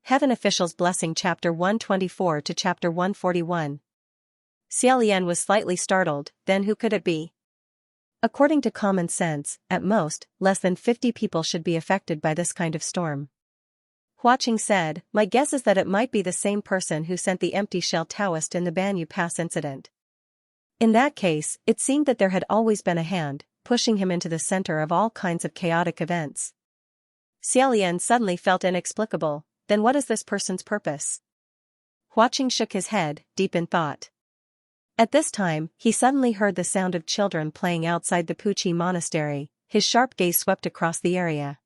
Heaven Officials Blessing Chapter 124 to Chapter 141. Xiaolian was slightly startled, then who could it be? According to common sense, at most, less than 50 people should be affected by this kind of storm. Huaqing said, my guess is that it might be the same person who sent the empty shell Taoist in the Banyu Pass incident. In that case, it seemed that there had always been a hand, pushing him into the center of all kinds of chaotic events. Xiaolian suddenly felt inexplicable. Then what is this person's purpose? Huaqing shook his head, deep in thought. At this time, he suddenly heard the sound of children playing outside the Puqi monastery. His sharp gaze swept across the area.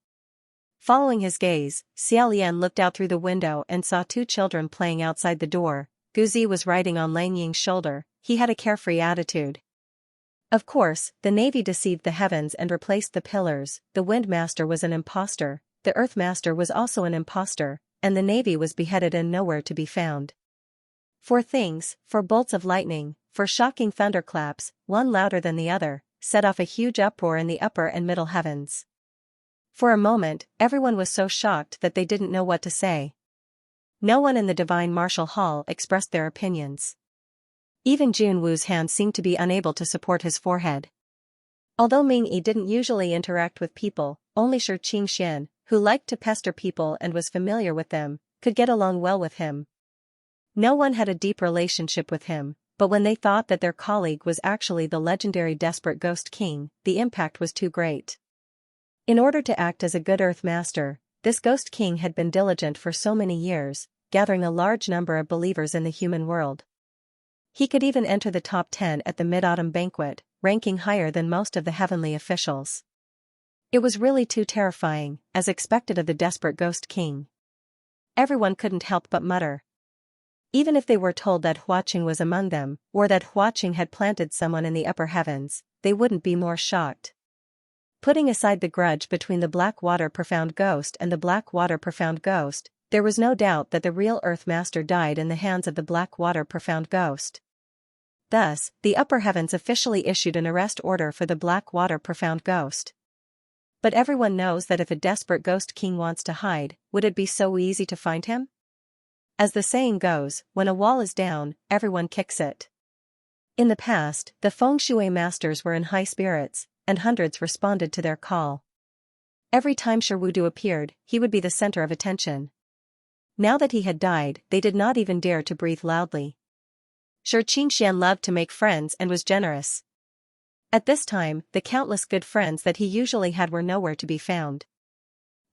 Following his gaze, Xiaolian looked out through the window and saw two children playing outside the door. Guzi was riding on Lang Ying's shoulder. He had a carefree attitude. Of course, the Navy deceived the heavens and replaced the pillars. The Wind Master was an impostor, the Earth Master was also an impostor, and the Navy was beheaded and nowhere to be found. Four things, for bolts of lightning, for shocking thunderclaps, one louder than the other, set off a huge uproar in the upper and middle heavens. For a moment, everyone was so shocked that they didn't know what to say. No one in the Divine Martial Hall expressed their opinions. Even Jun Wu's hand seemed to be unable to support his forehead. Although Ming Yi didn't usually interact with people, only Shi Qingxian, who liked to pester people and was familiar with them, could get along well with him. No one had a deep relationship with him, but when they thought that their colleague was actually the legendary desperate Ghost King, the impact was too great. In order to act as a good Earth Master, this Ghost King had been diligent for so many years, gathering a large number of believers in the human world. He could even enter the top 10 at the Mid-Autumn Banquet, ranking higher than most of the heavenly officials. It was really too terrifying, as expected of the desperate Ghost King. Everyone couldn't help but mutter. Even if they were told that Huaqing was among them, or that Huaqing had planted someone in the upper heavens, they wouldn't be more shocked. Putting aside the grudge between the Blackwater Profound Ghost and the Blackwater Profound Ghost, there was no doubt that the real Earth Master died in the hands of the Blackwater Profound Ghost. Thus, the upper heavens officially issued an arrest order for the Blackwater Profound Ghost. But everyone knows that if a desperate Ghost King wants to hide, would it be so easy to find him? As the saying goes, when a wall is down, everyone kicks it. In the past, the Feng Shui masters were in high spirits, and hundreds responded to their call. Every time Shi Wudu appeared, he would be the center of attention. Now that he had died, they did not even dare to breathe loudly. Shi Qingxian loved to make friends and was generous. At this time, the countless good friends that he usually had were nowhere to be found.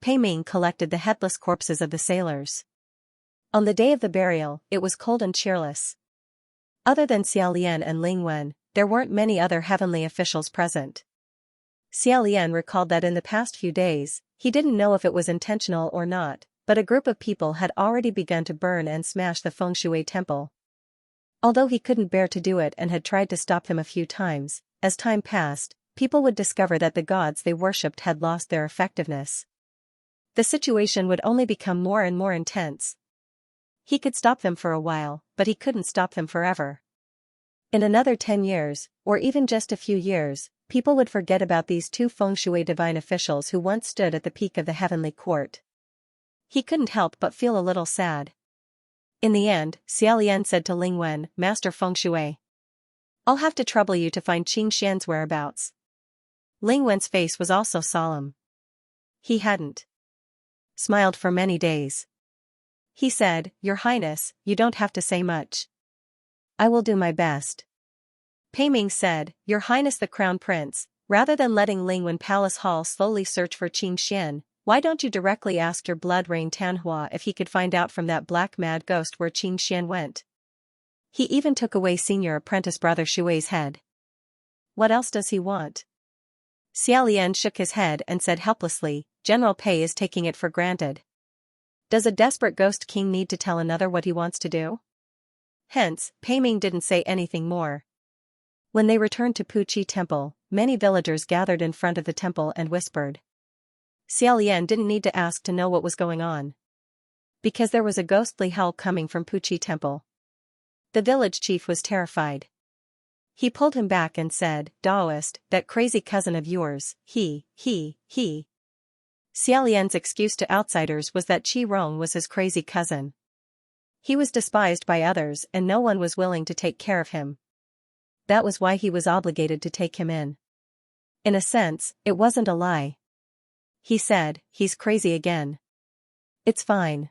Pei Ming collected the headless corpses of the sailors. On the day of the burial, it was cold and cheerless. Other than Xiaolian and Ling Wen, there weren't many other heavenly officials present. Xiaolian recalled that in the past few days, he didn't know if it was intentional or not, but a group of people had already begun to burn and smash the Feng Shui temple. Although he couldn't bear to do it and had tried to stop them a few times, as time passed, people would discover that the gods they worshipped had lost their effectiveness. The situation would only become more and more intense. He could stop them for a while, but he couldn't stop them forever. In another 10 years, or even just a few years, people would forget about these two Feng Shui divine officials who once stood at the peak of the heavenly court. He couldn't help but feel a little sad. In the end, Xiaolian said to Ling Wen, Master Feng Shui, I'll have to trouble you to find Qingxian's whereabouts. Ling Wen's face was also solemn. He hadn't smiled for many days. He said, Your Highness, you don't have to say much. I will do my best. Pei Ming said, Your Highness the Crown Prince, rather than letting Ling Wen Palace Hall slowly search for Qingxian, why don't you directly ask your Blood Rain Tanhua if he could find out from that black mad ghost where Qingxian went? He even took away senior apprentice brother Shui's head. What else does he want? Xiaolian shook his head and said helplessly, General Pei is taking it for granted. Does a desperate Ghost King need to tell another what he wants to do? Hence, Pei Ming didn't say anything more. When they returned to Puqi Temple, many villagers gathered in front of the temple and whispered. Xiaolian didn't need to ask to know what was going on. Because there was a ghostly howl coming from Puqi Temple. The village chief was terrified. He pulled him back and said, Daoist, that crazy cousin of yours, he. Xiaolian's excuse to outsiders was that Qi Rong was his crazy cousin. He was despised by others and no one was willing to take care of him. That was why he was obligated to take him in. In a sense, it wasn't a lie. He said, "He's crazy again." "It's fine.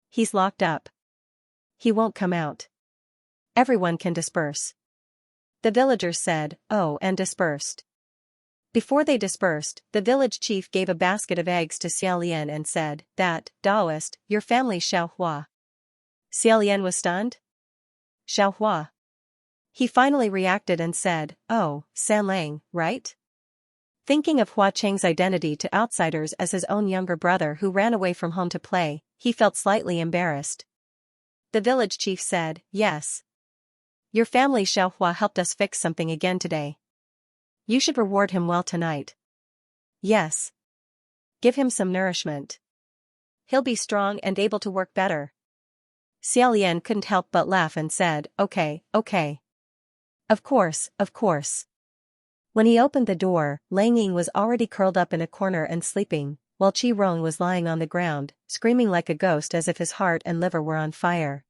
He's locked up. He won't come out. Everyone can disperse." The villagers said, "Oh," and dispersed. Before they dispersed, the village chief gave a basket of eggs to Xiaolian and said, "That, Taoist, your family Xiaohua." Xiaolian was stunned. Xiaohua. He finally reacted and said, "Oh, Sanlang, right?" Thinking of Hua Cheng's identity to outsiders as his own younger brother who ran away from home to play, he felt slightly embarrassed. The village chief said, "Yes. Your family Xiaohua helped us fix something again today. You should reward him well tonight." "Yes. Give him some nourishment. He'll be strong and able to work better." Xiaolian couldn't help but laugh and said, "Okay, okay. Of course, of course." When he opened the door, Lang Ying was already curled up in a corner and sleeping, while Qi Rong was lying on the ground, screaming like a ghost as if his heart and liver were on fire.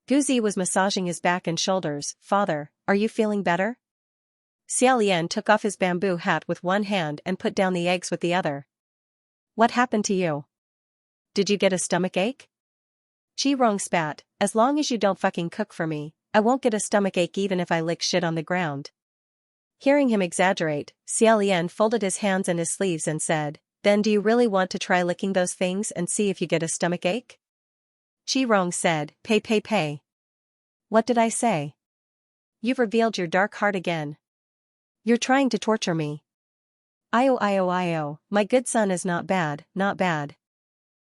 Guzi was massaging his back and shoulders. "Father, are you feeling better?" Xiaolian took off his bamboo hat with one hand and put down the eggs with the other. "What happened to you? Did you get a stomachache?" Qi Rong spat, "As long as you don't fucking cook for me, I won't get a stomachache even if I lick shit on the ground." Hearing him exaggerate, Xiaolian folded his hands in his sleeves and said, "Then do you really want to try licking those things and see if you get a stomachache?" Qi Rong said, Pay. "What did I say? You've revealed your dark heart again. You're trying to torture me." Io, my good son is not bad, not bad.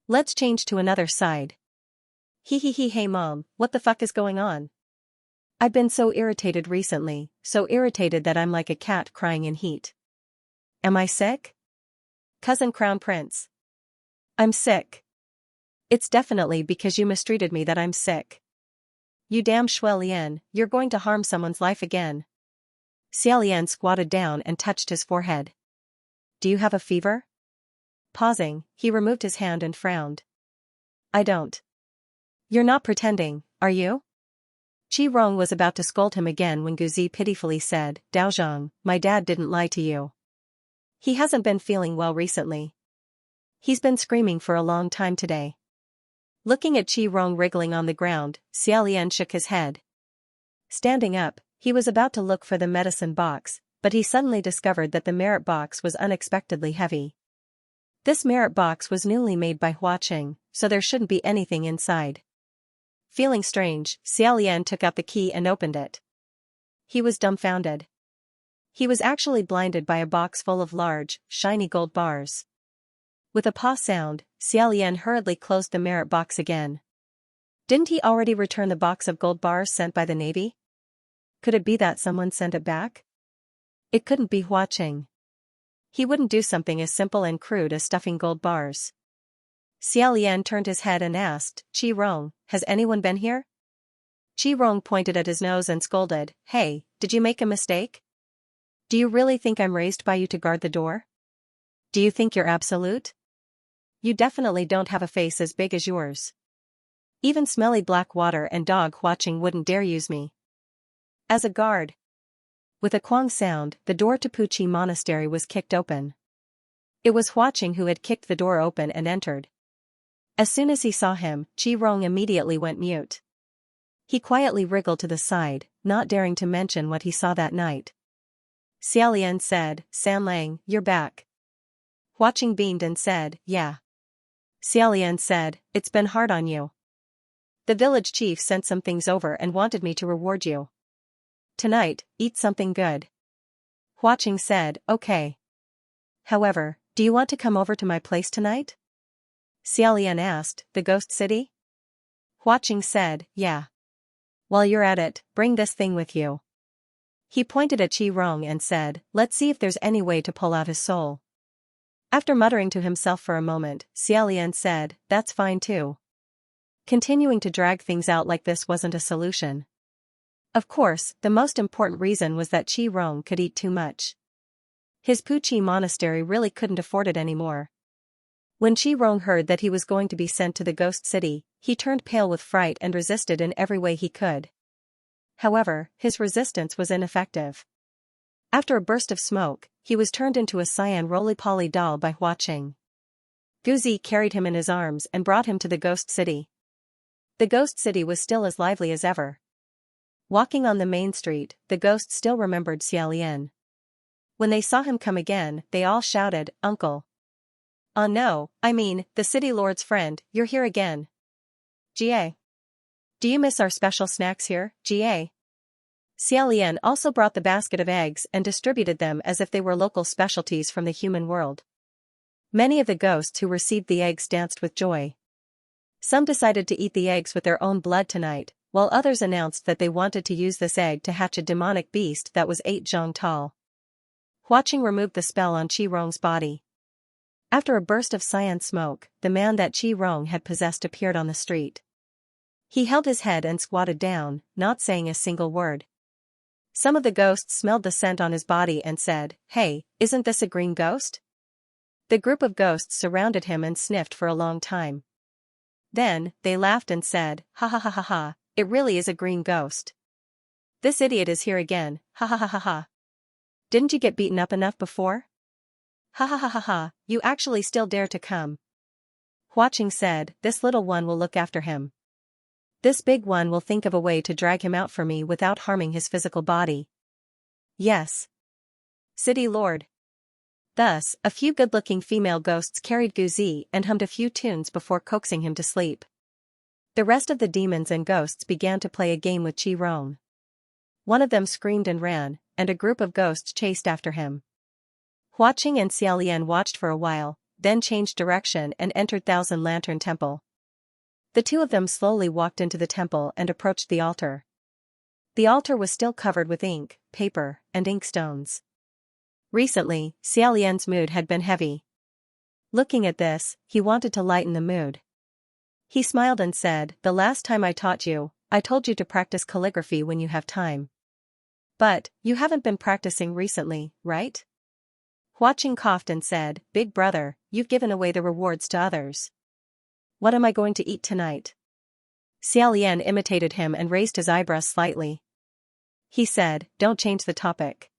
Let's change to another side." Hey mom, what the fuck is going on? I've been so irritated recently, so irritated that I'm like a cat crying in heat. Am I sick? Cousin Crown Prince. I'm sick. It's definitely because you mistreated me that I'm sick. You damn Shuelian, you're going to harm someone's life again. Xiaolian squatted down and touched his forehead. Do you have a fever? Pausing, he removed his hand and frowned. I don't. You're not pretending, are you? Qi Rong was about to scold him again when Guzi pitifully said, Daozhang, my dad didn't lie to you. He hasn't been feeling well recently. He's been screaming for a long time today. Looking at Qi Rong wriggling on the ground, Xiaolian shook his head. Standing up, he was about to look for the medicine box, but he suddenly discovered that the merit box was unexpectedly heavy. This merit box was newly made by Hua Cheng, so there shouldn't be anything inside. Feeling strange, Xiaolian took out the key and opened it. He was dumbfounded. He was actually blinded by a box full of large, shiny gold bars. With a paw sound, Xiaolian hurriedly closed the merit box again. Didn't he already return the box of gold bars sent by the Navy? Could it be that someone sent it back? It couldn't be Hua Cheng. He wouldn't do something as simple and crude as stuffing gold bars. Xiaolian turned his head and asked, Qi Rong, has anyone been here? Qi Rong pointed at his nose and scolded, Hey, did you make a mistake? Do you really think I'm raised by you to guard the door? Do you think you're absolute? You definitely don't have a face as big as yours. Even smelly black water and dog watching wouldn't dare use me as a guard. With a quang sound, the door to Puchi Monastery was kicked open. It was Hua Cheng who had kicked the door open and entered. As soon as he saw him, Qi Rong immediately went mute. He quietly wriggled to the side, not daring to mention what he saw that night. Xiaolian said, Sanlang, you're back. Hua Cheng beamed and said, Yeah. Xiaolian said, It's been hard on you. The village chief sent some things over and wanted me to reward you. Tonight, eat something good. Hua Cheng said, Okay. However, do you want to come over to my place tonight? Xiaolian asked, the ghost city? Hua Cheng said, Yeah. While you're at it, bring this thing with you. He pointed at Qi Rong and said, Let's see if there's any way to pull out his soul. After muttering to himself for a moment, Xiaolian said, That's fine too. Continuing to drag things out like this wasn't a solution. Of course, the most important reason was that Qi Rong could eat too much. His Puchi monastery really couldn't afford it anymore. When Qi-Rong heard that he was going to be sent to the ghost city, he turned pale with fright and resisted in every way he could. However, his resistance was ineffective. After a burst of smoke, he was turned into a cyan roly-poly doll by Hua Qing. Guzi carried him in his arms and brought him to the ghost city. The ghost city was still as lively as ever. Walking on the main street, the ghosts still remembered Xiaolian. When they saw him come again, they all shouted, "Uncle!" No, I mean, the city lord's friend, you're here again. Jie. Do you miss our special snacks here, Jie? Xiaolian also brought the basket of eggs and distributed them as if they were local specialties from the human world. Many of the ghosts who received the eggs danced with joy. Some decided to eat the eggs with their own blood tonight, while others announced that they wanted to use this egg to hatch a demonic beast that was 8 zhong tall. Hua Qing removed the spell on Qi-Rong's body. After a burst of cyan smoke, the man that Qi-Rong had possessed appeared on the street. He held his head and squatted down, not saying a single word. Some of the ghosts smelled the scent on his body and said, "Hey, isn't this a green ghost?" The group of ghosts surrounded him and sniffed for a long time. Then, they laughed and said, "Ha ha ha ha ha, it really is a green ghost. This idiot is here again, ha ha ha ha ha. Didn't you get beaten up enough before? Ha ha ha ha ha, you actually still dare to come." Hua Qing said, "This little one will look after him. This big one will think of a way to drag him out for me without harming his physical body." Yes. City Lord. Thus, a few good-looking female ghosts carried Guzi and hummed a few tunes before coaxing him to sleep. The rest of the demons and ghosts began to play a game with Qi-Rong. One of them screamed and ran, and a group of ghosts chased after him. Hua Qing and Xiaolian watched for a while, then changed direction and entered Thousand Lantern Temple. The two of them slowly walked into the temple and approached the altar. The altar was still covered with ink, paper, and inkstones. Recently, Xiaolian's mood had been heavy. Looking at this, he wanted to lighten the mood. He smiled and said, "The last time I taught you, I told you to practice calligraphy when you have time. But, you haven't been practicing recently, right?" Hua Qing coughed and said, "Big brother, you've given away the rewards to others. What am I going to eat tonight?" Xiaolian imitated him and raised his eyebrows slightly. He said, "Don't change the topic."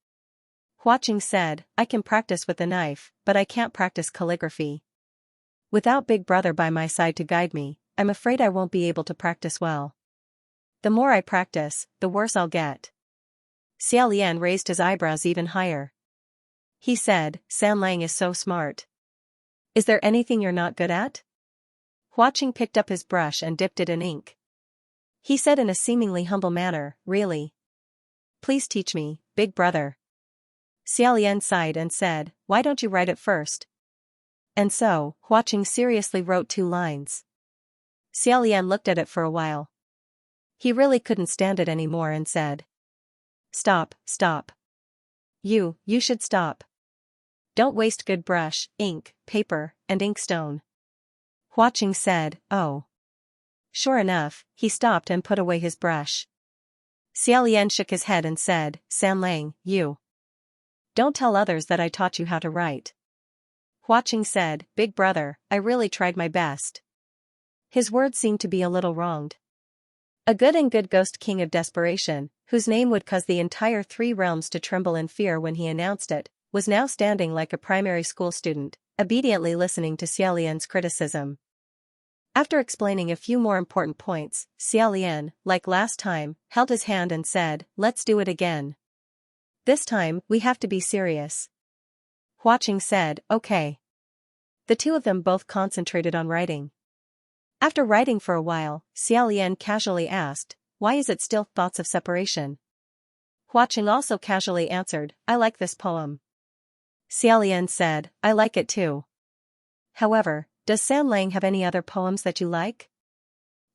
Hua Qing said, "I can practice with the knife, but I can't practice calligraphy. Without Big Brother by my side to guide me, I'm afraid I won't be able to practice well. The more I practice, the worse I'll get." Xiaolian raised his eyebrows even higher. He said, "San Lang is so smart. Is there anything you're not good at?" Hua Qing picked up his brush and dipped it in ink. He said in a seemingly humble manner, "Really? Please teach me, Big Brother." Xiaolian sighed and said, "Why don't you write it first?" And so, Hua Qing seriously wrote 2 lines. Xiaolian looked at it for a while. He really couldn't stand it anymore and said, "Stop, stop. You should stop. Don't waste good brush, ink, paper, and inkstone." Hua Qing said, "Oh." Sure enough, he stopped and put away his brush. Xiaolian shook his head and said, "San Lang, you don't tell others that I taught you how to write." Hua Qing said, "Big brother, I really tried my best." His words seemed to be a little wronged. A good ghost king of desperation, whose name would cause the entire 3 realms to tremble in fear when he announced it, was now standing like a primary school student, obediently listening to Xiaolian's criticism. After explaining a few more important points, Xiaolian, like last time, held his hand and said, "Let's do it again. This time, we have to be serious." Hua Qing said, "Okay." The two of them both concentrated on writing. After writing for a while, Xiaolian casually asked, "Why is it still thoughts of separation?" Hua Qing also casually answered, "I like this poem." Xiaolian said, "I like it too. However, does San Lang have any other poems that you like?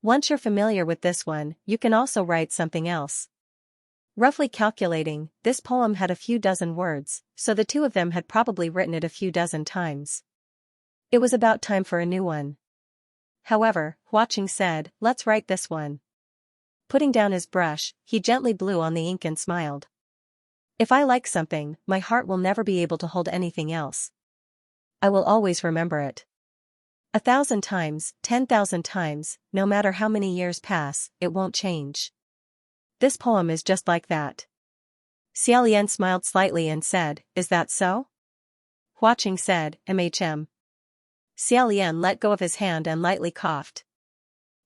Once you're familiar with this one, you can also write something else." Roughly calculating, this poem had a few dozen words, so the two of them had probably written it a few dozen times. It was about time for a new one. However, Hua Qing said, "Let's write this one." Putting down his brush, he gently blew on the ink and smiled. "If I like something, my heart will never be able to hold anything else. I will always remember it." 1,000 times, 10,000 times, no matter how many years pass, it won't change. This poem is just like that. Xiaolian smiled slightly and said, is that so? Huaqing said, "Hmm." Xiaolian let go of his hand and lightly coughed.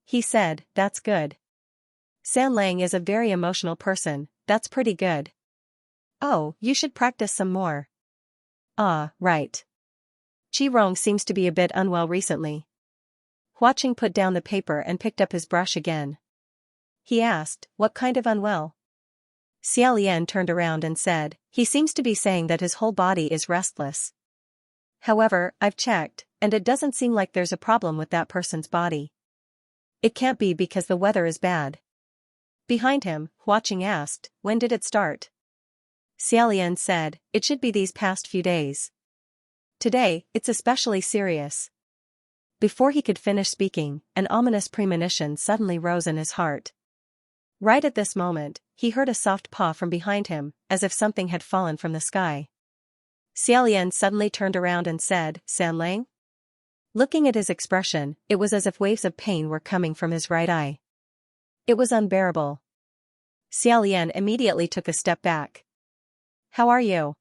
He said, that's good. Sanlang is a very emotional person, that's pretty good. Oh, you should practice some more. Ah, right. Qi seems to be a bit unwell recently. Huaqing put down the paper and picked up his brush again. He asked, what kind of unwell? Xiaolian turned around and said, he seems to be saying that his whole body is restless. However, I've checked, and it doesn't seem like there's a problem with that person's body. It can't be because the weather is bad. Behind him, Huaqing asked, when did it start? Xiaolian said, it should be these past few days. Today, it's especially serious. Before he could finish speaking, an ominous premonition suddenly rose in his heart. Right at this moment, he heard a soft paw from behind him, as if something had fallen from the sky. Xiaolian suddenly turned around and said, Sanlang? Looking at his expression, it was as if waves of pain were coming from his right eye. It was unbearable. Xiaolian immediately took a step back. How are you?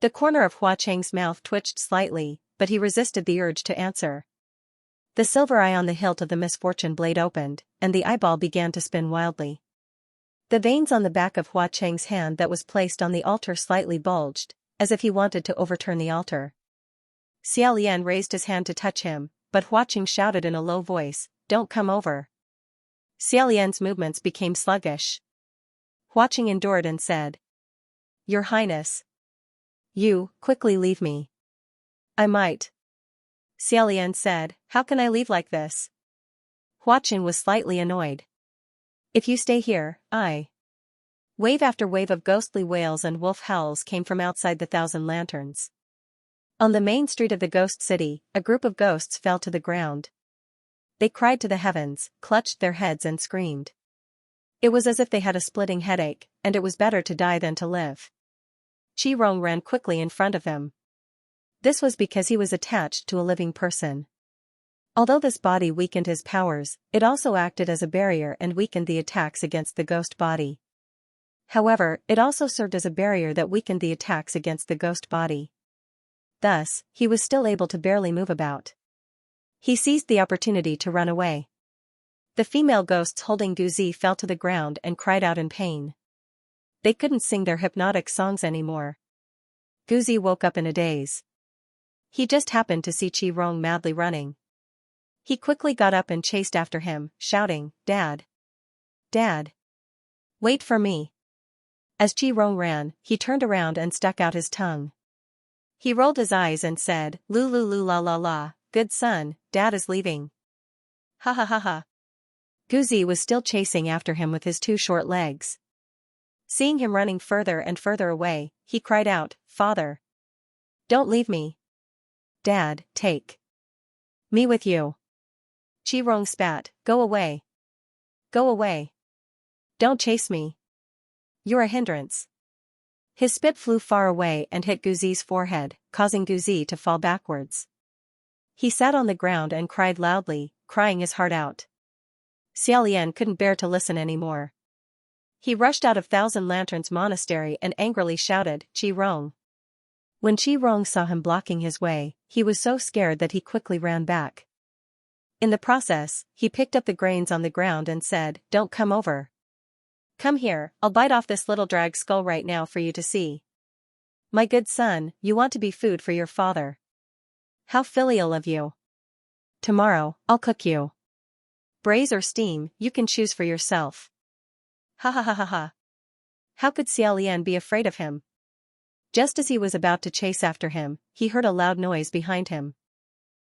The corner of Huaqing's mouth twitched slightly, but he resisted the urge to answer. The silver eye on the hilt of the misfortune blade opened, and the eyeball began to spin wildly. The veins on the back of Huaqing's hand that was placed on the altar slightly bulged, as if he wanted to overturn the altar. Xiaolian raised his hand to touch him, but Huaqing shouted in a low voice, don't come over. Xiaolian's movements became sluggish. Huaqing endured and said, Your Highness. You, quickly leave me. I might. Xiaolian said, how can I leave like this? Huaqing was slightly annoyed. If you stay here, I. Wave after wave of ghostly wails and wolf howls came from outside the 1,000 lanterns. On the main street of the ghost city, a group of ghosts fell to the ground. They cried to the heavens, clutched their heads and screamed. It was as if they had a splitting headache, and it was better to die than to live. Qi ran quickly in front of them. This was because he was attached to a living person. Although this body weakened his powers, it also acted as a barrier and weakened the attacks against the ghost body. However, it also served as a barrier that weakened the attacks against the ghost body. Thus, he was still able to barely move about. He seized the opportunity to run away. The female ghosts holding Guzi fell to the ground and cried out in pain. They couldn't sing their hypnotic songs anymore. Guzi woke up in a daze. He just happened to see Qi madly running. He quickly got up and chased after him, shouting, Dad! Dad! Wait for me! As Qi ran, he turned around and stuck out his tongue. He rolled his eyes and said, Lu la la la, good son, Dad is leaving. Ha ha ha ha. Guzi was still chasing after him with his 2 short legs. Seeing him running further and further away, he cried out, Father! Don't leave me! Dad, take me with you! Qi spat, go away! Go away! Don't chase me! You're a hindrance! His spit flew far away and hit Guzi's forehead, causing Guzi to fall backwards. He sat on the ground and cried loudly, crying his heart out. Xiaolian couldn't bear to listen anymore. He rushed out of 1,000 Lanterns Monastery and angrily shouted, Qi. When Qi saw him blocking his way, he was so scared that he quickly ran back. In the process, he picked up the grains on the ground and said, Don't come over. Come here, I'll bite off this little drag's skull right now for you to see. My good son, you want to be food for your father. How filial of you. Tomorrow, I'll cook you. Braise or steam, you can choose for yourself. Ha ha ha ha ha. How could Xiaolian be afraid of him? Just as he was about to chase after him, he heard a loud noise behind him.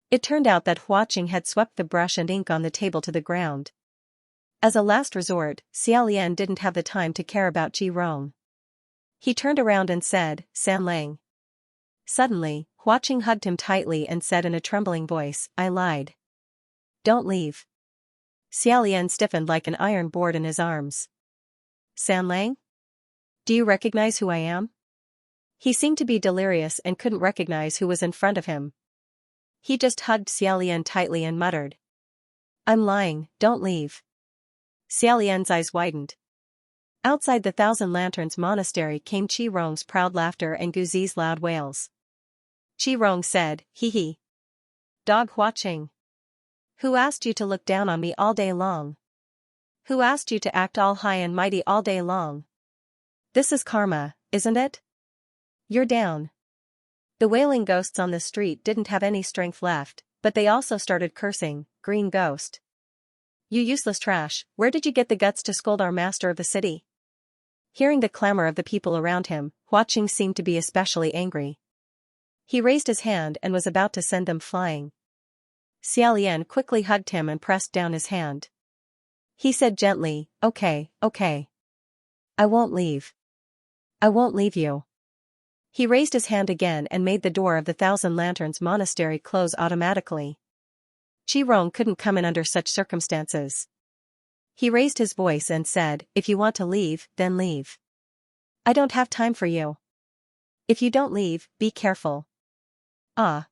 It turned out that Huaqing had swept the brush and ink on the table to the ground. As a last resort, Xiaolian didn't have the time to care about Qi. He turned around and said, Sanlang. Suddenly, Huaqing hugged him tightly and said in a trembling voice, I lied. Don't leave. Xiaolian stiffened like an iron board in his arms. Sanlang? Do you recognize who I am? He seemed to be delirious and couldn't recognize who was in front of him. He just hugged Xiaolian tightly and muttered. I'm lying, don't leave. Xiaolian's eyes widened. Outside the Thousand Lanterns Monastery came Qi-Rong's proud laughter and Guzi's loud wails. Qi-Rong said, hee hee. Dog Huaqing. Who asked you to look down on me all day long? Who asked you to act all high and mighty all day long? This is karma, isn't it? You're down. The wailing ghosts on the street didn't have any strength left, but they also started cursing, green ghost. You useless trash, where did you get the guts to scold our master of the city? Hearing the clamor of the people around him, Huaqing seemed to be especially angry. He raised his hand and was about to send them flying. Xiaolian quickly hugged him and pressed down his hand. He said gently, okay. I won't leave. I won't leave you. He raised his hand again and made the door of the Thousand Lanterns Monastery close automatically. Qi-Rong couldn't come in under such circumstances. He raised his voice and said, if you want to leave, then leave. I don't have time for you. If you don't leave, be careful. Ah.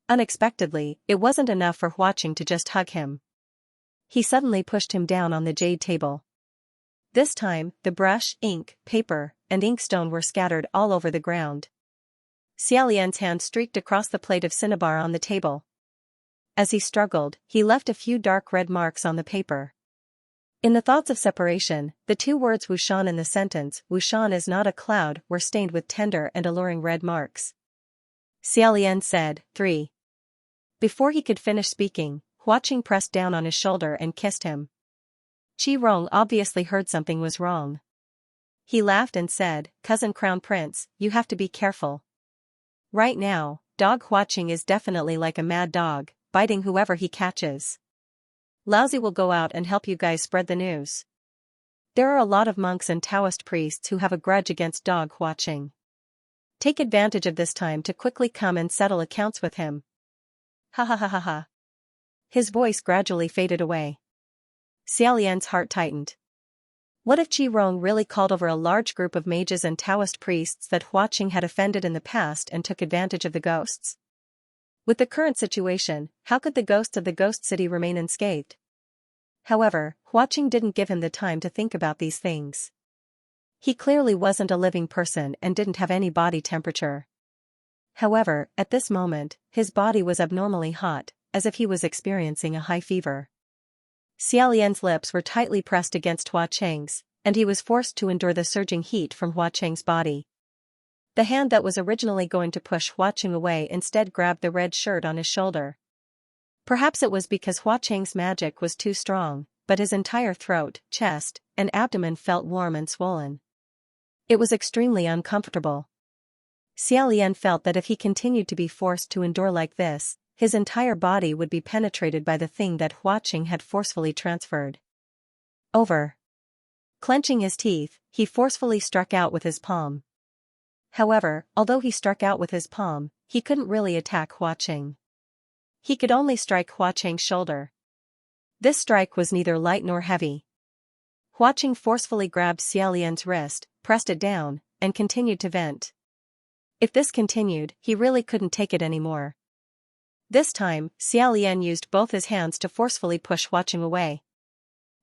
Unexpectedly, it wasn't enough for Huaqing to just hug him. He suddenly pushed him down on the jade table. This time, the brush, ink, paper, and inkstone were scattered all over the ground. Xiaolian's hand streaked across the plate of cinnabar on the table. As he struggled, he left a few dark red marks on the paper. In the thoughts of separation, the two words Wushan in the sentence, Wushan is not a cloud, were stained with tender and alluring red marks. Xiaolian said, 3. Before he could finish speaking, Huaqing pressed down on his shoulder and kissed him. Qi-Rong obviously heard something was wrong. He laughed and said, Cousin Crown Prince, you have to be careful. Right now, Dog Huaqing is definitely like a mad dog, biting whoever he catches. Laozi will go out and help you guys spread the news. There are a lot of monks and Taoist priests who have a grudge against Dog Huaqing. Take advantage of this time to quickly come and settle accounts with him. Ha ha ha ha ha. His voice gradually faded away. Xiaolian's heart tightened. What if Qi-Rong really called over a large group of mages and Taoist priests that Huaqing had offended in the past and took advantage of the ghosts? With the current situation, how could the ghosts of the ghost city remain unscathed? However, Huaqing didn't give him the time to think about these things. He clearly wasn't a living person and didn't have any body temperature. However, at this moment, his body was abnormally hot, as if he was experiencing a high fever. Xiaolian's lips were tightly pressed against Huaqing's, and he was forced to endure the surging heat from Huaqing's body. The hand that was originally going to push Huaqing away instead grabbed the red shirt on his shoulder. Perhaps it was because Huaqing's magic was too strong, but his entire throat, chest, and abdomen felt warm and swollen. It was extremely uncomfortable. Xiaolian felt that if he continued to be forced to endure like this, his entire body would be penetrated by the thing that Huaqing had forcefully transferred. Over. Clenching his teeth, he forcefully struck out with his palm. However, although he struck out with his palm, he couldn't really attack Huaqing. He could only strike Huaqing's shoulder. This strike was neither light nor heavy. Huaqing forcefully grabbed Xiaolian's wrist, pressed it down, and continued to vent. If this continued, he really couldn't take it anymore. This time, Xiaolian used both his hands to forcefully push Huaqing away.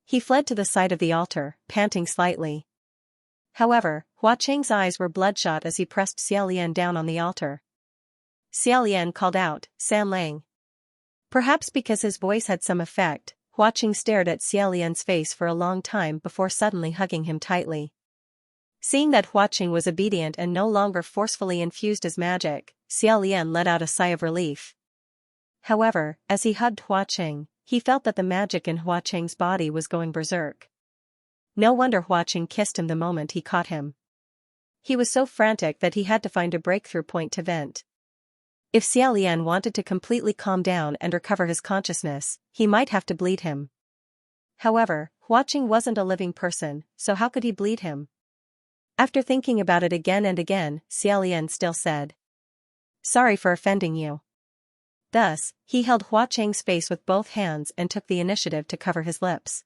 He fled to the side of the altar, panting slightly. However, Huaqing's eyes were bloodshot as he pressed Xiaolian down on the altar. Xiaolian called out, San Lang. Perhaps because his voice had some effect, Huaqing stared at Xiaolian's face for a long time before suddenly hugging him tightly. Seeing that Huaqing was obedient and no longer forcefully infused his magic, Xiaolian let out a sigh of relief. However, as he hugged Huaqing, he felt that the magic in Huaqing's body was going berserk. No wonder Huaqing kissed him the moment he caught him. He was so frantic that he had to find a breakthrough point to vent. If Xiaolian wanted to completely calm down and recover his consciousness, he might have to bleed him. However, Huaqing wasn't a living person, so how could he bleed him? After thinking about it again and again, Xiaolian still said, Sorry for offending you. Thus, he held Huaqing's face with both hands and took the initiative to cover his lips.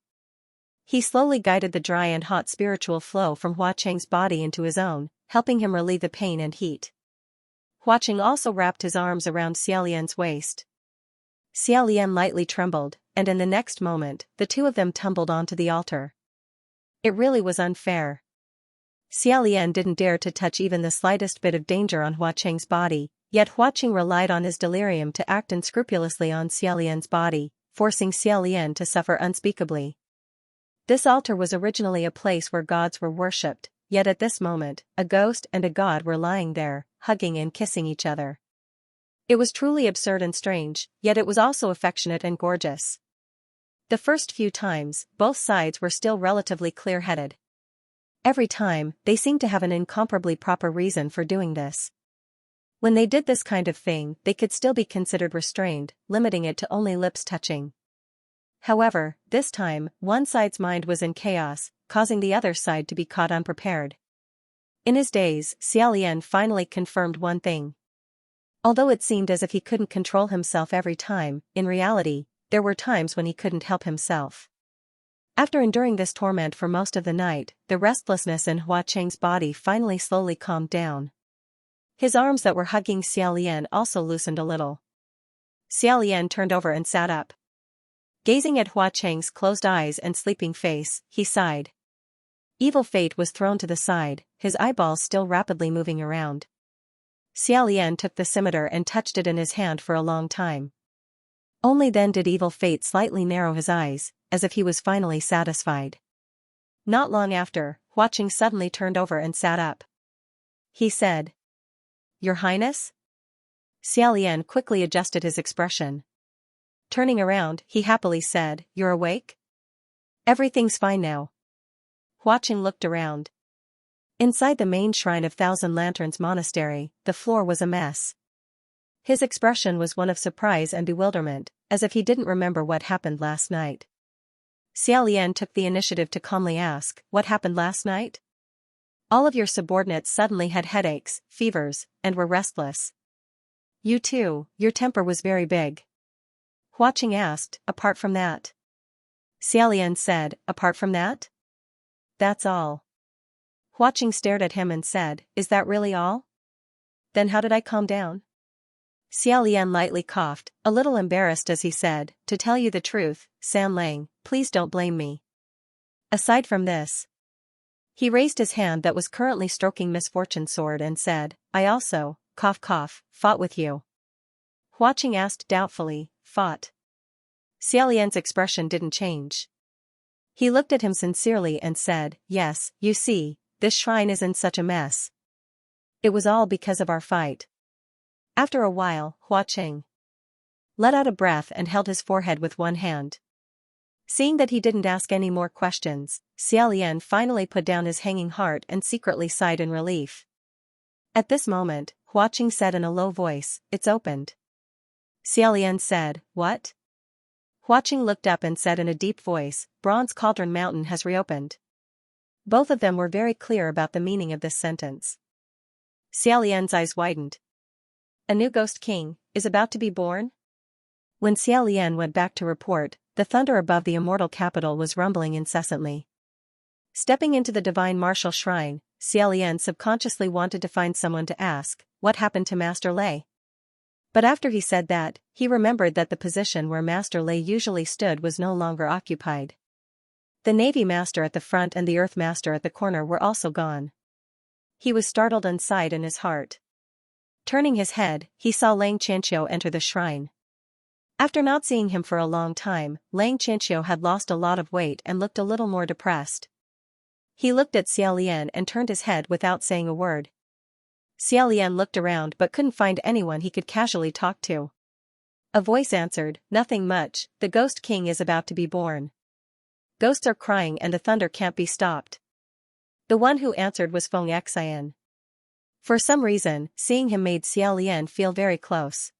He slowly guided the dry and hot spiritual flow from Huaqing's body into his own, helping him relieve the pain and heat. Huaqing also wrapped his arms around Xiaolian's waist. Xiaolian lightly trembled, and in the next moment, the two of them tumbled onto the altar. It really was unfair. Xiaolian didn't dare to touch even the slightest bit of danger on Huaqing's body, yet Huaqing relied on his delirium to act unscrupulously on Xiaolian's body, forcing Xiaolian to suffer unspeakably. This altar was originally a place where gods were worshipped, yet at this moment, a ghost and a god were lying there, hugging and kissing each other. It was truly absurd and strange, yet it was also affectionate and gorgeous. The first few times, both sides were still relatively clear-headed. Every time, they seemed to have an incomparably proper reason for doing this. When they did this kind of thing, they could still be considered restrained, limiting it to only lips touching. However, this time, one side's mind was in chaos, causing the other side to be caught unprepared. In his daze, Xiaolian finally confirmed one thing. Although it seemed as if he couldn't control himself every time, in reality, there were times when he couldn't help himself. After enduring this torment for most of the night, the restlessness in Huaqing's body finally slowly calmed down. His arms that were hugging Xiaolian also loosened a little. Xiaolian turned over and sat up. Gazing at Huaqing's closed eyes and sleeping face, he sighed. Evil fate was thrown to the side, his eyeballs still rapidly moving around. Xiaolian took the scimitar and touched it in his hand for a long time. Only then did evil fate slightly narrow his eyes, as if he was finally satisfied. Not long after, Huaqing suddenly turned over and sat up. He said, "Your Highness?" Xiaolian quickly adjusted his expression. Turning around, he happily said, "You're awake? Everything's fine now." Huaqing looked around. Inside the main shrine of Thousand Lanterns Monastery, the floor was a mess. His expression was one of surprise and bewilderment, as if he didn't remember what happened last night. Xiaolian took the initiative to calmly ask, "What happened last night?" "All of your subordinates suddenly had headaches, fevers, and were restless. You too, your temper was very big." Huaqing asked, "Apart from that?" Xiaolian said, "Apart from that? That's all." Huaqing stared at him and said, "Is that really all? Then how did I calm down?" Xiaolian lightly coughed, a little embarrassed as he said, "To tell you the truth, San Lang, please don't blame me. Aside from this." He raised his hand that was currently stroking Misfortune's sword and said, "I also, cough cough, fought with you." Huaqing asked doubtfully, "Fought?" Xiaolian's expression didn't change. He looked at him sincerely and said, "Yes, you see, this shrine is in such a mess. It was all because of our fight." After a while, Huaqing let out a breath and held his forehead with one hand. Seeing that he didn't ask any more questions, Xiaolian finally put down his hanging heart and secretly sighed in relief. At this moment, Huaqing said in a low voice, "It's opened." Xiaolian said, "What?" Huaqing looked up and said in a deep voice, "Bronze Cauldron Mountain has reopened." Both of them were very clear about the meaning of this sentence. Xiaolian's eyes widened. A new ghost king is about to be born? When Xiaolian went back to report, the thunder above the immortal capital was rumbling incessantly. Stepping into the divine martial shrine, Xiaolian subconsciously wanted to find someone to ask, what happened to Master Lei? But after he said that, he remembered that the position where Master Lei usually stood was no longer occupied. The Navy Master at the front and the Earth Master at the corner were also gone. He was startled and sighed in his heart. Turning his head, he saw Lang Qianqiu enter the shrine. After not seeing him for a long time, Lang Qianqiu had lost a lot of weight and looked a little more depressed. He looked at Xiaolian and turned his head without saying a word. Xiaolian looked around but couldn't find anyone he could casually talk to. A voice answered, "Nothing much, the Ghost King is about to be born. Ghosts are crying and the thunder can't be stopped." The one who answered was Feng Xian. For some reason, seeing him made Xiaolian feel very close.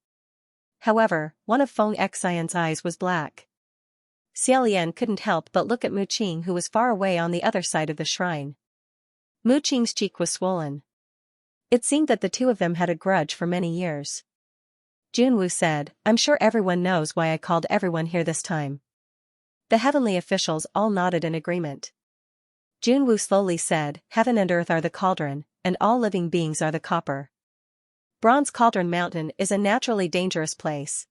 However, one of Feng Xian's eyes was black. Xiaolian couldn't help but look at Mu Qing, who was far away on the other side of the shrine. Mu Qing's cheek was swollen. It seemed that the two of them had a grudge for many years. Junwu said, "I'm sure everyone knows why I called everyone here this time." The heavenly officials all nodded in agreement. Junwu slowly said, "Heaven and earth are the cauldron, and all living beings are the copper. Bronze Cauldron Mountain is a naturally dangerous place.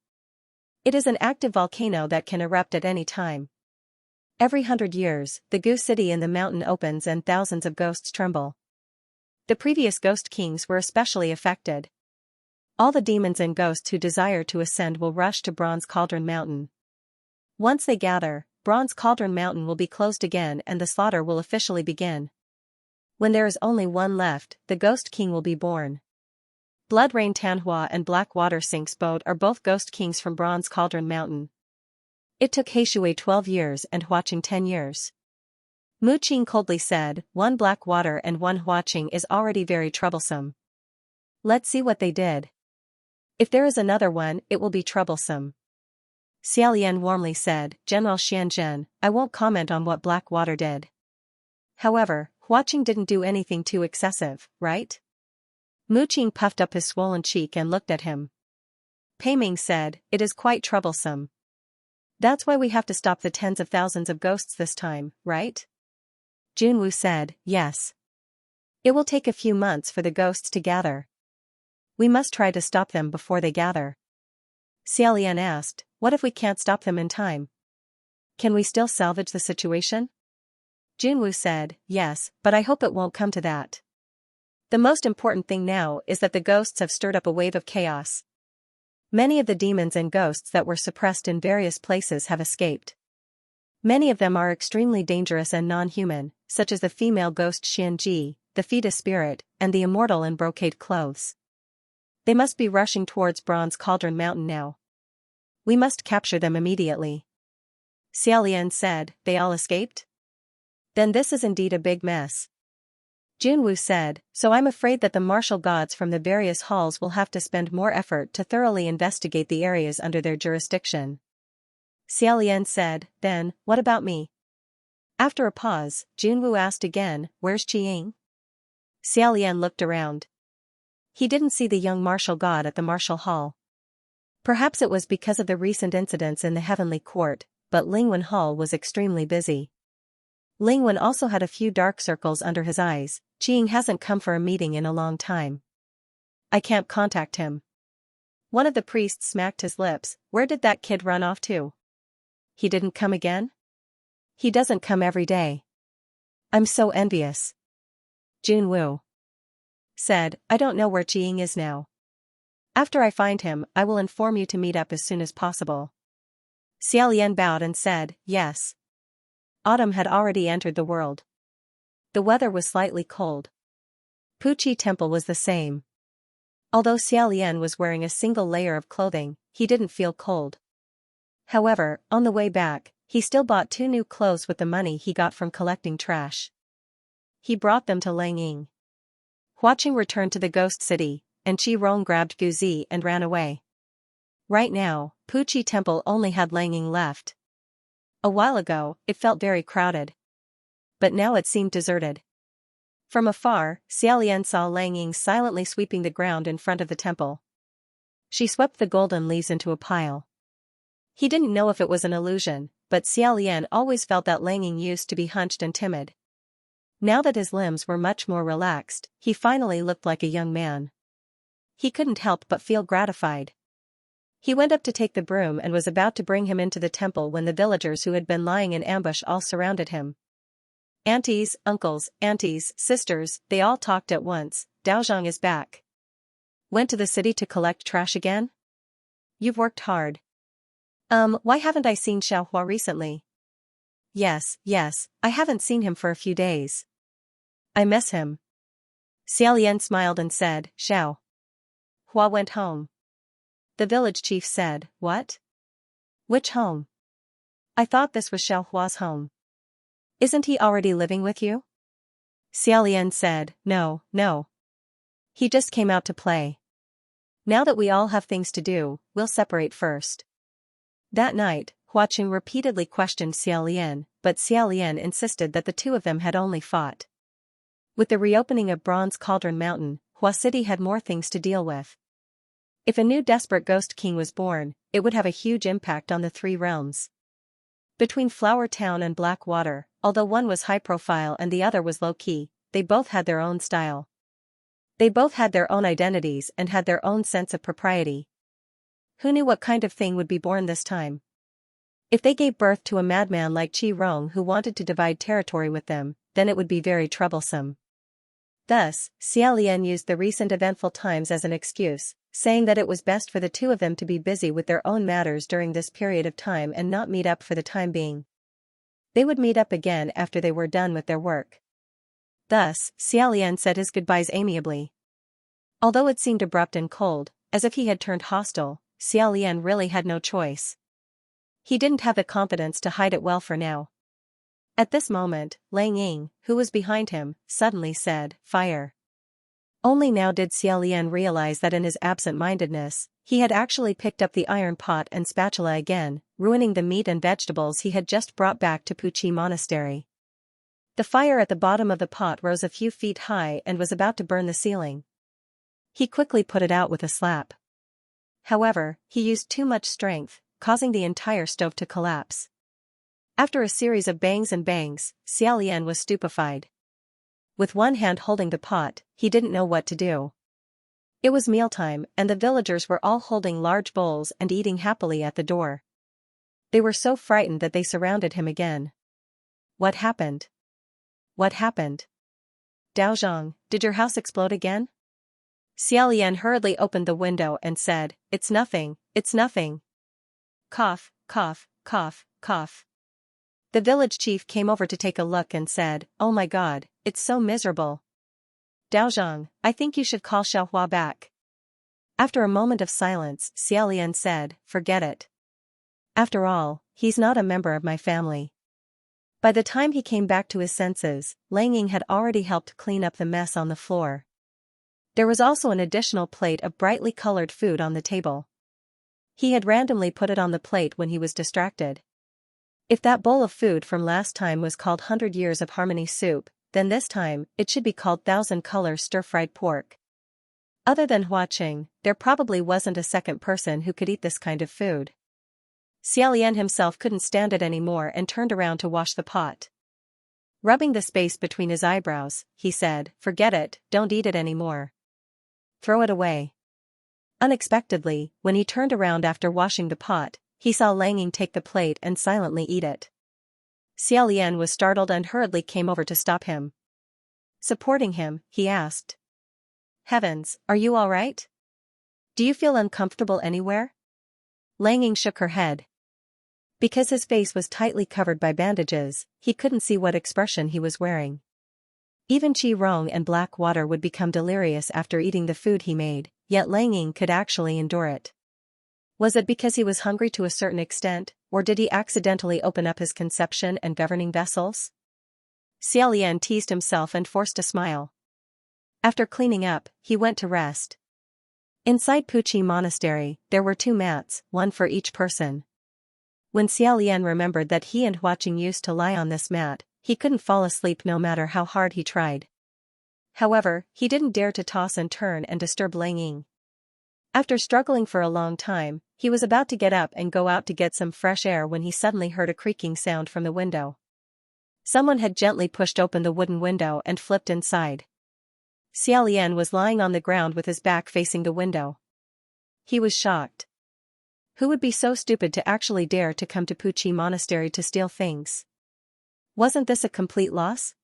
It is an active volcano that can erupt at any time. Every 100 years, the Goo City in the mountain opens and thousands of ghosts tremble. The previous ghost kings were especially affected. All the demons and ghosts who desire to ascend will rush to Bronze Cauldron Mountain. Once they gather, Bronze Cauldron Mountain will be closed again and the slaughter will officially begin. When there is only one left, the Ghost King will be born. Blood Rain Tanhua and Black Water Sinks Boat are both ghost kings from Bronze Cauldron Mountain. It took Heishui 12 years and Huaqing 10 years. Mu Qing coldly said, one Black Water and one Huaqing is already very troublesome. Let's see what they did. If there is another one, it will be troublesome. Xiaolian warmly said, General Xianxia, I won't comment on what Black Water did. However, Huaqing didn't do anything too excessive, right? Mu Qing puffed up his swollen cheek and looked at him. Pei Ming said, it is quite troublesome. That's why we have to stop the tens of thousands of ghosts this time, right? Junwu said, yes. It will take a few months for the ghosts to gather. We must try to stop them before they gather. Xiaolian asked, what if we can't stop them in time? Can we still salvage the situation? Junwu said, yes, but I hope it won't come to that. The most important thing now is that the ghosts have stirred up a wave of chaos. Many of the demons and ghosts that were suppressed in various places have escaped. Many of them are extremely dangerous and non-human, such as the female ghost Xianji, the fetus spirit, and the immortal in brocade clothes. They must be rushing towards Bronze Cauldron Mountain now. We must capture them immediately. Xiaolian said, they all escaped? Then this is indeed a big mess. Junwu said, so I'm afraid that the martial gods from the various halls will have to spend more effort to thoroughly investigate the areas under their jurisdiction. Xiaolian said, then, what about me? After a pause, Junwu asked again, where's Qiying? Xiaolian looked around. He didn't see the young martial god at the martial hall. Perhaps it was because of the recent incidents in the Heavenly Court, but Lingwen Hall was extremely busy. Lingwen also had a few dark circles under his eyes. Qiying hasn't come for a meeting in a long time. I can't contact him. One of the priests smacked his lips, where did that kid run off to? He didn't come again? He doesn't come every day. I'm so envious. Junwu said, I don't know where Qiying is now. After I find him, I will inform you to meet up as soon as possible. Xiaolian bowed and said, yes. Autumn had already entered the world. The weather was slightly cold. Puqi Temple was the same. Although Xiaolian was wearing a single layer of clothing, he didn't feel cold. However, on the way back, he still bought 2 new clothes with the money he got from collecting trash. He brought them to Langying. Huaqing returned to the ghost city, and Qi Rong grabbed Guzi and ran away. Right now, Puqi Temple only had Langying left. A while ago, it felt very crowded. But now it seemed deserted. From afar, Xiaolian saw Langying silently sweeping the ground in front of the temple. She swept the golden leaves into a pile. He didn't know if it was an illusion, but Xiaolian always felt that Langying used to be hunched and timid. Now that his limbs were much more relaxed, he finally looked like a young man. He couldn't help but feel gratified. He went up to take the broom and was about to bring him into the temple when the villagers who had been lying in ambush all surrounded him. Aunties, uncles, aunties, sisters, they all talked at once. Daozhang is back. Went to the city to collect trash again? You've worked hard. Why haven't I seen Xiaohua recently? Yes, I haven't seen him for a few days. I miss him. Xiaolian smiled and said, Xiao Hua went home. The village chief said, what? Which home? I thought this was Xiaohua's home. Isn't he already living with you? Xiaolian said, no. He just came out to play. Now that we all have things to do, we'll separate first. That night, Huaqing repeatedly questioned Xiaolian, but Xiaolian insisted that the two of them had only fought. With the reopening of Bronze Cauldron Mountain, Hua City had more things to deal with. If a new desperate ghost king was born, it would have a huge impact on the 3 realms. Between Flower Town and Black Water, although one was high profile and the other was low-key, they both had their own style. They both had their own identities and had their own sense of propriety. Who knew what kind of thing would be born this time? If they gave birth to a madman like Qi Rong who wanted to divide territory with them, then it would be very troublesome. Thus, Xiaolian used the recent eventful times as an excuse, saying that it was best for the two of them to be busy with their own matters during this period of time and not meet up for the time being. They would meet up again after they were done with their work. Thus, Xiaolian said his goodbyes amiably. Although it seemed abrupt and cold, as if he had turned hostile, Xiaolian really had no choice. He didn't have the confidence to hide it well for now. At this moment, Lang Ying, who was behind him, suddenly said, "Fire." Only now did Xiaolian realize that in his absent-mindedness, he had actually picked up the iron pot and spatula again, ruining the meat and vegetables he had just brought back to Puqi Monastery. The fire at the bottom of the pot rose a few feet high and was about to burn the ceiling. He quickly put it out with a slap. However, he used too much strength, causing the entire stove to collapse. After a series of bangs and bangs, Xiaolian was stupefied. With one hand holding the pot, he didn't know what to do. It was mealtime and the villagers were all holding large bowls and eating happily at the door. They were so frightened that they surrounded him again. What happened? What happened? Daozhong, did your house explode again? Xiaolian hurriedly opened the window and said, "It's nothing, it's nothing." Cough, cough, cough, cough. The village chief came over to take a look and said, "Oh my god, it's so miserable. Daozhong, I think you should call Xiaohua back." After a moment of silence, Xiaolian said, "Forget it. After all, he's not a member of my family." By the time he came back to his senses, Lang Ying had already helped clean up the mess on the floor. There was also an additional plate of brightly colored food on the table. He had randomly put it on the plate when he was distracted. If that bowl of food from last time was called 100 Years of Harmony soup, then this time, it should be called 1,000-color stir-fried pork. Other than Huaqing, there probably wasn't a second person who could eat this kind of food. Xiaolian himself couldn't stand it anymore and turned around to wash the pot. Rubbing the space between his eyebrows, he said, "Forget it, don't eat it anymore. Throw it away." Unexpectedly, when he turned around after washing the pot, he saw Lang Ying take the plate and silently eat it. Xiaolian was startled and hurriedly came over to stop him. Supporting him, he asked, "Heavens, are you all right? Do you feel uncomfortable anywhere?" Lang Ying shook her head. Because his face was tightly covered by bandages, he couldn't see what expression he was wearing. Even Qi Rong and Black Water would become delirious after eating the food he made, yet Lang Ying could actually endure it. Was it because he was hungry to a certain extent, or did he accidentally open up his conception and governing vessels? Xiaolian teased himself and forced a smile. After cleaning up, he went to rest. Inside Puqi Monastery, there were 2 mats, one for each person. When Xiaolian remembered that he and Huaqing used to lie on this mat, he couldn't fall asleep no matter how hard he tried. However, he didn't dare to toss and turn and disturb Lang Ying. After struggling for a long time, he was about to get up and go out to get some fresh air when he suddenly heard a creaking sound from the window. Someone had gently pushed open the wooden window and flipped inside. Xiaolian was lying on the ground with his back facing the window. He was shocked. Who would be so stupid to actually dare to come to Puqi Monastery to steal things? Wasn't this a complete loss?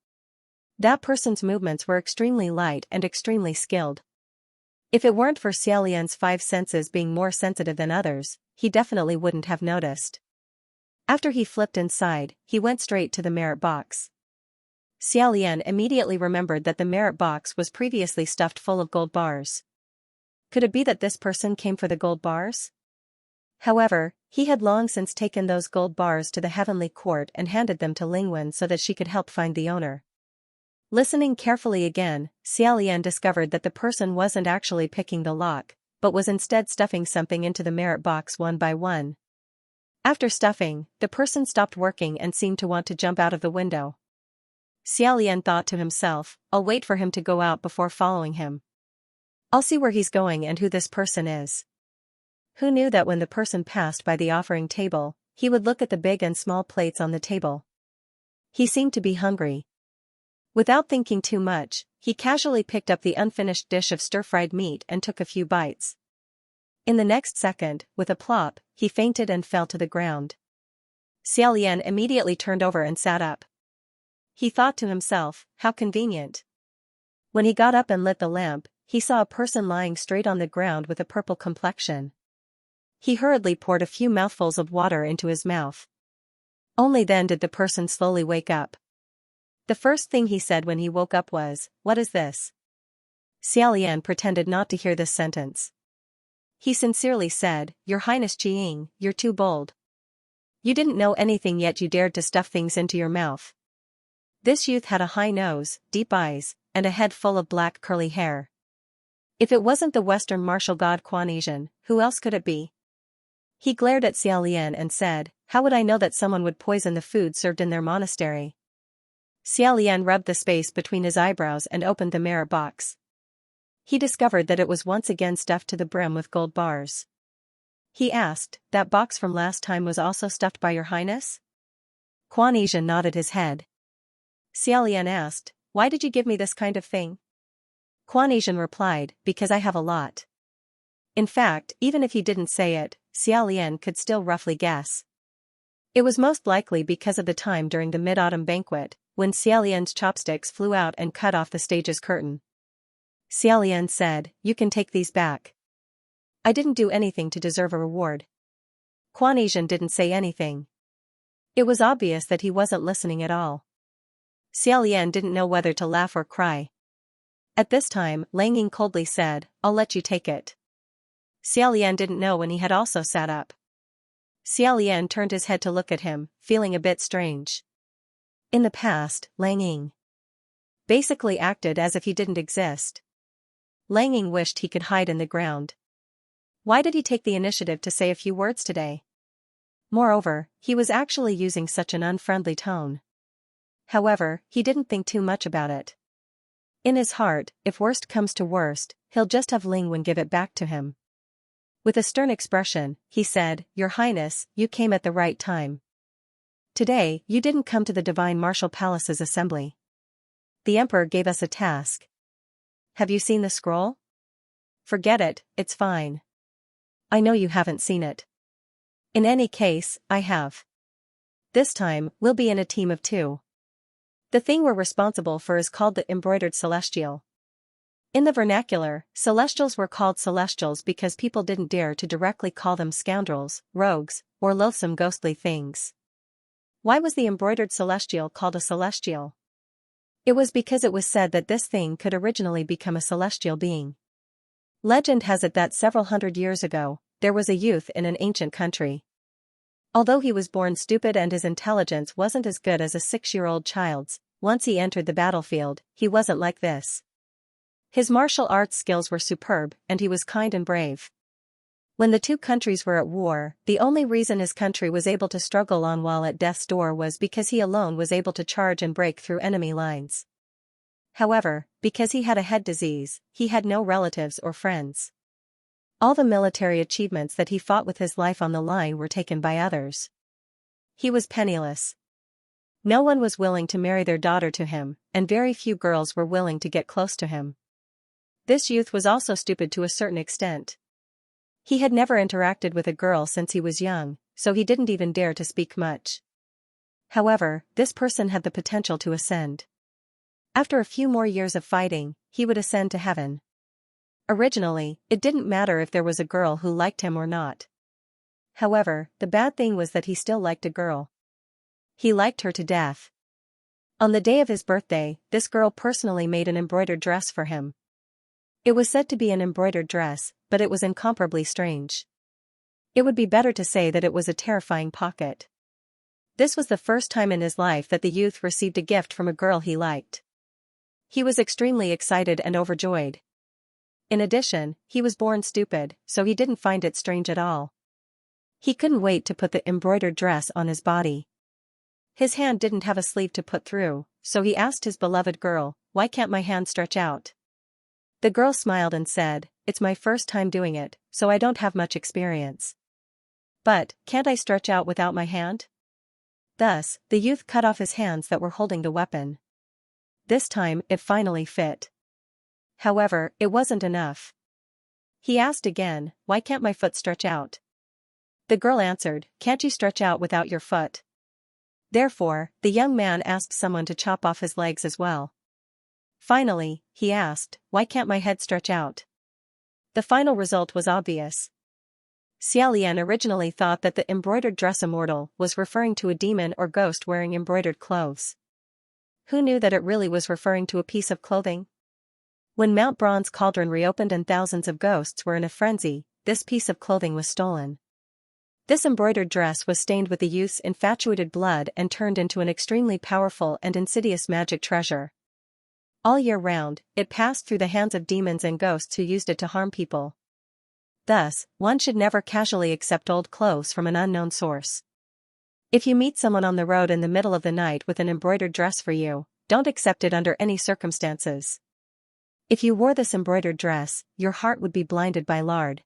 That person's movements were extremely light and extremely skilled. If it weren't for Xiaolian's 5 senses being more sensitive than others, he definitely wouldn't have noticed. After he flipped inside, he went straight to the merit box. Xiaolian immediately remembered that the merit box was previously stuffed full of gold bars. Could it be that this person came for the gold bars? However, he had long since taken those gold bars to the heavenly court and handed them to Lingwen so that she could help find the owner. Listening carefully again, Xiaolian discovered that the person wasn't actually picking the lock, but was instead stuffing something into the merit box one by one. After stuffing, the person stopped working and seemed to want to jump out of the window. Xiaolian thought to himself, "I'll wait for him to go out before following him. I'll see where he's going and who this person is." Who knew that when the person passed by the offering table, he would look at the big and small plates on the table. He seemed to be hungry. Without thinking too much, he casually picked up the unfinished dish of stir-fried meat and took a few bites. In the next second, with a plop, he fainted and fell to the ground. Xiaolian immediately turned over and sat up. He thought to himself, how convenient. When he got up and lit the lamp, he saw a person lying straight on the ground with a purple complexion. He hurriedly poured a few mouthfuls of water into his mouth. Only then did the person slowly wake up. The first thing he said when he woke up was, "What is this?" Xiaolian pretended not to hear this sentence. He sincerely said, "Your Highness Qiying, you're too bold. You didn't know anything yet you dared to stuff things into your mouth." This youth had a high nose, deep eyes, and a head full of black curly hair. If it wasn't the Western martial god Cultivation, who else could it be? He glared at Xiaolian and said, "How would I know that someone would poison the food served in their monastery?" Xiaolian rubbed the space between his eyebrows and opened the mirror box. He discovered that it was once again stuffed to the brim with gold bars. He asked, "That box from last time was also stuffed by your highness?" Cultivation nodded his head. Xiaolian asked, "Why did you give me this kind of thing?" Cultivation replied, "Because I have a lot." In fact, even if he didn't say it, Xiaolian could still roughly guess. It was most likely because of the time during the Mid-Autumn banquet, when Xiaolian's chopsticks flew out and cut off the stage's curtain. Xiaolian said, "You can take these back. I didn't do anything to deserve a reward." Cultivation didn't say anything. It was obvious that he wasn't listening at all. Xiaolian didn't know whether to laugh or cry. At this time, Lang Ying coldly said, "I'll let you take it." Xiaolian didn't know when he had also sat up. Xiaolian turned his head to look at him, feeling a bit strange. In the past, Lang Ying basically acted as if he didn't exist. Lang Ying wished he could hide in the ground. Why did he take the initiative to say a few words today? Moreover, he was actually using such an unfriendly tone. However, he didn't think too much about it. In his heart, if worst comes to worst, he'll just have Ling Wen give it back to him. With a stern expression, he said, "Your Highness, you came at the right time. Today, you didn't come to the Divine Martial Palace's assembly. The Emperor gave us a task. Have you seen the scroll?" "Forget it, it's fine. I know you haven't seen it. In any case, I have. This time, we'll be in a team of 2. The thing we're responsible for is called the Embroidered Celestial." In the vernacular, Celestials were called Celestials because people didn't dare to directly call them scoundrels, rogues, or loathsome ghostly things. Why was the Embroidered Celestial called a Celestial? It was because it was said that this thing could originally become a celestial being. Legend has it that several hundred years ago, there was a youth in an ancient country. Although he was born stupid and his intelligence wasn't as good as a 6-year-old child's, once he entered the battlefield, he wasn't like this. His martial arts skills were superb, and he was kind and brave. When the 2 countries were at war, the only reason his country was able to struggle on while at death's door was because he alone was able to charge and break through enemy lines. However, because he had a head disease, he had no relatives or friends. All the military achievements that he fought with his life on the line were taken by others. He was penniless. No one was willing to marry their daughter to him, and very few girls were willing to get close to him. This youth was also stupid to a certain extent. He had never interacted with a girl since he was young, so he didn't even dare to speak much. However, this person had the potential to ascend. After a few more years of fighting, he would ascend to heaven. Originally, it didn't matter if there was a girl who liked him or not. However, the bad thing was that he still liked a girl. He liked her to death. On the day of his birthday, this girl personally made an embroidered dress for him. It was said to be an embroidered dress, but it was incomparably strange. It would be better to say that it was a terrifying pocket. This was the first time in his life that the youth received a gift from a girl he liked. He was extremely excited and overjoyed. In addition, he was born stupid, so he didn't find it strange at all. He couldn't wait to put the embroidered dress on his body. His hand didn't have a sleeve to put through, so he asked his beloved girl, "Why can't my hand stretch out?" The girl smiled and said, "It's my first time doing it, so I don't have much experience. But, can't I stretch out without my hand?" Thus, the youth cut off his hands that were holding the weapon. This time it finally fit. However, it wasn't enough. He asked again, "Why can't my foot stretch out?" The girl answered, "Can't you stretch out without your foot?" Therefore, the young man asked someone to chop off his legs as well. Finally, he asked, "Why can't my head stretch out?" The final result was obvious. Xiaolian originally thought that the embroidered dress immortal was referring to a demon or ghost wearing embroidered clothes. Who knew that it really was referring to a piece of clothing? When Mount Bronze Cauldron reopened and thousands of ghosts were in a frenzy, this piece of clothing was stolen. This embroidered dress was stained with the youth's infatuated blood and turned into an extremely powerful and insidious magic treasure. All year round, it passed through the hands of demons and ghosts who used it to harm people. Thus, one should never casually accept old clothes from an unknown source. If you meet someone on the road in the middle of the night with an embroidered dress for you, don't accept it under any circumstances. If you wore this embroidered dress, your heart would be blinded by lard.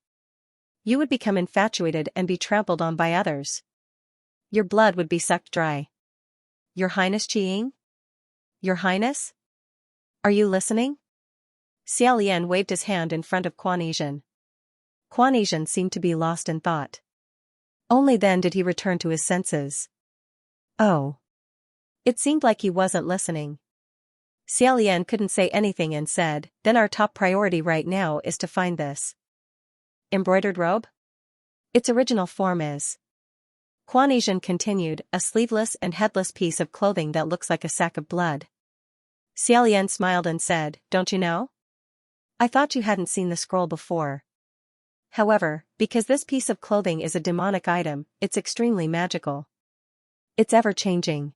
You would become infatuated and be trampled on by others. Your blood would be sucked dry. Your Highness Qiying? Your Highness? Are you listening? Xiaolian waved his hand in front of Quan Yizhen. Quan Yizhen seemed to be lost in thought. Only then did he return to his senses. Oh. It seemed like he wasn't listening. Xiaolian couldn't say anything and said, "Then our top priority right now is to find this embroidered robe? Its original form is..." Quan Yizhen continued, "A sleeveless and headless piece of clothing that looks like a sack of blood." Xiaolian smiled and said, "Don't you know? I thought you hadn't seen the scroll before. However, because this piece of clothing is a demonic item, it's extremely magical. It's ever-changing.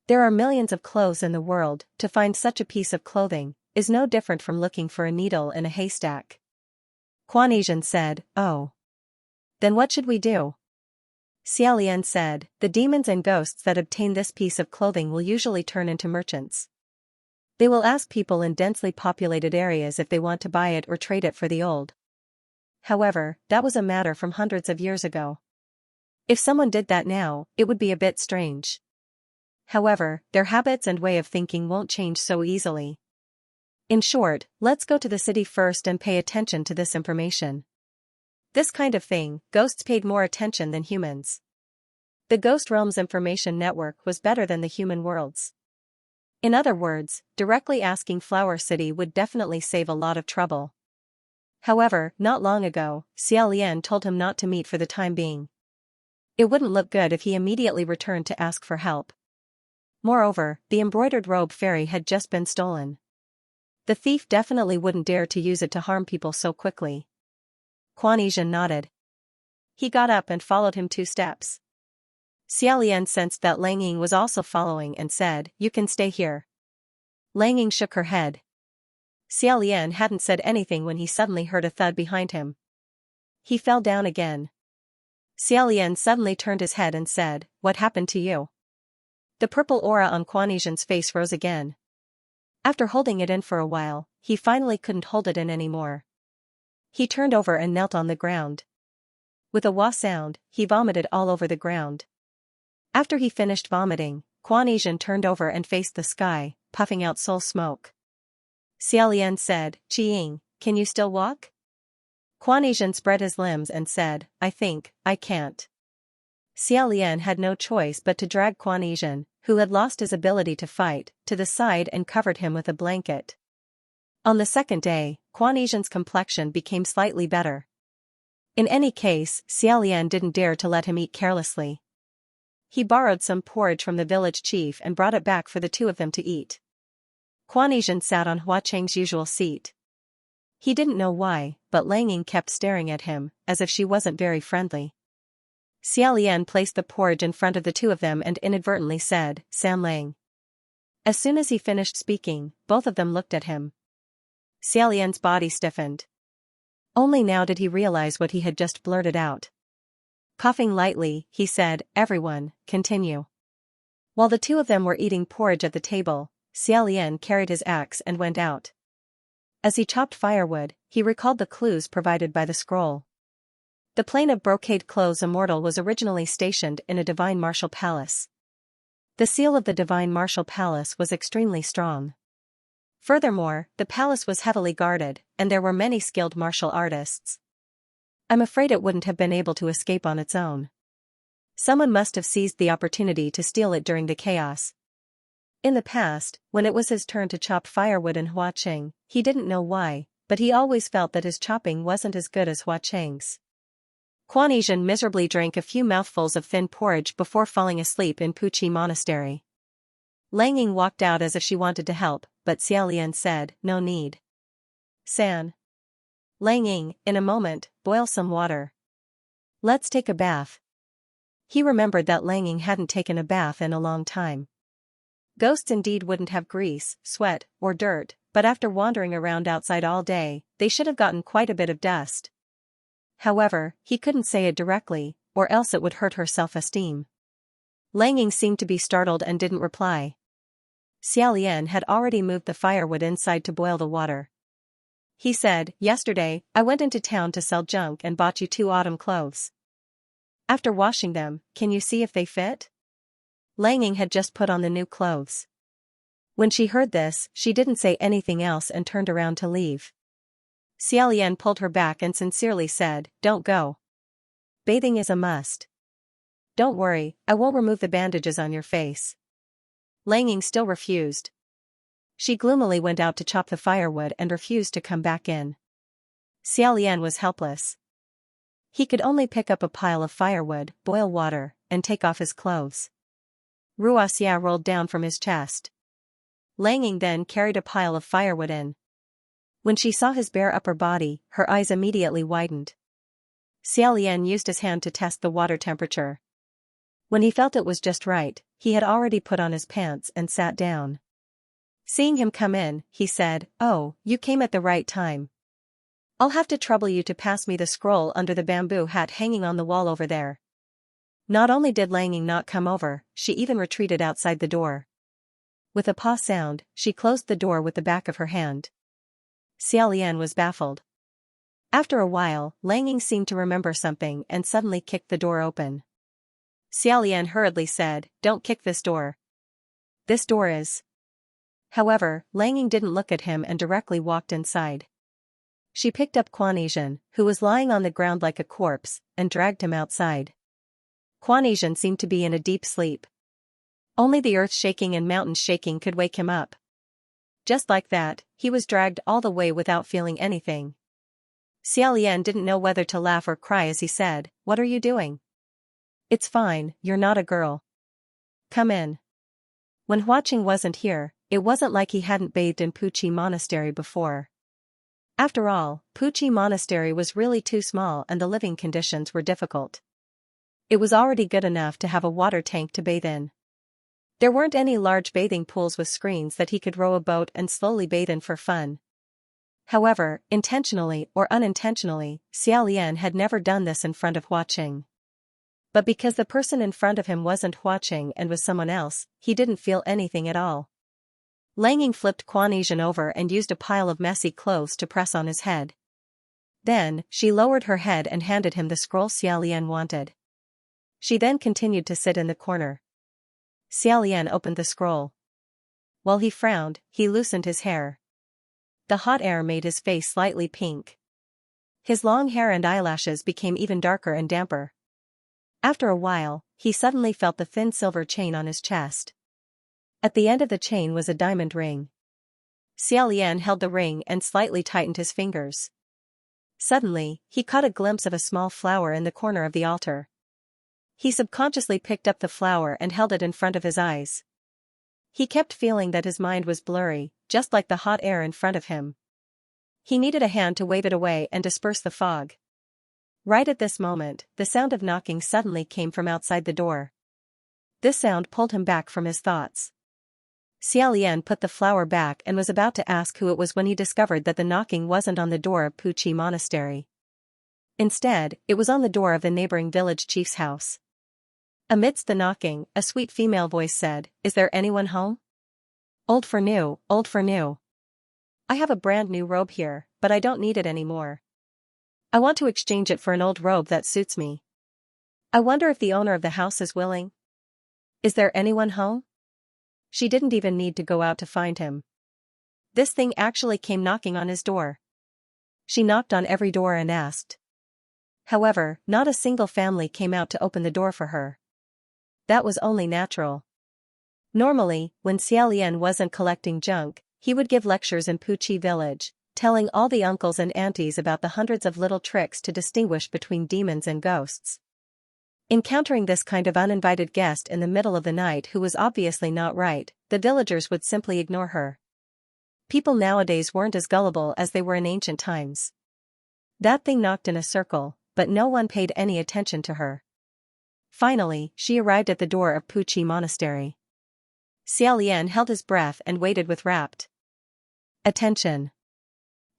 There are millions of clothes in the world. To find such a piece of clothing is no different from looking for a needle in a haystack." Quan Yizhen said, "Oh. Then what should we do?" Xiaolian said, "The demons and ghosts that obtain this piece of clothing will usually turn into merchants. They will ask people in densely populated areas if they want to buy it or trade it for the old. However, that was a matter from hundreds of years ago. If someone did that now, it would be a bit strange. However, their habits and way of thinking won't change so easily. In short, let's go to the city first and pay attention to this information." This kind of thing, ghosts paid more attention than humans. The Ghost Realm's information network was better than the human world's. In other words, directly asking Flower City would definitely save a lot of trouble. However, not long ago, Xiaolian told him not to meet for the time being. It wouldn't look good if he immediately returned to ask for help. Moreover, the embroidered robe fairy had just been stolen. The thief definitely wouldn't dare to use it to harm people so quickly. Quan Yizhen nodded. He got up and followed him 2 steps. Xiaolian sensed that Lang Ying was also following and said, "You can stay here." Lang Ying shook her head. Xiaolian hadn't said anything when he suddenly heard a thud behind him. He fell down again. Xiaolian suddenly turned his head and said, "What happened to you?" The purple aura on Quan Yizhen's face rose again. After holding it in for a while, he finally couldn't hold it in anymore. He turned over and knelt on the ground. With a wah sound, he vomited all over the ground. After he finished vomiting, Quan Yizhen turned over and faced the sky, puffing out soul smoke. Xiaolian said, "Qiying, can you still walk?" Quan Yizhen spread his limbs and said, "I think, I can't." Xiaolian had no choice but to drag Quan Yizhen, who had lost his ability to fight, to the side and covered him with a blanket. On the second day, Quan Yizhen's complexion became slightly better. In any case, Xiaolian didn't dare to let him eat carelessly. He borrowed some porridge from the village chief and brought it back for the 2 of them to eat. Quan Yizhen sat on Hua Cheng's usual seat. He didn't know why, but Lang Ying kept staring at him, as if she wasn't very friendly. Xiaolian placed the porridge in front of the 2 of them and inadvertently said, "San Lang." As soon as he finished speaking, both of them looked at him. Xiaolian's body stiffened. Only now did he realize what he had just blurted out. Coughing lightly, he said, "Everyone, continue." While the 2 of them were eating porridge at the table, Xiaolian carried his axe and went out. As he chopped firewood, he recalled the clues provided by the scroll. The plane of brocade clothes immortal was originally stationed in a divine martial palace. The seal of the divine martial palace was extremely strong. Furthermore, the palace was heavily guarded, and there were many skilled martial artists. I'm afraid it wouldn't have been able to escape on its own. Someone must have seized the opportunity to steal it during the chaos. In the past, when it was his turn to chop firewood in Huaqing, he didn't know why, but he always felt that his chopping wasn't as good as Huaqing's. Kuan-Yizhen miserably drank a few mouthfuls of thin porridge before falling asleep in Puqi Monastery. Lang Ying walked out as if she wanted to help, but Xiaolian said, "No need. San. Lang Ying, in a moment, boil some water. Let's take a bath." He remembered that Lang Ying hadn't taken a bath in a long time. Ghosts indeed wouldn't have grease, sweat, or dirt, but after wandering around outside all day, they should have gotten quite a bit of dust. However, he couldn't say it directly, or else it would hurt her self-esteem. Lang Ying seemed to be startled and didn't reply. Xiaolian had already moved the firewood inside to boil the water. He said, "Yesterday, I went into town to sell junk and bought you 2 autumn clothes. After washing them, can you see if they fit?" Lang Ying had just put on the new clothes. When she heard this, she didn't say anything else and turned around to leave. Xiaolian pulled her back and sincerely said, "Don't go. Bathing is a must. Don't worry, I won't remove the bandages on your face." Lang Ying still refused. She gloomily went out to chop the firewood and refused to come back in. Xiaolian was helpless. He could only pick up a pile of firewood, boil water, and take off his clothes. Ruaxia rolled down from his chest. Lang Ying then carried a pile of firewood in. When she saw his bare upper body, her eyes immediately widened. Xiaolian used his hand to test the water temperature. When he felt it was just right, he had already put on his pants and sat down. Seeing him come in, he said, "Oh, you came at the right time. I'll have to trouble you to pass me the scroll under the bamboo hat hanging on the wall over there." Not only did Lang Ying not come over, she even retreated outside the door. With a paw sound, she closed the door with the back of her hand. Xiaolian was baffled. After a while, Lang Ying seemed to remember something and suddenly kicked the door open. Xiaolian hurriedly said, "Don't kick this door. This door is..." However, Lang Ying didn't look at him and directly walked inside. She picked up Kuan-Yizhen, who was lying on the ground like a corpse, and dragged him outside. Kuan-Yizhen seemed to be in a deep sleep. Only the earth shaking and mountains shaking could wake him up. Just like that, he was dragged all the way without feeling anything. Xiaolian didn't know whether to laugh or cry as he said, "What are you doing?" "It's fine, you're not a girl. Come in." When Huaqing wasn't here, it wasn't like he hadn't bathed in Puqi Monastery before. After all, Puqi Monastery was really too small and the living conditions were difficult. It was already good enough to have a water tank to bathe in. There weren't any large bathing pools with screens that he could row a boat and slowly bathe in for fun. However, intentionally or unintentionally, Xiaolian had never done this in front of Huaqing. But because the person in front of him wasn't Huaqing and was someone else, he didn't feel anything at all. Lang Ying flipped Kuan-Yizhen over and used a pile of messy clothes to press on his head. Then, she lowered her head and handed him the scroll Xiaolian wanted. She then continued to sit in the corner. Xiaolian opened the scroll. While he frowned, he loosened his hair. The hot air made his face slightly pink. His long hair and eyelashes became even darker and damper. After a while, he suddenly felt the thin silver chain on his chest. At the end of the chain was a diamond ring. Xiaolian held the ring and slightly tightened his fingers. Suddenly, he caught a glimpse of a small flower in the corner of the altar. He subconsciously picked up the flower and held it in front of his eyes. He kept feeling that his mind was blurry, just like the hot air in front of him. He needed a hand to wave it away and disperse the fog. Right at this moment, the sound of knocking suddenly came from outside the door. This sound pulled him back from his thoughts. Xiaolian put the flower back and was about to ask who it was when he discovered that the knocking wasn't on the door of Puqi Monastery. Instead, it was on the door of the neighboring village chief's house. Amidst the knocking, a sweet female voice said, "Is there anyone home? Old for new, old for new. I have a brand new robe here, but I don't need it anymore. I want to exchange it for an old robe that suits me. I wonder if the owner of the house is willing? Is there anyone home?" She didn't even need to go out to find him. This thing actually came knocking on his door. She knocked on every door and asked. However, not a single family came out to open the door for her. That was only natural. Normally, when Xiaolian wasn't collecting junk, he would give lectures in Puqi village, telling all the uncles and aunties about the hundreds of little tricks to distinguish between demons and ghosts. Encountering this kind of uninvited guest in the middle of the night who was obviously not right, the villagers would simply ignore her. People nowadays weren't as gullible as they were in ancient times. That thing knocked in a circle, but no one paid any attention to her. Finally, she arrived at the door of Puqi Monastery. Xiaolian held his breath and waited with rapt attention.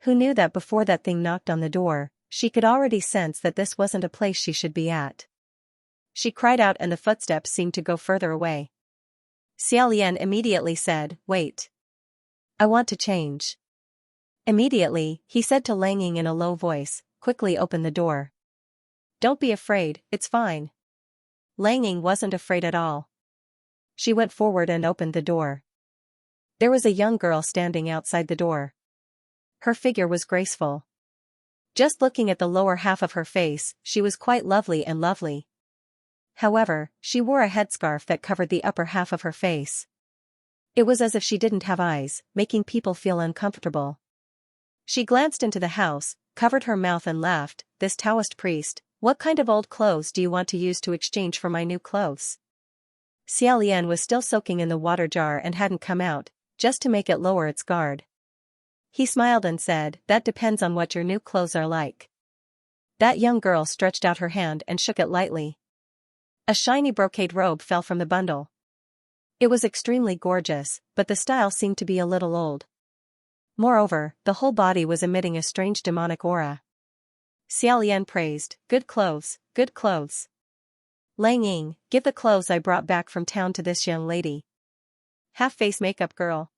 Who knew that before that thing knocked on the door, she could already sense that this wasn't a place she should be at. She cried out and the footsteps seemed to go further away. Xiaolian immediately said, "Wait. I want to change." Immediately, he said to Lang Ying in a low voice, "Quickly open the door." "Don't be afraid, it's fine." Lang Ying wasn't afraid at all. She went forward and opened the door. There was a young girl standing outside the door. Her figure was graceful. Just looking at the lower half of her face, she was quite lovely and lovely. However, she wore a headscarf that covered the upper half of her face. It was as if she didn't have eyes, making people feel uncomfortable. She glanced into the house, covered her mouth and laughed, "This Taoist priest, what kind of old clothes do you want to use to exchange for my new clothes?" Xiaolian was still soaking in the water jar and hadn't come out, just to make it lower its guard. He smiled and said, "That depends on what your new clothes are like." That young girl stretched out her hand and shook it lightly. A shiny brocade robe fell from the bundle. It was extremely gorgeous, but the style seemed to be a little old. Moreover, the whole body was emitting a strange demonic aura. Xiaolian praised, "Good clothes, good clothes. Lang Ying, give the clothes I brought back from town to this young lady." Half-face makeup girl.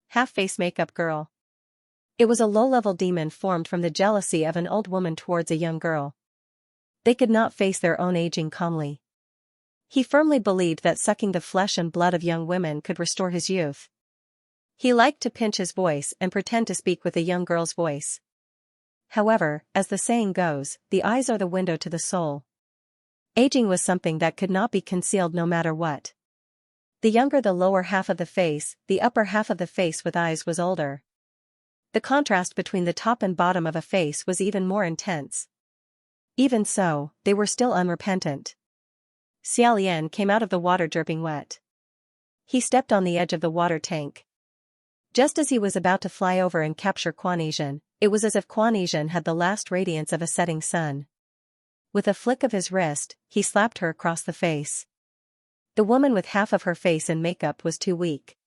Half-face makeup girl. It was a low-level demon formed from the jealousy of an old woman towards a young girl. They could not face their own aging calmly. He firmly believed that sucking the flesh and blood of young women could restore his youth. He liked to pinch his voice and pretend to speak with a young girl's voice. However, as the saying goes, the eyes are the window to the soul. Aging was something that could not be concealed no matter what. The younger the lower half of the face, the upper half of the face with eyes was older. The contrast between the top and bottom of a face was even more intense. Even so, they were still unrepentant. Xiaolian came out of the water dripping wet. He stepped on the edge of the water tank. Just as he was about to fly over and capture Quanesian, it was as if Quanesian had the last radiance of a setting sun. With a flick of his wrist, he slapped her across the face. The woman with half of her face in makeup was too weak.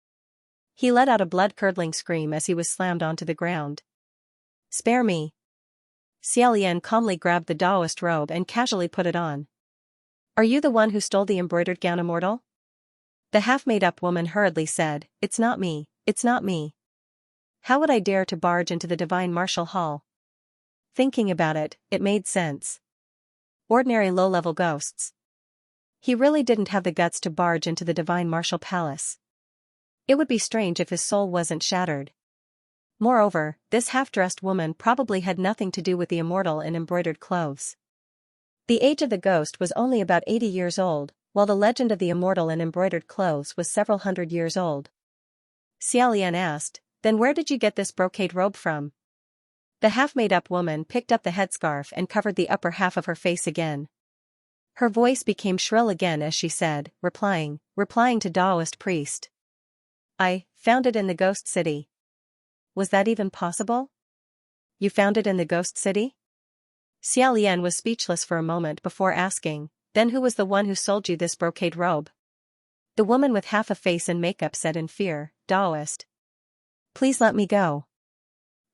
He let out a blood-curdling scream as he was slammed onto the ground. "Spare me." Xiaolian calmly grabbed the Taoist robe and casually put it on. "Are you the one who stole the embroidered gown, immortal?" The half-made-up woman hurriedly said, "It's not me, it's not me. How would I dare to barge into the divine martial hall?" Thinking about it, it made sense. Ordinary low-level ghosts. He really didn't have the guts to barge into the divine martial palace. It would be strange if his soul wasn't shattered. Moreover, this half-dressed woman probably had nothing to do with the immortal in embroidered clothes. The age of the ghost was only about 80 years old, while the legend of the immortal in embroidered clothes was several hundred years old. Xiaolian asked, "Then where did you get this brocade robe from?" The half-made-up woman picked up the headscarf and covered the upper half of her face again. Her voice became shrill again as she said, replying to Taoist priest. "I found it in the ghost city." Was that even possible? You found it in the ghost city? Xiaolian was speechless for a moment before asking, "Then who was the one who sold you this brocade robe?" The woman with half a face in makeup said in fear, "Taoist. Please let me go.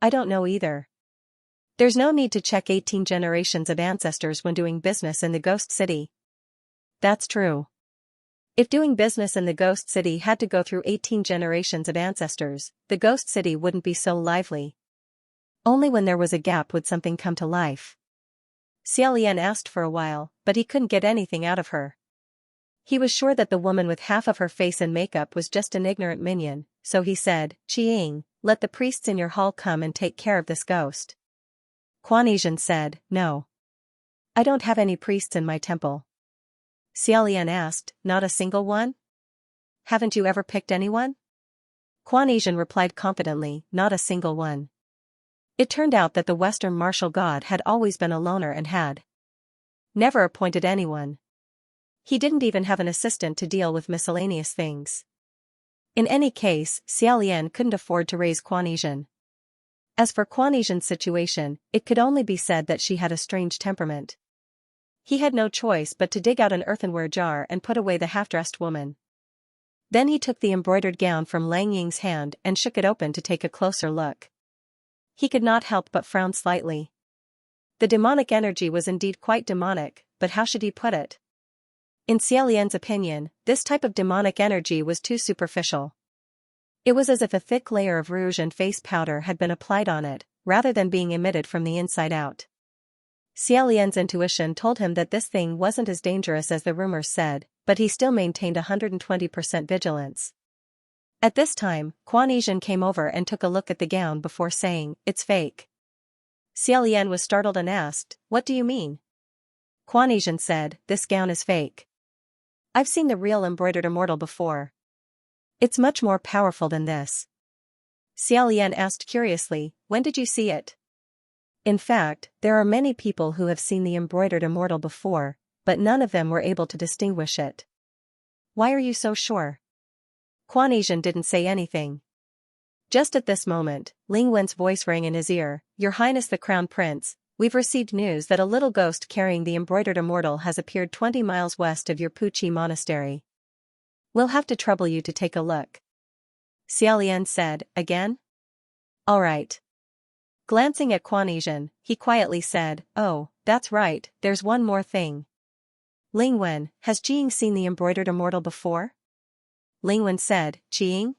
I don't know either." There's no need to check 18 generations of ancestors when doing business in the ghost city. That's true. If doing business in the ghost city had to go through 18 generations of ancestors, the ghost city wouldn't be so lively. Only when there was a gap would something come to life. Xiaolian asked for a while, but he couldn't get anything out of her. He was sure that the woman with half of her face in makeup was just an ignorant minion, so he said, "Qing, let the priests in your hall come and take care of this ghost." Kuan Yizhen said, "No. I don't have any priests in my temple." Xiaolian asked, "Not a single one? Haven't you ever picked anyone?" Kuan Yizhen replied confidently, "Not a single one." It turned out that the Western martial god had always been a loner and had never appointed anyone. He didn't even have an assistant to deal with miscellaneous things. In any case, Xiaolian couldn't afford to raise Kuan Yizhen. As for Kuan Yizhen's situation, it could only be said that she had a strange temperament. He had no choice but to dig out an earthenware jar and put away the half-dressed woman. Then he took the embroidered gown from Lang Ying's hand and shook it open to take a closer look. He could not help but frown slightly. The demonic energy was indeed quite demonic, but how should he put it? In Xiaolian's opinion, this type of demonic energy was too superficial. It was as if a thick layer of rouge and face powder had been applied on it, rather than being emitted from the inside out. Xiaolian's intuition told him that this thing wasn't as dangerous as the rumors said, but he still maintained 120% vigilance. At this time, Kuan Yizhen came over and took a look at the gown before saying, "It's fake." Xiaolian was startled and asked, "What do you mean?" Kuan Yizhen said, "This gown is fake. I've seen the real embroidered immortal before. It's much more powerful than this." Xiaolian asked curiously, "When did you see it?" In fact, there are many people who have seen the embroidered immortal before, but none of them were able to distinguish it. "Why are you so sure?" Kuan Yizhen didn't say anything. Just at this moment, Ling Wen's voice rang in his ear, "Your Highness the Crown Prince, we've received news that a little ghost carrying the embroidered immortal has appeared 20 miles west of your Puqi monastery. We'll have to trouble you to take a look." Xiaolian said, "Again? All right." Glancing at Kuan Yizhen, he quietly said, "Oh, that's right, there's one more thing. Ling Wen, has Qing seen the embroidered immortal before?" Ling Wen said, "Qing?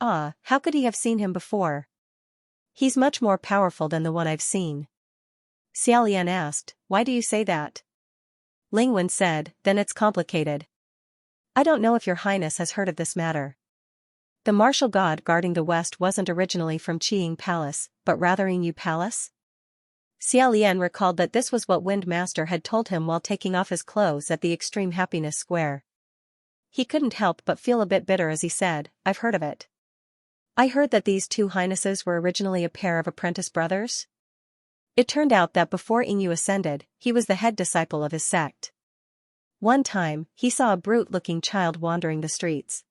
Ah, how could he have seen him before? He's much more powerful than the one I've seen." Xiaolian asked, "Why do you say that?" Ling Wen said, "Then it's complicated. I don't know if your highness has heard of this matter. The martial god guarding the west wasn't originally from Qiying Palace, but rather Yingyu Palace?" Xiaolian recalled that this was what Wind Master had told him while taking off his clothes at the Extreme Happiness Square. He couldn't help but feel a bit bitter as he said, "I've heard of it. I heard that these two highnesses were originally a pair of apprentice brothers. It turned out that before Yingyu ascended, he was the head disciple of his sect. One time, he saw a brute-looking child wandering the streets.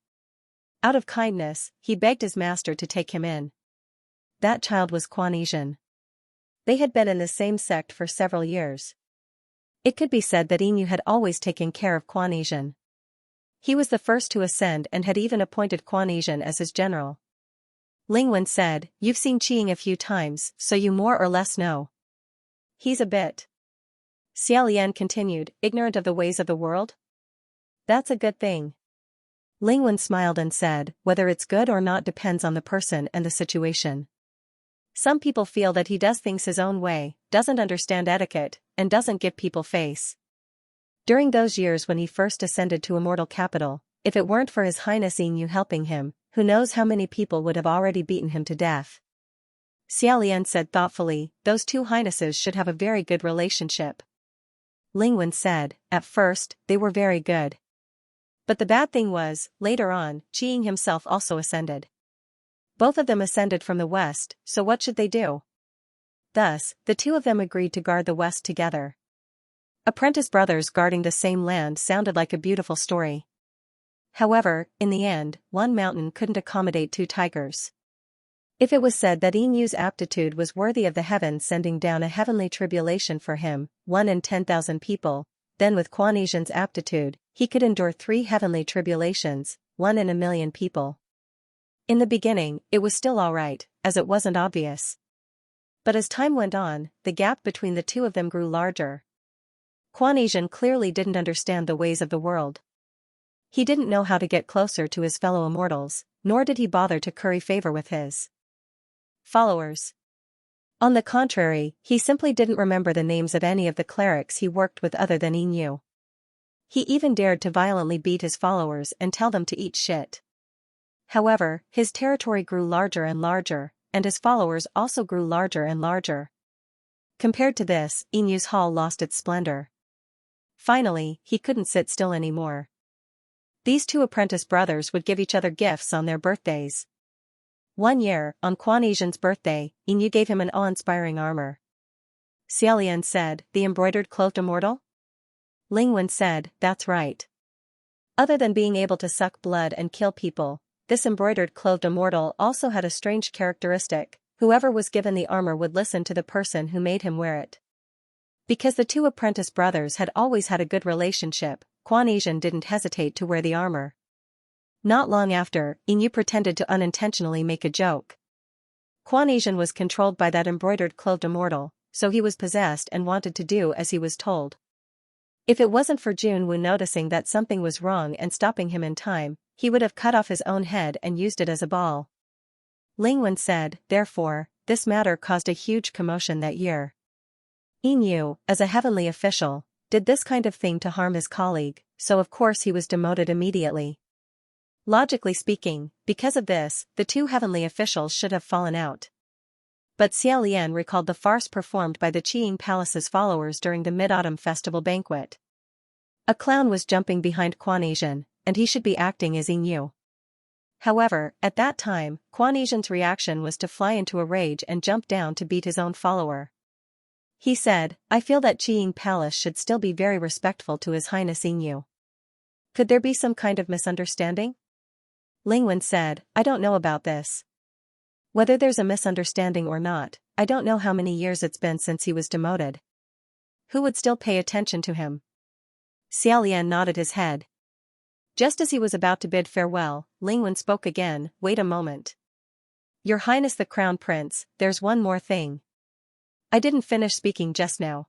Out of kindness, he begged his master to take him in. That child was Kuan Yizhen. They had been in the same sect for several years. It could be said that Yingyu had always taken care of Kuan Yizhen. He was the first to ascend and had even appointed Kuan Yizhen as his general." Ling Wen said, "You've seen Qing a few times, so you more or less know. He's a bit." Xiaolian continued, "Ignorant of the ways of the world? That's a good thing." Ling Wen smiled and said, "Whether it's good or not depends on the person and the situation. Some people feel that he does things his own way, doesn't understand etiquette, and doesn't give people face. During those years when he first ascended to Immortal Capital, if it weren't for His Highness Yingyu helping him, who knows how many people would have already beaten him to death." Xiaolian said thoughtfully, "Those two highnesses should have a very good relationship." Ling Wen said, "At first, they were very good. But the bad thing was, later on, Qiying himself also ascended. Both of them ascended from the west, so what should they do?" Thus, the two of them agreed to guard the west together. Apprentice brothers guarding the same land sounded like a beautiful story. However, in the end, one mountain couldn't accommodate two tigers. If it was said that Yinyu's aptitude was worthy of the heavens sending down a heavenly tribulation for him, 1 in 10,000 people, then with Kuan Yizhen's aptitude, he could endure 3 heavenly tribulations, 1 in a million people. In the beginning, it was still alright, as it wasn't obvious. But as time went on, the gap between the two of them grew larger. Kuan Yizhen clearly didn't understand the ways of the world. He didn't know how to get closer to his fellow immortals, nor did he bother to curry favor with his followers. On the contrary, he simply didn't remember the names of any of the clerics he worked with other than Yingyu. He even dared to violently beat his followers and tell them to eat shit. However, his territory grew larger and larger, and his followers also grew larger and larger. Compared to this, Inyu's hall lost its splendor. Finally, he couldn't sit still anymore. These two apprentice brothers would give each other gifts on their birthdays. One year, on Quan Yizhen's birthday, Inyu gave him an awe-inspiring armor. Xiaolian said, "The embroidered cloaked immortal?" Lingwen said, "That's right. Other than being able to suck blood and kill people, this embroidered clothed immortal also had a strange characteristic: whoever was given the armor would listen to the person who made him wear it." Because the two apprentice brothers had always had a good relationship, Quan Yizhen didn't hesitate to wear the armor. Not long after, Inyu pretended to unintentionally make a joke. Quan Yizhen was controlled by that embroidered clothed immortal, so he was possessed and wanted to do as he was told. If it wasn't for Junwu noticing that something was wrong and stopping him in time, he would have cut off his own head and used it as a ball. Lingwen said, therefore, this matter caused a huge commotion that year. Inyu, as a heavenly official, did this kind of thing to harm his colleague, so of course he was demoted immediately. Logically speaking, because of this, the two heavenly officials should have fallen out. But Xiaolian recalled the farce performed by the Qiying Palace's followers during the Mid-Autumn Festival banquet. A clown was jumping behind Quan Yizhen, and he should be acting as Inyu. However, at that time, Quan Yizhen's reaction was to fly into a rage and jump down to beat his own follower. He said, "I feel that Qiying Palace should still be very respectful to His Highness Inyu. Could there be some kind of misunderstanding?" Lingwen said, "I don't know about this. Whether there's a misunderstanding or not, I don't know how many years it's been since he was demoted. Who would still pay attention to him?" Xiaolian nodded his head. Just as he was about to bid farewell, Lingwen spoke again, "Wait a moment. Your Highness the Crown Prince, there's one more thing. I didn't finish speaking just now.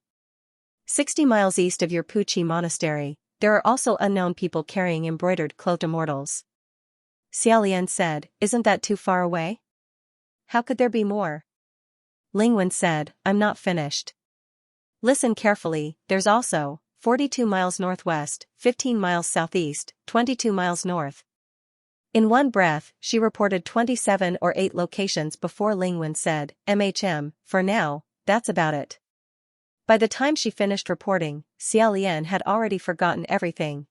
60 miles east of your Puqi monastery, there are also unknown people carrying embroidered cloaked immortals." Xiaolian said, "Isn't that too far away? How could there be more?" Lingwen said, "I'm not finished. Listen carefully, there's also 42 miles northwest, 15 miles southeast, 22 miles north." In one breath, she reported 27 or 8 locations before Lingwen said, For now, that's about it." By the time she finished reporting, Xiaolian had already forgotten everything.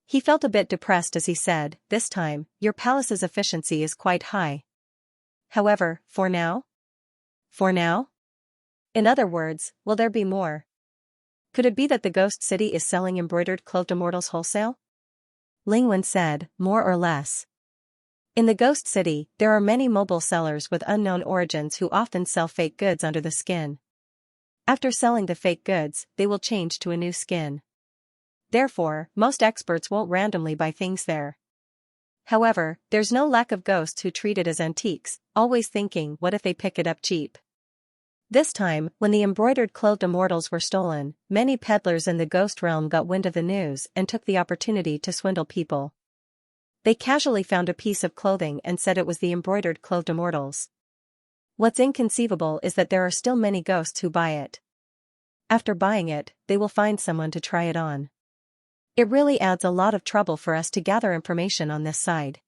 He felt a bit depressed as he said, "This time, your palace's efficiency is quite high. However, for now? For now? In other words, will there be more? Could it be that the Ghost City is selling embroidered cloaked immortals wholesale?" Lingwen said, "More or less. In the Ghost City, there are many mobile sellers with unknown origins who often sell fake goods under the skin. After selling the fake goods, they will change to a new skin. Therefore, most experts won't randomly buy things there. However, there's no lack of ghosts who treat it as antiques, always thinking, what if they pick it up cheap?" This time, when the embroidered clothed immortals were stolen, many peddlers in the ghost realm got wind of the news and took the opportunity to swindle people. They casually found a piece of clothing and said it was the embroidered clothed immortals. What's inconceivable is that there are still many ghosts who buy it. After buying it, they will find someone to try it on. It really adds a lot of trouble for us to gather information on this side.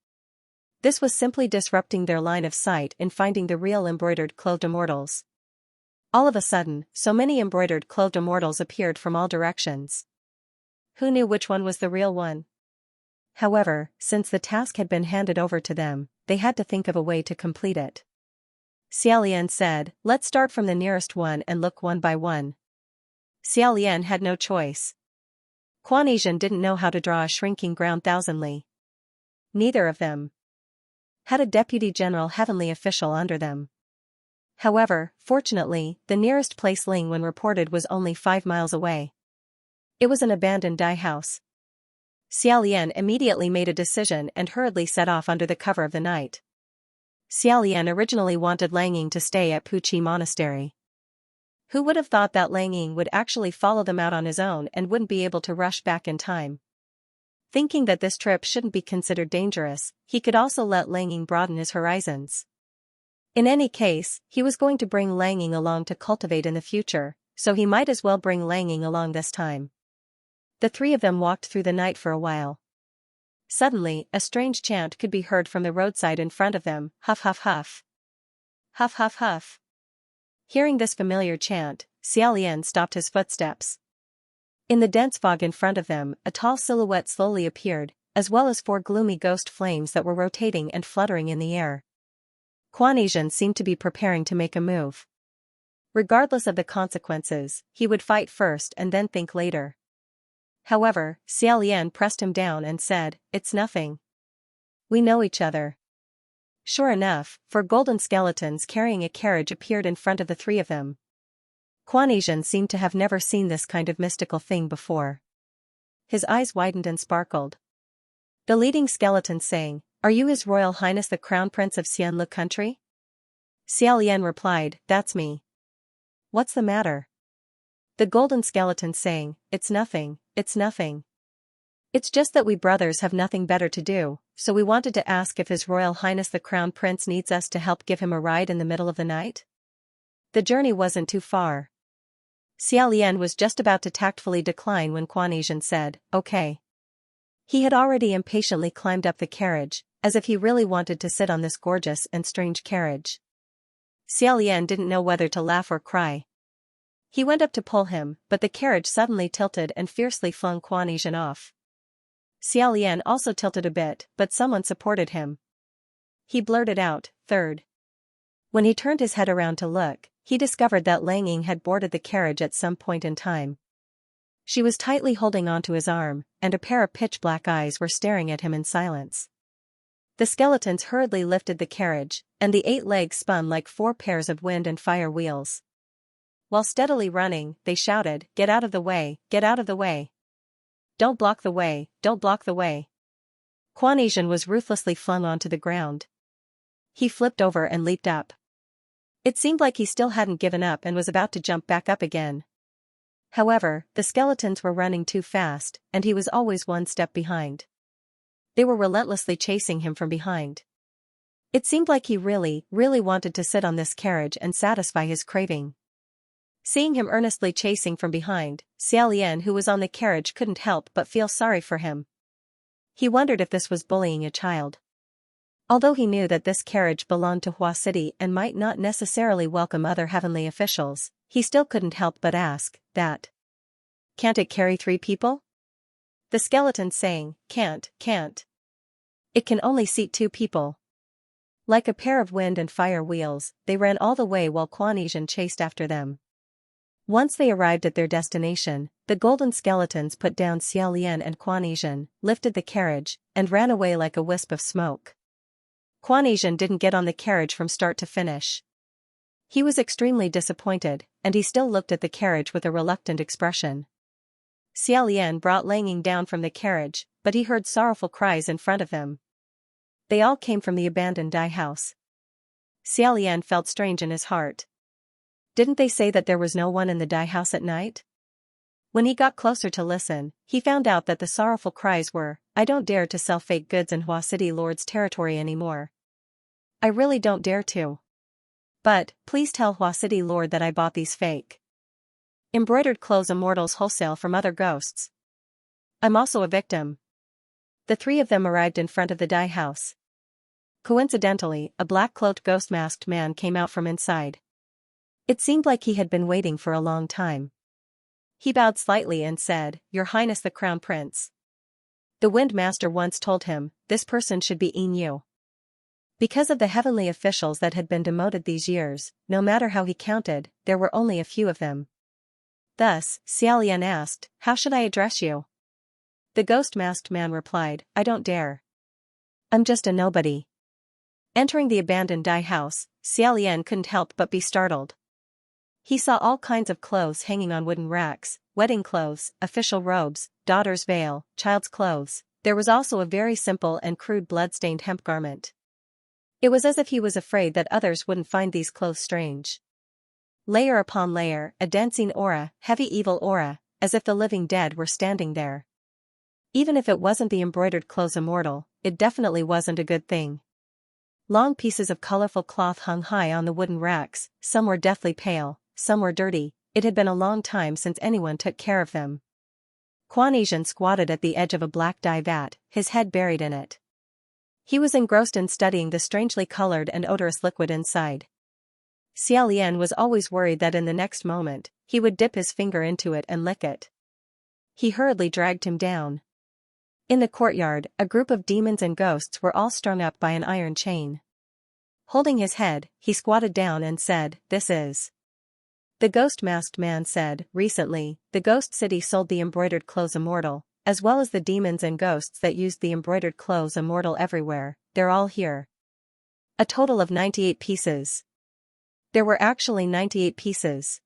This was simply disrupting their line of sight in finding the real embroidered clothed immortals. All of a sudden, so many embroidered clothed immortals appeared from all directions. Who knew which one was the real one? However, since the task had been handed over to them, they had to think of a way to complete it. Xiaolian said, "Let's start from the nearest one and look one by one." Xiaolian had no choice. Quan Yizhen didn't know how to draw a shrinking ground thousandly. Neither of them had a deputy general heavenly official under them. However, fortunately, the nearest place Lingwen reported was only 5 miles away. It was an abandoned dye house. Xiaolian immediately made a decision and hurriedly set off under the cover of the night. Xiaolian originally wanted Langing to stay at Puqi Monastery. Who would have thought that Langing would actually follow them out on his own and wouldn't be able to rush back in time? Thinking that this trip shouldn't be considered dangerous, he could also let Langing broaden his horizons. In any case, he was going to bring Langing along to cultivate in the future, so he might as well bring Langing along this time. The three of them walked through the night for a while. Suddenly, a strange chant could be heard from the roadside in front of them, huff huff huff. Huff huff huff. Hearing this familiar chant, Xiaolian stopped his footsteps. In the dense fog in front of them, a tall silhouette slowly appeared, as well as 4 gloomy ghost flames that were rotating and fluttering in the air. Xianxia seemed to be preparing to make a move. Regardless of the consequences, he would fight first and then think later. However, Xiaolian pressed him down and said, "It's nothing. We know each other." Sure enough, 4 golden skeletons carrying a carriage appeared in front of the 3 of them. Xianxia seemed to have never seen this kind of mystical thing before. His eyes widened and sparkled. The leading skeleton sang, "Are you His Royal Highness the Crown Prince of Xianlu country?" Xiaolian replied, "That's me." "What's the matter?" The golden skeleton sang, "It's nothing, it's nothing. It's just that we brothers have nothing better to do, so we wanted to ask if His Royal Highness the Crown Prince needs us to help give him a ride in the middle of the night? The journey wasn't too far." Xiaolian was just about to tactfully decline when Xianxia said, "Okay." He had already impatiently climbed up the carriage, as if he really wanted to sit on this gorgeous and strange carriage. Xiaolian didn't know whether to laugh or cry. He went up to pull him, but the carriage suddenly tilted and fiercely flung Xianxia off. Xiaolian also tilted a bit, but someone supported him. He blurted out, "Third." When he turned his head around to look, he discovered that Lang Ying had boarded the carriage at some point in time. She was tightly holding onto his arm, and a pair of pitch-black eyes were staring at him in silence. The skeletons hurriedly lifted the carriage, and the 8 legs spun like 4 pairs of wind and fire wheels. While steadily running, they shouted, "Get out of the way, get out of the way. Don't block the way, don't block the way." Xianxia was ruthlessly flung onto the ground. He flipped over and leaped up. It seemed like he still hadn't given up and was about to jump back up again. However, the skeletons were running too fast, and he was always 1 step behind. They were relentlessly chasing him from behind. It seemed like he really, really wanted to sit on this carriage and satisfy his craving. Seeing him earnestly chasing from behind, Xiaolian, who was on the carriage, couldn't help but feel sorry for him. He wondered if this was bullying a child. Although he knew that this carriage belonged to Hua City and might not necessarily welcome other heavenly officials, he still couldn't help but ask, "That? Can't it carry 3 people?" The skeleton sang, Can't. It can only seat 2 people." Like a pair of wind and fire wheels, they ran all the way while Xianxia chased after them. Once they arrived at their destination, the golden skeletons put down Xiaolian and Xianxia, lifted the carriage, and ran away like a wisp of smoke. Xianxia didn't get on the carriage from start to finish. He was extremely disappointed, and he still looked at the carriage with a reluctant expression. Xiaolian brought Lang Ying down from the carriage, but he heard sorrowful cries in front of them. They all came from the abandoned dye house. Xiaolian felt strange in his heart. Didn't they say that there was no one in the dye house at night? When he got closer to listen, he found out that the sorrowful cries were, "I don't dare to sell fake goods in Hua City Lord's territory anymore. I really don't dare to. But, please tell Hua City Lord that I bought these fake embroidered clothes immortals wholesale from other ghosts. I'm also a victim." The 3 of them arrived in front of the dye house. Coincidentally, a black-cloaked ghost-masked man came out from inside. It seemed like he had been waiting for a long time. He bowed slightly and said, "Your Highness the Crown Prince." The Wind Master once told him, this person should be Yin. Because of the heavenly officials that had been demoted these years, no matter how he counted, there were only a few of them. Thus, Xiaolian asked, "How should I address you?" The ghost-masked man replied, "I don't dare. I'm just a nobody." Entering the abandoned dye house, Xiaolian couldn't help but be startled. He saw all kinds of clothes hanging on wooden racks, wedding clothes, official robes, daughter's veil, child's clothes. There was also a very simple and crude blood-stained hemp garment. It was as if he was afraid that others wouldn't find these clothes strange. Layer upon layer, a dancing aura, heavy evil aura, as if the living dead were standing there. Even if it wasn't the embroidered clothes immortal, it definitely wasn't a good thing. Long pieces of colorful cloth hung high on the wooden racks, some were deathly pale, some were dirty. It had been a long time since anyone took care of them. Kuan squatted at the edge of a black dye vat, his head buried in it. He was engrossed in studying the strangely colored and odorous liquid inside. Xiaolian was always worried that in the next moment, he would dip his finger into it and lick it. He hurriedly dragged him down. In the courtyard, a group of demons and ghosts were all strung up by an iron chain. Holding his head, he squatted down and said, "This is." The ghost-masked man said, "Recently, the ghost city sold the embroidered clothes immortal, as well as the demons and ghosts that used the embroidered clothes immortal everywhere, they're all here. A total of 98 pieces. There were actually 98 pieces.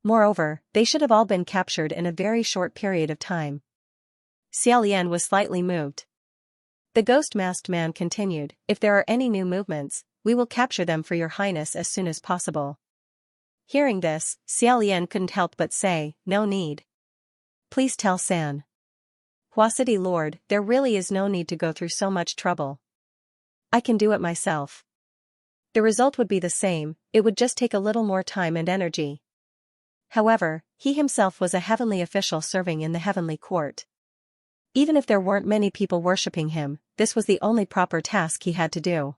Moreover, they should have all been captured in a very short period of time." Xiaolian was slightly moved. The ghost-masked man continued, "If there are any new movements, we will capture them for your highness as soon as possible." Hearing this, Xiaolian couldn't help but say, "No need. Please tell San Hua City Lord, there really is no need to go through so much trouble. I can do it myself. The result would be the same, it would just take a little more time and energy." However, he himself was a heavenly official serving in the heavenly court. Even if there weren't many people worshipping him, this was the only proper task he had to do.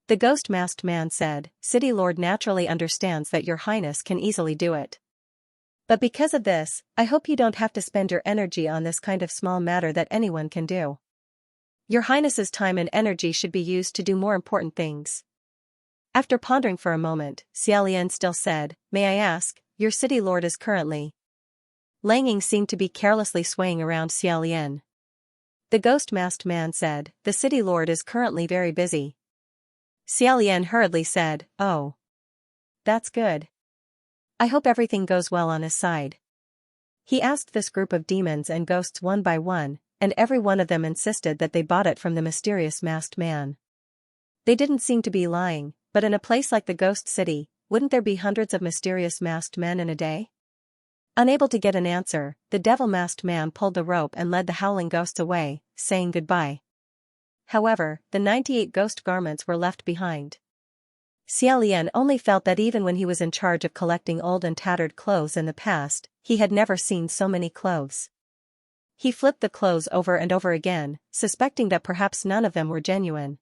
The ghost-masked man said, "City Lord naturally understands that your highness can easily do it. But because of this, I hope you don't have to spend your energy on this kind of small matter that anyone can do. Your highness's time and energy should be used to do more important things." After pondering for a moment, Xiaolian still said, "May I ask, your city lord is currently—" Langing seemed to be carelessly swaying around Xiaolian. The ghost-masked man said, "The city lord is currently very busy." Xiaolian hurriedly said, "Oh. That's good. I hope everything goes well on his side." He asked this group of demons and ghosts one by one, and every one of them insisted that they bought it from the mysterious masked man. They didn't seem to be lying, but in a place like the ghost city, wouldn't there be hundreds of mysterious masked men in a day? Unable to get an answer, the devil-masked man pulled the rope and led the howling ghosts away, saying goodbye. However, the 98 ghost garments were left behind. Xiaolian only felt that even when he was in charge of collecting old and tattered clothes in the past, he had never seen so many clothes. He flipped the clothes over and over again, suspecting that perhaps none of them were genuine.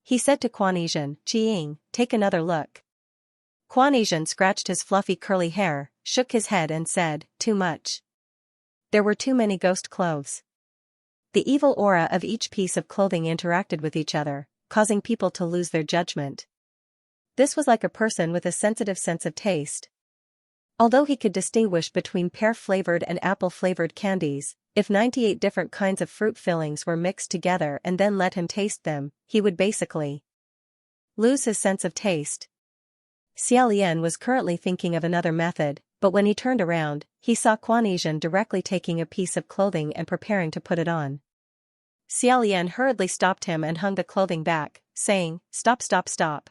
He said to Kuan, "Qiying, take another look." Kuan scratched his fluffy curly hair, shook his head and said, "Too much. There were too many ghost clothes." The evil aura of each piece of clothing interacted with each other, causing people to lose their judgment. This was like a person with a sensitive sense of taste. Although he could distinguish between pear-flavored and apple-flavored candies, if 98 different kinds of fruit fillings were mixed together and then let him taste them, he would basically lose his sense of taste. Xiaolian was currently thinking of another method, but when he turned around, he saw Kuan directly taking a piece of clothing and preparing to put it on. Xiaolian hurriedly stopped him and hung the clothing back, saying, "Stop, stop, stop.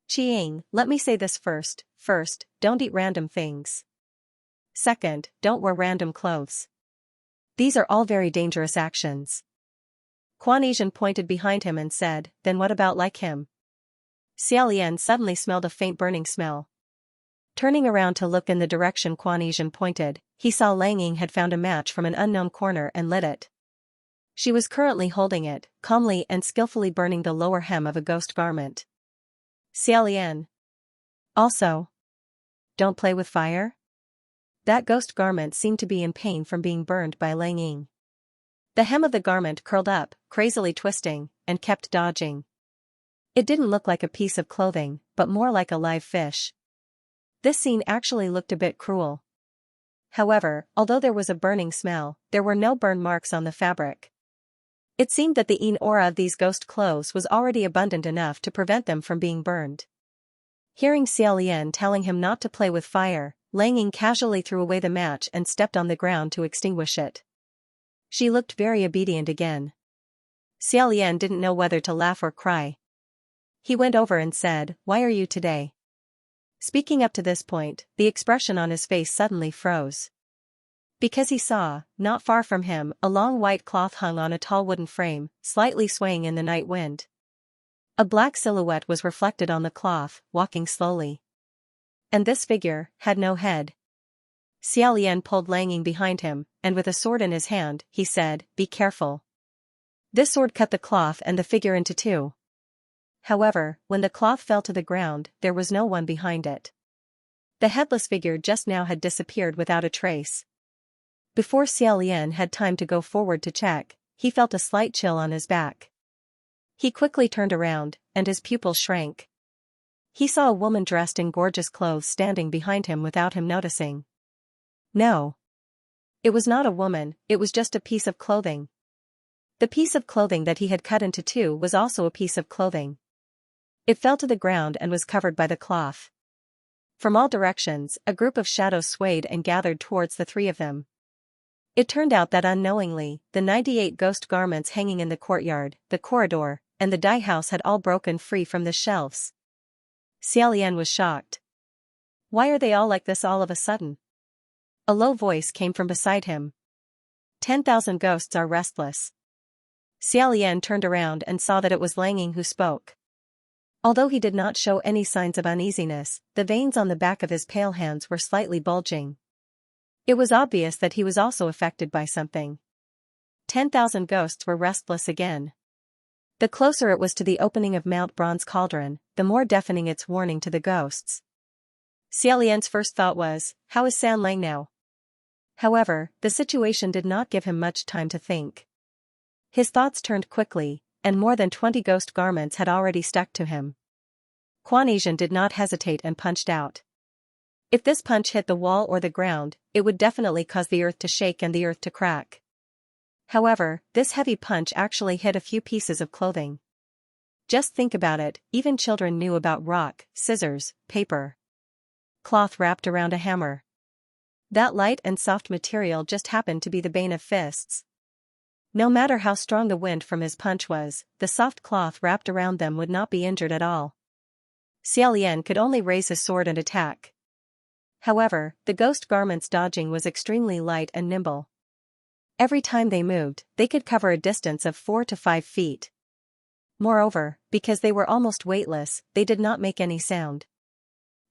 Qiying, let me say this first. First, don't eat random things. Second, don't wear random clothes. These are all very dangerous actions." Kuan pointed behind him and said, "Then what about like him?" Xiaolian suddenly smelled a faint burning smell. Turning around to look in the direction Kuan pointed, he saw Langing had found a match from an unknown corner and lit it. She was currently holding it, calmly and skillfully burning the lower hem of a ghost garment. Xiaolian. Also. Don't play with fire? That ghost garment seemed to be in pain from being burned by Langing. The hem of the garment curled up, crazily twisting, and kept dodging. It didn't look like a piece of clothing, but more like a live fish. This scene actually looked a bit cruel. However, although there was a burning smell, there were no burn marks on the fabric. It seemed that the aura of these ghost clothes was already abundant enough to prevent them from being burned. Hearing Xiaolian telling him not to play with fire, Langing casually threw away the match and stepped on the ground to extinguish it. She looked very obedient again. Xiaolian didn't know whether to laugh or cry. He went over and said, "Why are you today?" Speaking up to this point, the expression on his face suddenly froze. Because he saw, not far from him, a long white cloth hung on a tall wooden frame, slightly swaying in the night wind. A black silhouette was reflected on the cloth, walking slowly. And this figure had no head. Xiaolian pulled Lang Ying behind him, and with a sword in his hand, he said, "Be careful." This sword cut the cloth and the figure into two. However, when the cloth fell to the ground, there was no one behind it. The headless figure just now had disappeared without a trace. Before Xiaolian had time to go forward to check, he felt a slight chill on his back. He quickly turned around, and his pupils shrank. He saw a woman dressed in gorgeous clothes standing behind him without him noticing. No. It was not a woman, it was just a piece of clothing. The piece of clothing that he had cut into two was also a piece of clothing. It fell to the ground and was covered by the cloth. From all directions, a group of shadows swayed and gathered towards the three of them. It turned out that unknowingly, the 98 ghost garments hanging in the courtyard, the corridor, and the dye house had all broken free from the shelves. Xiaolian was shocked. Why are they all like this all of a sudden? A low voice came from beside him. 10,000 ghosts are restless. Xiaolian turned around and saw that it was Lang Ying who spoke. Although he did not show any signs of uneasiness, the veins on the back of his pale hands were slightly bulging. It was obvious that he was also affected by something. 10,000 ghosts were restless again. The closer it was to the opening of Mount Bronze Cauldron, the more deafening its warning to the ghosts. Xiaolian's first thought was, how is San Lang now? However, the situation did not give him much time to think. His thoughts turned quickly, and more than 20 ghost garments had already stuck to him. Cultivation did not hesitate and punched out. If this punch hit the wall or the ground, it would definitely cause the earth to shake and the earth to crack. However, this heavy punch actually hit a few pieces of clothing. Just think about it, even children knew about rock, scissors, paper. Cloth wrapped around a hammer. That light and soft material just happened to be the bane of fists. No matter how strong the wind from his punch was, the soft cloth wrapped around them would not be injured at all. Xiaolian could only raise his sword and attack. However, the ghost garment's dodging was extremely light and nimble. Every time they moved, they could cover a distance of 4 to 5 feet. Moreover, because they were almost weightless, they did not make any sound.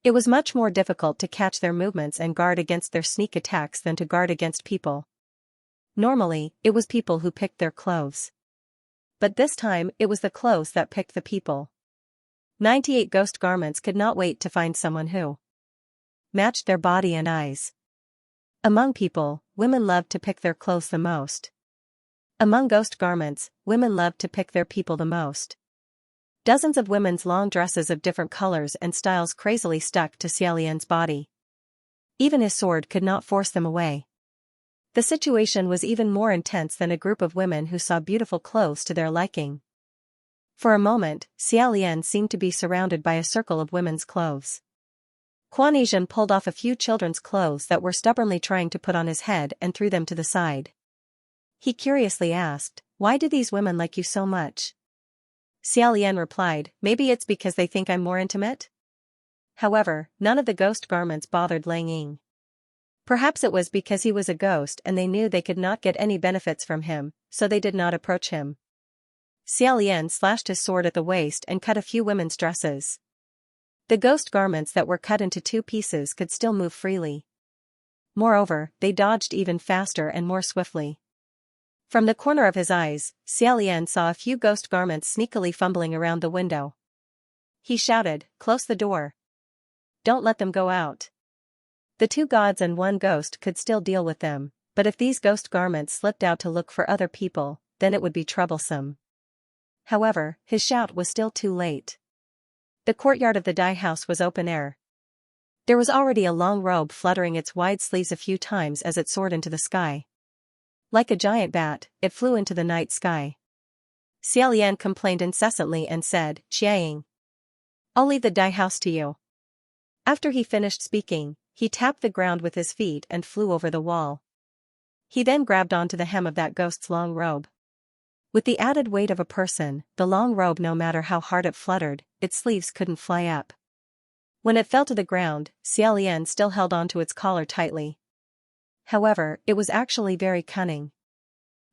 It was much more difficult to catch their movements and guard against their sneak attacks than to guard against people. Normally, it was people who picked their clothes. But this time, it was the clothes that picked the people. 98 ghost garments could not wait to find someone who matched their body and eyes. Among people, women loved to pick their clothes the most. Among ghost garments, women loved to pick their people the most. Dozens of women's long dresses of different colors and styles crazily stuck to Xiaolian's body. Even his sword could not force them away. The situation was even more intense than a group of women who saw beautiful clothes to their liking. For a moment, Xiaolian seemed to be surrounded by a circle of women's clothes. Cultivation pulled off a few children's clothes that were stubbornly trying to put on his head and threw them to the side. He curiously asked, "Why do these women like you so much?" Xiaolian replied, "Maybe it's because they think I'm more intimate?" However, none of the ghost garments bothered Lang Ying. Perhaps it was because he was a ghost and they knew they could not get any benefits from him, so they did not approach him. Xiaolian slashed his sword at the waist and cut a few women's dresses. The ghost garments that were cut into two pieces could still move freely. Moreover, they dodged even faster and more swiftly. From the corner of his eyes, Xiaolian saw a few ghost garments sneakily fumbling around the window. He shouted, "Close the door. Don't let them go out." The two gods and one ghost could still deal with them, but if these ghost garments slipped out to look for other people, then it would be troublesome. However, his shout was still too late. The courtyard of the dye house was open air. There was already a long robe fluttering its wide sleeves a few times as it soared into the sky. Like a giant bat, it flew into the night sky. Xiaolian complained incessantly and said, "Xiang, I'll leave the dye house to you." After he finished speaking, he tapped the ground with his feet and flew over the wall. He then grabbed onto the hem of that ghost's long robe. With the added weight of a person, the long robe, no matter how hard it fluttered, its sleeves couldn't fly up. When it fell to the ground, Xiaolian still held onto its collar tightly. However, it was actually very cunning.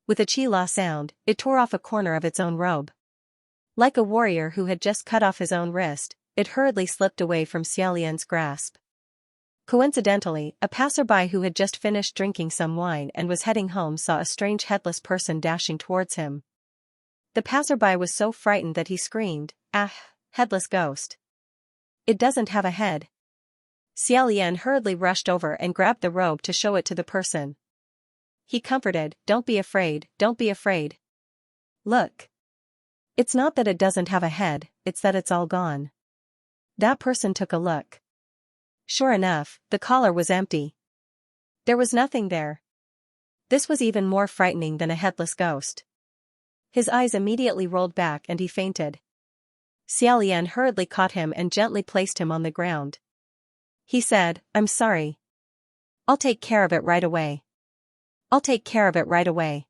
With a chi-la sound, it tore off a corner of its own robe. Like a warrior who had just cut off his own wrist, it hurriedly slipped away from Xiaolian's grasp. Coincidentally, a passerby who had just finished drinking some wine and was heading home saw a strange headless person dashing towards him. The passerby was so frightened that he screamed, "Ah, headless ghost. It doesn't have a head." Xiaolian hurriedly rushed over and grabbed the robe to show it to the person. He comforted, "Don't be afraid, don't be afraid. Look. It's not that it doesn't have a head, it's that it's all gone." That person took a look. Sure enough, the collar was empty. There was nothing there. This was even more frightening than a headless ghost. His eyes immediately rolled back and he fainted. Xiaolian hurriedly caught him and gently placed him on the ground. He said, "I'm sorry. I'll take care of it right away. I'll take care of it right away."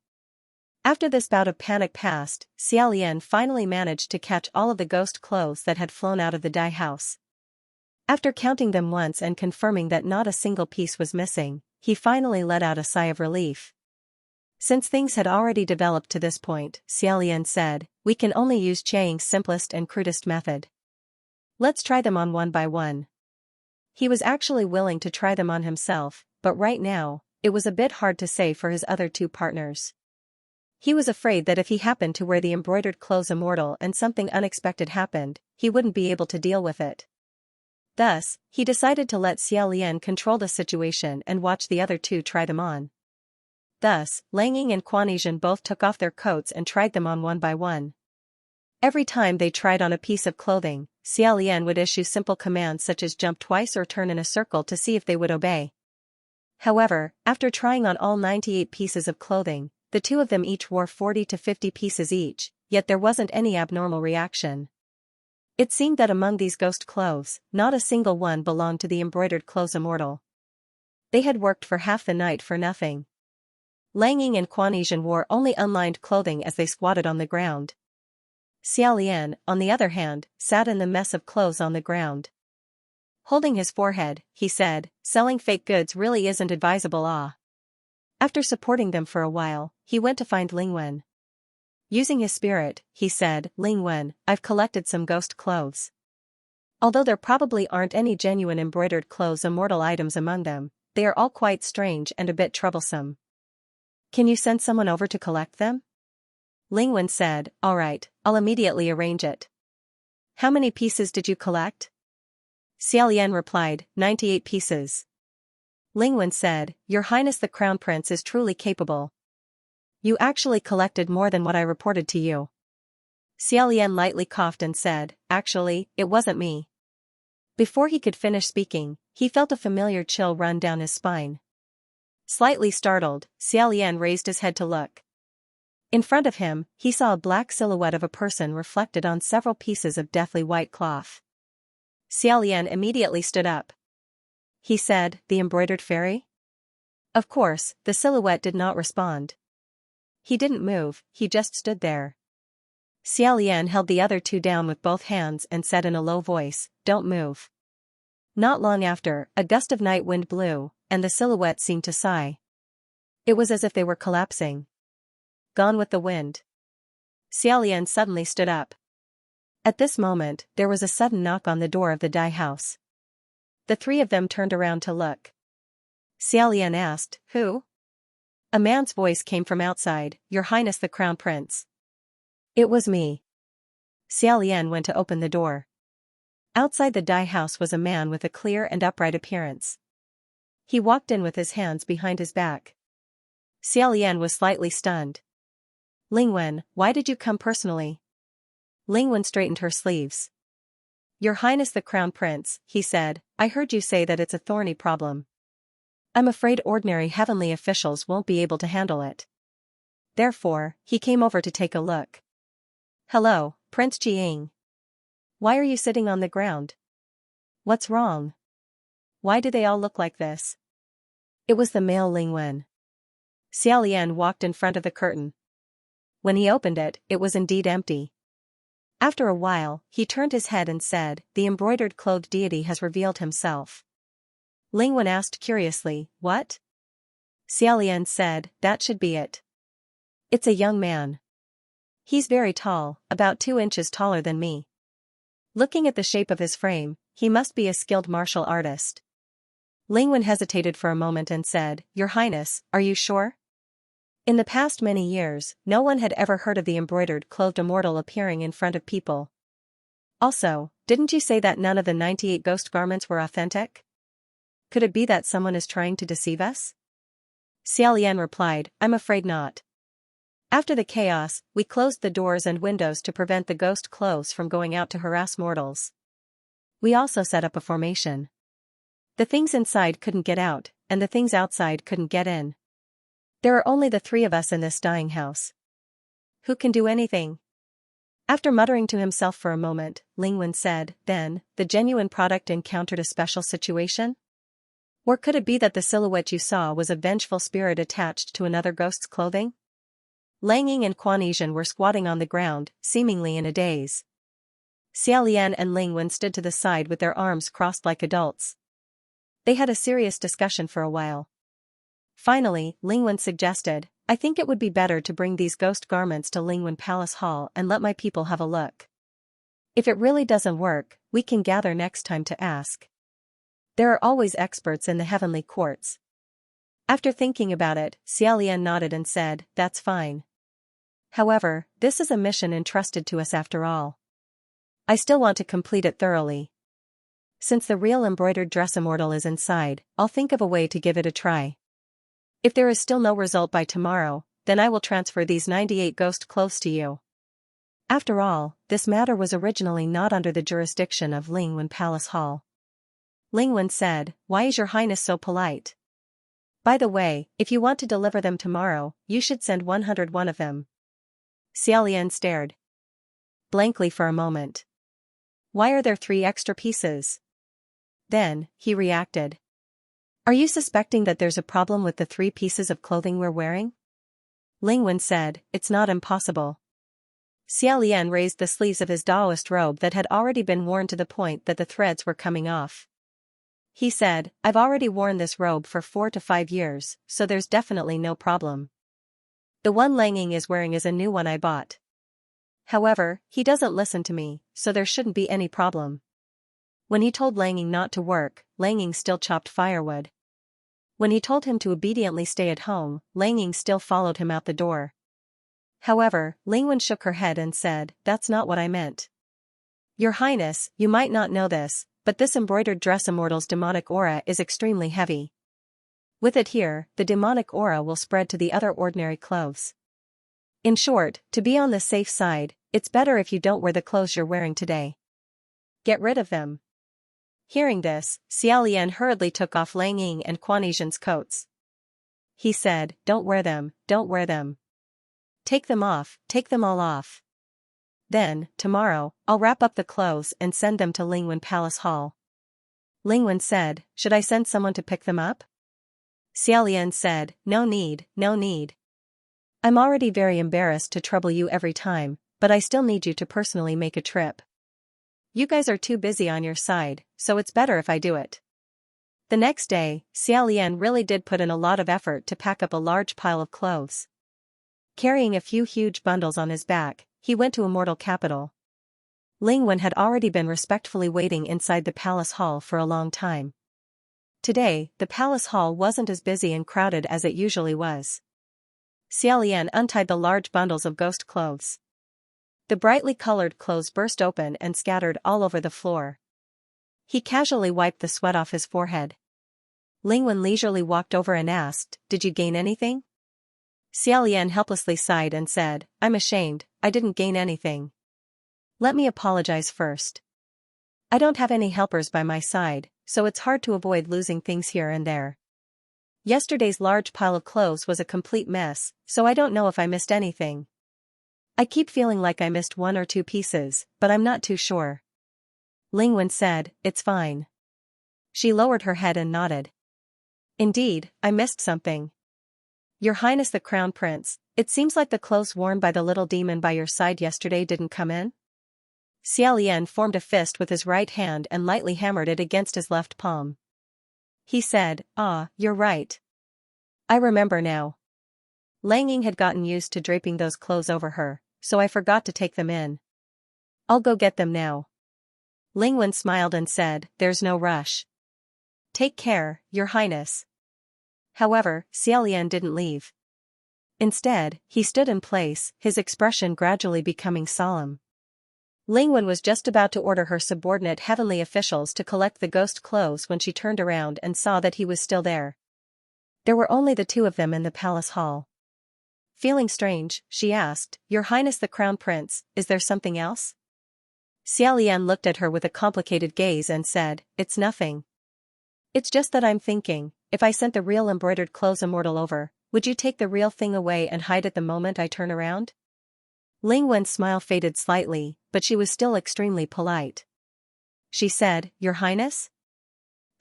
After this bout of panic passed, Xiaolian finally managed to catch all of the ghost clothes that had flown out of the dye house. After counting them once and confirming that not a single piece was missing, he finally let out a sigh of relief. Since things had already developed to this point, Xiaolian said, "We can only use Chiang's simplest and crudest method. Let's try them on one by one." He was actually willing to try them on himself, but right now, it was a bit hard to say for his other two partners. He was afraid that if he happened to wear the embroidered clothes immortal and something unexpected happened, he wouldn't be able to deal with it. Thus, he decided to let Xiaolian control the situation and watch the other two try them on. Thus, Langing and Quanesian both took off their coats and tried them on one by one. Every time they tried on a piece of clothing, Xiaolian would issue simple commands such as jump twice or turn in a circle to see if they would obey. However, after trying on all 98 pieces of clothing, the two of them each wore 40 to 50 pieces each, yet there wasn't any abnormal reaction. It seemed that among these ghost clothes, not a single one belonged to the embroidered clothes immortal. They had worked for half the night for nothing. Langing and Quanesian wore only unlined clothing as they squatted on the ground. Xiaolian, on the other hand, sat in the mess of clothes on the ground. Holding his forehead, he said, "Selling fake goods really isn't advisable, ah." After supporting them for a while, he went to find Lingwen. Using his spirit, he said, "Lingwen, I've collected some ghost clothes. Although there probably aren't any genuine embroidered clothes immortal items among them, they are all quite strange and a bit troublesome. Can you send someone over to collect them?" Lingwen said, "All right, I'll immediately arrange it." "How many pieces did you collect?" Xiaolian replied, 98 pieces. Lingwen said, "Your Highness the Crown Prince is truly capable. You actually collected more than what I reported to you." Xiaolian lightly coughed and said, "Actually, it wasn't me." Before he could finish speaking, he felt a familiar chill run down his spine. Slightly startled, Xiaolian raised his head to look. In front of him, he saw a black silhouette of a person reflected on several pieces of deathly white cloth. Xiaolian immediately stood up. He said, "The embroidered fairy?" Of course, the silhouette did not respond. He didn't move, he just stood there. Xiaolian held the other two down with both hands and said in a low voice, "Don't move." Not long after, a gust of night wind blew, and the silhouette seemed to sigh. It was as if they were collapsing. Gone with the wind. Xiaolian suddenly stood up. At this moment, there was a sudden knock on the door of the dye house. The three of them turned around to look. Xiaolian asked, "Who?" A man's voice came from outside, "Your Highness the Crown Prince." "It was me." Xiaolian went to open the door. Outside the dye house was a man with a clear and upright appearance. He walked in with his hands behind his back. Xiaolian was slightly stunned. "Lingwen, why did you come personally?" Lingwen straightened her sleeves. "Your Highness the Crown Prince," he said, "I heard you say that it's a thorny problem. I'm afraid ordinary heavenly officials won't be able to handle it. Therefore, he came over to take a look." "Hello, Prince Jiang. Why are you sitting on the ground? What's wrong? Why do they all look like this?" It was the male Lingwen. Xiaolian walked in front of the curtain. When he opened it, it was indeed empty. After a while, he turned his head and said, "The embroidered clothed deity has revealed himself." Lingwen asked curiously, "What?" Xiaolian said, "That should be it. It's a young man. He's very tall, about 2 inches taller than me. Looking at the shape of his frame, he must be a skilled martial artist. Lingwen hesitated for a moment and said, Your Highness, are you sure? In the past many years, no one had ever heard of the embroidered clothed immortal appearing in front of people. Also, didn't you say that none of the 98 ghost garments were authentic? Could it be that someone is trying to deceive us? Xiaolian replied, I'm afraid not. After the chaos, we closed the doors and windows to prevent the ghost clothes from going out to harass mortals. We also set up a formation. The things inside couldn't get out, and the things outside couldn't get in. There are only the three of us in this dying house. Who can do anything? After muttering to himself for a moment, Lingwen said, Then, the genuine product encountered a special situation? Or could it be that the silhouette you saw was a vengeful spirit attached to another ghost's clothing? Langing and Quanesian were squatting on the ground, seemingly in a daze. Xiaolian and Lingwen stood to the side with their arms crossed like adults. They had a serious discussion for a while. Finally, Lingwen suggested, I think it would be better to bring these ghost garments to Lingwen Palace Hall and let my people have a look. If it really doesn't work, we can gather next time to ask. There are always experts in the heavenly courts. After thinking about it, Xiaolian nodded and said, That's fine. However, this is a mission entrusted to us after all. I still want to complete it thoroughly. Since the real embroidered dress immortal is inside, I'll think of a way to give it a try. If there is still no result by tomorrow, then I will transfer these 98 ghost clothes to you. After all, this matter was originally not under the jurisdiction of Lingwen Palace Hall. Lingwen said, Why is your highness so polite? By the way, if you want to deliver them tomorrow, you should send 101 of them. Xiaolian stared blankly for a moment. Why are there 3 extra pieces? Then, he reacted. Are you suspecting that there's a problem with the 3 pieces of clothing we're wearing? Lingwen said, It's not impossible. Xiaolian raised the sleeves of his Daoist robe that had already been worn to the point that the threads were coming off. He said, I've already worn this robe for 4 to 5 years, so there's definitely no problem. The one Langing is wearing is a new one I bought. However, he doesn't listen to me, so there shouldn't be any problem. When he told Langing not to work, Langing still chopped firewood. When he told him to obediently stay at home, Langing still followed him out the door. However, Lingwen shook her head and said, That's not what I meant. Your Highness, you might not know this, but this embroidered dress immortal's demonic aura is extremely heavy. With it here, the demonic aura will spread to the other ordinary clothes. In short, to be on the safe side, it's better if you don't wear the clothes you're wearing today. Get rid of them. Hearing this, Xiaolian hurriedly took off Langing and Quanesian's coats. He said, Don't wear them, don't wear them. Take them off, take them all off. Then, tomorrow, I'll wrap up the clothes and send them to Lingwen Palace Hall. Lingwen said, Should I send someone to pick them up? Xiaolian said, No need, no need. I'm already very embarrassed to trouble you every time, but I still need you to personally make a trip. You guys are too busy on your side, so it's better if I do it. The next day, Xiaolian really did put in a lot of effort to pack up a large pile of clothes. Carrying a few huge bundles on his back, he went to Immortal Capital. Lingwen had already been respectfully waiting inside the palace hall for a long time. Today, the palace hall wasn't as busy and crowded as it usually was. Xiaolian untied the large bundles of ghost clothes. The brightly colored clothes burst open and scattered all over the floor. He casually wiped the sweat off his forehead. Lingwen leisurely walked over and asked, Did you gain anything? Xiaolian helplessly sighed and said, I'm ashamed, I didn't gain anything. Let me apologize first. I don't have any helpers by my side, so it's hard to avoid losing things here and there. Yesterday's large pile of clothes was a complete mess, so I don't know if I missed anything. I keep feeling like I missed 1 or 2 pieces, but I'm not too sure. Lingwen said, It's fine. She lowered her head and nodded. Indeed, I missed something. Your Highness the Crown Prince, it seems like the clothes worn by the little demon by your side yesterday didn't come in? Xiaolian formed a fist with his right hand and lightly hammered it against his left palm. He said, You're right. I remember now. Langing had gotten used to draping those clothes over her, so I forgot to take them in. I'll go get them now. Lingwen smiled and said, There's no rush. "Take care, Your Highness." However, Xiaolian didn't leave. Instead, he stood in place, his expression gradually becoming solemn. Lingwen was just about to order her subordinate heavenly officials to collect the ghost clothes when she turned around and saw that he was still there. There were only the two of them in the palace hall. Feeling strange, she asked, "Your Highness the Crown Prince, is there something else?" Xiaolian looked at her with a complicated gaze and said, "It's nothing. It's just that I'm thinking, if I sent the real embroidered clothes immortal over, would you take the real thing away and hide it the moment I turn around?" Lingwen's smile faded slightly, but she was still extremely polite. She said, "Your Highness?"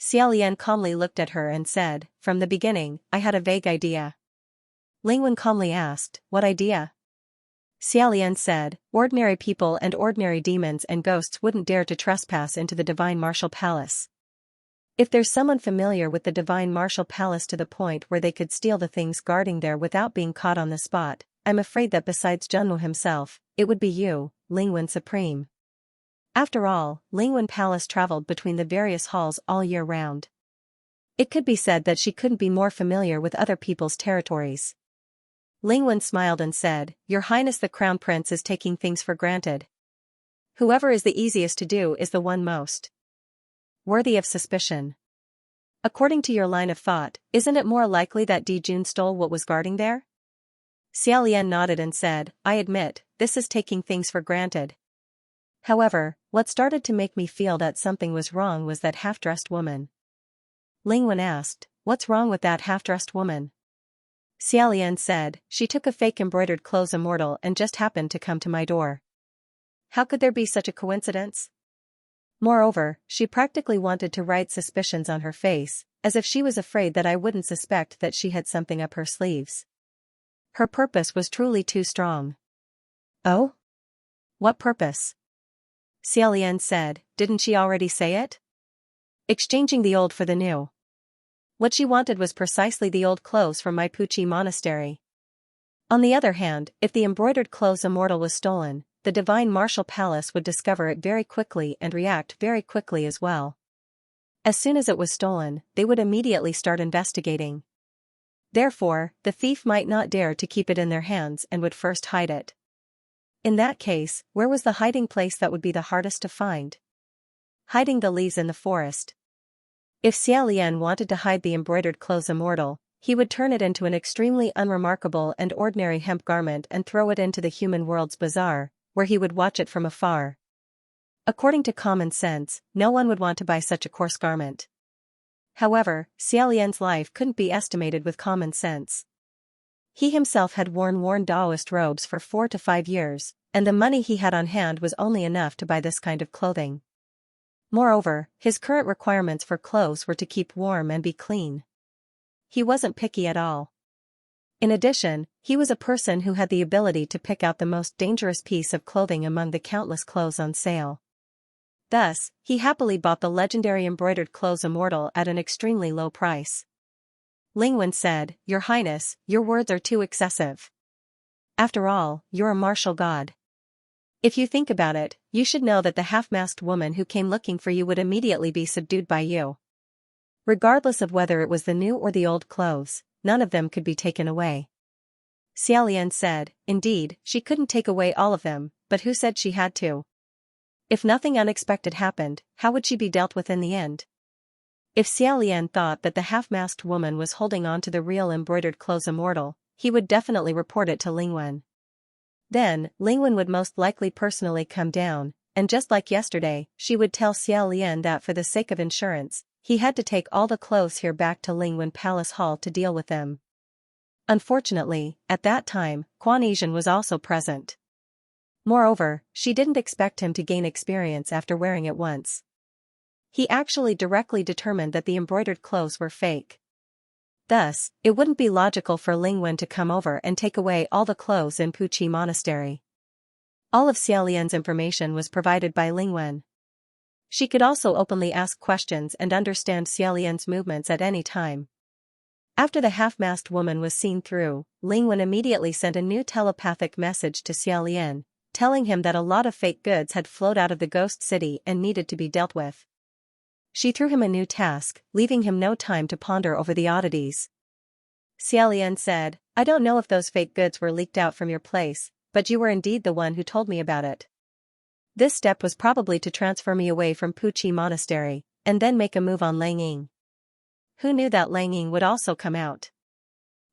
Xiaolian calmly looked at her and said, "From the beginning, I had a vague idea." Lingwen calmly asked, "What idea?" Xiaolian said, "Ordinary people and ordinary demons and ghosts wouldn't dare to trespass into the Divine Martial Palace. If there's someone familiar with the Divine Martial Palace to the point where they could steal the things guarding there without being caught on the spot, I'm afraid that besides Junwu himself, it would be you, Lingwen Supreme." After all, Lingwen Palace traveled between the various halls all year round. It could be said that she couldn't be more familiar with other people's territories. Lingwen smiled and said, "Your Highness the Crown Prince is taking things for granted. Whoever is the easiest to do is the one most worthy of suspicion. According to your line of thought, isn't it more likely that Di Jun stole what was guarding there?" Xiaolian nodded and said, "I admit, this is taking things for granted. However, what started to make me feel that something was wrong was that half-dressed woman." Lingwen asked, "What's wrong with that half-dressed woman?" Xiaolian said, "She took a fake embroidered clothes immortal and just happened to come to my door. How could there be such a coincidence? Moreover, she practically wanted to write suspicions on her face, as if she was afraid that I wouldn't suspect that she had something up her sleeves. Her purpose was truly too strong." "Oh? What purpose?" Xiaolian said, "Didn't she already say it? Exchanging the old for the new. What she wanted was precisely the old clothes from my Puchi monastery. On the other hand, if the embroidered clothes immortal was stolen, the Divine Martial Palace would discover it very quickly and react very quickly as well. As soon as it was stolen, they would immediately start investigating. Therefore, the thief might not dare to keep it in their hands and would first hide it. In that case, where was the hiding place that would be the hardest to find? Hiding the leaves in the forest. If Xiaolian wanted to hide the embroidered clothes immortal, he would turn it into an extremely unremarkable and ordinary hemp garment and throw it into the human world's bazaar, where he would watch it from afar. According to common sense, no one would want to buy such a coarse garment. However, Xiaolian's life couldn't be estimated with common sense. He himself had worn Taoist robes for 4 to 5 years, and the money he had on hand was only enough to buy this kind of clothing. Moreover, his current requirements for clothes were to keep warm and be clean. He wasn't picky at all. In addition, he was a person who had the ability to pick out the most dangerous piece of clothing among the countless clothes on sale. Thus, he happily bought the legendary embroidered clothes immortal at an extremely low price. Lingwen said, "Your Highness, your words are too excessive. After all, you're a martial god. If you think about it, you should know that the half-masked woman who came looking for you would immediately be subdued by you. Regardless of whether it was the new or the old clothes, none of them could be taken away." Xiaolian said, "Indeed, she couldn't take away all of them, but who said she had to? If nothing unexpected happened, how would she be dealt with in the end?" If Xiaolian thought that the half-masked woman was holding on to the real embroidered clothes immortal, he would definitely report it to Lingwen. Then, Lingwen would most likely personally come down, and just like yesterday, she would tell Xiaolian that for the sake of insurance, he had to take all the clothes here back to Lingwen Palace Hall to deal with them. Unfortunately, at that time, Quan Yizhen was also present. Moreover, she didn't expect him to gain experience after wearing it once. He actually directly determined that the embroidered clothes were fake. Thus, it wouldn't be logical for Lingwen to come over and take away all the clothes in Puchi Monastery. All of Xiaolian's information was provided by Lingwen. She could also openly ask questions and understand Xiaolian's movements at any time. After the half-masked woman was seen through, Lingwen immediately sent a new telepathic message to Xiaolian, telling him that a lot of fake goods had flowed out of the ghost city and needed to be dealt with. She threw him a new task, leaving him no time to ponder over the oddities. Xiaolian said, I don't know if those fake goods were leaked out from your place, but you were indeed the one who told me about it. This step was probably to transfer me away from Puqi Monastery, and then make a move on Langying. Who knew that Langying would also come out?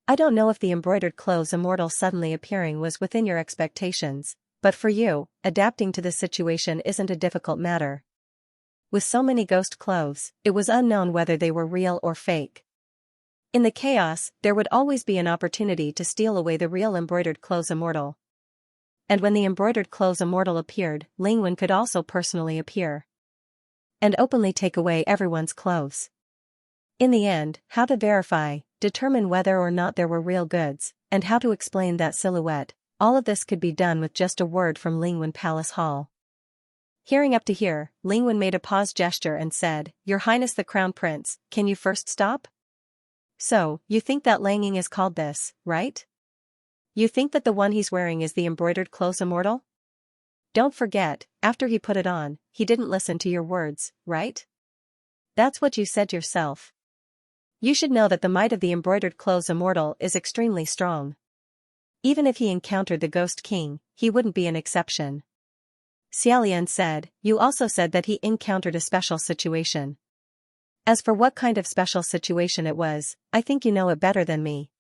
I don't know if the embroidered clothes immortal suddenly appearing was within your expectations, but for you, adapting to this situation isn't a difficult matter. With so many ghost clothes, it was unknown whether they were real or fake. In the chaos, there would always be an opportunity to steal away the real embroidered clothes immortal. And when the embroidered clothes immortal appeared, Lingwen could also personally appear and openly take away everyone's clothes. In the end, how to verify, determine whether or not there were real goods, and how to explain that silhouette, all of this could be done with just a word from Lingwen Palace Hall. Hearing up to here, Lingwen made a pause gesture and said, Your Highness the Crown Prince, can you first stop? So, you think that Langying is called this, right? You think that the one he's wearing is the embroidered clothes immortal? Don't forget, after he put it on, he didn't listen to your words, right? That's what you said yourself. You should know that the might of the embroidered clothes immortal is extremely strong. Even if he encountered the Ghost King, he wouldn't be an exception. Xiaolian said, You also said that he encountered a special situation. As for what kind of special situation it was, I think you know it better than me.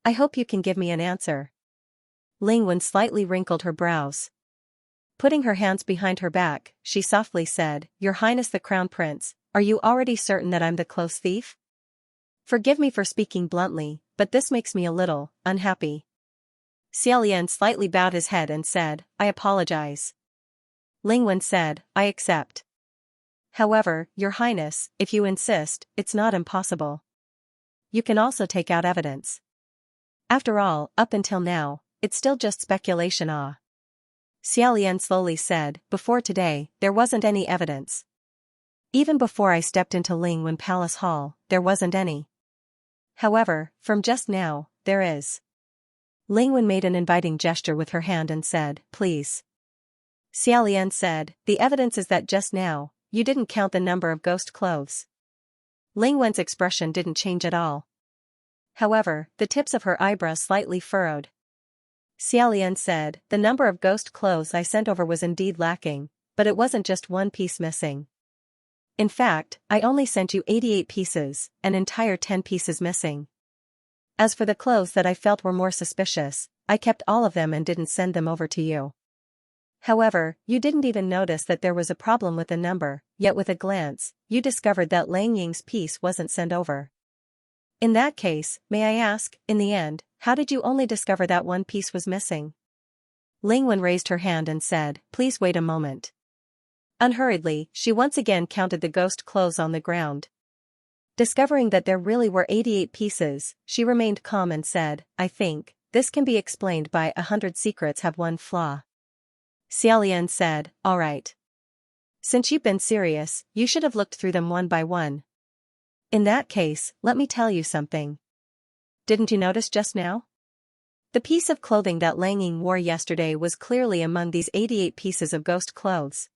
I hope you can give me an answer. Lingwen slightly wrinkled her brows. Putting her hands behind her back, she softly said, Your Highness the Crown Prince, are you already certain that I'm the clothes thief? Forgive me for speaking bluntly, but this makes me a little unhappy. Xiaolian slightly bowed his head and said, I apologize. Lingwen said, I accept. However, Your Highness, if you insist, it's not impossible. You can also take out evidence. After all, up until now, it's still just speculation. Xiaolian slowly said, Before today, there wasn't any evidence. Even before I stepped into Lingwen Palace Hall, there wasn't any. However, from just now, there is. Lingwen made an inviting gesture with her hand and said, Please. Xiaolian said, The evidence is that just now, you didn't count the number of ghost clothes. Lingwen's expression didn't change at all. However, the tips of her eyebrows slightly furrowed. Xiaolian said, The number of ghost clothes I sent over was indeed lacking, but it wasn't just one piece missing. In fact, I only sent you 88 pieces, an entire 10 pieces missing. As for the clothes that I felt were more suspicious, I kept all of them and didn't send them over to you. However, you didn't even notice that there was a problem with the number, yet with a glance, you discovered that Langying's piece wasn't sent over. In that case, may I ask, in the end, how did you only discover that one piece was missing? Lingwen raised her hand and said, Please wait a moment. Unhurriedly, she once again counted the ghost clothes on the ground. Discovering that there really were 88 pieces, she remained calm and said, I think, this can be explained by 100 secrets have one flaw. Xiaolian said, All right. Since you've been serious, you should have looked through them one by one. In that case, let me tell you something. Didn't you notice just now? The piece of clothing that Langying wore yesterday was clearly among these 88 pieces of ghost clothes.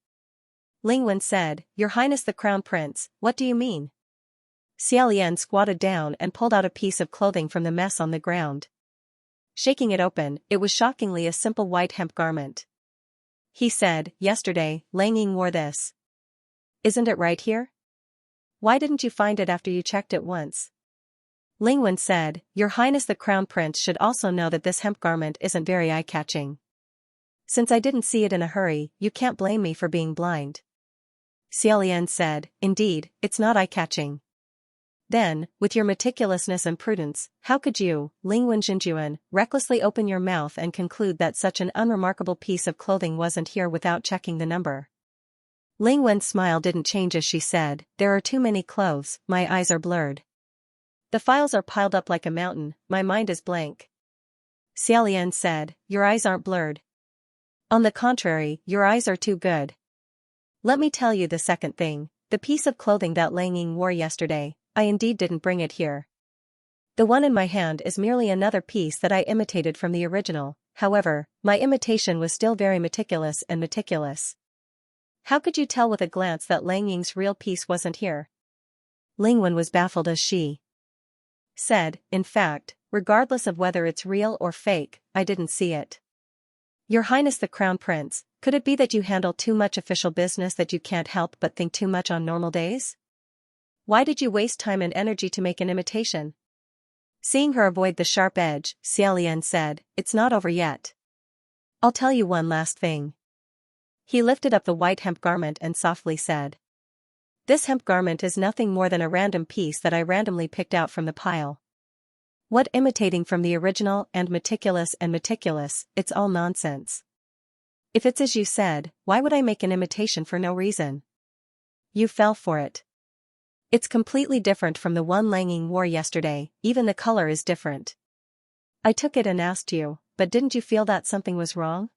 Lingwen said, Your Highness the Crown Prince, what do you mean? Xiaolian squatted down and pulled out a piece of clothing from the mess on the ground. Shaking it open, it was shockingly a simple white hemp garment. He said, Yesterday, Langying wore this. Isn't it right here? Why didn't you find it after you checked it once? Lingwen said, Your Highness the Crown Prince should also know that this hemp garment isn't very eye-catching. Since I didn't see it in a hurry, you can't blame me for being blind. Xiaolian said, Indeed, it's not eye-catching. Then, with your meticulousness and prudence, how could you, Lingwen Jinjuan, recklessly open your mouth and conclude that such an unremarkable piece of clothing wasn't here without checking the number? Lingwen's smile didn't change as she said, There are too many clothes, my eyes are blurred. The files are piled up like a mountain, my mind is blank. Xiaolian said, Your eyes aren't blurred. On the contrary, your eyes are too good. Let me tell you the second thing, the piece of clothing that Langying wore yesterday, I indeed didn't bring it here. The one in my hand is merely another piece that I imitated from the original, however, my imitation was still very meticulous. How could you tell with a glance that Lang Ying's real piece wasn't here? Ling Wen was baffled as she said, in fact, regardless of whether it's real or fake, I didn't see it. Your Highness the Crown Prince, could it be that you handle too much official business that you can't help but think too much on normal days? Why did you waste time and energy to make an imitation? Seeing her avoid the sharp edge, Xiaolian said, it's not over yet. I'll tell you one last thing. He lifted up the white hemp garment and softly said. This hemp garment is nothing more than a random piece that I randomly picked out from the pile. What imitating from the original and meticulous, it's all nonsense. If it's as you said, why would I make an imitation for no reason? You fell for it. It's completely different from the one Lang Ying wore yesterday, even the color is different. I took it and asked you, but didn't you feel that something was wrong?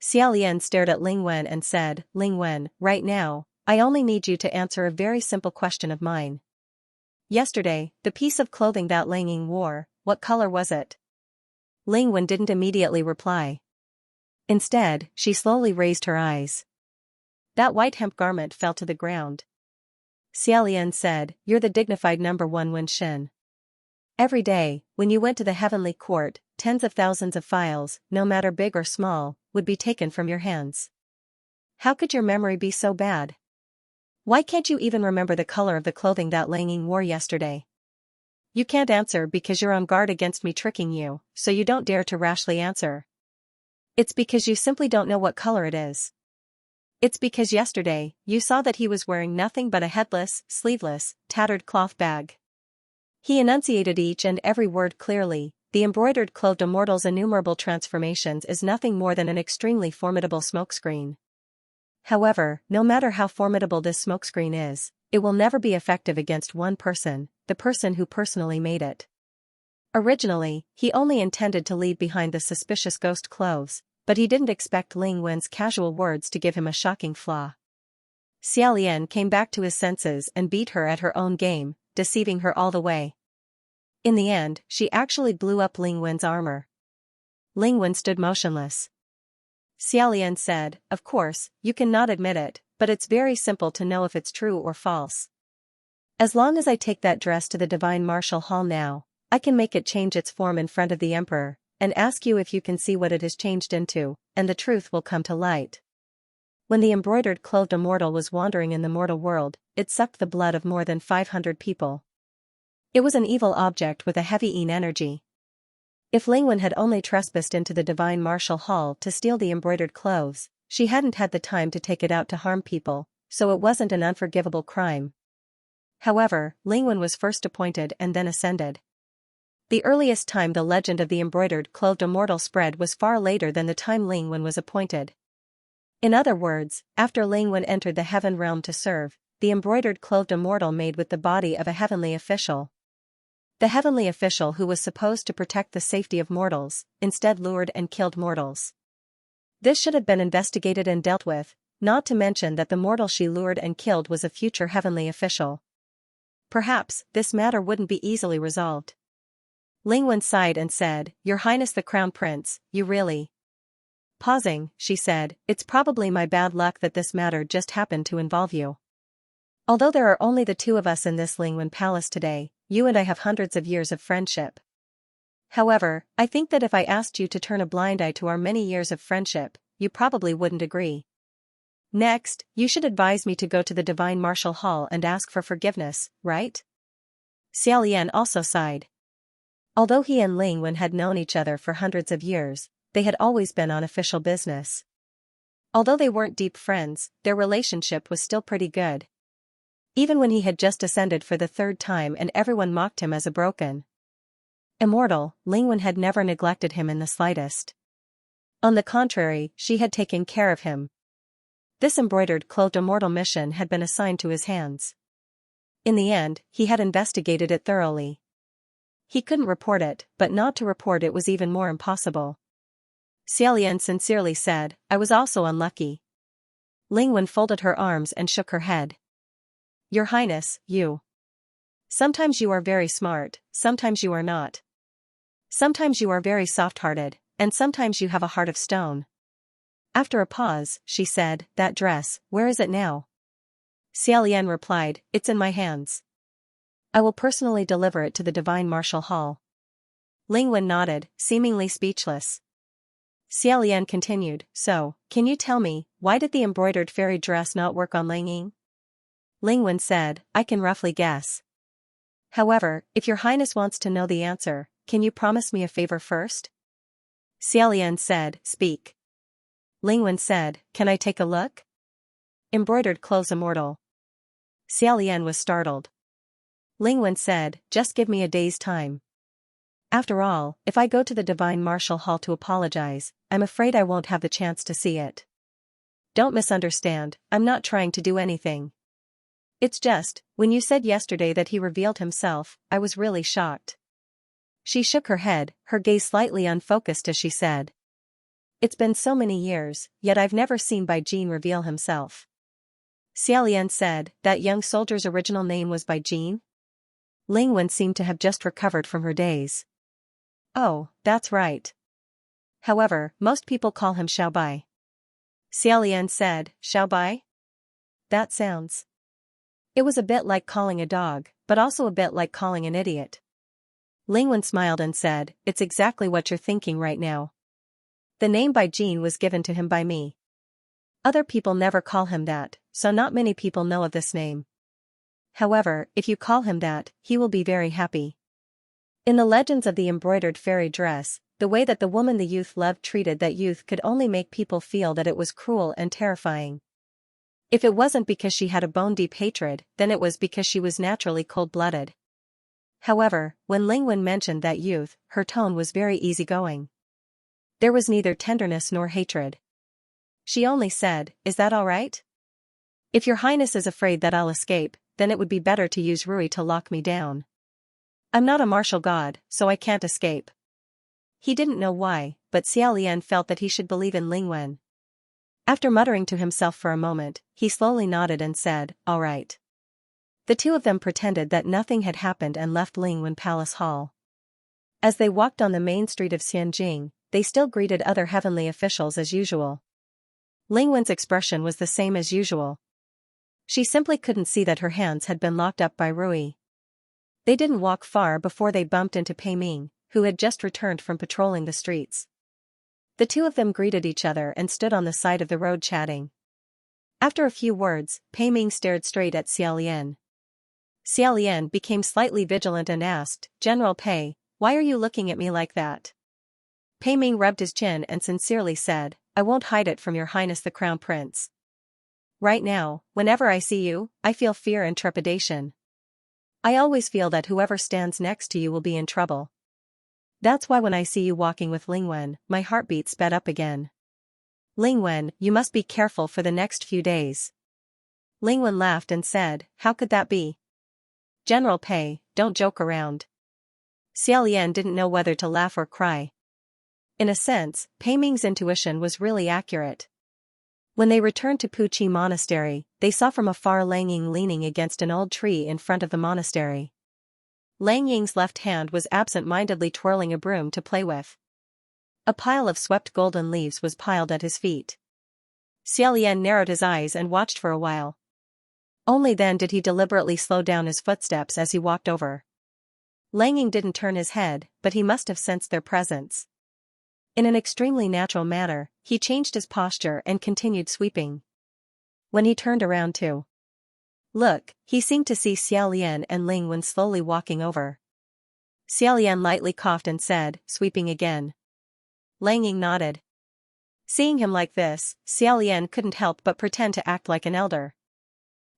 Xiaolian stared at Ling Wen and said, Ling Wen, right now, I only need you to answer a very simple question of mine. Yesterday, the piece of clothing that Lang Ying wore, what color was it? Ling Wen didn't immediately reply. Instead, she slowly raised her eyes. That white hemp garment fell to the ground. Xiaolian said, you're the dignified number one Wen Shen. Every day, when you went to the heavenly court, tens of thousands of files, no matter big or small, would be taken from your hands. How could your memory be so bad? Why can't you even remember the color of the clothing that Lang Ying wore yesterday? You can't answer because you're on guard against me tricking you, so you don't dare to rashly answer. It's because you simply don't know what color it is. It's because yesterday, you saw that he was wearing nothing but a headless, sleeveless, tattered cloth bag. He enunciated each and every word clearly. The embroidered clothed immortal's innumerable transformations is nothing more than an extremely formidable smokescreen. However, no matter how formidable this smokescreen is, it will never be effective against one person, the person who personally made it. Originally, he only intended to leave behind the suspicious ghost clothes, but he didn't expect Ling Wen's casual words to give him a shocking flaw. Xiaolian came back to his senses and beat her at her own game, deceiving her all the way. In the end, she actually blew up Ling Wen's armor. Ling Wen stood motionless. Xiaolian said, of course, you cannot admit it, but it's very simple to know if it's true or false. As long as I take that dress to the Divine Martial Hall now, I can make it change its form in front of the Emperor, and ask you if you can see what it has changed into, and the truth will come to light. When the embroidered clothed immortal was wandering in the mortal world, it sucked the blood of more than 500 people. It was an evil object with a heavy energy. If Ling Wen had only trespassed into the Divine Martial Hall to steal the embroidered clothes, she hadn't had the time to take it out to harm people, so it wasn't an unforgivable crime. However, Ling Wen was first appointed and then ascended. The earliest time the legend of the embroidered clothed immortal spread was far later than the time Ling Wen was appointed. In other words, after Ling Wen entered the heaven realm to serve, the embroidered clothed immortal made with the body of a heavenly official. The heavenly official who was supposed to protect the safety of mortals, instead lured and killed mortals. This should have been investigated and dealt with, not to mention that the mortal she lured and killed was a future heavenly official. Perhaps, this matter wouldn't be easily resolved. Ling Wen sighed and said, Your Highness the Crown Prince, you really... Pausing, she said, it's probably my bad luck that this matter just happened to involve you. Although there are only the two of us in this Ling Wen palace today, you and I have hundreds of years of friendship. However, I think that if I asked you to turn a blind eye to our many years of friendship, you probably wouldn't agree. Next, you should advise me to go to the Divine Martial Hall and ask for forgiveness, right? Xiaolian also sighed. Although he and Ling Wen had known each other for hundreds of years, they had always been on official business. Although they weren't deep friends, their relationship was still pretty good. Even when he had just ascended for the third time and everyone mocked him as a broken immortal, Ling Wen had never neglected him in the slightest. On the contrary, she had taken care of him. This embroidered clothed immortal mission had been assigned to his hands. In the end, he had investigated it thoroughly. He couldn't report it, but not to report it was even more impossible. Xiaolian sincerely said, I was also unlucky. Ling Wen folded her arms and shook her head. Your Highness, you. Sometimes you are very smart, sometimes you are not. Sometimes you are very soft-hearted, and sometimes you have a heart of stone. After a pause, she said, that dress, where is it now? Xiaolian replied, it's in my hands. I will personally deliver it to the Divine Martial Hall. Lingwen nodded, seemingly speechless. Xiaolian continued, so, can you tell me, why did the embroidered fairy dress not work on Langyin? Lingwen said, I can roughly guess. However, if your highness wants to know the answer, can you promise me a favor first? Xiaolian said, speak. Lingwen said, can I take a look? Embroidered clothes immortal. Xiaolian was startled. Lingwen said, just give me a day's time. After all, if I go to the Divine Martial Hall to apologize, I'm afraid I won't have the chance to see it. Don't misunderstand, I'm not trying to do anything. It's just, when you said yesterday that he revealed himself, I was really shocked. She shook her head, her gaze slightly unfocused as she said. It's been so many years, yet I've never seen Bai Jin reveal himself. Xiaolian said, that young soldier's original name was Bai Jin? Lingwen seemed to have just recovered from her daze. Oh, that's right. However, most people call him Xiaobai. Xiaolian said, Xiaobai? That sounds. It was a bit like calling a dog, but also a bit like calling an idiot. Lingwen smiled and said, it's exactly what you're thinking right now. The name Bai Jin was given to him by me. Other people never call him that, so not many people know of this name. However, if you call him that, he will be very happy. In the legends of the embroidered fairy dress, the way that the woman the youth loved treated that youth could only make people feel that it was cruel and terrifying. If it wasn't because she had a bone-deep hatred, then it was because she was naturally cold-blooded. However, when Lingwen mentioned that youth, her tone was very easygoing. There was neither tenderness nor hatred. She only said, is that all right? If your highness is afraid that I'll escape, then it would be better to use Rui to lock me down. I'm not a martial god, so I can't escape. He didn't know why, but Xiaolian felt that he should believe in Lingwen. After muttering to himself for a moment, he slowly nodded and said, all right. The two of them pretended that nothing had happened and left Lingwen Palace Hall. As they walked on the main street of Xianjing, they still greeted other heavenly officials as usual. Lingwen's expression was the same as usual. She simply couldn't see that her hands had been locked up by Rui. They didn't walk far before they bumped into Pei Ming, who had just returned from patrolling the streets. The two of them greeted each other and stood on the side of the road chatting. After a few words, Pei Ming stared straight at Xiaolian. Xiaolian became slightly vigilant and asked, General Pei, why are you looking at me like that? Pei Ming rubbed his chin and sincerely said, I won't hide it from your highness the crown prince. Right now, whenever I see you, I feel fear and trepidation. I always feel that whoever stands next to you will be in trouble. That's why when I see you walking with Lingwen, my heartbeat sped up again. Lingwen, you must be careful for the next few days. Lingwen laughed and said, how could that be? General Pei, don't joke around. Xiaolian didn't know whether to laugh or cry. In a sense, Pei Ming's intuition was really accurate. When they returned to Puqi Monastery, they saw from afar Lang Ying leaning against an old tree in front of the monastery. Lang Ying's left hand was absent-mindedly twirling a broom to play with. A pile of swept golden leaves was piled at his feet. Xiaolian narrowed his eyes and watched for a while. Only then did he deliberately slow down his footsteps as he walked over. Lang Ying didn't turn his head, but he must have sensed their presence. In an extremely natural manner, he changed his posture and continued sweeping. When he turned around to look, he seemed to see Xiaolian and Lingwen slowly walking over. Xiaolian lightly coughed and said, sweeping again. Lang Ying nodded. Seeing him like this, Xiaolian couldn't help but pretend to act like an elder.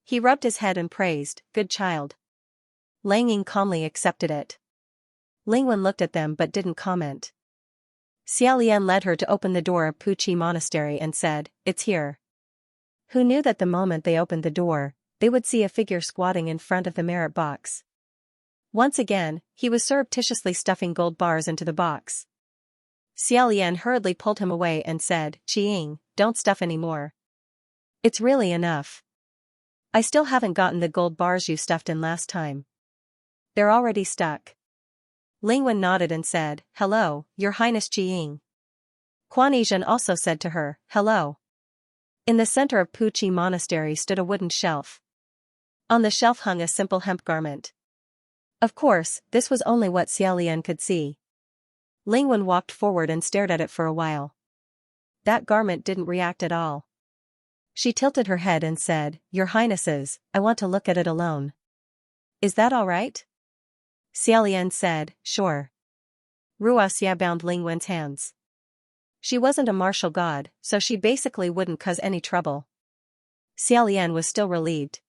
He rubbed his head and praised, good child. Lang Ying calmly accepted it. Lingwen looked at them but didn't comment. Xiaolian led her to open the door of Puqi Monastery and said, it's here. Who knew that the moment they opened the door, they would see a figure squatting in front of the merit box. Once again, he was surreptitiously stuffing gold bars into the box. Xiaolian hurriedly pulled him away and said, Qiying, don't stuff anymore. It's really enough. I still haven't gotten the gold bars you stuffed in last time. They're already stuck. Lingwen nodded and said, hello, your highness Qiying. Kuan Yizhen also said to her, hello. In the center of Puqi Monastery stood a wooden shelf. On the shelf hung a simple hemp garment. Of course, this was only what Xiaolian could see. Lingwen walked forward and stared at it for a while. That garment didn't react at all. She tilted her head and said, Your Highnesses, I want to look at it alone. Is that all right? Xiaolian said, sure. Ruoxia bound Lingwen's hands. She wasn't a martial god, so she basically wouldn't cause any trouble. Xiaolian was still relieved.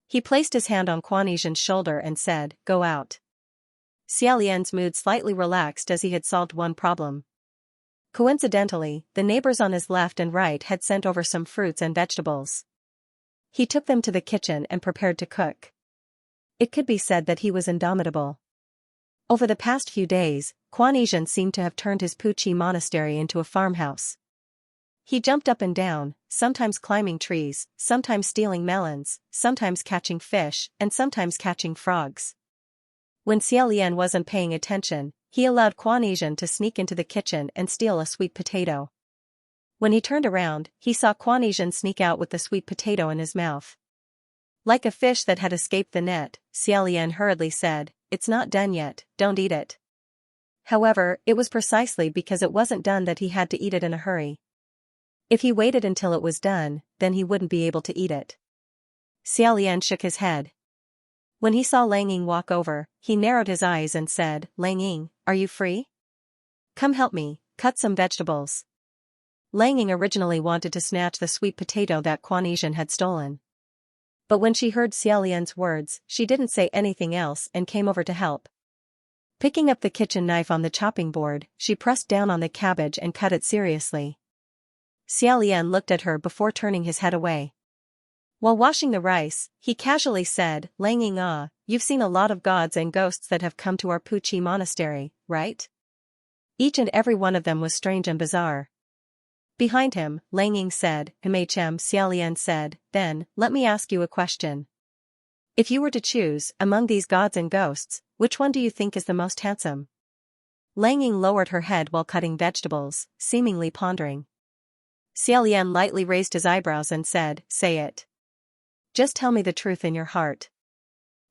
He placed his hand on Kuan Yizhen's shoulder and said, go out. Xiaolian's mood slightly relaxed as he had solved one problem. Coincidentally, the neighbors on his left and right had sent over some fruits and vegetables. He took them to the kitchen and prepared to cook. It could be said that he was indomitable. Over the past few days, Kuan Yizhen seemed to have turned his Puqi monastery into a farmhouse. He jumped up and down, sometimes climbing trees, sometimes stealing melons, sometimes catching fish, and sometimes catching frogs. When Xiaolian wasn't paying attention, he allowed Kuan Yizhen to sneak into the kitchen and steal a sweet potato. When he turned around, he saw Kuan Yizhen sneak out with the sweet potato in his mouth. Like a fish that had escaped the net, Xiaolian hurriedly said, It's not done yet, don't eat it. However, it was precisely because it wasn't done that he had to eat it in a hurry. If he waited until it was done, then he wouldn't be able to eat it. Xiaolian shook his head. When he saw Lang Ying walk over, he narrowed his eyes and said, Lang Ying, are you free? Come help me, cut some vegetables. Lang Ying originally wanted to snatch the sweet potato that Kuan Yizhen had stolen. But when she heard Xiaolian's words, she didn't say anything else and came over to help. Picking up the kitchen knife on the chopping board, she pressed down on the cabbage and cut it seriously. Xiaolian looked at her before turning his head away. While washing the rice, he casually said, Lang Ying, you've seen a lot of gods and ghosts that have come to our Puqi monastery, right? Each and every one of them was strange and bizarre. Behind him, Lang Ying said, Xiaolian said, then, let me ask you a question. If you were to choose, among these gods and ghosts, which one do you think is the most handsome? Lang Ying lowered her head while cutting vegetables, seemingly pondering. Xiaolian lightly raised his eyebrows and said, say it. Just tell me the truth in your heart.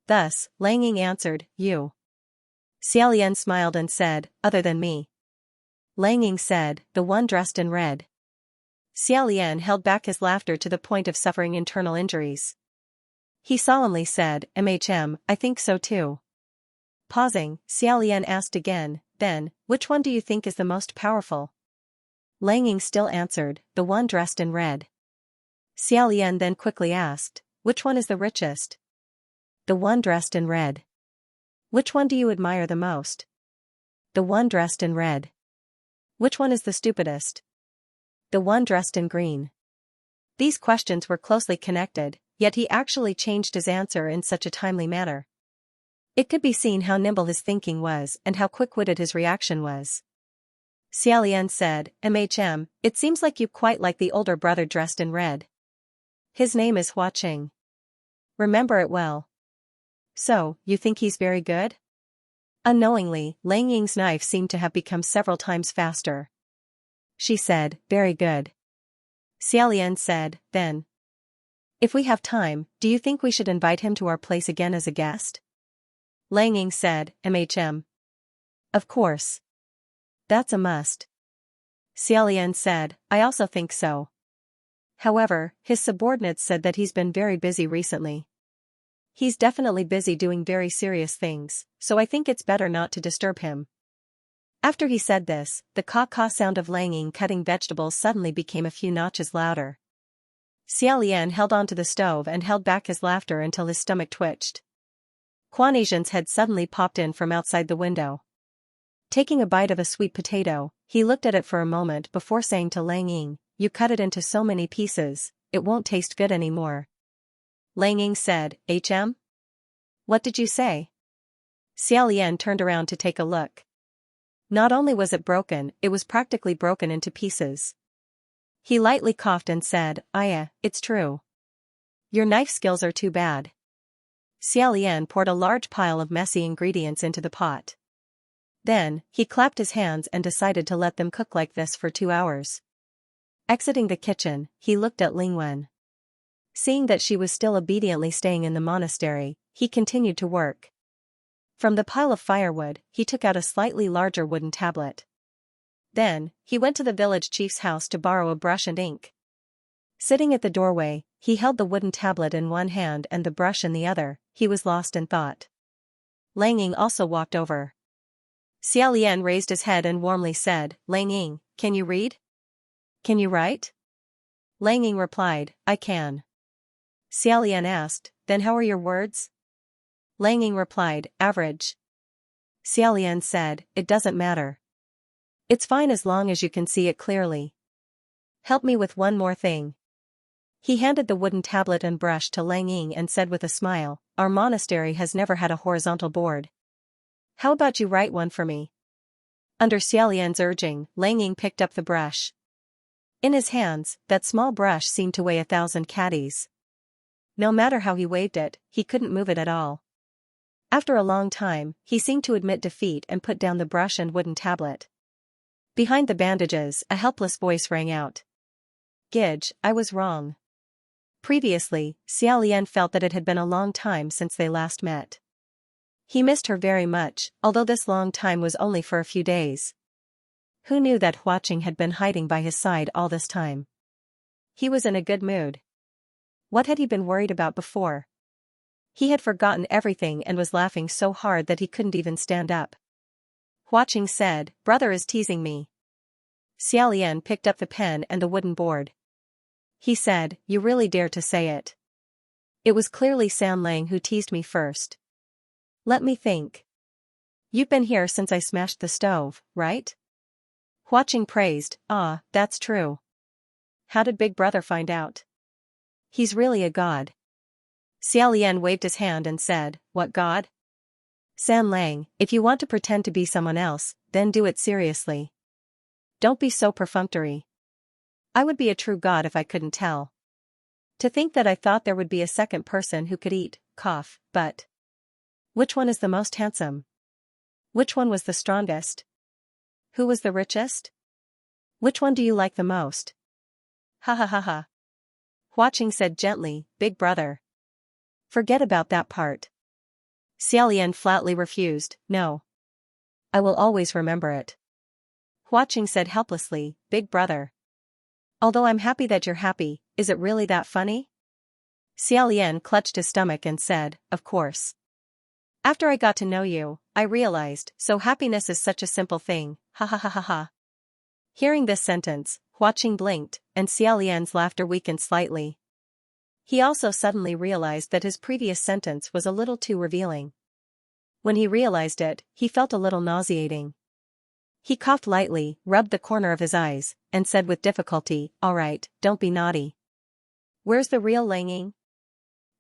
Thus, Lang Ying answered, you. Xiaolian smiled and said, other than me. Lang Ying said, the one dressed in red. Xiaolian held back his laughter to the point of suffering internal injuries. He solemnly said, I think so too. Pausing, Xiaolian asked again, then, which one do you think is the most powerful? Lang Ying still answered, the one dressed in red. Xiaolian then quickly asked, which one is the richest? The one dressed in red. Which one do you admire the most? The one dressed in red. Which one is the stupidest? The one dressed in green. These questions were closely connected, yet he actually changed his answer in such a timely manner. It could be seen how nimble his thinking was and how quick-witted his reaction was. Xiaolian said, it seems like you quite like the older brother dressed in red. His name is Hua Qing. Remember it well. So, you think he's very good? Unknowingly, Lang Ying's knife seemed to have become several times faster. She said, very good. Xiaolian said, then. If we have time, do you think we should invite him to our place again as a guest? Lang Ying said, Of course. That's a must. Xiaolian said, I also think so. However, his subordinates said that he's been very busy recently. He's definitely busy doing very serious things, so I think it's better not to disturb him. After he said this, the caw-caw sound of Lang Ying cutting vegetables suddenly became a few notches louder. Xiaolian held onto the stove and held back his laughter until his stomach twitched. Kuan Yizhen's head suddenly popped in from outside the window. Taking a bite of a sweet potato, he looked at it for a moment before saying to Lang Ying, you cut it into so many pieces, it won't taste good anymore. Lang Ying said, What did you say? Xiaolian turned around to take a look. Not only was it broken, it was practically broken into pieces. He lightly coughed and said, it's true. Your knife skills are too bad. Xiaolian poured a large pile of messy ingredients into the pot. Then, he clapped his hands and decided to let them cook like this for 2 hours. Exiting the kitchen, he looked at Lingwen. Seeing that she was still obediently staying in the monastery, he continued to work. From the pile of firewood, he took out a slightly larger wooden tablet. Then, he went to the village chief's house to borrow a brush and ink. Sitting at the doorway, he held the wooden tablet in one hand and the brush in the other. He was lost in thought. Lang Ying also walked over. Xiaolian raised his head and warmly said, "Lang Ying, can you read? Can you write?" Lang Ying replied, "I can." Xiaolian asked, "Then how are your words?" Lang Ying replied, "Average." Xiaolian said, "It doesn't matter. It's fine as long as you can see it clearly. Help me with one more thing." He handed the wooden tablet and brush to Lang Ying and said with a smile, "Our monastery has never had a horizontal board. How about you write one for me?" Under Xiaolian's urging, Lang Ying picked up the brush. In his hands, that small brush seemed to weigh 1,000 catties. No matter how he waved it, he couldn't move it at all. After a long time, he seemed to admit defeat and put down the brush and wooden tablet. Behind the bandages, a helpless voice rang out. "Gidge, I was wrong." Previously, Xiaolian felt that it had been a long time since they last met. He missed her very much, although this long time was only for a few days. Who knew that Huaqing had been hiding by his side all this time? He was in a good mood. What had he been worried about before? He had forgotten everything and was laughing so hard that he couldn't even stand up. Huaqing said, "Brother is teasing me." Xiaolian picked up the pen and the wooden board. He said, "You really dare to say it? It was clearly San Lang who teased me first. Let me think. You've been here since I smashed the stove, right?" Huaqing praised, "Ah, that's true. How did Big Brother find out? He's really a god." Xiaolian waved his hand and said, "What god?" "San Lang, if you want to pretend to be someone else, then do it seriously. Don't be so perfunctory. I would be a true god if I couldn't tell. To think that I thought there would be a second person who could eat, but which one is the most handsome? Which one was the strongest? Who was the richest? Which one do you like the most?" "Ha ha ha ha." Huaqing said gently, "Big Brother. Forget about that part." Xiaolian flatly refused, "No. I will always remember it." Huaqing said helplessly, "Big Brother. Although I'm happy that you're happy, is it really that funny?" Xiaolian clutched his stomach and said, "Of course. After I got to know you, I realized, so happiness is such a simple thing, ha ha ha ha ha." Hearing this sentence, Huaqing blinked, and Xiaolian's laughter weakened slightly. He also suddenly realized that his previous sentence was a little too revealing. When he realized it, he felt a little nauseating. He coughed lightly, rubbed the corner of his eyes, and said with difficulty, "All right, don't be naughty. Where's the real Lang Ying?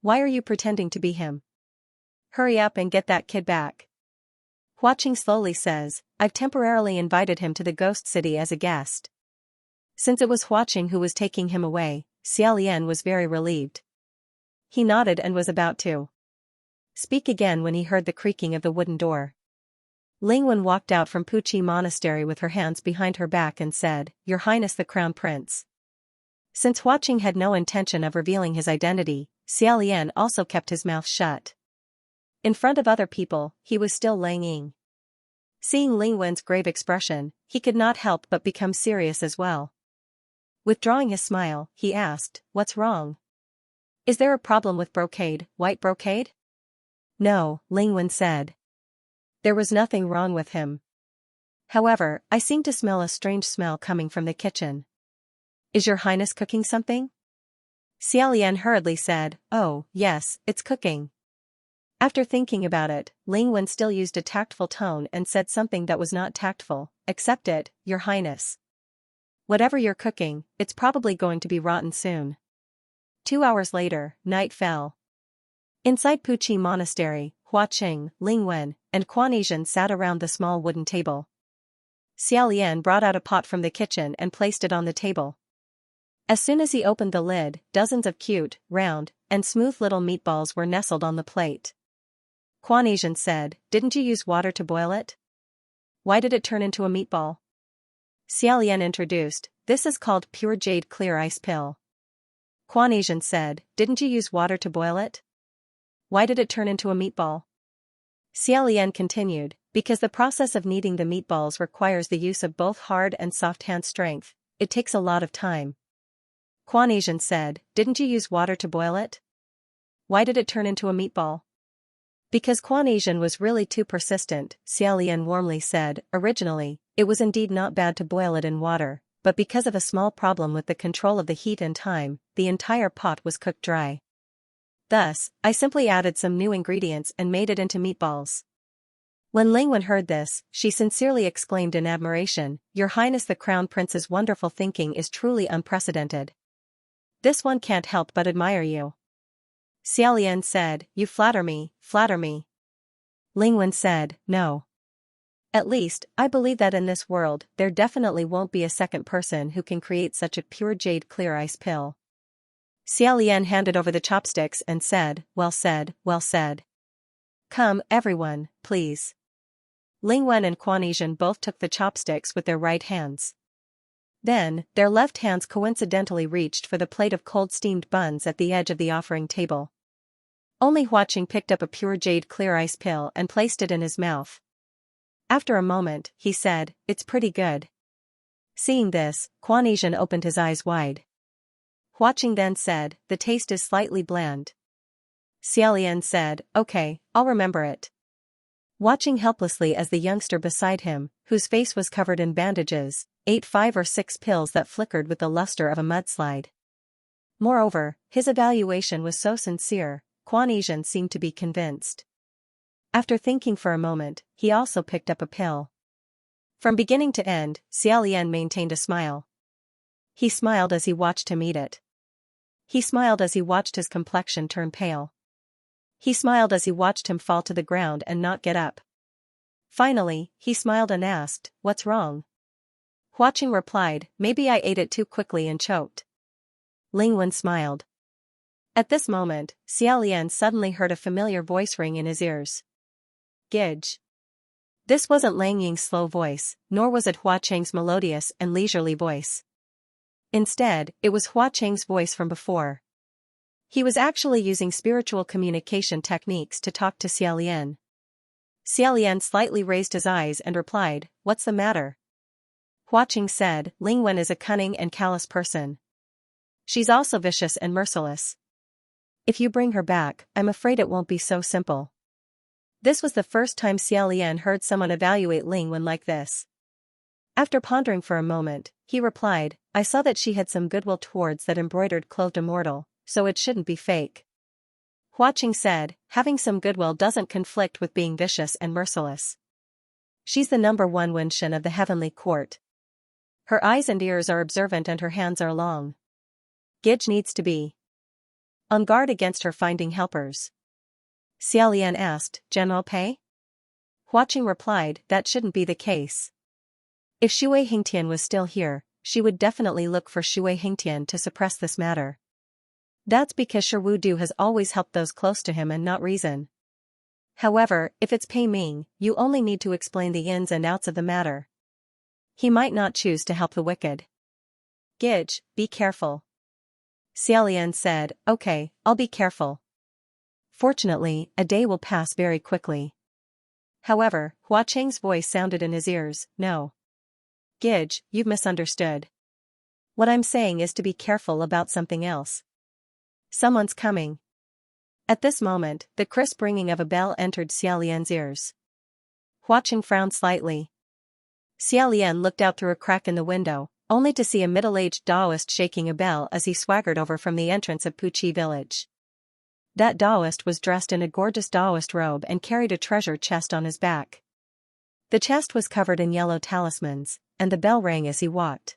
Why are you pretending to be him? Hurry up and get that kid back." Huaqing slowly says, "I've temporarily invited him to the ghost city as a guest." Since it was Huaqing who was taking him away, Xiaolian was very relieved. He nodded and was about to speak again when he heard the creaking of the wooden door. Lingwen walked out from Puqi Monastery with her hands behind her back and said, "Your Highness the Crown Prince." Since Huaqing had no intention of revealing his identity, Xiaolian also kept his mouth shut. In front of other people, he was still Lang Ying. Seeing Lingwen's grave expression, he could not help but become serious as well. Withdrawing his smile, he asked, "What's wrong? Is there a problem with brocade, white brocade?" "No," Lingwen said. There was nothing wrong with him. However, I seem to smell a strange smell coming from the kitchen. Is your Highness cooking something?" Xiaolian hurriedly said, "Oh, yes, it's cooking." After thinking about it, Lingwen still used a tactful tone and said something that was not tactful, "Accept it, Your Highness. Whatever you're cooking, it's probably going to be rotten soon." 2 hours later, night fell. Inside Puqi Monastery, Huaqing, Lingwen, and Quanizhan sat around the small wooden table. Xiaolian brought out a pot from the kitchen and placed it on the table. As soon as he opened the lid, dozens of cute, round, and smooth little meatballs were nestled on the plate. Quanizhan said, "Didn't you use water to boil it?" Why did it turn into a meatball? Xiaolian introduced, this is called pure jade clear ice pill. Quanasian said, didn't you use water to boil it? Why did it turn into a meatball? Xiaolian continued, because the process of kneading the meatballs requires the use of both hard and soft hand strength, it takes a lot of time. Quanasian said, didn't you use water to boil it? Why did it turn into a meatball? Because Quanasian was really too persistent, Xiaolian warmly said, originally, it was indeed not bad to boil it in water, but because of a small problem with the control of the heat and time, the entire pot was cooked dry. Thus, I simply added some new ingredients and made it into meatballs. When Lingwen heard this, she sincerely exclaimed in admiration, Your Highness the Crown Prince's wonderful thinking is truly unprecedented. This one can't help but admire you. Xiaolian said, You flatter me, flatter me. Lingwen said, No. At least, I believe that in this world, there definitely won't be a second person who can create such a pure jade clear ice pill. Xiaolian handed over the chopsticks and said, Well said, well said. Come, everyone, please. Lingwen and Quanasian both took the chopsticks with their right hands. Then, their left hands coincidentally reached for the plate of cold steamed buns at the edge of the offering table. Only Huaqing picked up a pure jade clear ice pill and placed it in his mouth. After a moment, he said, It's pretty good. Seeing this, Quanasian opened his eyes wide. Huaqing then said, The taste is slightly bland. Xiaolian said, Okay, I'll remember it. Watching helplessly as the youngster beside him, whose face was covered in bandages, ate 5 or 6 pills that flickered with the luster of a mudslide. Moreover, his evaluation was so sincere, Quanasian seemed to be convinced. After thinking for a moment, he also picked up a pill. From beginning to end, Xiaolian maintained a smile. He smiled as he watched him eat it. He smiled as he watched his complexion turn pale. He smiled as he watched him fall to the ground and not get up. Finally, he smiled and asked, What's wrong? Huaqing replied, Maybe I ate it too quickly and choked. Lingwen smiled. At this moment, Xiaolian suddenly heard a familiar voice ring in his ears. Gidge. This wasn't Lang Ying's slow voice, nor was it Huaqing's melodious and leisurely voice. Instead, it was Huaqing's voice from before. He was actually using spiritual communication techniques to talk to Xiaolian. Xiaolian slightly raised his eyes and replied, What's the matter? Huaqing said, Lingwen is a cunning and callous person. She's also vicious and merciless. If you bring her back, I'm afraid it won't be so simple. This was the first time Xiaolian heard someone evaluate Lingwen like this. After pondering for a moment, he replied, I saw that she had some goodwill towards that embroidered clothed immortal, so it shouldn't be fake. Huaqing said, having some goodwill doesn't conflict with being vicious and merciless. She's the number 1 Wenshin of the heavenly court. Her eyes and ears are observant and her hands are long. Gidge needs to be on guard against her finding helpers. Xiaolian asked, General Pei? Huaqing replied, that shouldn't be the case. If Shui Hingtian was still here, she would definitely look for Shui Hingtian to suppress this matter. That's because Shi Du has always helped those close to him and not reason. However, if it's Pei Ming, you only need to explain the ins and outs of the matter. He might not choose to help the wicked. Gidge, be careful. Xiaolian said, Okay, I'll be careful. Fortunately, a day will pass very quickly. However, Huaqing's voice sounded in his ears, No. Gidge, you've misunderstood. What I'm saying is to be careful about something else. Someone's coming. At this moment, the crisp ringing of a bell entered Xiaolian's ears. Huaqing frowned slightly. Xiaolian looked out through a crack in the window, only to see a middle-aged Taoist shaking a bell as he swaggered over from the entrance of Puqi village. That Taoist was dressed in a gorgeous Taoist robe and carried a treasure chest on his back. The chest was covered in yellow talismans, and the bell rang as he walked.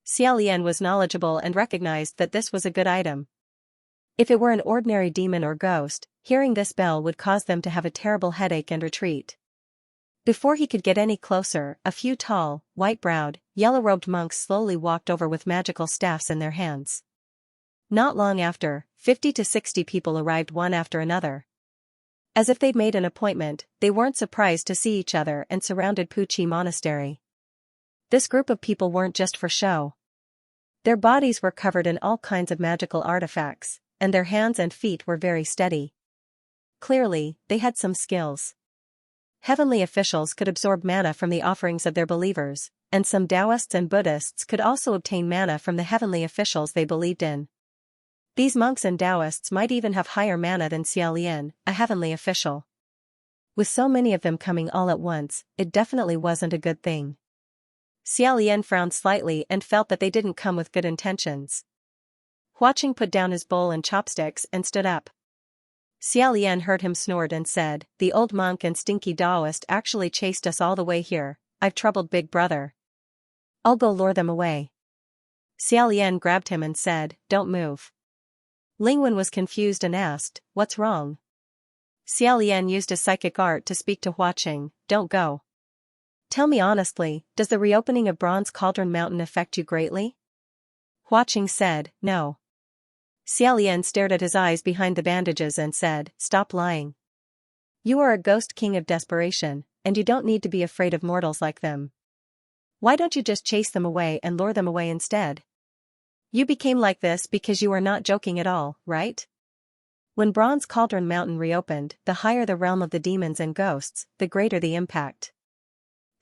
Xiaolian was knowledgeable and recognized that this was a good item. If it were an ordinary demon or ghost, hearing this bell would cause them to have a terrible headache and retreat. Before he could get any closer, a few tall, white-browed, yellow-robed monks slowly walked over with magical staffs in their hands. Not long after, 50 to 60 people arrived one after another. As if they'd made an appointment, they weren't surprised to see each other and surrounded Puchi Monastery. This group of people weren't just for show. Their bodies were covered in all kinds of magical artifacts, and their hands and feet were very steady. Clearly, they had some skills. Heavenly officials could absorb mana from the offerings of their believers, and some Taoists and Buddhists could also obtain mana from the heavenly officials they believed in. These monks and Taoists might even have higher mana than Xiaolian, a heavenly official. With so many of them coming all at once, it definitely wasn't a good thing. Xiaolian frowned slightly and felt that they didn't come with good intentions. Huaqing put down his bowl and chopsticks and stood up. Xiaolian heard him snort and said, "The old monk and stinky Taoist actually chased us all the way here. I've troubled Big Brother. I'll go lure them away." Xiaolian grabbed him and said, "Don't move." Lingwen was confused and asked, "What's wrong?" Xiaolian used his psychic art to speak to Huaqing, "Don't go. Tell me honestly, does the reopening of Bronze Cauldron Mountain affect you greatly?" Huaqing said, "No." Xiaolian stared at his eyes behind the bandages and said, "Stop lying. You are a ghost king of desperation, and you don't need to be afraid of mortals like them. Why don't you just chase them away and lure them away instead? You became like this because you are not joking at all, right? When Bronze Cauldron Mountain reopened, the higher the realm of the demons and ghosts, the greater the impact."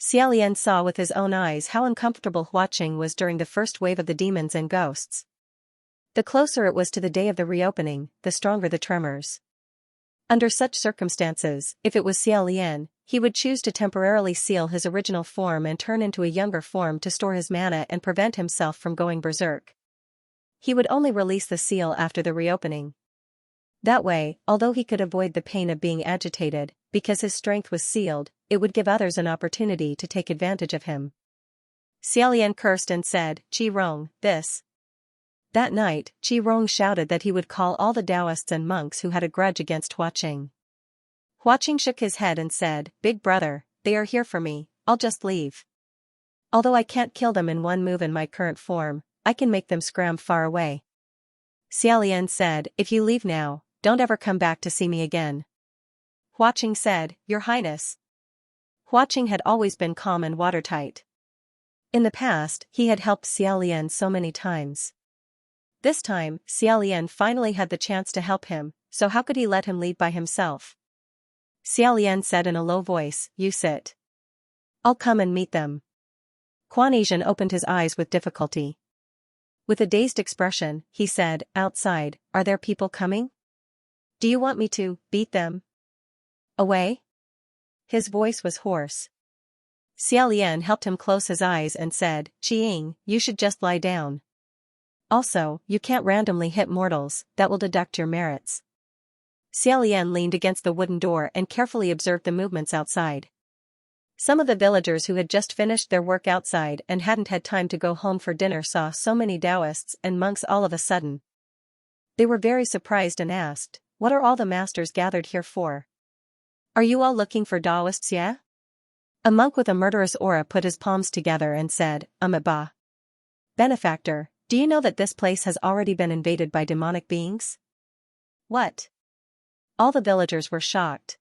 Xiaolian saw with his own eyes how uncomfortable Huaqing was during the first wave of the demons and ghosts. The closer it was to the day of the reopening, the stronger the tremors. Under such circumstances, if it was Xiaolian, he would choose to temporarily seal his original form and turn into a younger form to store his mana and prevent himself from going berserk. He would only release the seal after the reopening. That way, although he could avoid the pain of being agitated, because his strength was sealed, it would give others an opportunity to take advantage of him. Xiaolian cursed and said, "Qi Rong, this." That night, Qi Rong shouted that he would call all the Taoists and monks who had a grudge against Huaqing. Huaqing shook his head and said, "Big brother, they are here for me, I'll just leave. Although I can't kill them in one move in my current form, I can make them scram far away." Xiaolian said, "If you leave now, don't ever come back to see me again." Huaqing said, "Your Highness." Huaqing had always been calm and watertight. In the past, he had helped Xiaolian so many times. This time, Xiaolian finally had the chance to help him, so how could he let him lead by himself? Xiaolian said in a low voice, "You sit. I'll come and meet them." Quan Asian opened his eyes with difficulty. With a dazed expression, he said, "Outside, are there people coming? Do you want me to beat them away?" His voice was hoarse. Xiaolian helped him close his eyes and said, "Qiying, you should just lie down. Also, you can't randomly hit mortals, that will deduct your merits." Xiaolian leaned against the wooden door and carefully observed the movements outside. Some of the villagers who had just finished their work outside and hadn't had time to go home for dinner saw so many Taoists and monks all of a sudden. They were very surprised and asked, "What are all the masters gathered here for? Are you all looking for Taoists, yeah?" A monk with a murderous aura put his palms together and said, "Ba. Benefactor, do you know that this place has already been invaded by demonic beings?" "What?" All the villagers were shocked.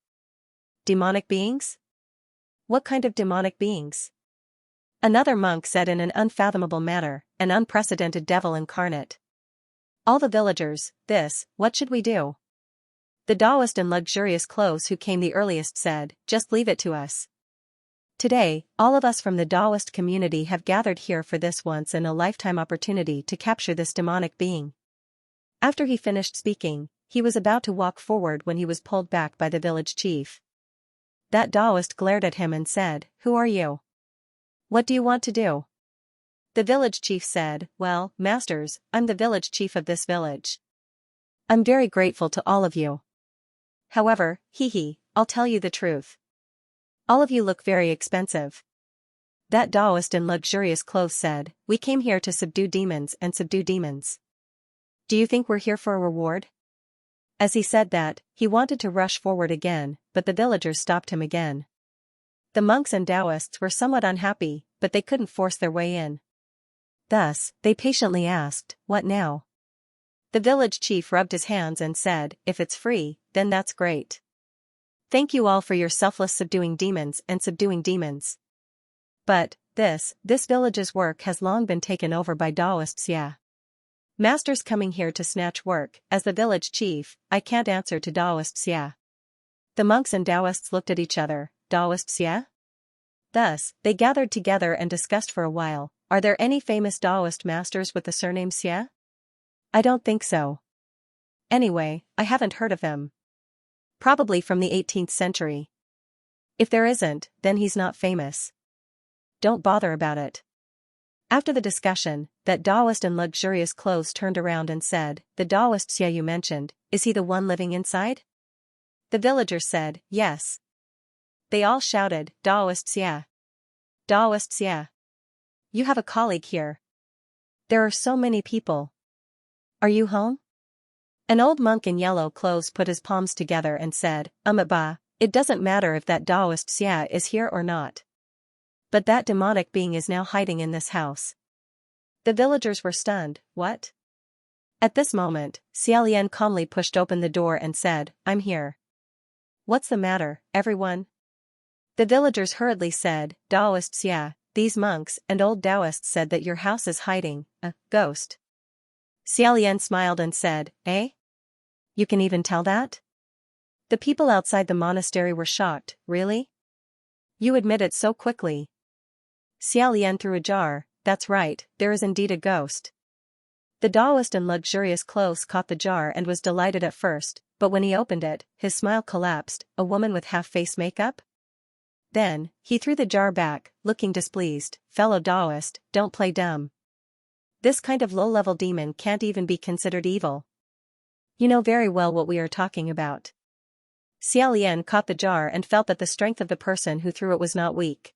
"Demonic beings? What kind of demonic beings?" Another monk said in an unfathomable manner, "An unprecedented devil incarnate." All the villagers, what should we do?" The Taoist in luxurious clothes who came the earliest said, "Just leave it to us. Today, all of us from the Taoist community have gathered here for this once-in-a-lifetime opportunity to capture this demonic being." After he finished speaking, he was about to walk forward when he was pulled back by the village chief. That Taoist glared at him and said, "Who are you? What do you want to do?" The village chief said, "Well, masters, I'm the village chief of this village. I'm very grateful to all of you. However, I'll tell you the truth. All of you look very expensive." That Taoist in luxurious clothes said, "We came here to subdue demons and subdue demons. Do you think we're here for a reward?" As he said that, he wanted to rush forward again, but the villagers stopped him again. The monks and Taoists were somewhat unhappy, but they couldn't force their way in. Thus, they patiently asked, "What now?" The village chief rubbed his hands and said, "If it's free, then that's great. Thank you all for your selfless subduing demons and subduing demons. But, this village's work has long been taken over by Daoist Xia. Masters coming here to snatch work, as the village chief, I can't answer to Daoist Xia. The monks and Taoists looked at each other, Daoist Xia? Thus, they gathered together and discussed for a while, are there any famous Daoist masters with the surname Xia? I don't think so. Anyway, I haven't heard of him. Probably from the 18th century. If there isn't, then he's not famous. Don't bother about it. After the discussion, that Daoist in luxurious clothes turned around and said, the Daoist Xia you mentioned, is he the one living inside? The villagers said, yes. They all shouted, Daoist Xia. Daoist Xia. You have a colleague here. There are so many people. Are you home? An old monk in yellow clothes put his palms together and said, Ba, it doesn't matter if that Daoist Xia is here or not. But that demonic being is now hiding in this house. The villagers were stunned, what? At this moment, Xiaolian calmly pushed open the door and said, I'm here. What's the matter, everyone? The villagers hurriedly said, Daoist Xia, these monks and old Taoists said that your house is hiding a ghost. Xiaolian smiled and said, eh? You can even tell that? The people outside the monastery were shocked, really? You admit it so quickly. Xiaolian threw a jar, that's right, there is indeed a ghost. The Daoist in luxurious clothes caught the jar and was delighted at first, but when he opened it, his smile collapsed, a woman with half-face makeup? Then, he threw the jar back, looking displeased, fellow Daoist, don't play dumb. This kind of low-level demon can't even be considered evil. You know very well what we are talking about. Xiaolian caught the jar and felt that the strength of the person who threw it was not weak.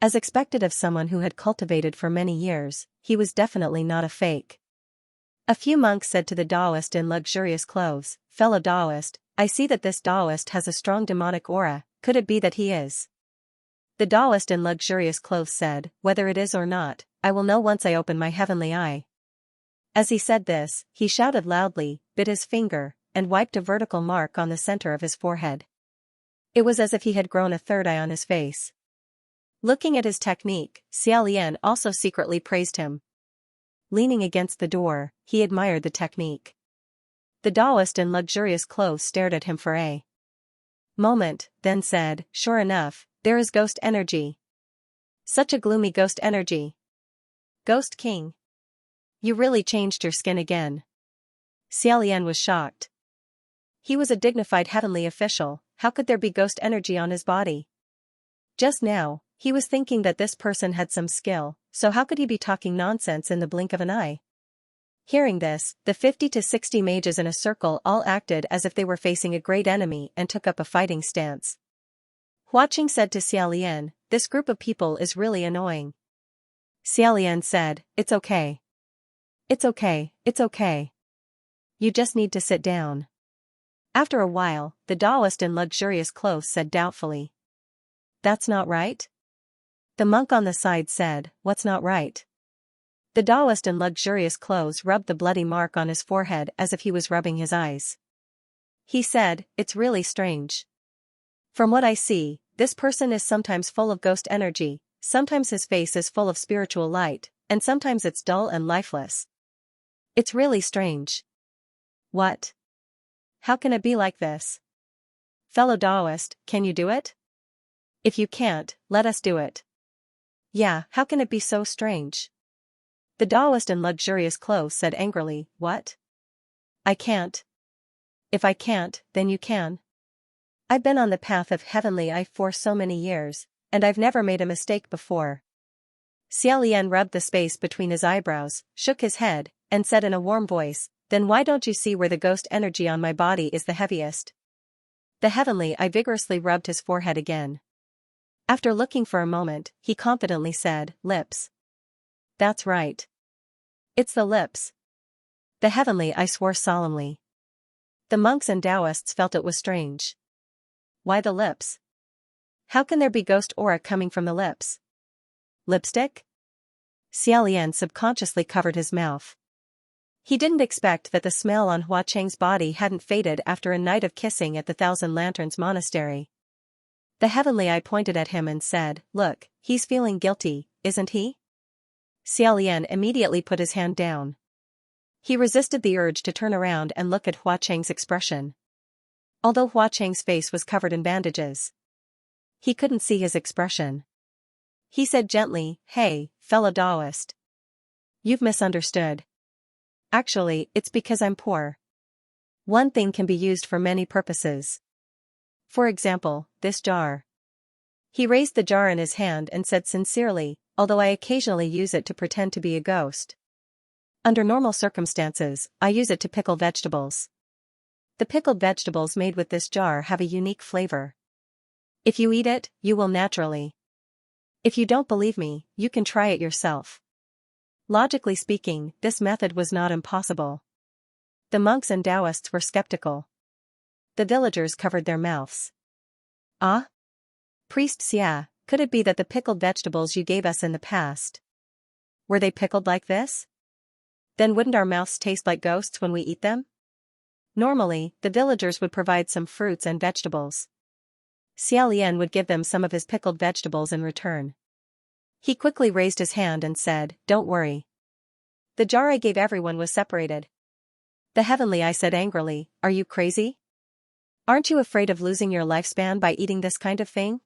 As expected of someone who had cultivated for many years, he was definitely not a fake. A few monks said to the Daoist in luxurious clothes, fellow Daoist, I see that this Daoist has a strong demonic aura, could it be that he is? The Daoist in luxurious clothes said, whether it is or not, I will know once I open my heavenly eye. As he said this, he shouted loudly, bit his finger, and wiped a vertical mark on the center of his forehead. It was as if he had grown a third eye on his face. Looking at his technique, Xiaolian also secretly praised him. Leaning against the door, he admired the technique. The Daoist in luxurious clothes stared at him for a moment, then said, sure enough, there is ghost energy. Such a gloomy ghost energy. Ghost King. You really changed your skin again. Xiaolian was shocked. He was a dignified heavenly official, how could there be ghost energy on his body? Just now, he was thinking that this person had some skill, so how could he be talking nonsense in the blink of an eye? Hearing this, the 50 to 60 mages in a circle all acted as if they were facing a great enemy and took up a fighting stance. Huaqing said to Xiaolian, this group of people is really annoying. Xiaolian said, it's okay. It's okay, it's okay. You just need to sit down. After a while, the Daoist in luxurious clothes said doubtfully. That's not right? The monk on the side said, what's not right? The Daoist in luxurious clothes rubbed the bloody mark on his forehead as if he was rubbing his eyes. He said, it's really strange. From what I see, this person is sometimes full of ghost energy, sometimes his face is full of spiritual light, and sometimes it's dull and lifeless. It's really strange. What? How can it be like this? Fellow Daoist, can you do it? If you can't, let us do it. Yeah, how can it be so strange? The Daoist in luxurious clothes said angrily, what? I can't. If I can't, then you can. I've been on the path of heavenly eye for so many years, and I've never made a mistake before. Xiaolian rubbed the space between his eyebrows, shook his head, and said in a warm voice, then why don't you see where the ghost energy on my body is the heaviest? The heavenly eye vigorously rubbed his forehead again. After looking for a moment, he confidently said, lips. That's right. It's the lips. The heavenly eye swore solemnly. The monks and Taoists felt it was strange. Why the lips? How can there be ghost aura coming from the lips? Lipstick? Xiaolian subconsciously covered his mouth. He didn't expect that the smell on Hua Cheng's body hadn't faded after a night of kissing at the Thousand Lanterns Monastery. The Heavenly Eye pointed at him and said, "Look, he's feeling guilty, isn't he?" Xiaolian immediately put his hand down. He resisted the urge to turn around and look at Hua Cheng's expression. Although Hua Cheng's face was covered in bandages, he couldn't see his expression. He said gently, "Hey, fellow Taoist. You've misunderstood. Actually, it's because I'm poor. One thing can be used for many purposes. For example, this jar." He raised the jar in his hand and said sincerely, "Although I occasionally use it to pretend to be a ghost. Under normal circumstances, I use it to pickle vegetables. The pickled vegetables made with this jar have a unique flavor. If you eat it, you will naturally. If you don't believe me, you can try it yourself." Logically speaking, this method was not impossible. The monks and Taoists were skeptical. The villagers covered their mouths. "Ah? Priest Xia, could it be that the pickled vegetables you gave us in the past, were they pickled like this? Then wouldn't our mouths taste like ghosts when we eat them?" Normally, the villagers would provide some fruits and vegetables. Xiaolian would give them some of his pickled vegetables in return. He quickly raised his hand and said, "Don't worry. The jar I gave everyone was separated." The Heavenly Eye said angrily, "Are you crazy? Aren't you afraid of losing your lifespan by eating this kind of thing?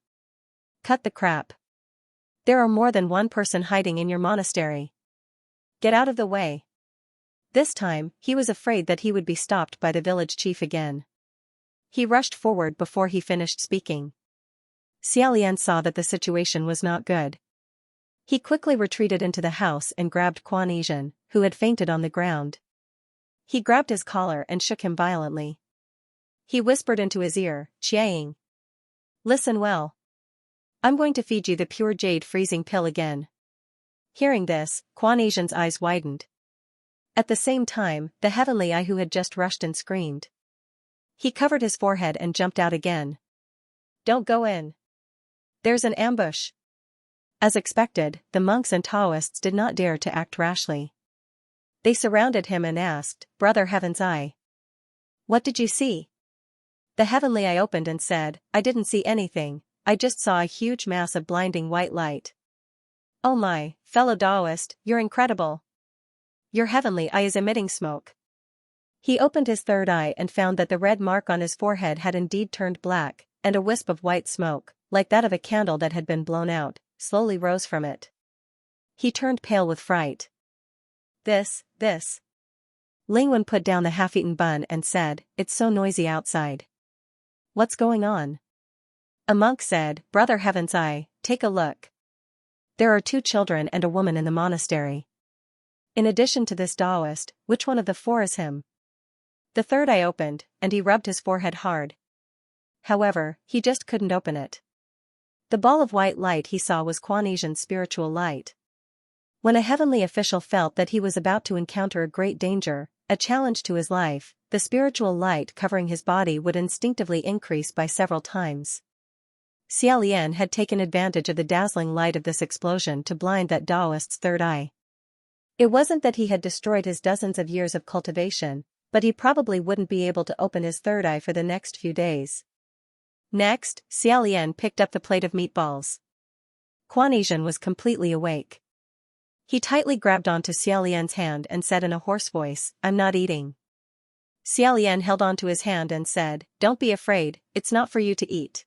Cut the crap. There are more than one person hiding in your monastery. Get out of the way." This time, he was afraid that he would be stopped by the village chief again. He rushed forward before he finished speaking. Xiaolian saw that the situation was not good. He quickly retreated into the house and grabbed Quan Yizhen, who had fainted on the ground. He grabbed his collar and shook him violently. He whispered into his ear, "Qiang. Listen well. I'm going to feed you the pure jade freezing pill again." Hearing this, Quan Yizhen's eyes widened. At the same time, the Heavenly Eye who had just rushed and screamed. He covered his forehead and jumped out again. "Don't go in. There's an ambush." As expected, the monks and Taoists did not dare to act rashly. They surrounded him and asked, "Brother Heaven's Eye, what did you see?" The Heavenly Eye opened and said, "I didn't see anything, I just saw a huge mass of blinding white light." "Oh my, fellow Taoist, you're incredible. Your Heavenly Eye is emitting smoke." He opened his third eye and found that the red mark on his forehead had indeed turned black, and a wisp of white smoke, like that of a candle that had been blown out, slowly rose from it. He turned pale with fright. This. Lingwen put down the half-eaten bun and said, "It's so noisy outside. What's going on?" A monk said, "Brother Heaven's Eye, take a look. There are 2 children and a woman in the monastery. In addition to this Taoist, which one of the 4 is him?" The third eye opened, and he rubbed his forehead hard. However, he just couldn't open it. The ball of white light he saw was Quan Yizhen's spiritual light. When a heavenly official felt that he was about to encounter a great danger, a challenge to his life, the spiritual light covering his body would instinctively increase by several times. Xiaolian had taken advantage of the dazzling light of this explosion to blind that Taoist's third eye. It wasn't that he had destroyed his dozens of years of cultivation, but he probably wouldn't be able to open his third eye for the next few days. Next, Xiaolian picked up the plate of meatballs. Quan Yizhen was completely awake. He tightly grabbed onto Xiaolian's hand and said in a hoarse voice, "I'm not eating." Xiaolian held onto his hand and said, "Don't be afraid, it's not for you to eat."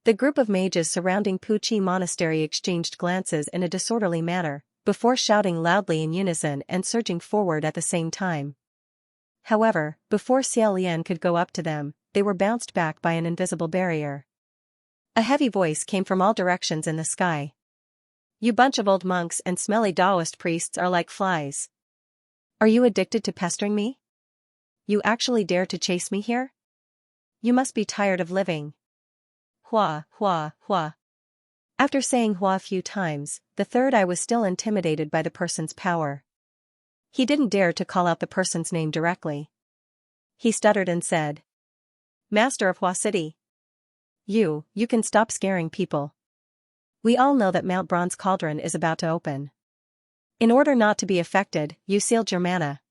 The group of mages surrounding Puqi Monastery exchanged glances in a disorderly manner, before shouting loudly in unison and surging forward at the same time. However, before Xiaolian could go up to them, they were bounced back by an invisible barrier. A heavy voice came from all directions in the sky. "You bunch of old monks and smelly Taoist priests are like flies. Are you addicted to pestering me? You actually dare to chase me here? You must be tired of living." Hua, hua, hua. After saying hua a few times, the third eye was still intimidated by the person's power. He didn't dare to call out the person's name directly. He stuttered and said, "Master of Hua City. You can stop scaring people. We all know that Mount Bronze Cauldron is about to open. In order not to be affected, you sealed your mana.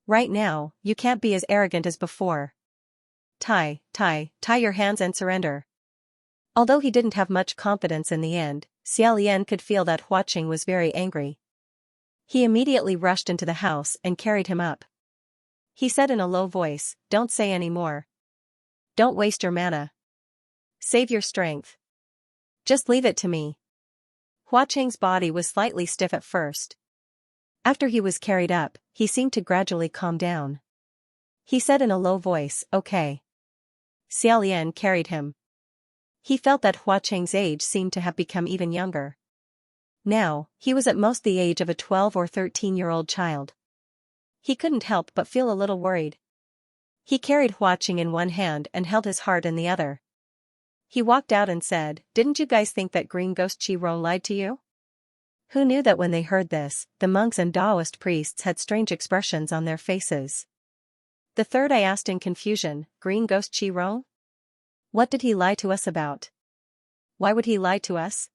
Right now, you can't be as arrogant as before. Tie your hands and surrender. Although he didn't have much confidence in the end, Xiaolian could feel that Hua Qing was very angry. He immediately rushed into the house and carried him up. He said in a low voice, "Don't say any more. Don't waste your mana. Save your strength. Just leave it to me." Hua Qing's body was slightly stiff at first. After he was carried up, he seemed to gradually calm down. He said in a low voice, "Okay." Xiaolian carried him. He felt that Hua Qing's age seemed to have become even younger. Now, he was at most the age of a 12 or 13-year-old child. He couldn't help but feel a little worried. He carried Hua Qing in one hand and held his heart in the other. He walked out and said, "Didn't you guys think that green ghost Qi-Rong lied to you?" Who knew that when they heard this, the monks and Taoist priests had strange expressions on their faces. The third I asked in confusion, "Green ghost Qi-Rong? What did he lie to us about? Why would he lie to us?"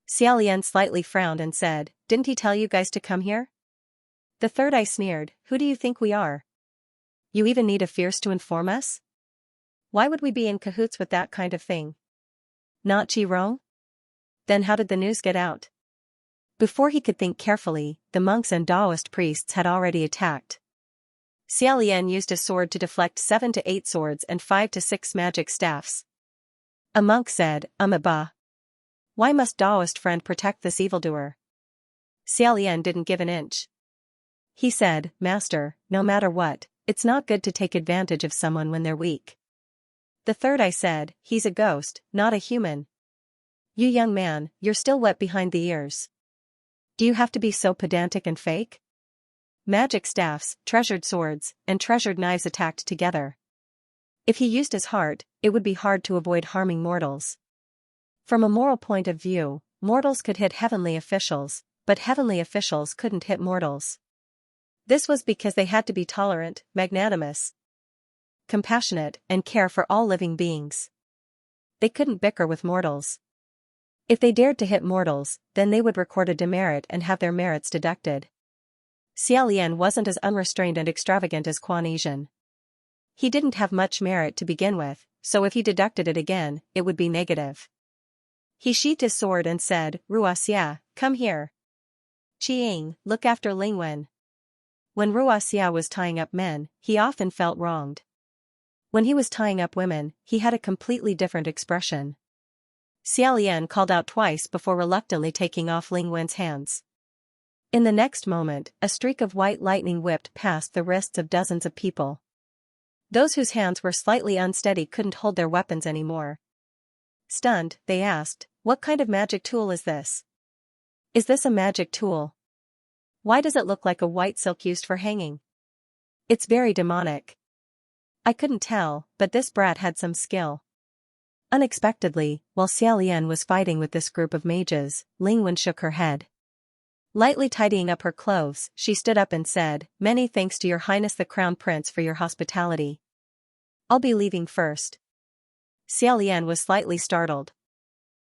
Xiaolian slightly frowned and said, "Didn't he tell you guys to come here?" The third I sneered, "Who do you think we are? You even need a fierce to inform us? Why would we be in cahoots with that kind of thing? Not Qi-Rong? Then how did the news get out?" Before he could think carefully, the monks and Taoist priests had already attacked. Xiaolian used a sword to deflect 7 to 8 swords and 5 to 6 magic staffs. A monk said, "Ba. Why must Taoist friend protect this evildoer?" Xiaolian didn't give an inch. He said, "Master, no matter what, it's not good to take advantage of someone when they're weak." The third I said, "He's a ghost, not a human. You young man, you're still wet behind the ears. Do you have to be so pedantic and fake?" Magic staffs, treasured swords, and treasured knives attacked together. If he used his heart, it would be hard to avoid harming mortals. From a moral point of view, mortals could hit heavenly officials, but heavenly officials couldn't hit mortals. This was because they had to be tolerant, magnanimous, compassionate, and care for all living beings. They couldn't bicker with mortals. If they dared to hit mortals, then they would record a demerit and have their merits deducted. Xiaolian wasn't as unrestrained and extravagant as Quan Yizhen. He didn't have much merit to begin with, so if he deducted it again, it would be negative. He sheathed his sword and said, "Ruaxia, come here. Qiying, look after Lingwen." When Ruaxia was tying up men, he often felt wronged. When he was tying up women, he had a completely different expression. Xiaolian called out twice before reluctantly taking off Lingwen's hands. In the next moment, a streak of white lightning whipped past the wrists of dozens of people. Those whose hands were slightly unsteady couldn't hold their weapons anymore. Stunned, they asked, "What kind of magic tool is this? Is this a magic tool? Why does it look like a white silk used for hanging? It's very demonic." I couldn't tell, but this brat had some skill. Unexpectedly, while Xiaolian was fighting with this group of mages, Lingwen shook her head. Lightly tidying up her clothes, she stood up and said, "Many thanks to your highness the crown prince for your hospitality. I'll be leaving first." Xiaolian was slightly startled.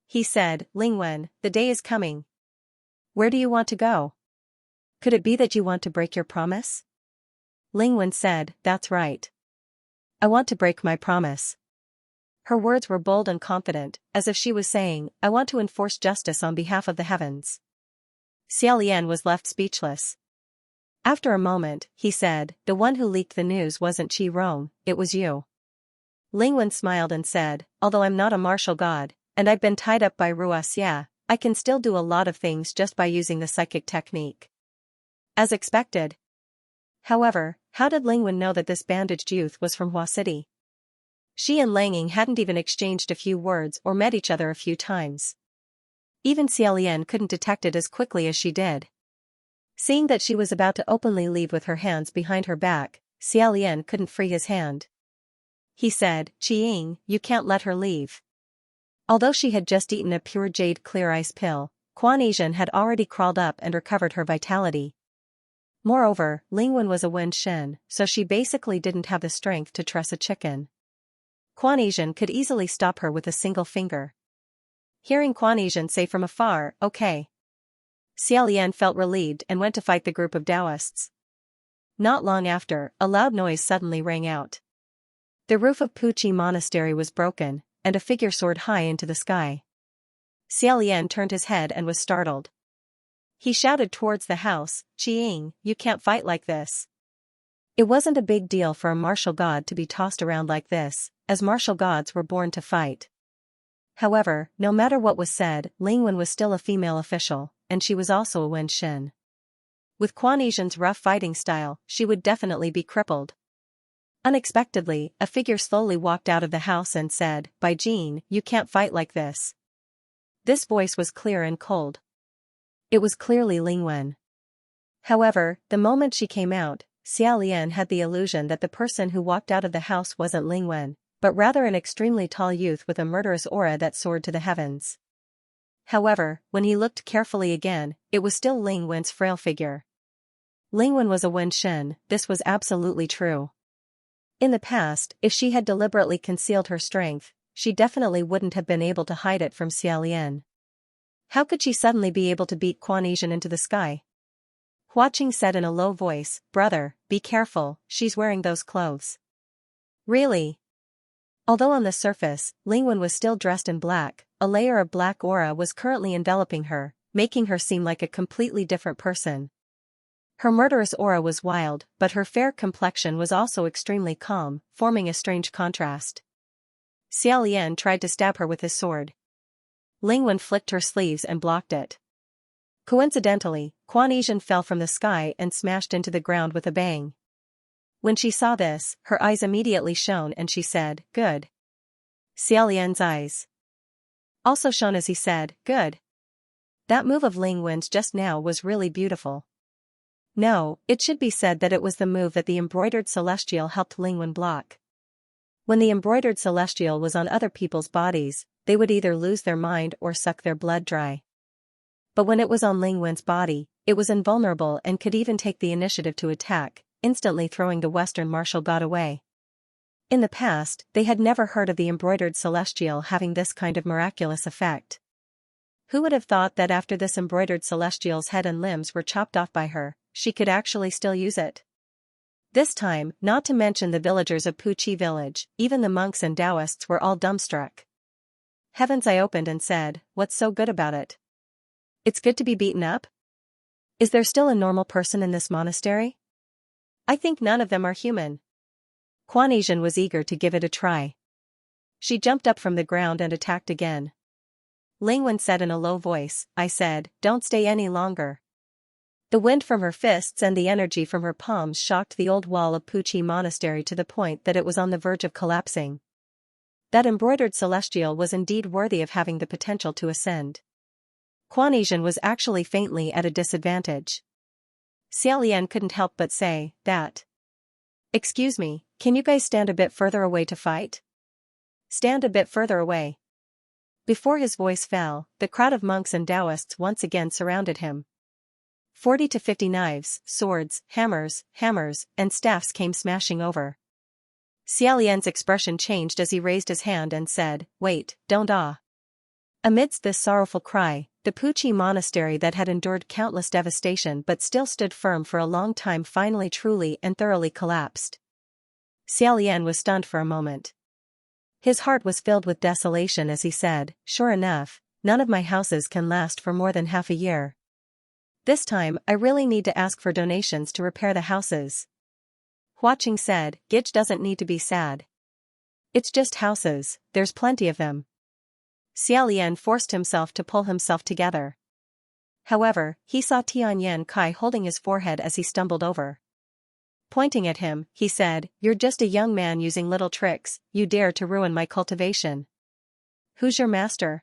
He said, "Lingwen, the day is coming. Where do you want to go? Could it be that you want to break your promise?" Lingwen said, "That's right. I want to break my promise." Her words were bold and confident, as if she was saying, "I want to enforce justice on behalf of the heavens." Xiaolian was left speechless. After a moment, he said, "The one who leaked the news wasn't Qi-Rong, it was you." Lingwen smiled and said, "Although I'm not a martial god, and I've been tied up by Ruaxia, I can still do a lot of things just by using the psychic technique." As expected. However, how did Lingwen know that this bandaged youth was from Hua City? She and Langing hadn't even exchanged a few words or met each other a few times. Even Xiaolian couldn't detect it as quickly as she did. Seeing that she was about to openly leave with her hands behind her back, Xiaolian couldn't free his hand. He said, "Qiying, you can't let her leave." Although she had just eaten a pure jade clear ice pill, Quan Yizhen had already crawled up and recovered her vitality. Moreover, Lingwen was a Wen Shen, so she basically didn't have the strength to truss a chicken. Quan Yizhen could easily stop her with a single finger. Hearing Quan Yizhen say from afar, "Okay," Xiaolian felt relieved and went to fight the group of Taoists. Not long after, a loud noise suddenly rang out. The roof of Puchi Monastery was broken, and a figure soared high into the sky. Xiaolian turned his head and was startled. He shouted towards the house, "Qiying, you can't fight like this." It wasn't a big deal for a martial god to be tossed around like this, as martial gods were born to fight. However, no matter what was said, Lingwen was still a female official, and she was also a Wen Xin. With Quan Yizhen's rough fighting style, she would definitely be crippled. Unexpectedly, a figure slowly walked out of the house and said, "By Jin, you can't fight like this." This voice was clear and cold. It was clearly Lingwen. However, the moment she came out, Xiaolian had the illusion that the person who walked out of the house wasn't Lingwen, but rather an extremely tall youth with a murderous aura that soared to the heavens. However, when he looked carefully again, it was still Lingwen's frail figure. Lingwen was a Wen Xin, this was absolutely true. In the past, if she had deliberately concealed her strength, she definitely wouldn't have been able to hide it from Xiaolian. How could she suddenly be able to beat Quan Yizhen into the sky? Huaqing said in a low voice, "Brother, be careful, she's wearing those clothes." Really? Although on the surface, Lingwen was still dressed in black, a layer of black aura was currently enveloping her, making her seem like a completely different person. Her murderous aura was wild, but her fair complexion was also extremely calm, forming a strange contrast. Xiaolian tried to stab her with his sword. Lingwen flicked her sleeves and blocked it. Coincidentally, Quan Yizhen fell from the sky and smashed into the ground with a bang. When she saw this, her eyes immediately shone and she said, "Good." Xiaolian's eyes also shone as he said, "Good." That move of Lingwen's just now was really beautiful. No, it should be said that it was the move that the embroidered celestial helped Lingwen block. When the embroidered celestial was on other people's bodies, they would either lose their mind or suck their blood dry. But when it was on Lingwen's body, it was invulnerable and could even take the initiative to attack, instantly throwing the Western martial god away. In the past, they had never heard of the embroidered celestial having this kind of miraculous effect. Who would have thought that after this embroidered celestial's head and limbs were chopped off by her, she could actually still use it? This time, not to mention the villagers of Puchi village, even the monks and Taoists were all dumbstruck. Heavens, I opened and said, "What's so good about it? It's good to be beaten up? Is there still a normal person in this monastery? I think none of them are human." Quan Yizhen was eager to give it a try. She jumped up from the ground and attacked again. Lingwen said in a low voice, "I said, don't stay any longer." The wind from her fists and the energy from her palms shocked the old wall of Puchi Monastery to the point that it was on the verge of collapsing. That embroidered celestial was indeed worthy of having the potential to ascend. Quan Yizhen was actually faintly at a disadvantage. Xiaolian couldn't help but say, "That. Excuse me, can you guys stand a bit further away to fight? Stand a bit further away." Before his voice fell, the crowd of monks and Taoists once again surrounded him. 40 to 50 knives, swords, hammers, and staffs came smashing over. Xiaolian's expression changed as he raised his hand and said, "Wait, don't ah." Amidst this sorrowful cry, the Puchi monastery that had endured countless devastation but still stood firm for a long time finally truly and thoroughly collapsed. Xiaolian was stunned for a moment. His heart was filled with desolation as he said, "Sure enough, none of my houses can last for more than half a year. This time I really need to ask for donations to repair the houses." Huaqing said, "Gitch doesn't need to be sad. It's just houses, there's plenty of them." Xiaolian forced himself to pull himself together. However, he saw Tianyan Kai holding his forehead as he stumbled over. Pointing at him, he said, "You're just a young man using little tricks, you dare to ruin my cultivation. Who's your master?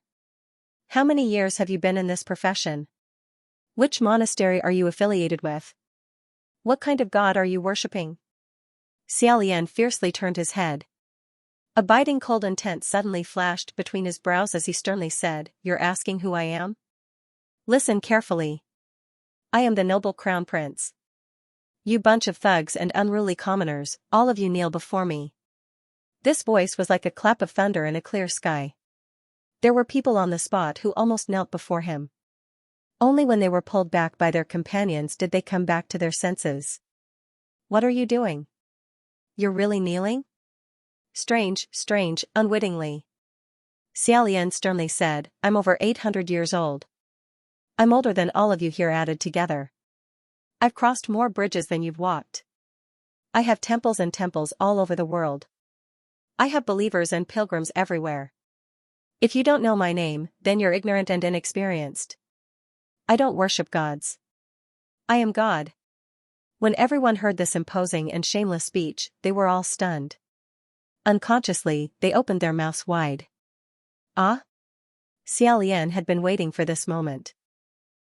How many years have you been in this profession? Which monastery are you affiliated with? What kind of god are you worshipping?" Xiaolian fiercely turned his head. A biting cold intent suddenly flashed between his brows as he sternly said, "You're asking who I am? Listen carefully. I am the noble crown prince. You bunch of thugs and unruly commoners, all of you kneel before me." This voice was like a clap of thunder in a clear sky. There were people on the spot who almost knelt before him. Only when they were pulled back by their companions did they come back to their senses. What are you doing? You're really kneeling? Strange, unwittingly. Xiaolian sternly said, I'm over 800 years old. I'm older than all of you here added together. I've crossed more bridges than you've walked. I have temples and temples all over the world. I have believers and pilgrims everywhere. If you don't know my name, then you're ignorant and inexperienced. I don't worship gods. I am God. When everyone heard this imposing and shameless speech, they were all stunned. Unconsciously, they opened their mouths wide. Ah? Xiaolian had been waiting for this moment.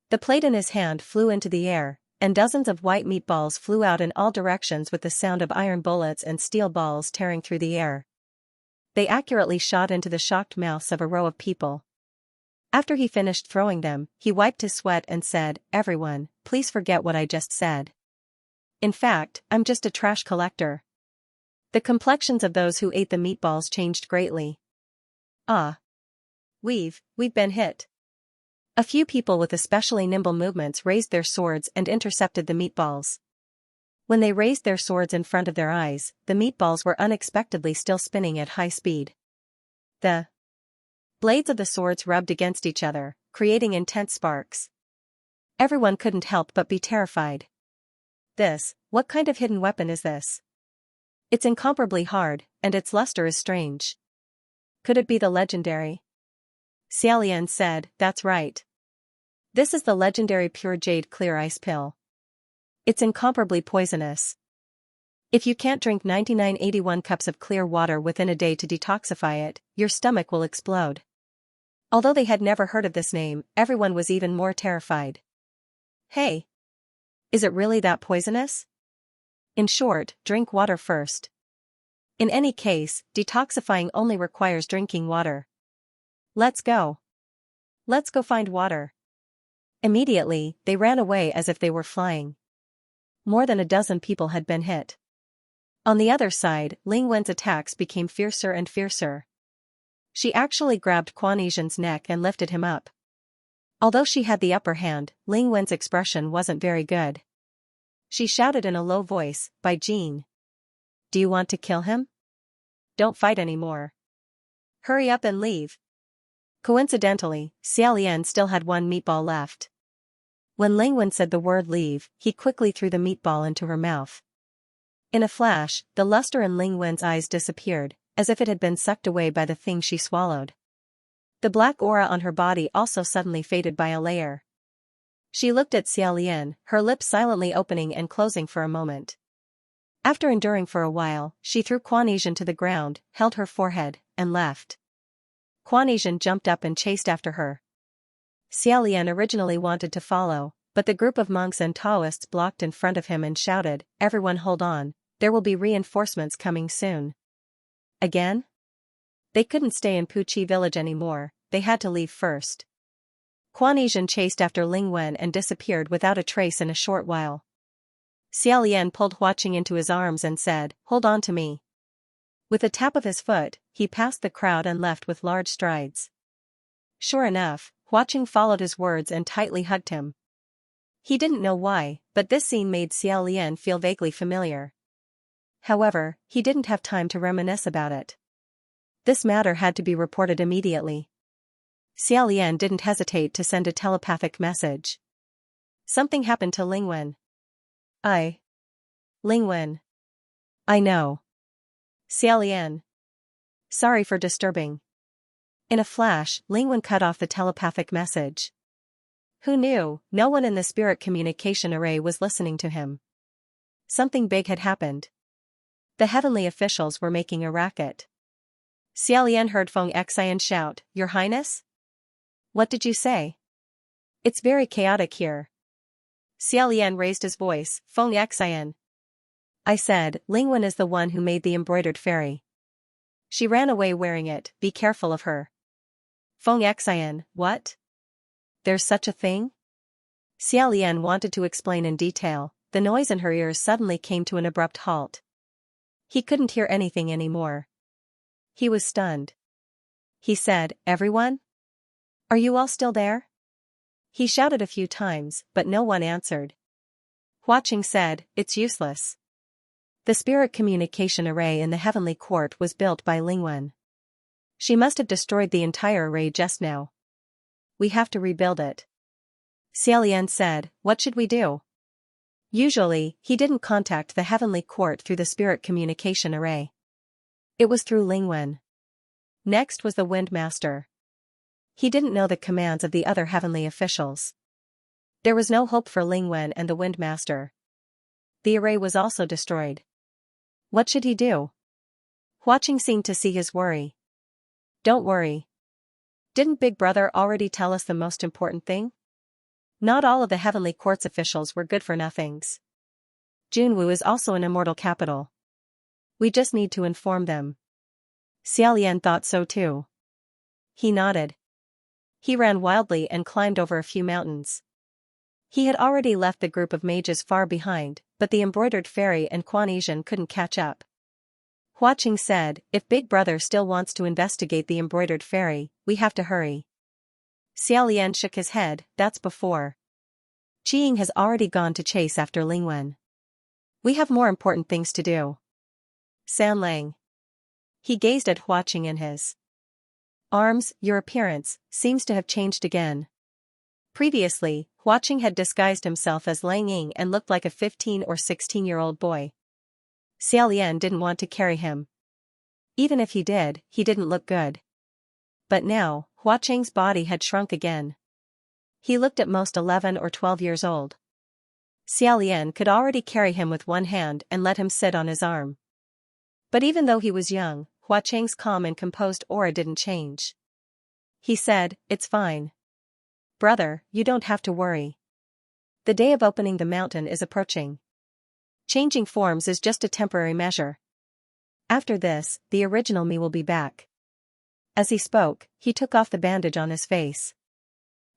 The plate in his hand flew into the air, and dozens of white meatballs flew out in all directions with the sound of iron bullets and steel balls tearing through the air. They accurately shot into the shocked mouths of a row of people. After he finished throwing them, he wiped his sweat and said, Everyone, please forget what I just said. In fact, I'm just a trash collector. The complexions of those who ate the meatballs changed greatly. Ah. We've been hit. A few people with especially nimble movements raised their swords and intercepted the meatballs. When they raised their swords in front of their eyes, the meatballs were unexpectedly still spinning at high speed. The blades of the swords rubbed against each other, creating intense sparks. Everyone couldn't help but be terrified. What kind of hidden weapon is this? It's incomparably hard, and its luster is strange. Could it be the legendary? Xiaolian said, That's right. This is the legendary pure jade clear ice pill. It's incomparably poisonous. If you can't drink 9981 cups of clear water within a day to detoxify it, your stomach will explode. Although they had never heard of this name, everyone was even more terrified. Hey! Is it really that poisonous? In short, drink water first. In any case, detoxifying only requires drinking water. Let's go. Let's go find water. Immediately, they ran away as if they were flying. More than a dozen people had been hit. On the other side, Ling Wen's attacks became fiercer and fiercer. She actually grabbed Quan Yizhen's neck and lifted him up. Although she had the upper hand, Ling Wen's expression wasn't very good. She shouted in a low voice, By Jean. Do you want to kill him? Don't fight anymore. Hurry up and leave. Coincidentally, Xiaolian still had one meatball left. When Ling Wen said the word leave, he quickly threw the meatball into her mouth. In a flash, the luster in Ling Wen's eyes disappeared, as if it had been sucked away by the thing she swallowed. The black aura on her body also suddenly faded by a layer. She looked at Xiaolian, her lips silently opening and closing for a moment. After enduring for a while, she threw Quan Yizhen to the ground, held her forehead, and left. Quan Yizhen jumped up and chased after her. Xiaolian originally wanted to follow, but the group of monks and Taoists blocked in front of him and shouted, Everyone hold on, there will be reinforcements coming soon. Again? They couldn't stay in Puqi village anymore, they had to leave first. Quan Yizhen chased after Ling Wen and disappeared without a trace in a short while. Xiaolian pulled Huaqing into his arms and said, Hold on to me. With a tap of his foot, he passed the crowd and left with large strides. Sure enough, Huaqing followed his words and tightly hugged him. He didn't know why, but this scene made Xiaolian feel vaguely familiar. However, he didn't have time to reminisce about it. This matter had to be reported immediately. Xiaolian didn't hesitate to send a telepathic message. Something happened to Ling Wen. Ling Wen. I know. Xiaolian. Sorry for disturbing. In a flash, Ling Wen cut off the telepathic message. Who knew? No one in the spirit communication array was listening to him. Something big had happened. The heavenly officials were making a racket. Xiaolian heard Feng Xian shout, Your Highness? What did you say? It's very chaotic here. Xiaolian raised his voice, Feng Xian. I said, Ling Wen is the one who made the embroidered fairy. She ran away wearing it, be careful of her. Feng Xian, what? There's such a thing? Xiaolian wanted to explain in detail, the noise in her ears suddenly came to an abrupt halt. He couldn't hear anything anymore. He was stunned. He said, Everyone? Are you all still there? He shouted a few times, but no one answered. Huaqing said, It's useless. The spirit communication array in the heavenly court was built by Lingwen. She must have destroyed the entire array just now. We have to rebuild it. Xiaolian said, what should we do? Usually, he didn't contact the heavenly court through the spirit communication array. It was through Lingwen. Next was the Wind Master. He didn't know the commands of the other heavenly officials. There was no hope for Lingwen and the Wind Master. The array was also destroyed. What should he do? Huaqing seemed to see his worry. Don't worry. Didn't Big Brother already tell us the most important thing? Not all of the heavenly court's officials were good for nothings. Junwu is also an immortal capital. We just need to inform them. Xiaolian thought so too. He nodded. He ran wildly and climbed over a few mountains. He had already left the group of mages far behind, but the embroidered fairy and Quan Asian couldn't catch up. Huaqing said, if Big Brother still wants to investigate the embroidered fairy, we have to hurry. Xiaolian shook his head, that's before. Qiying has already gone to chase after Lingwen. We have more important things to do. Sanlang. He gazed at Huaqing in his arms. Your appearance seems to have changed again. Previously, Huaqing had disguised himself as Lang Ying and looked like a 15 or 16-year-old boy. Xiaolian didn't want to carry him. Even if he did, he didn't look good. But now, Huaqing's body had shrunk again. He looked at most 11 or 12 years old. Xiaolian could already carry him with one hand and let him sit on his arm. But even though he was young, Huaqing's calm and composed aura didn't change. He said, it's fine. Brother, you don't have to worry. The day of opening the mountain is approaching. Changing forms is just a temporary measure. After this, the original me will be back. As he spoke, he took off the bandage on his face.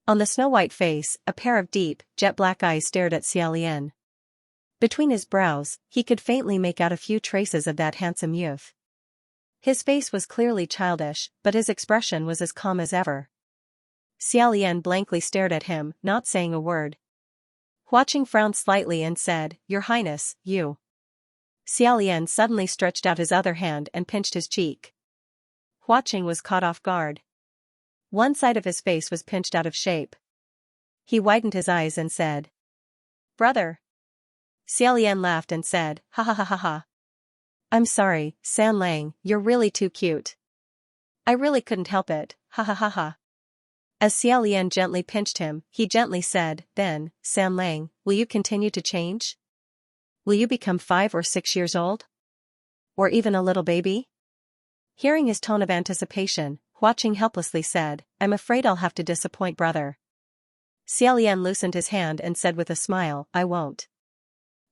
On the snow-white face, a pair of deep, jet-black eyes stared at Xiaolian. Between his brows, he could faintly make out a few traces of that handsome youth. His face was clearly childish, but his expression was as calm as ever. Xiaolian blankly stared at him, not saying a word. Huaqing frowned slightly and said, Your Highness, you. Xiaolian suddenly stretched out his other hand and pinched his cheek. Huaqing was caught off guard. One side of his face was pinched out of shape. He widened his eyes and said, Brother. Xiaolian laughed and said, Ha ha ha ha ha. I'm sorry, Sanlang, you're really too cute. I really couldn't help it, ha ha ha ha. As Xiaolian gently pinched him, he gently said, Then, Sanlang, will you continue to change? Will you become 5 or 6 years old? Or even a little baby? Hearing his tone of anticipation, Huaqing helplessly said, I'm afraid I'll have to disappoint brother. Xiaolian loosened his hand and said with a smile, I won't.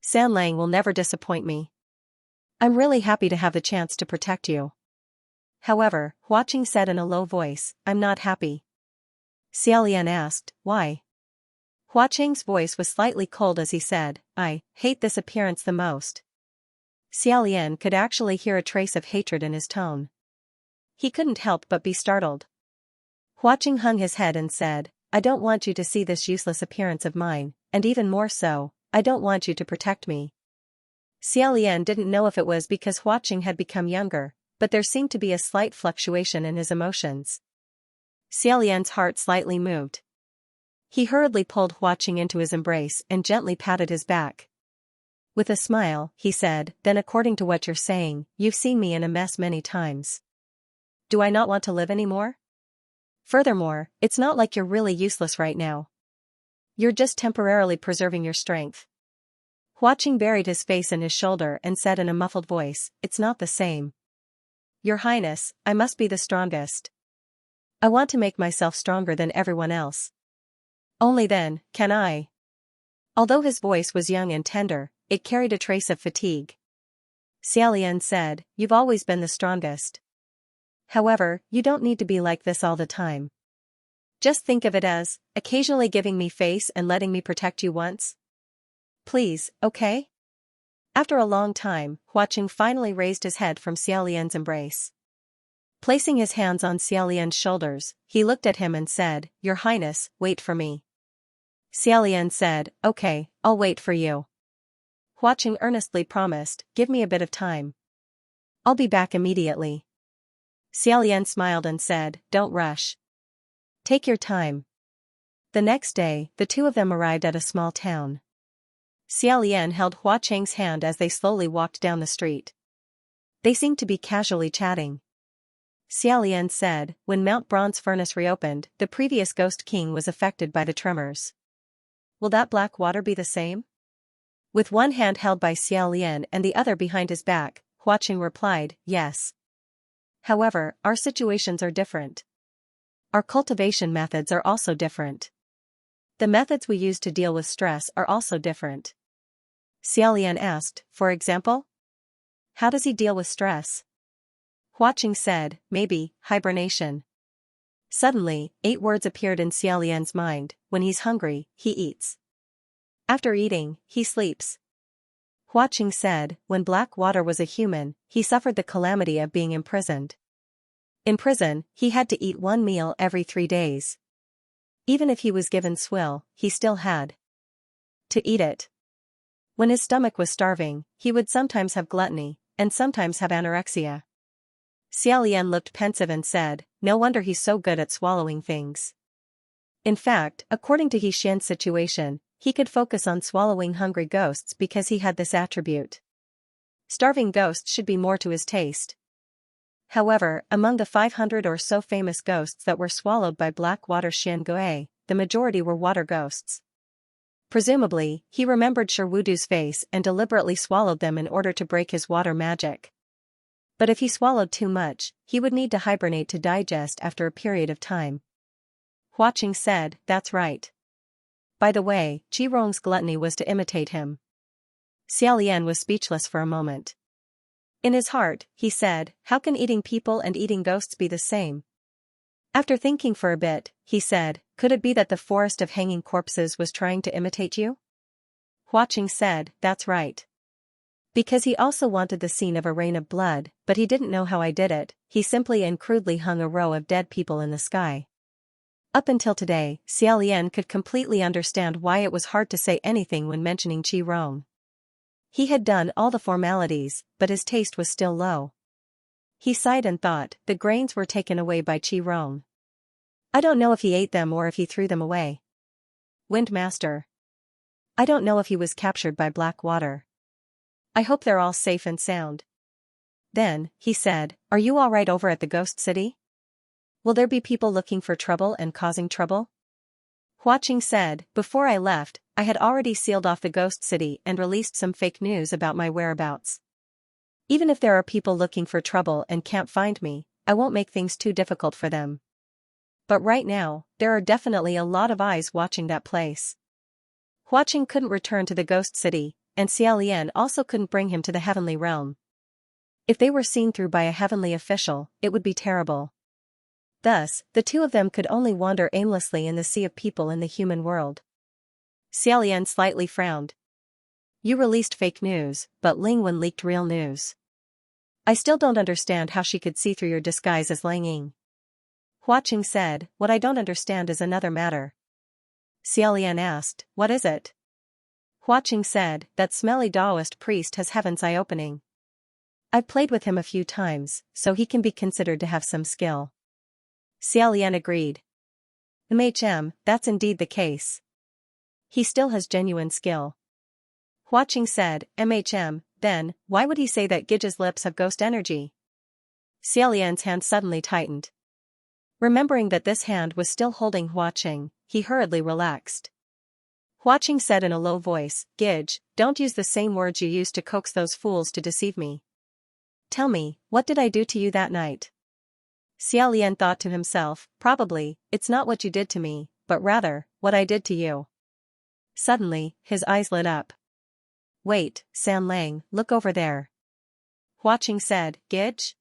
Sanlang will never disappoint me. I'm really happy to have the chance to protect you. However, Huaqing said in a low voice, I'm not happy. Xiaolian asked, why? Huaqing's voice was slightly cold as he said, I hate this appearance the most. Xiaolian could actually hear a trace of hatred in his tone. He couldn't help but be startled. Huaqing hung his head and said, I don't want you to see this useless appearance of mine, and even more so, I don't want you to protect me. Xiaolian didn't know if it was because Huaqing had become younger, but there seemed to be a slight fluctuation in his emotions. Xiaolian's heart slightly moved. He hurriedly pulled Huaqing into his embrace and gently patted his back. With a smile, he said, Then according to what you're saying, you've seen me in a mess many times. Do I not want to live anymore? Furthermore, it's not like you're really useless right now. You're just temporarily preserving your strength. Huaqing buried his face in his shoulder and said in a muffled voice, It's not the same. Your Highness, I must be the strongest. I want to make myself stronger than everyone else. Only then, can I. Although his voice was young and tender, it carried a trace of fatigue. Xiaolian said, You've always been the strongest. However, you don't need to be like this all the time. Just think of it as, occasionally giving me face and letting me protect you once. Please, okay? After a long time, Huaqing finally raised his head from Xiaolian's embrace. Placing his hands on Xiaolian's shoulders, he looked at him and said, Your Highness, wait for me. Xiaolian said, Okay, I'll wait for you. Hua Qing earnestly promised, give me a bit of time. I'll be back immediately. Xiaolian smiled and said, don't rush. Take your time. The next day, the two of them arrived at a small town. Xiaolian held Hua Qing's hand as they slowly walked down the street. They seemed to be casually chatting. Xiaolian said, when Mount Bronze Furnace reopened, the previous Ghost King was affected by the tremors. Will that black water be the same? With one hand held by Xiaolian and the other behind his back, Hua Qing replied, yes. However, our situations are different. Our cultivation methods are also different. The methods we use to deal with stress are also different. Xiaolian asked, for example? How does he deal with stress? Hua Qing said, maybe, hibernation. Suddenly, 8 words appeared in Xiaolian's mind: when he's hungry, he eats. After eating, he sleeps. Hua Qing said, when Blackwater was a human, he suffered the calamity of being imprisoned. In prison, he had to eat 1 meal every 3 days. Even if he was given swill, he still had to eat it. When his stomach was starving, he would sometimes have gluttony, and sometimes have anorexia. Xiaolian looked pensive and said, no wonder he's so good at swallowing things. In fact, according to Xian's situation, he could focus on swallowing hungry ghosts because he had this attribute. Starving ghosts should be more to his taste. However, among the 500 or so famous ghosts that were swallowed by Blackwater Xiangui, the majority were water ghosts. Presumably, he remembered Sherwudu's face and deliberately swallowed them in order to break his water magic. But if he swallowed too much, he would need to hibernate to digest after a period of time. Hua Qing said, that's right. By the way, Qi Rong's gluttony was to imitate him. Xiaolian was speechless for a moment. In his heart, he said, how can eating people and eating ghosts be the same? After thinking for a bit, he said, could it be that the forest of hanging corpses was trying to imitate you? Hua Qing said, that's right. Because he also wanted the scene of a rain of blood, but he didn't know how I did it, he simply and crudely hung a row of dead people in the sky. Up until today, Xiaolian could completely understand why it was hard to say anything when mentioning Qi Rong. He had done all the formalities, but his taste was still low. He sighed and thought, the grains were taken away by Qi Rong. I don't know if he ate them or if he threw them away. Windmaster. I don't know if he was captured by Blackwater. I hope they're all safe and sound. Then, he said, are you all right over at the Ghost City? Will there be people looking for trouble and causing trouble? Hua Qing said, before I left, I had already sealed off the Ghost City and released some fake news about my whereabouts. Even if there are people looking for trouble and can't find me, I won't make things too difficult for them. But right now, there are definitely a lot of eyes watching that place. Hua Qing couldn't return to the Ghost City, and Xiaolian also couldn't bring him to the heavenly realm. If they were seen through by a heavenly official, it would be terrible. Thus, the two of them could only wander aimlessly in the sea of people in the human world. Xiaolian slightly frowned. You released fake news, but Ling Wen leaked real news. I still don't understand how she could see through your disguise as Lang Ying. Hua Qing said, what I don't understand is another matter. Xiaolian asked, what is it? Hua Qing said, that smelly Taoist priest has heaven's eye opening. I've played with him a few times, so he can be considered to have some skill. Xiaolian agreed. That's indeed the case. He still has genuine skill. Hua Qing said, then, why would he say that Gija's lips have ghost energy? Xiaolian's hand suddenly tightened. Remembering that this hand was still holding Hua Qing, he hurriedly relaxed. Hua Qing said in a low voice, Gij, don't use the same words you used to coax those fools to deceive me. Tell me, what did I do to you that night? Xiaolian thought to himself, probably, it's not what you did to me, but rather, what I did to you. Suddenly, his eyes lit up. Wait, San Lang, look over there. Hua Qing said, Gij?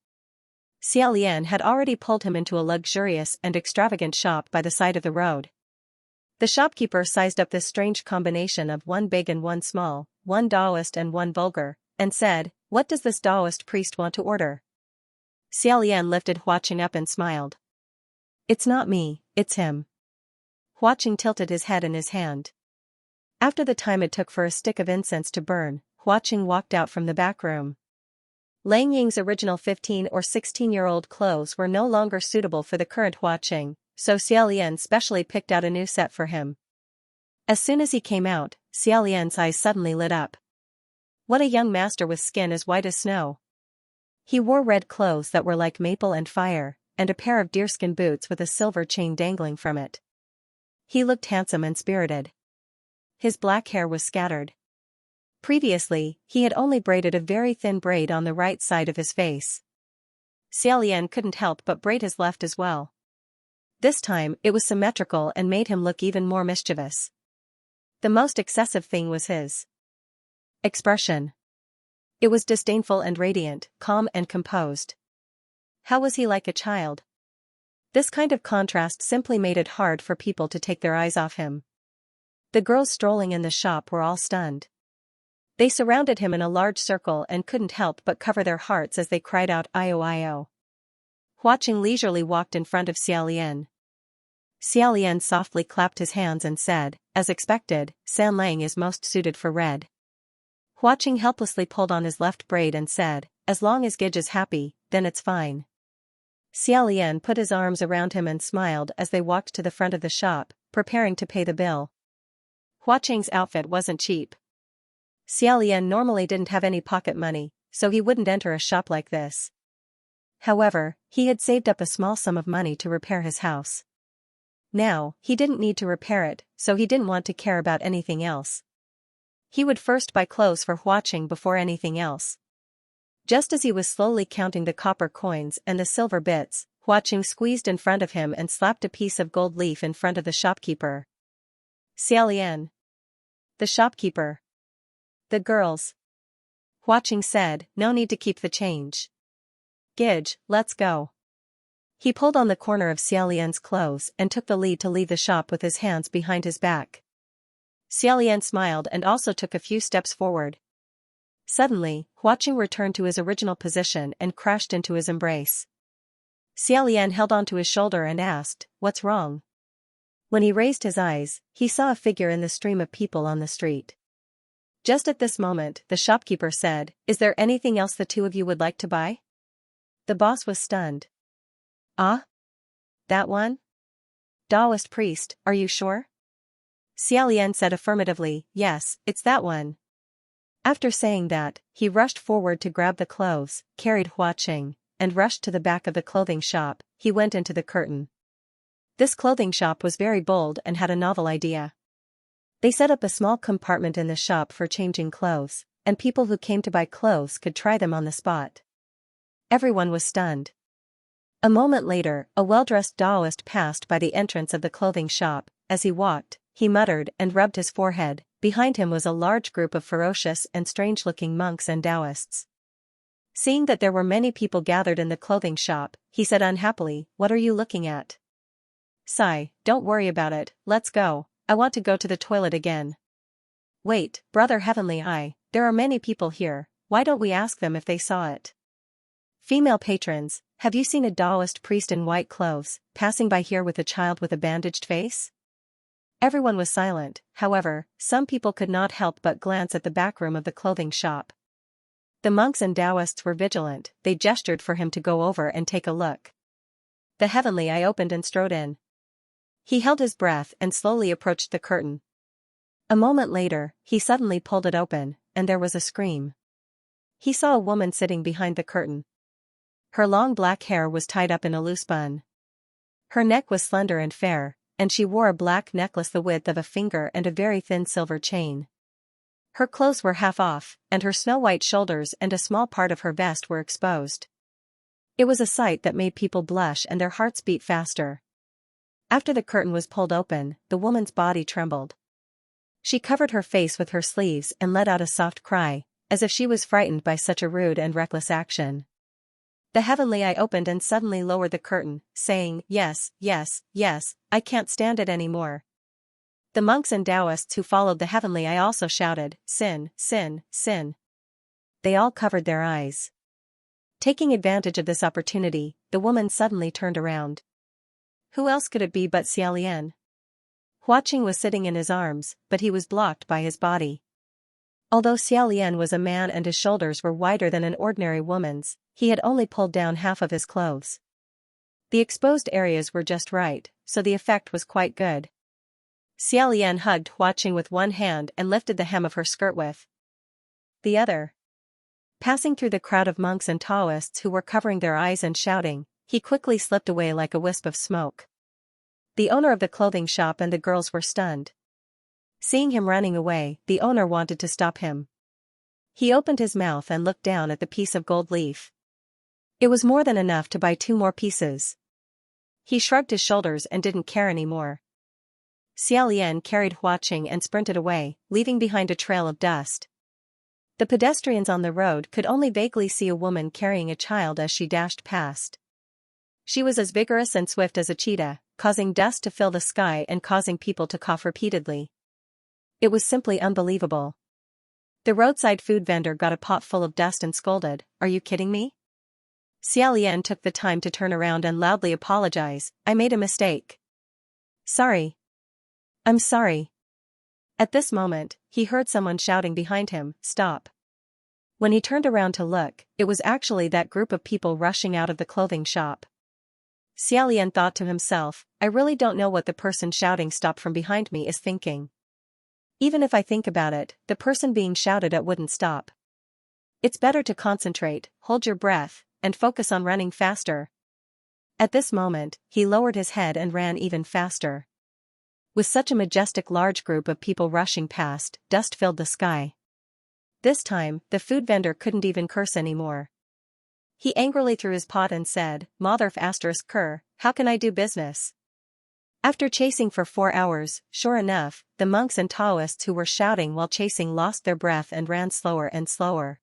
Xiaolian had already pulled him into a luxurious and extravagant shop by the side of the road. The shopkeeper sized up this strange combination of one big and one small, one Taoist and one vulgar, and said, what does this Taoist priest want to order? Xiaolian lifted Hua Qing up and smiled. It's not me, it's him. Hua Qing tilted his head in his hand. After the time it took for a stick of incense to burn, Hua Qing walked out from the back room. Lang Ying's original 15 or 16-year-old clothes were no longer suitable for the current Hua Qing, so Xiaolian specially picked out a new set for him. As soon as he came out, Xiaolian's eyes suddenly lit up. What a young master with skin as white as snow. He wore red clothes that were like maple and fire, and a pair of deerskin boots with a silver chain dangling from it. He looked handsome and spirited. His black hair was scattered. Previously, he had only braided a very thin braid on the right side of his face. Xiaolian couldn't help but braid his left as well. This time it was symmetrical and made him look even more mischievous. The most excessive thing was his expression. It was disdainful and radiant, calm and composed. How was he like a child? This kind of contrast simply made it hard for people to take their eyes off him. The girls strolling in the shop were all stunned. They surrounded him in a large circle and couldn't help but cover their hearts as they cried out "Io Io." Hua Qing leisurely walked in front of Xiaolian. Xiaolian softly clapped his hands and said, as expected, "San Lang is most suited for red." Hua Qing helplessly pulled on his left braid and said, "As long as Gidge is happy, then it's fine." Xiaolian put his arms around him and smiled as they walked to the front of the shop, preparing to pay the bill. Hua Qing's outfit wasn't cheap. Xiaolian normally didn't have any pocket money, so he wouldn't enter a shop like this. However, he had saved up a small sum of money to repair his house. Now, he didn't need to repair it, so he didn't want to care about anything else. He would first buy clothes for Hua Qing before anything else. Just as he was slowly counting the copper coins and the silver bits, Hua Qing squeezed in front of him and slapped a piece of gold leaf in front of the shopkeeper. "Xiaolian." "The shopkeeper." "The girls." Hua Qing said, "No need to keep the change. Gidge, let's go." He pulled on the corner of Xiaolian's clothes and took the lead to leave the shop with his hands behind his back. Xiaolian smiled and also took a few steps forward. Suddenly, Hua Qing returned to his original position and crashed into his embrace. Xiaolian held onto his shoulder and asked, "What's wrong?" When he raised his eyes, he saw a figure in the stream of people on the street. Just at this moment, the shopkeeper said, "Is there anything else the two of you would like to buy?" The boss was stunned. "Ah? That one? Taoist priest, are you sure?" Xiaolian said affirmatively, "Yes, it's that one." After saying that, he rushed forward to grab the clothes, carried Hua Qing, and rushed to the back of the clothing shop. He went into the curtain. This clothing shop was very bold and had a novel idea. They set up a small compartment in the shop for changing clothes, and people who came to buy clothes could try them on the spot. Everyone was stunned. A moment later, a well-dressed Taoist passed by the entrance of the clothing shop. As he walked, he muttered and rubbed his forehead. Behind him was a large group of ferocious and strange-looking monks and Taoists. Seeing that there were many people gathered in the clothing shop, he said unhappily, "What are you looking at?" "Sigh, don't worry about it, let's go, I want to go to the toilet again." "Wait, Brother Heavenly Eye, there are many people here, why don't we ask them if they saw it?" "Female patrons, have you seen a Taoist priest in white clothes, passing by here with a child with a bandaged face?" Everyone was silent, however, some people could not help but glance at the back room of the clothing shop. The monks and Taoists were vigilant, they gestured for him to go over and take a look. The Heavenly Eye opened and strode in. He held his breath and slowly approached the curtain. A moment later, he suddenly pulled it open, and there was a scream. He saw a woman sitting behind the curtain. Her long black hair was tied up in a loose bun. Her neck was slender and fair, and she wore a black necklace the width of a finger and a very thin silver chain. Her clothes were half off, and her snow-white shoulders and a small part of her vest were exposed. It was a sight that made people blush and their hearts beat faster. After the curtain was pulled open, the woman's body trembled. She covered her face with her sleeves and let out a soft cry, as if she was frightened by such a rude and reckless action. The Heavenly Eye opened and suddenly lowered the curtain, saying, "Yes, yes, yes, I can't stand it anymore." The monks and Taoists who followed the Heavenly Eye also shouted, "Sin, sin, sin." They all covered their eyes. Taking advantage of this opportunity, the woman suddenly turned around. Who else could it be but Xiaolian? Hua Qing was sitting in his arms, but he was blocked by his body. Although Xiaolian was a man and his shoulders were wider than an ordinary woman's, he had only pulled down half of his clothes. The exposed areas were just right, so the effect was quite good. Xiaolian hugged Hua Qing with one hand and lifted the hem of her skirt with the other. Passing through the crowd of monks and Taoists who were covering their eyes and shouting, he quickly slipped away like a wisp of smoke. The owner of the clothing shop and the girls were stunned. Seeing him running away, the owner wanted to stop him. He opened his mouth and looked down at the piece of gold leaf. It was more than enough to buy 2 more pieces. He shrugged his shoulders and didn't care anymore. Xiaolian carried Hua Qing and sprinted away, leaving behind a trail of dust. The pedestrians on the road could only vaguely see a woman carrying a child as she dashed past. She was as vigorous and swift as a cheetah, causing dust to fill the sky and causing people to cough repeatedly. It was simply unbelievable. The roadside food vendor got a pot full of dust and scolded, "Are you kidding me?" Xiaolian took the time to turn around and loudly apologize, "I made a mistake. Sorry. I'm sorry." At this moment, he heard someone shouting behind him, "Stop." When he turned around to look, it was actually that group of people rushing out of the clothing shop. Xiaolian thought to himself, "I really don't know what the person shouting "stop" from behind me is thinking. Even if I think about it, the person being shouted at wouldn't stop. It's better to concentrate, hold your breath, and focus on running faster." At this moment, he lowered his head and ran even faster. With such a majestic large group of people rushing past, dust filled the sky. This time, the food vendor couldn't even curse anymore. He angrily threw his pot and said, "Motherf asterisk cur, how can I do business?" After chasing for 4 hours, sure enough, the monks and Taoists who were shouting while chasing lost their breath and ran slower and slower.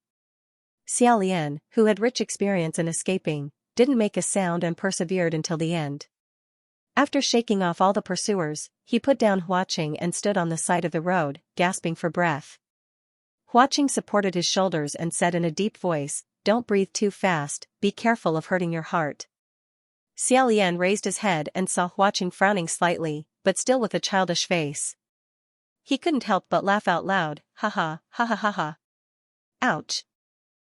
Xiaolian, who had rich experience in escaping, didn't make a sound and persevered until the end. After shaking off all the pursuers, he put down Hua Qing and stood on the side of the road, gasping for breath. Hua Qing supported his shoulders and said in a deep voice, "Don't breathe too fast, be careful of hurting your heart." Xiaolian raised his head and saw Hua Qing frowning slightly, but still with a childish face. He couldn't help but laugh out loud, "Ha ha, ha ha ha ha. Ouch."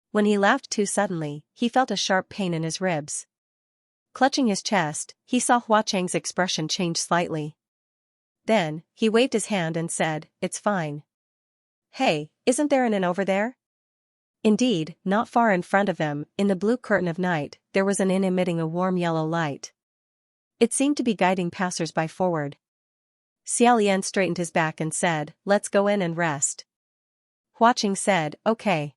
When he laughed too suddenly, he felt a sharp pain in his ribs. Clutching his chest, he saw Hua Qing's expression change slightly. Then, he waved his hand and said, "It's fine. Hey, isn't there an inn over there?" Indeed, not far in front of them, in the blue curtain of night, there was an inn emitting a warm yellow light. It seemed to be guiding passers-by forward. Xiaolian straightened his back and said, "Let's go in and rest." Hua Qing said, "Okay."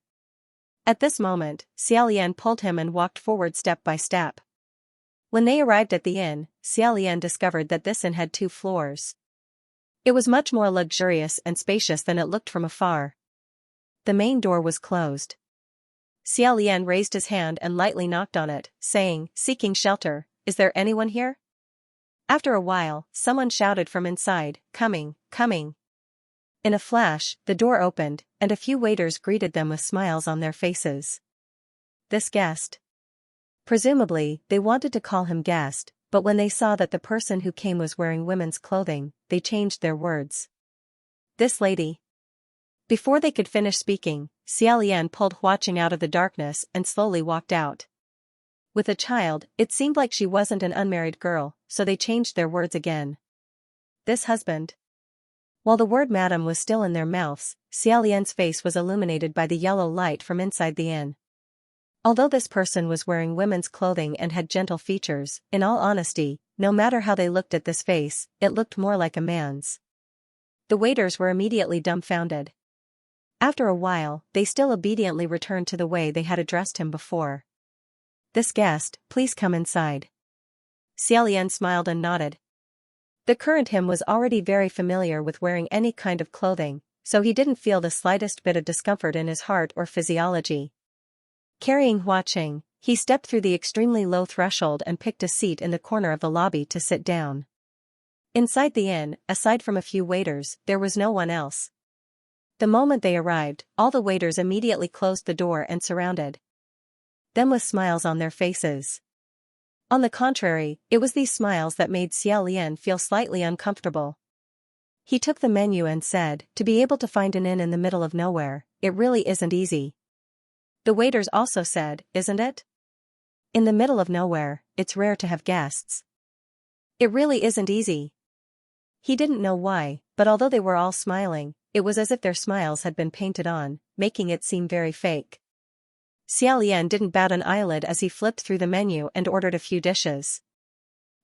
At this moment, Xiaolian pulled him and walked forward step by step. When they arrived at the inn, Xiaolian discovered that this inn had 2 floors. It was much more luxurious and spacious than it looked from afar. The main door was closed. Xiaolian raised his hand and lightly knocked on it, saying, "Seeking shelter, is there anyone here?" After a while, someone shouted from inside, "Coming, coming." In a flash, the door opened, and a few waiters greeted them with smiles on their faces. This guest. Presumably, they wanted to call him guest, but when they saw that the person who came was wearing women's clothing, they changed their words. "This lady." Before they could finish speaking, Xiaolian pulled Hua Qing out of the darkness and slowly walked out. With a child, it seemed like she wasn't an unmarried girl, so they changed their words again. "This husband." While the word madam was still in their mouths, Xiaolian's face was illuminated by the yellow light from inside the inn. Although this person was wearing women's clothing and had gentle features, in all honesty, no matter how they looked at this face, it looked more like a man's. The waiters were immediately dumbfounded. After a while, they still obediently returned to the way they had addressed him before. "This guest, please come inside." Xiaolian smiled and nodded. The current him was already very familiar with wearing any kind of clothing, so he didn't feel the slightest bit of discomfort in his heart or physiology. Carrying Hua Qing, he stepped through the extremely low threshold and picked a seat in the corner of the lobby to sit down. Inside the inn, aside from a few waiters, there was no one else. The moment they arrived, all the waiters immediately closed the door and surrounded them with smiles on their faces. On the contrary, it was these smiles that made Xiaolian feel slightly uncomfortable. He took the menu and said, to be able to find an inn in the middle of nowhere, it really isn't easy. The waiters also said, isn't it? In the middle of nowhere, it's rare to have guests. It really isn't easy. He didn't know why, but although they were all smiling, it was as if their smiles had been painted on, making it seem very fake. Xiaolian didn't bat an eyelid as he flipped through the menu and ordered a few dishes.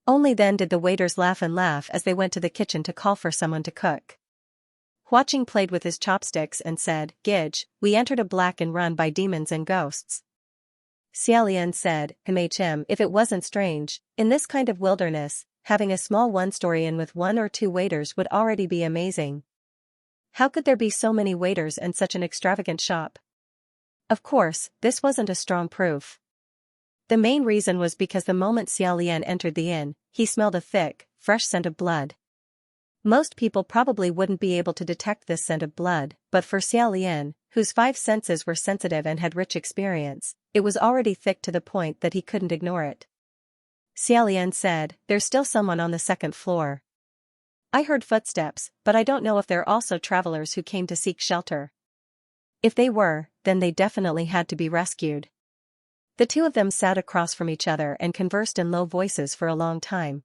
Only then did the waiters laugh as they went to the kitchen to call for someone to cook. Huaqing played with his chopsticks and said, Gidge, we entered a black and run by demons and ghosts. Xiaolian said, if it wasn't strange, in this kind of wilderness, having a small one-story inn with 1 or 2 waiters would already be amazing. How could there be so many waiters and such an extravagant shop? Of course, this wasn't a strong proof. The main reason was because the moment Xiaolian entered the inn, he smelled a thick, fresh scent of blood. Most people probably wouldn't be able to detect this scent of blood, but for Xiaolian, whose 5 senses were sensitive and had rich experience, it was already thick to the point that he couldn't ignore it. Xiaolian said, there's still someone on the 2nd floor. I heard footsteps, but I don't know if they're also travelers who came to seek shelter. If they were, then they definitely had to be rescued. The two of them sat across from each other and conversed in low voices for a long time.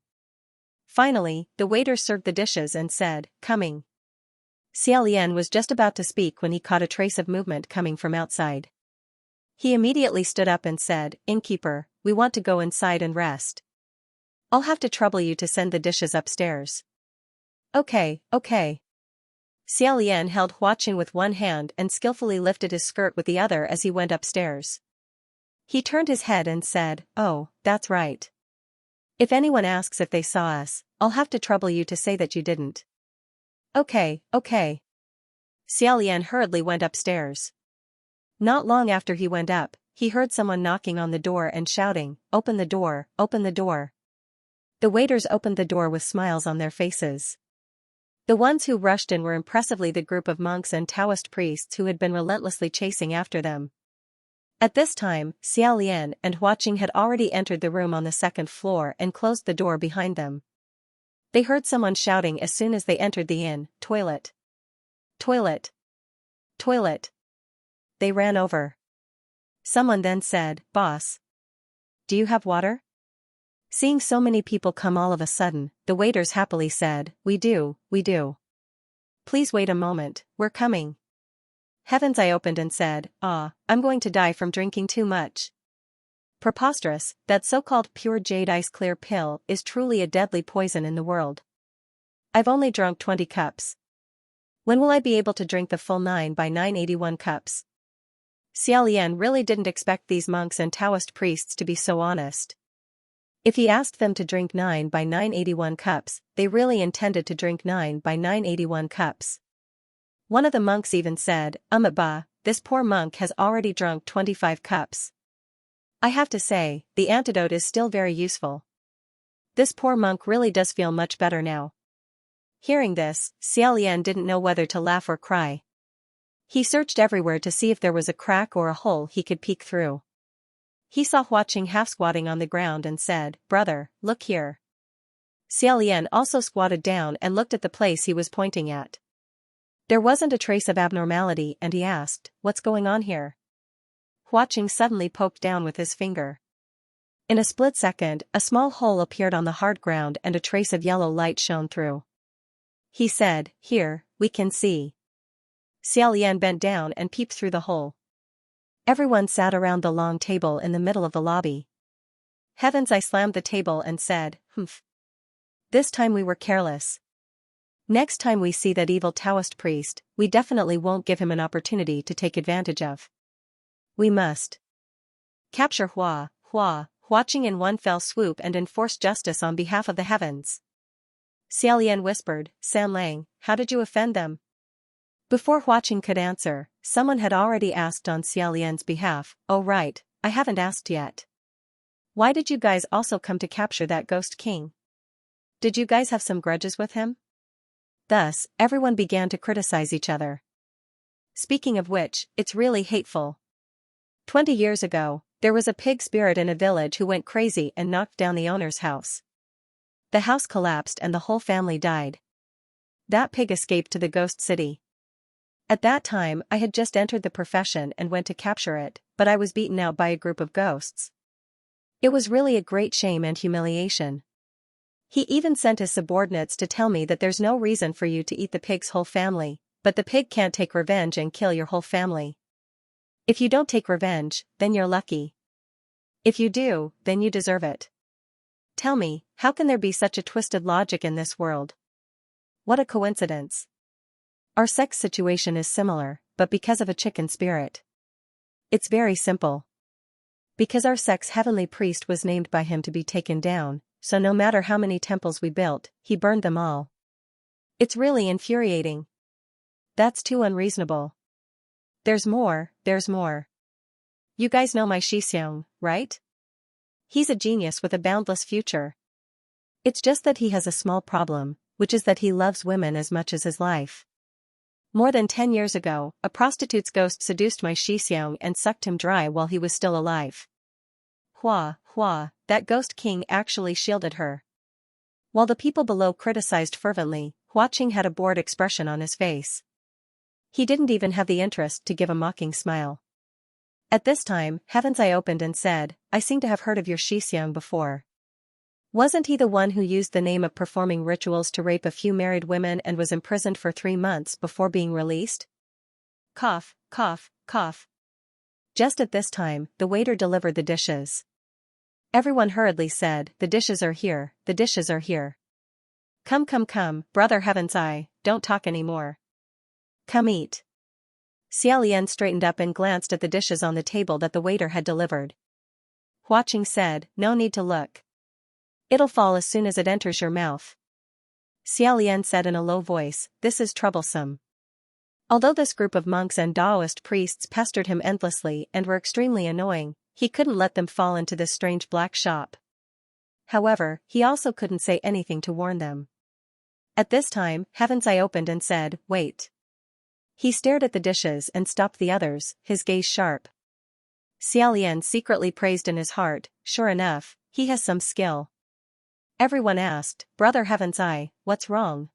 Finally, the waiter served the dishes and said, coming. Xiaolian was just about to speak when he caught a trace of movement coming from outside. He immediately stood up and said, Innkeeper, we want to go inside and rest. I'll have to trouble you to send the dishes upstairs. Okay. Xiaolian held Huaqing with one hand and skillfully lifted his skirt with the other as he went upstairs. He turned his head and said, oh, that's right. If anyone asks if they saw us, I'll have to trouble you to say that you didn't. Okay. Xiaolian hurriedly went upstairs. Not long after he went up, he heard someone knocking on the door and shouting, open the door, open the door. The waiters opened the door with smiles on their faces. The ones who rushed in were impressively the group of monks and Taoist priests who had been relentlessly chasing after them. At this time, Xiaolian and Huaqing had already entered the room on the 2nd floor and closed the door behind them. They heard someone shouting as soon as they entered the inn, toilet. Toilet. Toilet. They ran over. Someone then said, Boss. Do you have water? Seeing so many people come all of a sudden, the waiters happily said, we do. Please wait a moment, we're coming. Heavens! I opened and said, I'm going to die from drinking too much. Preposterous, that so-called pure jade ice clear pill is truly a deadly poison in the world. I've only drunk 20 cups. When will I be able to drink the full 9 by 981 cups? Xiaolian really didn't expect these monks and Taoist priests to be so honest. If he asked them to drink 9 by 981 cups, they really intended to drink 9 by 981 cups. One of the monks even said, this poor monk has already drunk 25 cups. I have to say, the antidote is still very useful. This poor monk really does feel much better now. Hearing this, Xiaolian didn't know whether to laugh or cry. He searched everywhere to see if there was a crack or a hole he could peek through. He saw Huaqing half squatting on the ground and said, Brother, look here. Xiaolian also squatted down and looked at the place he was pointing at. There wasn't a trace of abnormality and he asked, what's going on here? Huaqing suddenly poked down with his finger. In a split second, a small hole appeared on the hard ground and a trace of yellow light shone through. He said, here, we can see. Xiaolian bent down and peeped through the hole. Everyone sat around the long table in the middle of the lobby. Heavens! I slammed the table and said, humph. This time we were careless. Next time we see that evil Taoist priest, we definitely won't give him an opportunity to take advantage of. We must capture Huaqing in one fell swoop and enforce justice on behalf of the heavens. Xiaolian whispered, San Lang, how did you offend them? Before Huaqing could answer, someone had already asked on Xiaolian's behalf, oh right, I haven't asked yet. Why did you guys also come to capture that ghost king? Did you guys have some grudges with him? Thus, everyone began to criticize each other. Speaking of which, it's really hateful. 20 years ago, there was a pig spirit in a village who went crazy and knocked down the owner's house. The house collapsed and the whole family died. That pig escaped to the ghost city. At that time I had just entered the profession and went to capture it, but I was beaten out by a group of ghosts. It was really a great shame and humiliation. He even sent his subordinates to tell me that there's no reason for you to eat the pig's whole family, but the pig can't take revenge and kill your whole family. If you don't take revenge, then you're lucky. If you do, then you deserve it. Tell me, how can there be such a twisted logic in this world? What a coincidence. Our sex situation is similar, but because of a chicken spirit. It's very simple. Because our sex heavenly priest was named by him to be taken down, so no matter how many temples we built, he burned them all. It's really infuriating. That's too unreasonable. There's more, there's more. You guys know my Xianxia, right? He's a genius with a boundless future. It's just that he has a small problem, which is that he loves women as much as his life. More than 10 years ago, a prostitute's ghost seduced my Xianxia and sucked him dry while he was still alive. Hua, that ghost king actually shielded her. While the people below criticized fervently, Huaqing had a bored expression on his face. He didn't even have the interest to give a mocking smile. At this time, heaven's eye opened and said, I seem to have heard of your Xianxia before. Wasn't he the one who used the name of performing rituals to rape a few married women and was imprisoned for 3 months before being released? Cough, cough, cough. Just at this time, the waiter delivered the dishes. Everyone hurriedly said, the dishes are here, the dishes are here. Come, brother heaven's eye, don't talk anymore. Come eat. Xiaolian straightened up and glanced at the dishes on the table that the waiter had delivered. Huaqing said, no need to look. It'll fall as soon as it enters your mouth. Xiaolian said in a low voice, this is troublesome. Although this group of monks and Taoist priests pestered him endlessly and were extremely annoying, he couldn't let them fall into this strange black shop. However, he also couldn't say anything to warn them. At this time, heaven's eye opened and said, wait. He stared at the dishes and stopped the others, his gaze sharp. Xiaolian secretly praised in his heart, sure enough, he has some skill. Everyone asked, brother heaven's eye, what's wrong?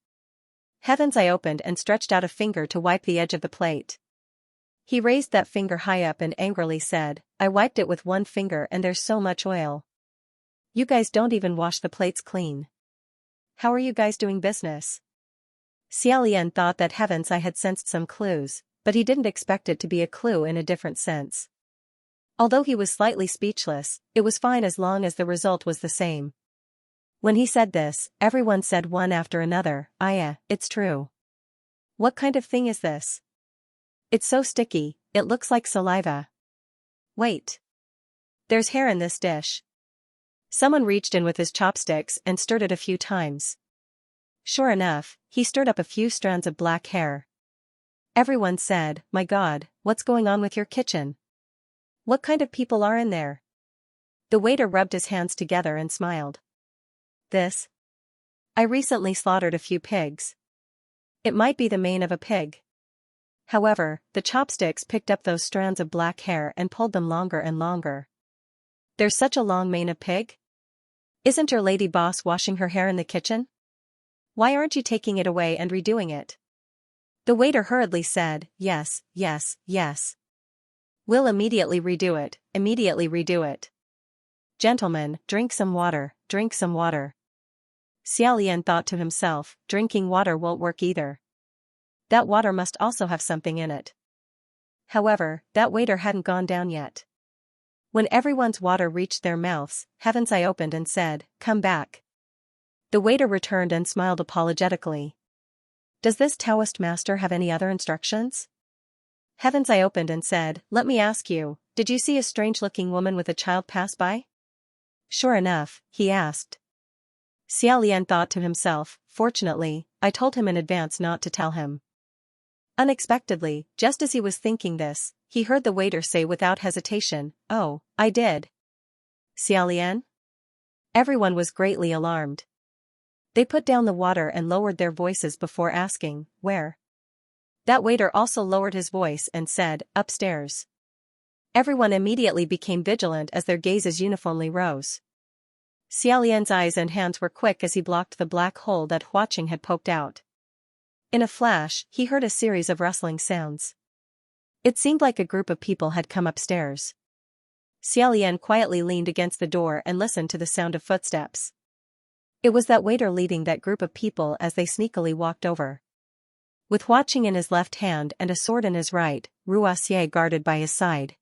Heaven's eye opened and stretched out a finger to wipe the edge of the plate. He raised that finger high up and angrily said, I wiped it with one finger and there's so much oil. You guys don't even wash the plates clean. How are you guys doing business? Xiaolian thought that heaven's eye had sensed some clues, but he didn't expect it to be a clue in a different sense. Although he was slightly speechless, it was fine as long as the result was the same. When he said this, everyone said one after another, it's true. What kind of thing is this? It's so sticky, it looks like saliva. Wait. There's hair in this dish. Someone reached in with his chopsticks and stirred it a few times. Sure enough, he stirred up a few strands of black hair. Everyone said, my God, what's going on with your kitchen? What kind of people are in there? The waiter rubbed his hands together and smiled. This? I recently slaughtered a few pigs. It might be the mane of a pig. However, the chopsticks picked up those strands of black hair and pulled them longer and longer. There's such a long mane of pig? Isn't your lady boss washing her hair in the kitchen? Why aren't you taking it away and redoing it? The waiter hurriedly said, yes. We'll immediately redo it. Gentlemen, drink some water. Xiaolian thought to himself, drinking water won't work either. That water must also have something in it. However, that waiter hadn't gone down yet. When everyone's water reached their mouths, heaven's eye opened and said, come back. The waiter returned and smiled apologetically. Does this Taoist master have any other instructions? Heaven's eye opened and said, let me ask you, did you see a strange-looking woman with a child pass by? Sure enough, he asked. Xiaolian thought to himself, fortunately, I told him in advance not to tell him. Unexpectedly, just as he was thinking this, he heard the waiter say without hesitation, oh, I did. Xiaolian? Everyone was greatly alarmed. They put down the water and lowered their voices before asking, where? That waiter also lowered his voice and said, upstairs. Everyone immediately became vigilant as their gazes uniformly rose. Xiaolian's eyes and hands were quick as he blocked the black hole that Huaqing had poked out. In a flash, he heard a series of rustling sounds. It seemed like a group of people had come upstairs. Xiaolian quietly leaned against the door and listened to the sound of footsteps. It was that waiter leading that group of people as they sneakily walked over. With watching in his left hand and a sword in his right, Ruassier guarded by his side.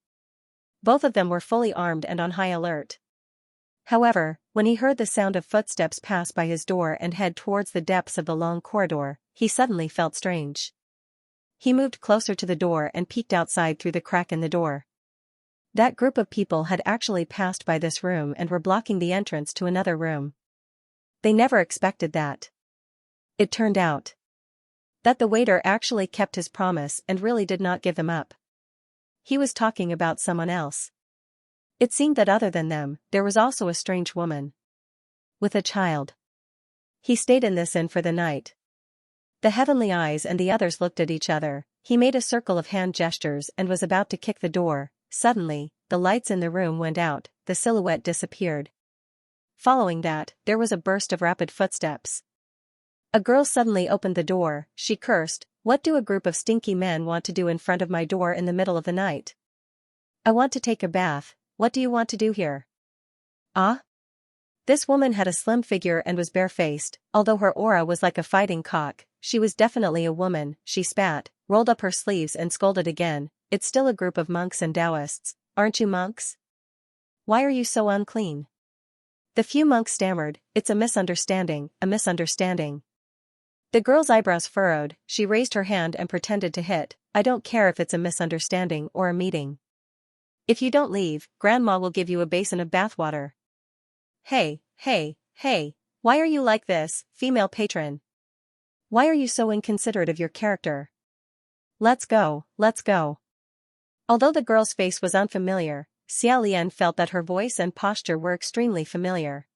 Both of them were fully armed and on high alert. However, when he heard the sound of footsteps pass by his door and head towards the depths of the long corridor, he suddenly felt strange. He moved closer to the door and peeked outside through the crack in the door. That group of people had actually passed by this room and were blocking the entrance to another room. They never expected that. It turned out that the waiter actually kept his promise and really did not give them up. He was talking about someone else. It seemed that other than them, there was also a strange woman. With a child. He stayed in this inn for the night. The Heavenly Eyes and the others looked at each other. He made a circle of hand gestures and was about to kick the door. Suddenly, the lights in the room went out, the silhouette disappeared. Following that, there was a burst of rapid footsteps. A girl suddenly opened the door. She cursed, "What do a group of stinky men want to do in front of my door in the middle of the night? I want to take a bath, what do you want to do here?" Ah? This woman had a slim figure and was barefaced. Although her aura was like a fighting cock, she was definitely a woman. She spat, rolled up her sleeves and scolded again. "It's still a group of monks and Taoists, aren't you monks? Why are you so unclean?" The few monks stammered, "It's a misunderstanding, a misunderstanding." The girl's eyebrows furrowed. She raised her hand and pretended to hit. "I don't care if it's a misunderstanding or a meeting. If you don't leave, Grandma will give you a basin of bathwater." Hey, why are you like this, female patron? Why are you so inconsiderate of your character? Let's go, let's go." Although the girl's face was unfamiliar, Xiaolian felt that her voice and posture were extremely familiar.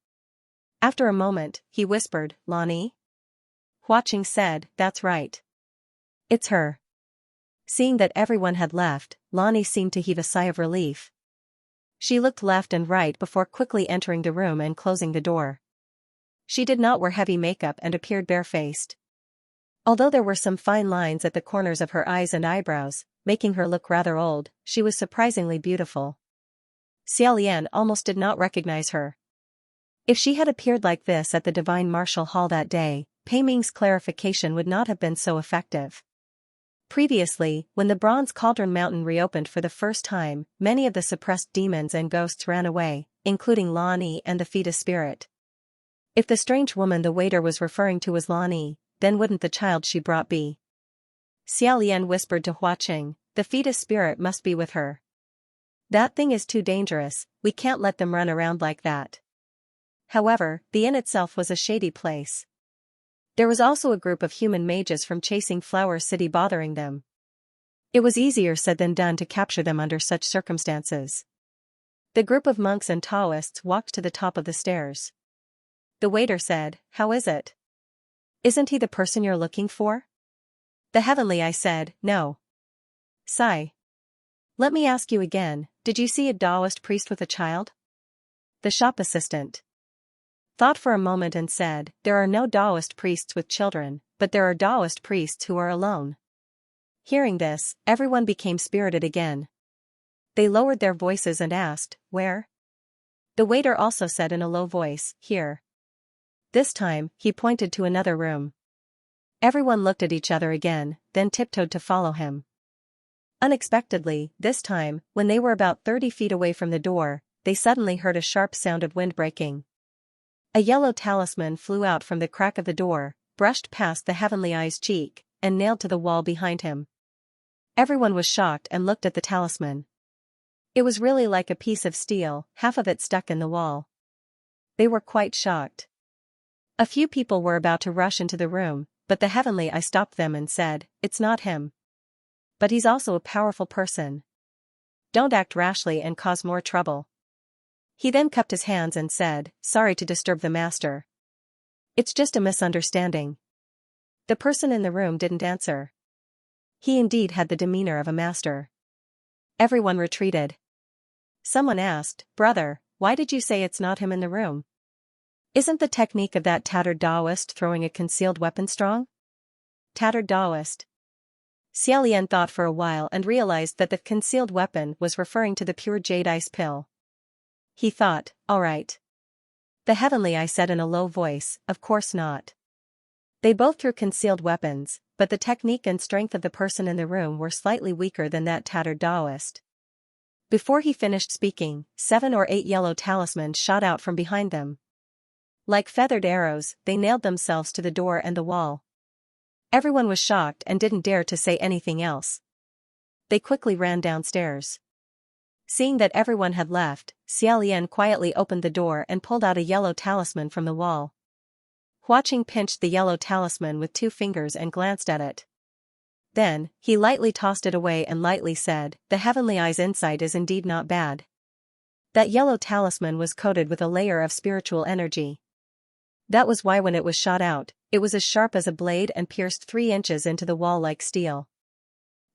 After a moment, he whispered, "Lonnie?" Huaqing said, "That's right. It's her." Seeing that everyone had left, Lonnie seemed to heave a sigh of relief. She looked left and right before quickly entering the room and closing the door. She did not wear heavy makeup and appeared barefaced. Although there were some fine lines at the corners of her eyes and eyebrows, making her look rather old, she was surprisingly beautiful. Xiaolian almost did not recognize her. If she had appeared like this at the Divine Martial Hall that day, Pei Ming's clarification would not have been so effective. Previously, when the Bronze Cauldron Mountain reopened for the first time, many of the suppressed demons and ghosts ran away, including Lani and the fetus spirit. If the strange woman the waiter was referring to was Lani, then wouldn't the child she brought be? Xiaolian whispered to Huaqing, "The fetus spirit must be with her. That thing is too dangerous, we can't let them run around like that." However, the inn itself was a shady place. There was also a group of human mages from Chasing Flower City bothering them. It was easier said than done to capture them under such circumstances. The group of monks and Taoists walked to the top of the stairs. The waiter said, "How is it? Isn't he the person you're looking for?" The Heavenly Eye said, "No." Sigh. "Let me ask you again, did you see a Taoist priest with a child?" The shop assistant thought for a moment and said, "There are no Taoist priests with children, but there are Taoist priests who are alone." Hearing this, everyone became spirited again. They lowered their voices and asked, "Where?" The waiter also said in a low voice, "Here." This time, he pointed to another room. Everyone looked at each other again, then tiptoed to follow him. Unexpectedly, this time, when they were about 30 feet away from the door, they suddenly heard a sharp sound of wind breaking. A yellow talisman flew out from the crack of the door, brushed past the Heavenly Eye's cheek, and nailed to the wall behind him. Everyone was shocked and looked at the talisman. It was really like a piece of steel, half of it stuck in the wall. They were quite shocked. A few people were about to rush into the room, but the Heavenly Eye stopped them and said, "It's not him. But he's also a powerful person. Don't act rashly and cause more trouble." He then cupped his hands and said, "Sorry to disturb the master. It's just a misunderstanding." The person in the room didn't answer. He indeed had the demeanor of a master. Everyone retreated. Someone asked, "Brother, why did you say it's not him in the room? Isn't the technique of that tattered Taoist throwing a concealed weapon strong?" tattered Taoist. Xiaolian thought for a while and realized that the concealed weapon was referring to the pure jade ice pill. He thought, all right. The Heavenly Eye said in a low voice, of course not. They both threw concealed weapons, but the technique and strength of the person in the room were slightly weaker than that tattered Taoist. Before he finished speaking, 7 or 8 yellow talismans shot out from behind them. Like feathered arrows, they nailed themselves to the door and the wall. Everyone was shocked and didn't dare to say anything else. They quickly ran downstairs. Seeing that everyone had left, Xiaolian quietly opened the door and pulled out a yellow talisman from the wall. Huaqing pinched the yellow talisman with 2 fingers and glanced at it. Then, he lightly tossed it away and lightly said, the Heavenly Eye's insight is indeed not bad. That yellow talisman was coated with a layer of spiritual energy. That was why when it was shot out, it was as sharp as a blade and pierced 3 inches into the wall like steel.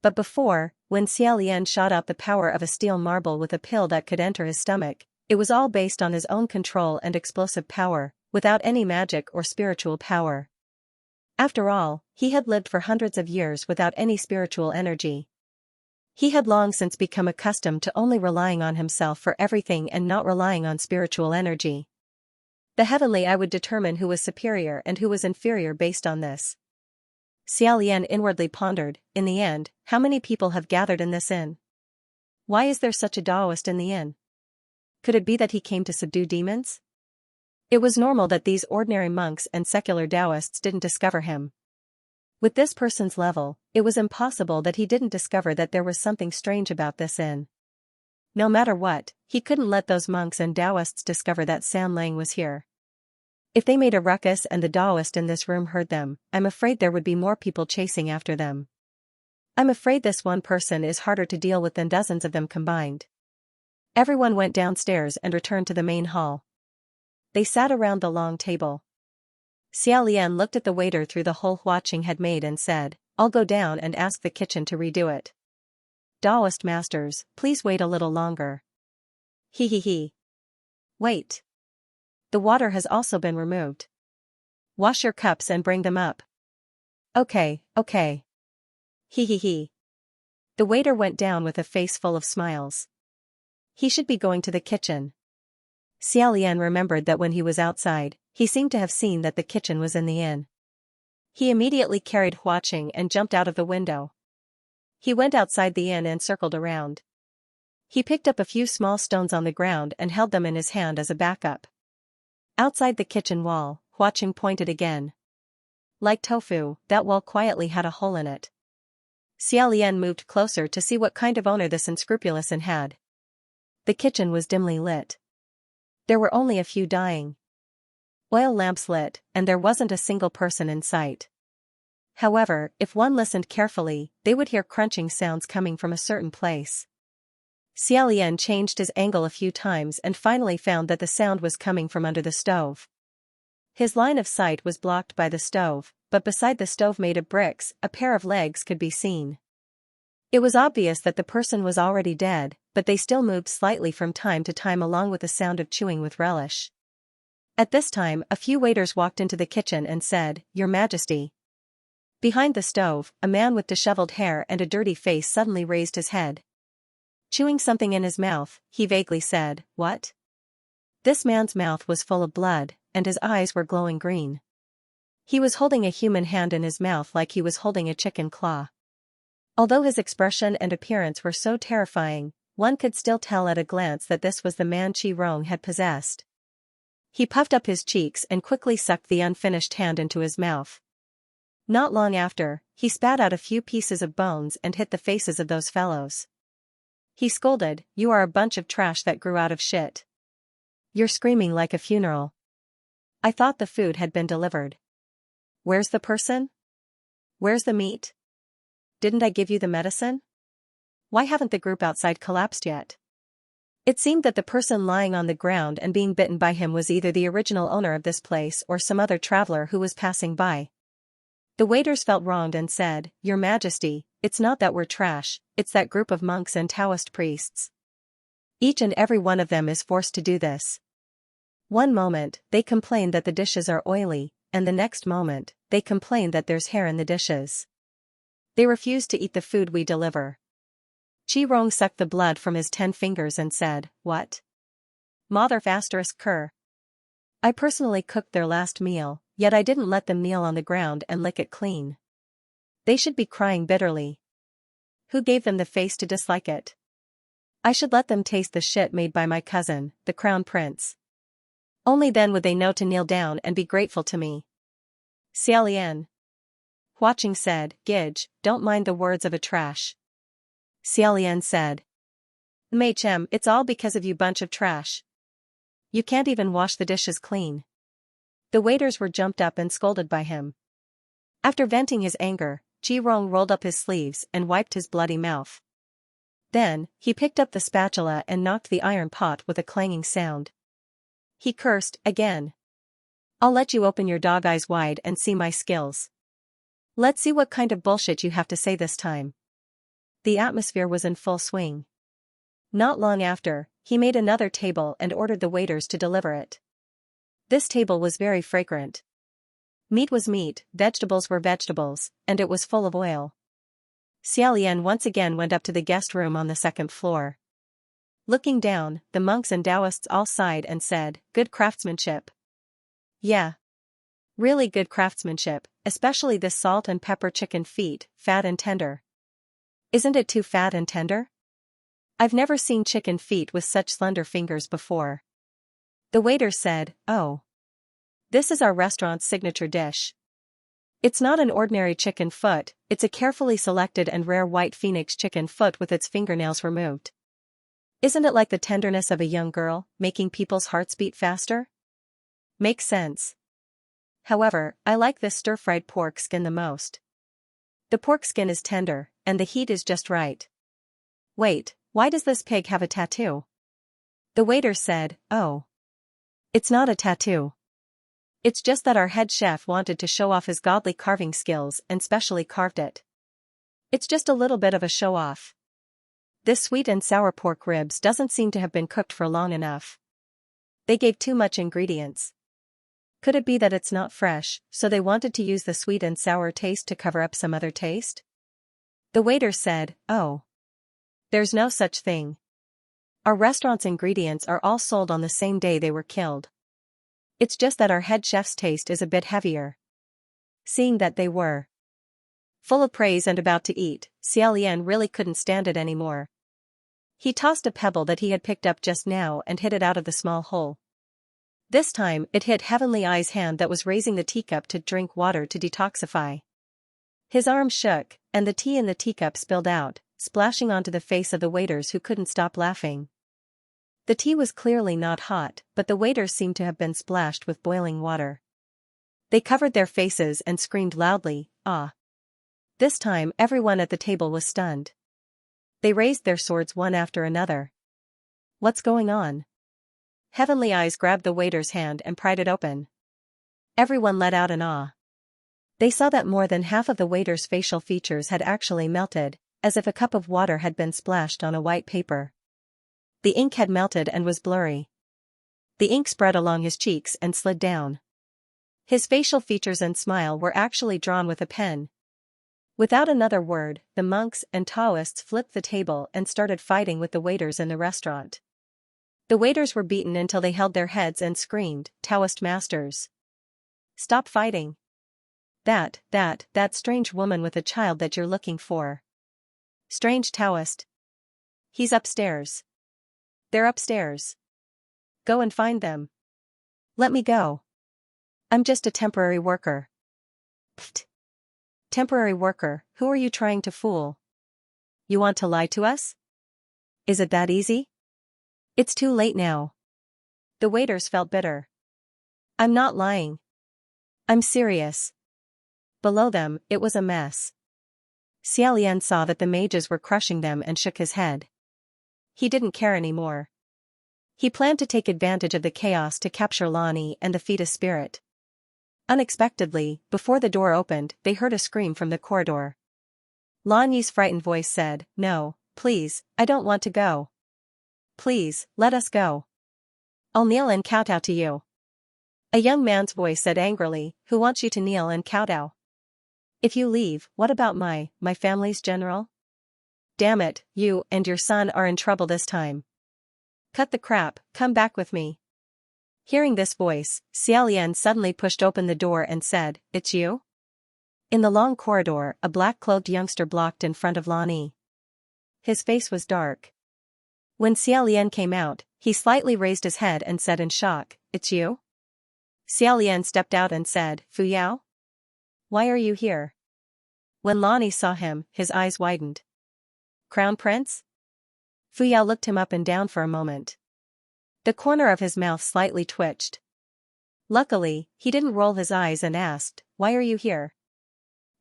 But before, when Xiaolian shot out the power of a steel marble with a pill that could enter his stomach, it was all based on his own control and explosive power, without any magic or spiritual power. After all, he had lived for hundreds of years without any spiritual energy. He had long since become accustomed to only relying on himself for everything and not relying on spiritual energy. The Heavenly Eye would determine who was superior and who was inferior based on this. Xiaolian inwardly pondered, in the end, how many people have gathered in this inn? Why is there such a Taoist in the inn? Could it be that he came to subdue demons? It was normal that these ordinary monks and secular Taoists didn't discover him. With this person's level, it was impossible that he didn't discover that there was something strange about this inn. No matter what, he couldn't let those monks and Taoists discover that Sam Lang was here. If they made a ruckus and the Taoist in this room heard them, I'm afraid there would be more people chasing after them. I'm afraid this one person is harder to deal with than dozens of them combined. Everyone went downstairs and returned to the main hall. They sat around the long table. Xiaolian looked at the waiter through the hole Huaqing had made and said, I'll go down and ask the kitchen to redo it. Taoist masters, please wait a little longer. He. Wait. The water has also been removed. Wash your cups and bring them up. Okay. He. The waiter went down with a face full of smiles. He should be going to the kitchen. Xiaolian remembered that when he was outside, he seemed to have seen that the kitchen was in the inn. He immediately carried Huaqing and jumped out of the window. He went outside the inn and circled around. He picked up a few small stones on the ground and held them in his hand as a backup. Outside the kitchen wall, Huaqing pointed again. Like tofu, that wall quietly had a hole in it. Xiaolian moved closer to see what kind of owner this unscrupulous inn had. The kitchen was dimly lit. There were only a few dying oil lamps lit, and there wasn't a single person in sight. However, if one listened carefully, they would hear crunching sounds coming from a certain place. Xiaolian changed his angle a few times and finally found that the sound was coming from under the stove. His line of sight was blocked by the stove, but beside the stove made of bricks, a pair of legs could be seen. It was obvious that the person was already dead, but they still moved slightly from time to time along with the sound of chewing with relish. At this time, a few waiters walked into the kitchen and said, Your Majesty. Behind the stove, a man with disheveled hair and a dirty face suddenly raised his head. Chewing something in his mouth, he vaguely said, What? This man's mouth was full of blood, and his eyes were glowing green. He was holding a human hand in his mouth like he was holding a chicken claw. Although his expression and appearance were so terrifying, one could still tell at a glance that this was the man Qi Rong had possessed. He puffed up his cheeks and quickly sucked the unfinished hand into his mouth. Not long after, he spat out a few pieces of bones and hit the faces of those fellows. He scolded, You are a bunch of trash that grew out of shit. You're screaming like a funeral. I thought the food had been delivered. Where's the person? Where's the meat? Didn't I give you the medicine? Why haven't the group outside collapsed yet? It seemed that the person lying on the ground and being bitten by him was either the original owner of this place or some other traveler who was passing by. The waiters felt wronged and said, Your Majesty, it's not that we're trash, it's that group of monks and Taoist priests. Each and every one of them is forced to do this. One moment, they complain that the dishes are oily, and the next moment, they complain that there's hair in the dishes. They refuse to eat the food we deliver. Qi sucked the blood from his 10 fingers and said, "What? Mother ****. I personally cooked their last meal, yet I didn't let them kneel on the ground and lick it clean. They should be crying bitterly. Who gave them the face to dislike it? I should let them taste the shit made by my cousin, the crown prince. Only then would they know to kneel down and be grateful to me." Xiaolian. Huaqing said, "Gidge, don't mind the words of a trash." Xiaolian said, "Mei Chem, it's all because of you bunch of trash. You can't even wash the dishes clean." The waiters were jumped up and scolded by him. After venting his anger, Qi rolled up his sleeves and wiped his bloody mouth. Then, he picked up the spatula and knocked the iron pot with a clanging sound. He cursed, again. "I'll let you open your dog eyes wide and see my skills. Let's see what kind of bullshit you have to say this time." The atmosphere was in full swing. Not long after, he made another table and ordered the waiters to deliver it. This table was very fragrant. Meat was meat, vegetables were vegetables, and it was full of oil. Xiaolian once again went up to the guest room on the second floor. Looking down, the monks and Taoists all sighed and said, "Good craftsmanship." "Yeah. Really good craftsmanship, especially this salt and pepper chicken feet, fat and tender." "Isn't it too fat and tender? I've never seen chicken feet with such slender fingers before." The waiter said, "Oh. This is our restaurant's signature dish. It's not an ordinary chicken foot, it's a carefully selected and rare white phoenix chicken foot with its fingernails removed. Isn't it like the tenderness of a young girl, making people's hearts beat faster?" "Makes sense. However, I like this stir-fried pork skin the most. The pork skin is tender, and the heat is just right. Wait, why does this pig have a tattoo?" The waiter said, "Oh. It's not a tattoo. It's just that our head chef wanted to show off his godly carving skills and specially carved it. It's just a little bit of a show-off. This sweet and sour pork ribs doesn't seem to have been cooked for long enough. They gave too much ingredients. Could it be that it's not fresh, so they wanted to use the sweet and sour taste to cover up some other taste?" The waiter said, "Oh. There's no such thing. Our restaurant's ingredients are all sold on the same day they were killed. It's just that our head chef's taste is a bit heavier." Seeing that they were full of praise and about to eat, Xiaolian really couldn't stand it anymore. He tossed a pebble that he had picked up just now and hit it out of the small hole. This time it hit Heavenly Eye's hand that was raising the teacup to drink water to detoxify. His arm shook, and the tea in the teacup spilled out, splashing onto the face of the waiters who couldn't stop laughing. The tea was clearly not hot, but the waiters seemed to have been splashed with boiling water. They covered their faces and screamed loudly, "Ah!" This time everyone at the table was stunned. They raised their swords one after another. "What's going on?" Heavenly Eyes grabbed the waiter's hand and pried it open. Everyone let out an "ah." They saw that more than half of the waiter's facial features had actually melted, as if a cup of water had been splashed on a white paper. The ink had melted and was blurry. The ink spread along his cheeks and slid down. His facial features and smile were actually drawn with a pen. Without another word, the monks and Taoists flipped the table and started fighting with the waiters in the restaurant. The waiters were beaten until they held their heads and screamed, "Taoist masters! Stop fighting! That strange woman with a child that you're looking for. Strange Taoist. He's upstairs. They're upstairs. Go and find them. Let me go. I'm just a temporary worker." "Pfft. Temporary worker, who are you trying to fool? You want to lie to us? Is it that easy? It's too late now." The waiters felt bitter. "I'm not lying. I'm serious." Below them, it was a mess. Xiaolian saw that the mages were crushing them and shook his head. He didn't care anymore. He planned to take advantage of the chaos to capture Lani and defeat a spirit. Unexpectedly, before the door opened, they heard a scream from the corridor. Lan Yi's frightened voice said, "No, please, I don't want to go. Please, let us go. I'll kneel and kowtow to you." A young man's voice said angrily, who wants you to kneel and kowtow? If you leave, what about my family's general? Damn it, you and your son are in trouble this time. Cut the crap, come back with me. Hearing this voice, Xiaolian suddenly pushed open the door and said, It's you? In the long corridor, a black-cloaked youngster blocked in front of Lan Yi. His face was dark. When Xiaolian came out, he slightly raised his head and said in shock, It's you? Xiaolian stepped out and said, Fu Yao? Why are you here? When Lan Yi saw him, his eyes widened. Crown Prince? Fu Yao looked him up and down for a moment. The corner of his mouth slightly twitched. Luckily, he didn't roll his eyes and asked, Why are you here?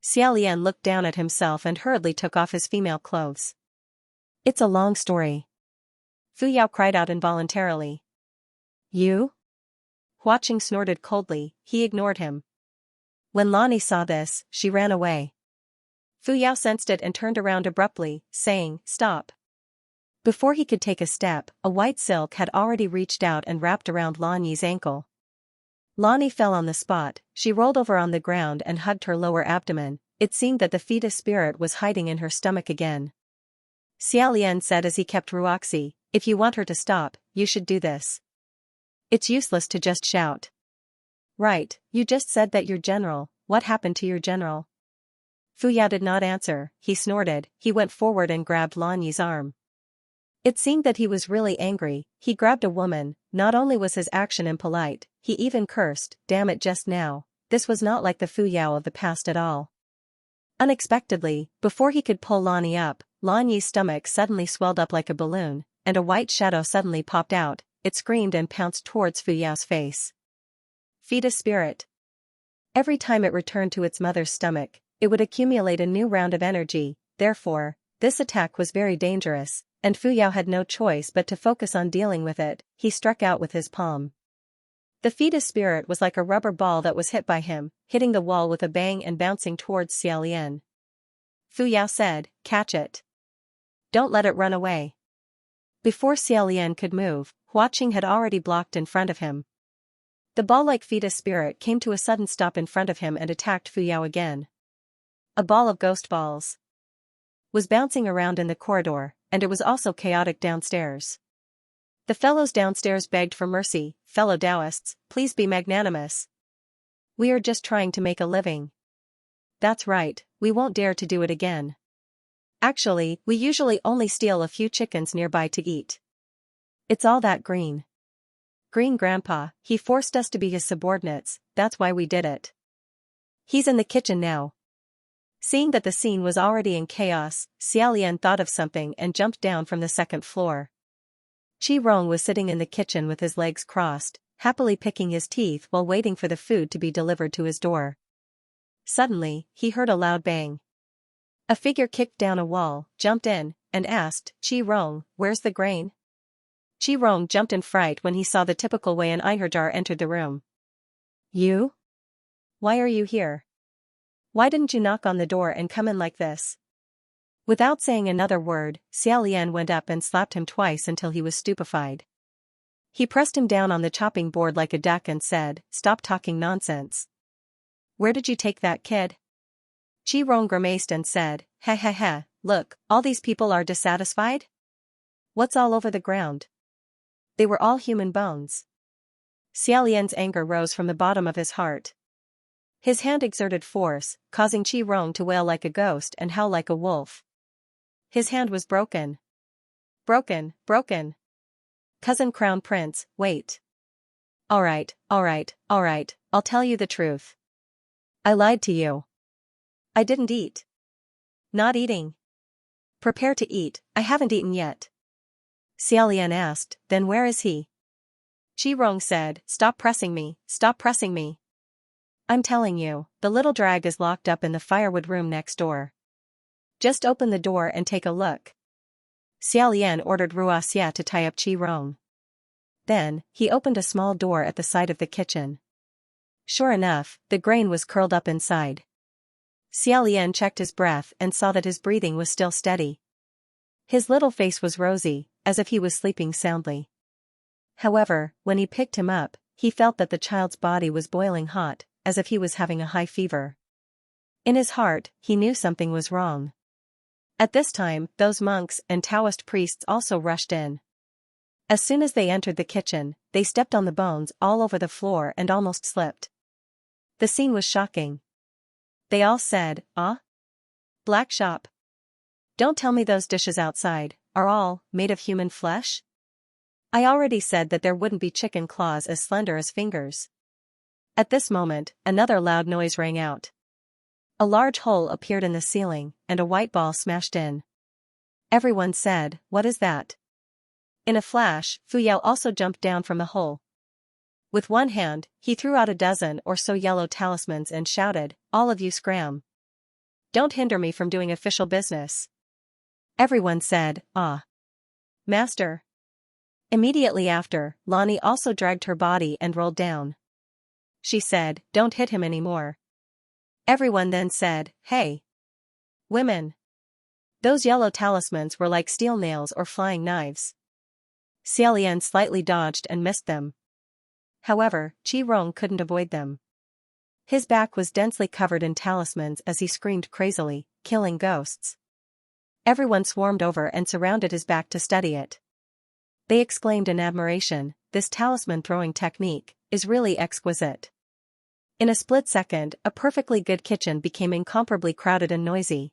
Xiaolian looked down at himself and hurriedly took off his female clothes. It's a long story. Fu Yao cried out involuntarily. You? Huaqing snorted coldly, he ignored him. When Lan Yi saw this, she ran away. Fu Yao sensed it and turned around abruptly, saying, Stop. Before he could take a step, a white silk had already reached out and wrapped around Lan Yi's ankle. Lan Yi fell on the spot, she rolled over on the ground and hugged her lower abdomen. It seemed that the fetus spirit was hiding in her stomach again. Xiaolian said as he kept Ruoxi, If you want her to stop, you should do this. It's useless to just shout. Right, you just said that your general, what happened to your general? Fu Yao did not answer, he snorted, he went forward and grabbed Lan Yi's arm. It seemed that he was really angry, he grabbed a woman, not only was his action impolite, he even cursed, damn it just now, this was not like the Fu Yao of the past at all. Unexpectedly, before he could pull Lan Yi up, Lan Yi's stomach suddenly swelled up like a balloon, and a white shadow suddenly popped out, it screamed and pounced towards Fu Yao's face. Fetus spirit. Every time it returned to its mother's stomach, it would accumulate a new round of energy, therefore, this attack was very dangerous, and Fu Yao had no choice but to focus on dealing with it. He struck out with his palm. The fetus spirit was like a rubber ball that was hit by him, hitting the wall with a bang and bouncing towards Xiaolian. Fu Yao said, Catch it. Don't let it run away. Before Xiaolian could move, Huaqing had already blocked in front of him. The ball-like fetus spirit came to a sudden stop in front of him and attacked Fu Yao again. A ball of ghost balls was bouncing around in the corridor, and it was also chaotic downstairs. The fellows downstairs begged for mercy, fellow Taoists, please be magnanimous. We are just trying to make a living. That's right, we won't dare to do it again. Actually, we usually only steal a few chickens nearby to eat. It's all that green. Green Grandpa, he forced us to be his subordinates, that's why we did it. He's in the kitchen now. Seeing that the scene was already in chaos, Xiaolian thought of something and jumped down from the second floor. Qi Rong was sitting in the kitchen with his legs crossed, happily picking his teeth while waiting for the food to be delivered to his door. Suddenly, he heard a loud bang. A figure kicked down a wall, jumped in, and asked, Qi Rong, where's the grain? Qi Rong jumped in fright when he saw the typical way an Ihurjar entered the room. You? Why are you here? Why didn't you knock on the door and come in like this? Without saying another word, Xiaolian went up and slapped him twice until he was stupefied. He pressed him down on the chopping board like a duck and said, Stop talking nonsense. Where did you take that kid? Qi Rong grimaced and said, Ha ha ha, look, all these people are dissatisfied? What's all over the ground? They were all human bones. Xiaolian's anger rose from the bottom of his heart. His hand exerted force, causing Qi Rong to wail like a ghost and howl like a wolf. His hand was broken. Broken, broken. Cousin Crown Prince, wait. Alright, I'll tell you the truth. I lied to you. I didn't eat. Not eating. Prepare to eat, I haven't eaten yet. Xiaolian asked, then where is he? Qi Rong said, Stop pressing me, stop pressing me. I'm telling you, the little drag is locked up in the firewood room next door. Just open the door and take a look. Xiaolian ordered Ruoxia to tie up Qi Rong. Then, he opened a small door at the side of the kitchen. Sure enough, the grain was curled up inside. Xiaolian checked his breath and saw that his breathing was still steady. His little face was rosy, as if he was sleeping soundly. However, when he picked him up, he felt that the child's body was boiling hot, as if he was having a high fever. In his heart, he knew something was wrong. At this time, those monks and Taoist priests also rushed in. As soon as they entered the kitchen, they stepped on the bones all over the floor and almost slipped. The scene was shocking. They all said, "Ah? Black shop. Don't tell me those dishes outside are all made of human flesh? I already said that there wouldn't be chicken claws as slender as fingers." At this moment, another loud noise rang out. A large hole appeared in the ceiling, and a white ball smashed in. Everyone said, "What is that?" In a flash, Fu Yao also jumped down from the hole. With one hand, he threw out a dozen or so yellow talismans and shouted, "All of you scram. Don't hinder me from doing official business." Everyone said, "Ah. Master." Immediately after, Lonnie also dragged her body and rolled down. She said, "Don't hit him anymore." Everyone then said, "Hey. Women. Those yellow talismans were like steel nails or flying knives." Xiaolian slightly dodged and missed them. However, Qi Rong couldn't avoid them. His back was densely covered in talismans as he screamed crazily, "Killing ghosts." Everyone swarmed over and surrounded his back to study it. They exclaimed in admiration, "This talisman throwing technique is really exquisite." In a split second, a perfectly good kitchen became incomparably crowded and noisy.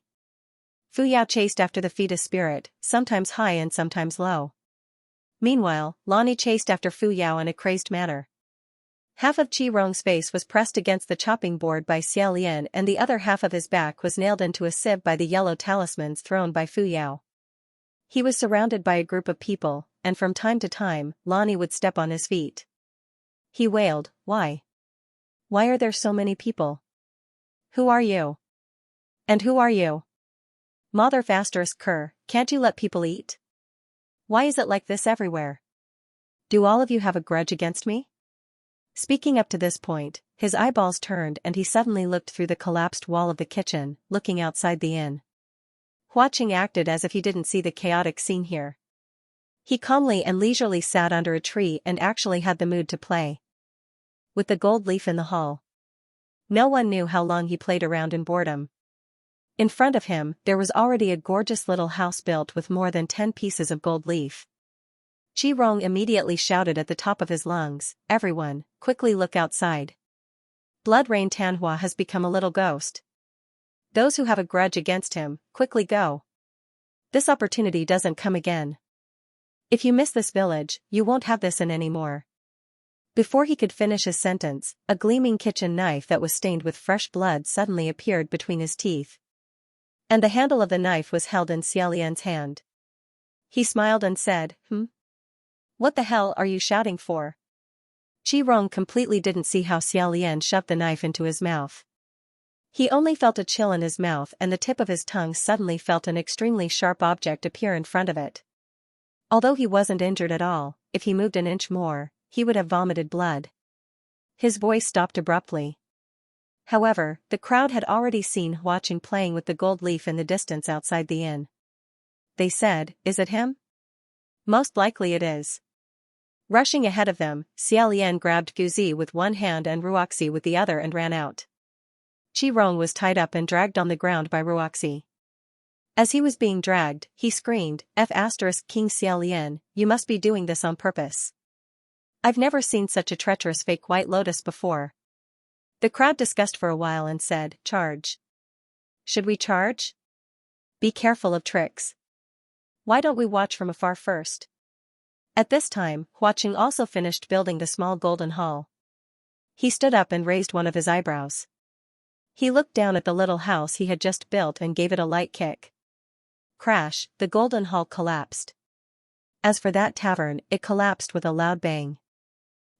Fu Yao chased after the fetus spirit, sometimes high and sometimes low. Meanwhile, Lonnie chased after Fu Yao in a crazed manner. Half of Qi Rong's face was pressed against the chopping board by Xiaolian and the other half of his back was nailed into a sieve by the yellow talismans thrown by Fu Yao. He was surrounded by a group of people, and from time to time, Lonnie would step on his feet. He wailed, "Why? Why are there so many people? Who are you? And who are you? Mother asterisk cur, can't you let people eat? Why is it like this everywhere? Do all of you have a grudge against me?" Speaking up to this point, his eyeballs turned and he suddenly looked through the collapsed wall of the kitchen, looking outside the inn. Huaqing acted as if he didn't see the chaotic scene here. He calmly and leisurely sat under a tree and actually had the mood to play with the gold leaf in the hall. No one knew how long he played around in boredom. In front of him, there was already a gorgeous little house built with more than 10 pieces of gold leaf. Qi Rong immediately shouted at the top of his lungs, "Everyone, quickly look outside. Blood Rain Tanhua has become a little ghost. Those who have a grudge against him, quickly go. This opportunity doesn't come again. If you miss this village, you won't have this in anymore." Before he could finish his sentence, a gleaming kitchen knife that was stained with fresh blood suddenly appeared between his teeth. And the handle of the knife was held in Xiaolian's hand. He smiled and said, What the hell are you shouting for?" Qi Rong completely didn't see how Xiaolian shoved the knife into his mouth. He only felt a chill in his mouth and the tip of his tongue suddenly felt an extremely sharp object appear in front of it. Although he wasn't injured at all, if he moved an inch more, he would have vomited blood. His voice stopped abruptly. However, the crowd had already seen Huaqing playing with the gold leaf in the distance outside the inn. They said, "Is it him?" "Most likely it is." Rushing ahead of them, Xiaolian grabbed Guzi with one hand and Ruoxi with the other and ran out. Qi Rong was tied up and dragged on the ground by Ruoxi. As he was being dragged, he screamed, King Xiaolian, you must be doing this on purpose. I've never seen such a treacherous fake White Lotus before." The crowd discussed for a while and said, "Charge. Should we charge? Be careful of tricks. Why don't we watch from afar first?" At this time, Huaqing also finished building the small golden hall. He stood up and raised one of his eyebrows. He looked down at the little house he had just built and gave it a light kick. Crash, the golden hall collapsed. As for that tavern, it collapsed with a loud bang.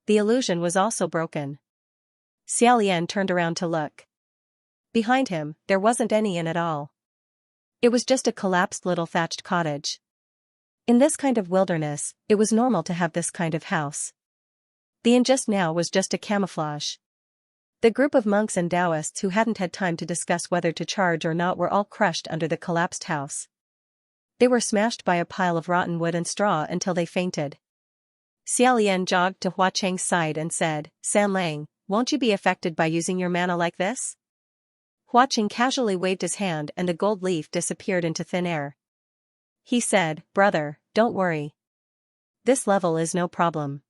The illusion was also broken. Xiaolian turned around to look. Behind him, there wasn't any inn at all. It was just a collapsed little thatched cottage. In this kind of wilderness, it was normal to have this kind of house. The inn just now was just a camouflage. The group of monks and Taoists who hadn't had time to discuss whether to charge or not were all crushed under the collapsed house. They were smashed by a pile of rotten wood and straw until they fainted. Xiaolian jogged to Hua Cheng's side and said, San Lang, won't you be affected by using your mana like this? Hua Cheng casually waved his hand and a gold leaf disappeared into thin air. He said, brother, don't worry. This level is no problem.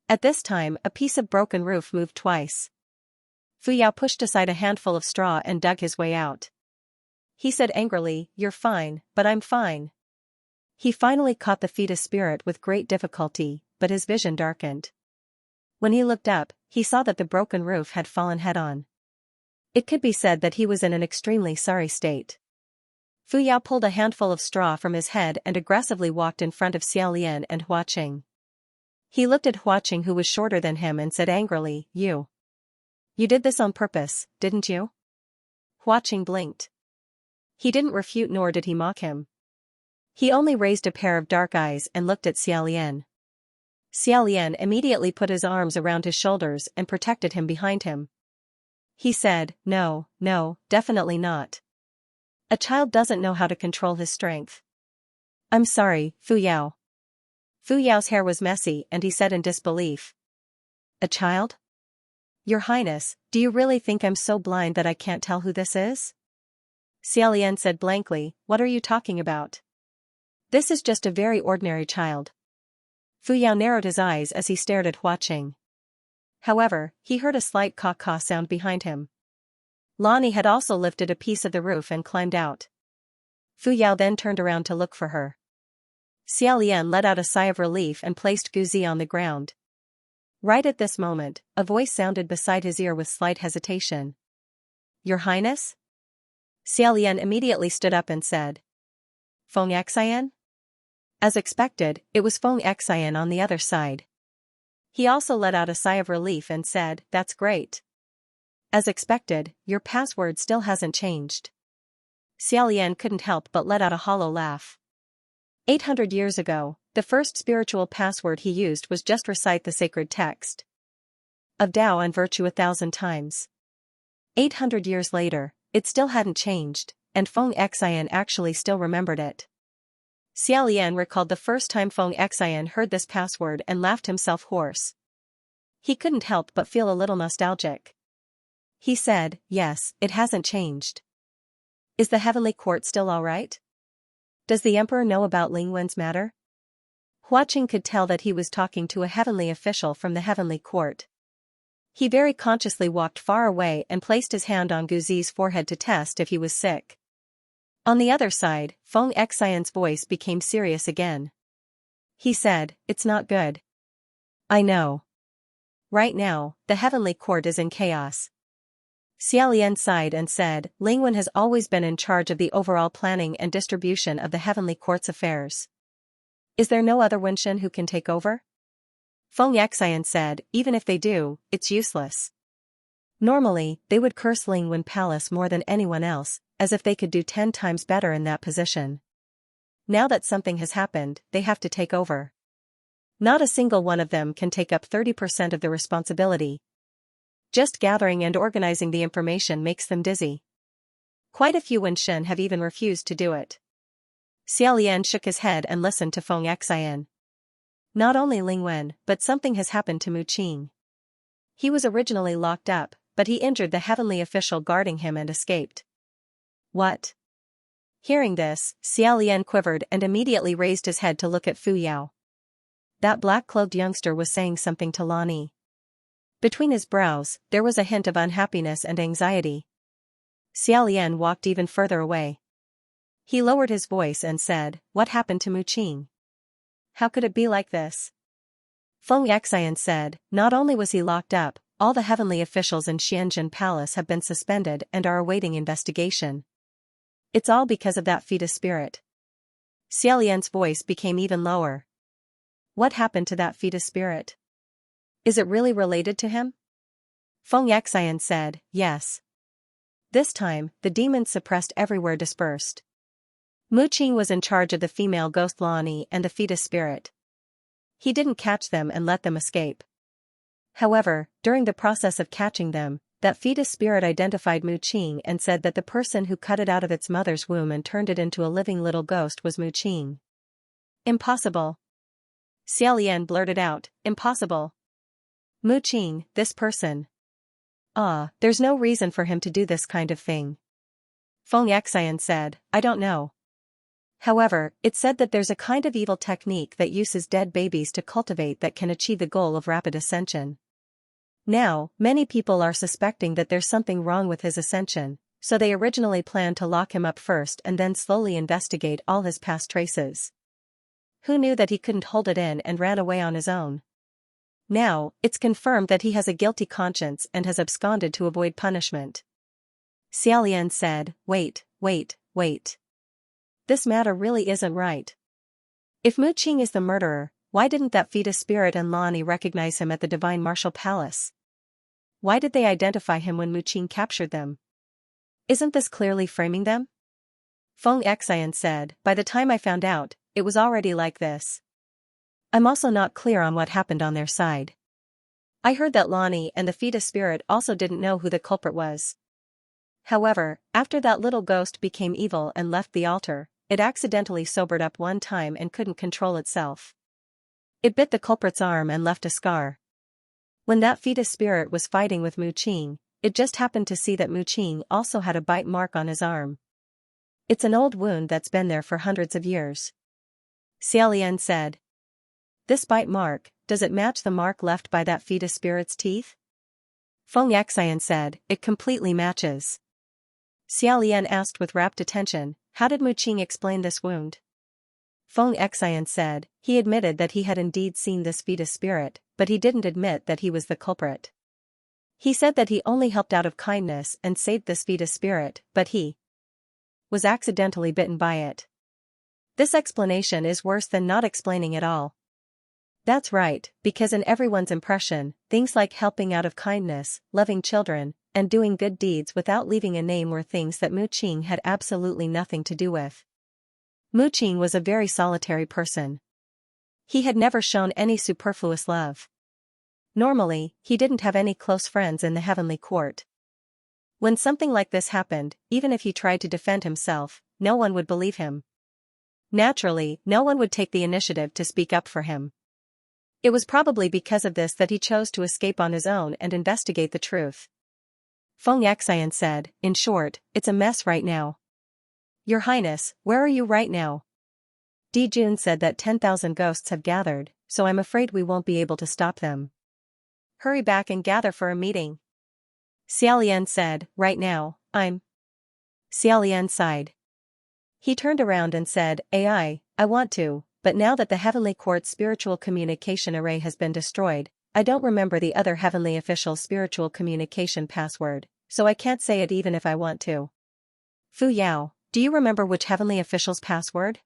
At this time, a piece of broken roof moved twice. Fu Yao pushed aside a handful of straw and dug his way out. He said angrily, you're fine, but I'm fine. He finally caught the fetus spirit with great difficulty, but his vision darkened. When he looked up, he saw that the broken roof had fallen head-on. It could be said that he was in an extremely sorry state. Fu Yao pulled a handful of straw from his head and aggressively walked in front of Xiaolian and Hua Cheng. He looked at Hua Cheng, who was shorter than him, and said angrily, You did this on purpose, didn't you? Hua Cheng blinked. He didn't refute nor did he mock him. He only raised a pair of dark eyes and looked at Xiaolian. Xiaolian immediately put his arms around his shoulders and protected him behind him. He said, No, definitely not. A child doesn't know how to control his strength. I'm sorry, Fu Yao. Fu Yao's hair was messy and he said in disbelief. A child? Your Highness, do you really think I'm so blind that I can't tell who this is? Xiaolian said blankly, What are you talking about? This is just a very ordinary child. Fu Yao narrowed his eyes as he stared at Hua Cheng. However, he heard a slight caw-caw sound behind him. Lonnie had also lifted a piece of the roof and climbed out. Fu Yao then turned around to look for her. Xiaolian let out a sigh of relief and placed Guzi on the ground. Right at this moment, a voice sounded beside his ear with slight hesitation. Your Highness? Xiaolian immediately stood up and said. Feng Xian? As expected, it was Feng Xian on the other side. He also let out a sigh of relief and said, That's great. As expected, your password still hasn't changed. Xiaolian couldn't help but let out a hollow laugh. 800 years ago, the first spiritual password he used was just recite the sacred text of Tao and virtue 1,000 times. 800 years later, it still hadn't changed, and Feng Xian actually still remembered it. Xiaolian recalled the first time Feng Xian heard this password and laughed himself hoarse. He couldn't help but feel a little nostalgic. He said, Yes, it hasn't changed. Is the heavenly court still all right? Does the emperor know about Ling Wen's matter? Hua Cheng could tell that he was talking to a heavenly official from the heavenly court. He very consciously walked far away and placed his hand on Guzi's forehead to test if he was sick. On the other side, Feng Xian's voice became serious again. He said, It's not good. I know. Right now, the heavenly court is in chaos. Xiaolian sighed and said, Ling Wen has always been in charge of the overall planning and distribution of the heavenly court's affairs. Is there no other Wenshin who can take over? Feng Xian said, Even if they do, it's useless. Normally, they would curse Ling Wen Palace more than anyone else, as if they could do 10 times better in that position. Now that something has happened, they have to take over. Not a single one of them can take up 30% of the responsibility. Just gathering and organizing the information makes them dizzy. Quite a few Wenshin have even refused to do it. Xiaolian shook his head and listened to Feng Xian. Not only Ling Wen, but something has happened to Mu Qing. He was originally locked up, but he injured the heavenly official guarding him and escaped. What? Hearing this, Xiaolian quivered and immediately raised his head to look at Fu Yao. That black-cloaked youngster was saying something to Lonnie. Between his brows, there was a hint of unhappiness and anxiety. Xiaolian walked even further away. He lowered his voice and said, What happened to Mu Qing? How could it be like this? Feng Xian said, Not only was he locked up, all the heavenly officials in Xianjin Palace have been suspended and are awaiting investigation. It's all because of that fetus spirit. Xiaolian's voice became even lower. What happened to that fetus spirit? Is it really related to him? Feng Xian said, Yes. This time, the demons suppressed everywhere dispersed. Mu Qing was in charge of the female ghost Lonnie and the fetus spirit. He didn't catch them and let them escape. However, during the process of catching them, that fetus spirit identified Mu Qing and said that the person who cut it out of its mother's womb and turned it into a living little ghost was Mu Qing. Impossible. Xiaolian blurted out, impossible. Mu Qing, this person. There's no reason for him to do this kind of thing. Feng Xian said, I don't know. However, it said that there's a kind of evil technique that uses dead babies to cultivate that can achieve the goal of rapid ascension. Now, many people are suspecting that there's something wrong with his ascension, so they originally planned to lock him up first and then slowly investigate all his past traces. Who knew that he couldn't hold it in and ran away on his own? Now, it's confirmed that he has a guilty conscience and has absconded to avoid punishment. Xiaolian said, wait. This matter really isn't right. If Mu Qing is the murderer, why didn't that fetus spirit and Lani recognize him at the Divine Martial Palace? Why did they identify him when Mu Qing captured them? Isn't this clearly framing them? Feng Xian said, by the time I found out, it was already like this. I'm also not clear on what happened on their side. I heard that Lani and the fetus spirit also didn't know who the culprit was. However, after that little ghost became evil and left the altar, it accidentally sobered up one time and couldn't control itself. It bit the culprit's arm and left a scar. When that fetus spirit was fighting with Mu Qing, it just happened to see that Mu Qing also had a bite mark on his arm. It's an old wound that's been there for hundreds of years. Xiaolian said. This bite mark, does it match the mark left by that fetus spirit's teeth? Feng Xian said, it completely matches. Xiaolian asked with rapt attention, how did Mu Qing explain this wound? Feng Xian said, he admitted that he had indeed seen this fetus spirit, but he didn't admit that he was the culprit. He said that he only helped out of kindness and saved this fetus spirit, but he was accidentally bitten by it. This explanation is worse than not explaining at all. That's right, because in everyone's impression, things like helping out of kindness, loving children, and doing good deeds without leaving a name were things that Mu Qing had absolutely nothing to do with. Mu Qing was a very solitary person. He had never shown any superfluous love. Normally, he didn't have any close friends in the heavenly court. When something like this happened, even if he tried to defend himself, no one would believe him. Naturally, no one would take the initiative to speak up for him. It was probably because of this that he chose to escape on his own and investigate the truth. Feng Xian said, in short, it's a mess right now. Your Highness, where are you right now? Di Jun said that 10,000 ghosts have gathered, so I'm afraid we won't be able to stop them. Hurry back and gather for a meeting. Xiaolian said, right now, I'm. Xiaolian sighed. He turned around and said, I want to, but now that the Heavenly Court's spiritual communication array has been destroyed, I don't remember the other heavenly official's spiritual communication password, so I can't say it even if I want to. Fu Yao, do you remember which heavenly official's password?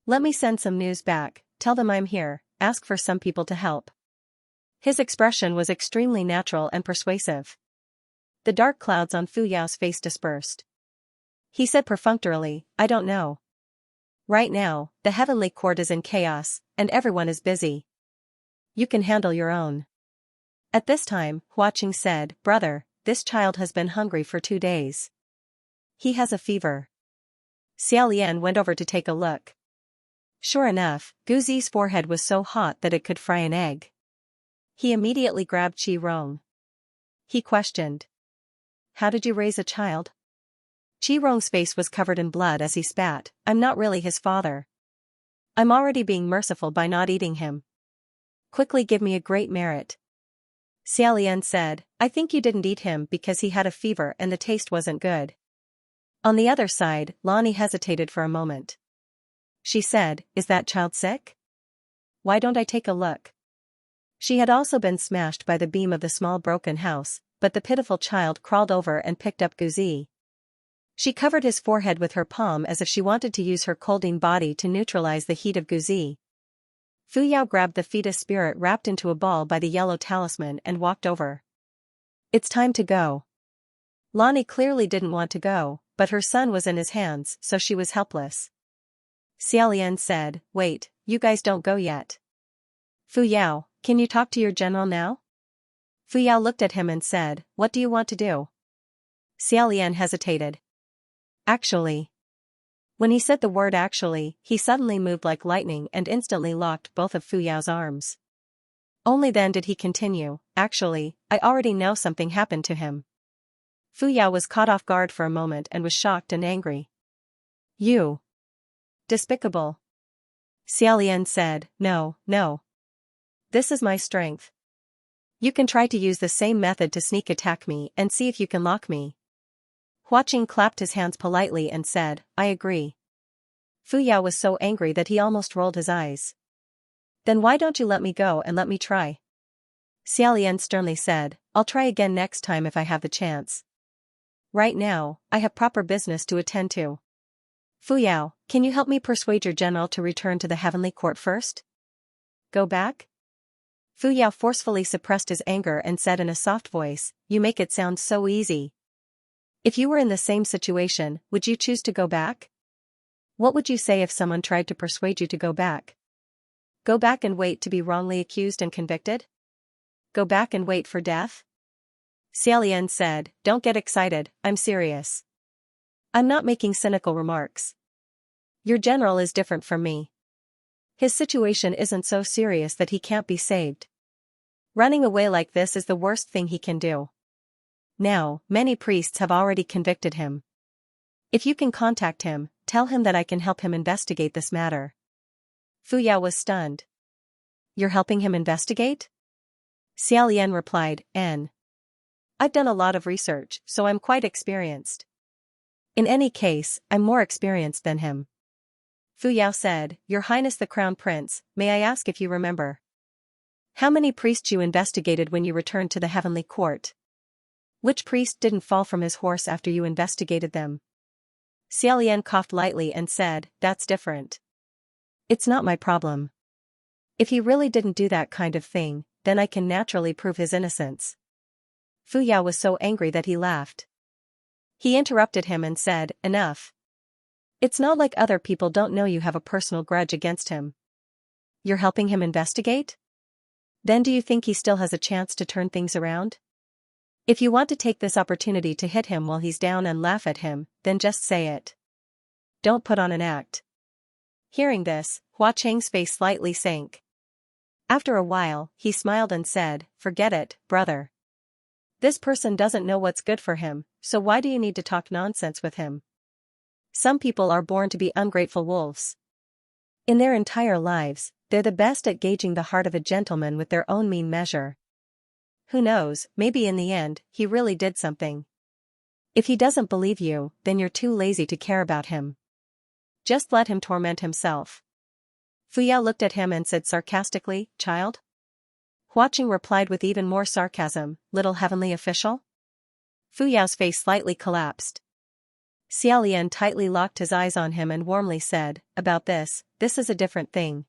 Let me send some news back, tell them I'm here, ask for some people to help. His expression was extremely natural and persuasive. The dark clouds on Fu Yao's face dispersed. He said perfunctorily, I don't know. Right now, the heavenly court is in chaos, and everyone is busy. You can handle your own. At this time, Hua Qing said, Brother, this child has been hungry for 2 days. He has a fever. Xiaolian went over to take a look. Sure enough, Guzi's forehead was so hot that it could fry an egg. He immediately grabbed Qi Rong. He questioned. How did you raise a child? Qi Rong's face was covered in blood as he spat, I'm not really his father. I'm already being merciful by not eating him. Quickly give me a great merit. Xiaolian said, I think you didn't eat him because he had a fever and the taste wasn't good. On the other side, Lani hesitated for a moment. She said, is that child sick? Why don't I take a look? She had also been smashed by the beam of the small broken house, but the pitiful child crawled over and picked up Guzi. She covered his forehead with her palm as if she wanted to use her colding body to neutralize the heat of Guzi. Fu Yao grabbed the fetus spirit wrapped into a ball by the yellow talisman and walked over. It's time to go. Lani clearly didn't want to go, but her son was in his hands, so she was helpless. Xiaolian said, wait, you guys don't go yet. Fu Yao, can you talk to your general now? Fu Yao looked at him and said, what do you want to do? Xiaolian hesitated. Actually, When he said the word actually, he suddenly moved like lightning and instantly locked both of Fu Yao's arms. Only then did he continue, actually, I already know something happened to him. Fu Yao was caught off guard for a moment and was shocked and angry. You. Despicable. Xiaolian said, no, no. This is my strength. You can try to use the same method to sneak attack me and see if you can lock me. Hua Qing clapped his hands politely and said, I agree. Fu Yao was so angry that he almost rolled his eyes. Then why don't you let me go and let me try? Xiaolian sternly said, I'll try again next time if I have the chance. Right now, I have proper business to attend to. Fu Yao, can you help me persuade your general to return to the heavenly court first? Go back? Fu Yao forcefully suppressed his anger and said in a soft voice, you make it sound so easy. If you were in the same situation, would you choose to go back? What would you say if someone tried to persuade you to go back? Go back and wait to be wrongly accused and convicted? Go back and wait for death? Xiaolian said, don't get excited, I'm serious. I'm not making cynical remarks. Your general is different from me. His situation isn't so serious that he can't be saved. Running away like this is the worst thing he can do. Now, many priests have already convicted him. If you can contact him, tell him that I can help him investigate this matter. Fu Yao was stunned. You're helping him investigate? Xiaolian replied, I've done a lot of research, so I'm quite experienced. In any case, I'm more experienced than him. Fu Yao said, Your Highness the Crown Prince, may I ask if you remember? How many priests you investigated when you returned to the heavenly court? Which priest didn't fall from his horse after you investigated them? Xiaolian coughed lightly and said, That's different. It's not my problem. If he really didn't do that kind of thing, then I can naturally prove his innocence. Fu Yao was so angry that he laughed. He interrupted him and said, Enough. It's not like other people don't know you have a personal grudge against him. You're helping him investigate? Then do you think he still has a chance to turn things around? If you want to take this opportunity to hit him while he's down and laugh at him, then just say it. Don't put on an act. Hearing this, Hua Cheng's face slightly sank. After a while, he smiled and said, Forget it, brother. This person doesn't know what's good for him, so why do you need to talk nonsense with him? Some people are born to be ungrateful wolves. In their entire lives, they're the best at gauging the heart of a gentleman with their own mean measure. Who knows, maybe in the end, he really did something. If he doesn't believe you, then you're too lazy to care about him. Just let him torment himself. Fu Yao looked at him and said sarcastically, Child? Hua Qing replied with even more sarcasm, Little heavenly official? Fu Yao's face slightly collapsed. Xiaolian tightly locked his eyes on him and warmly said, About this is a different thing.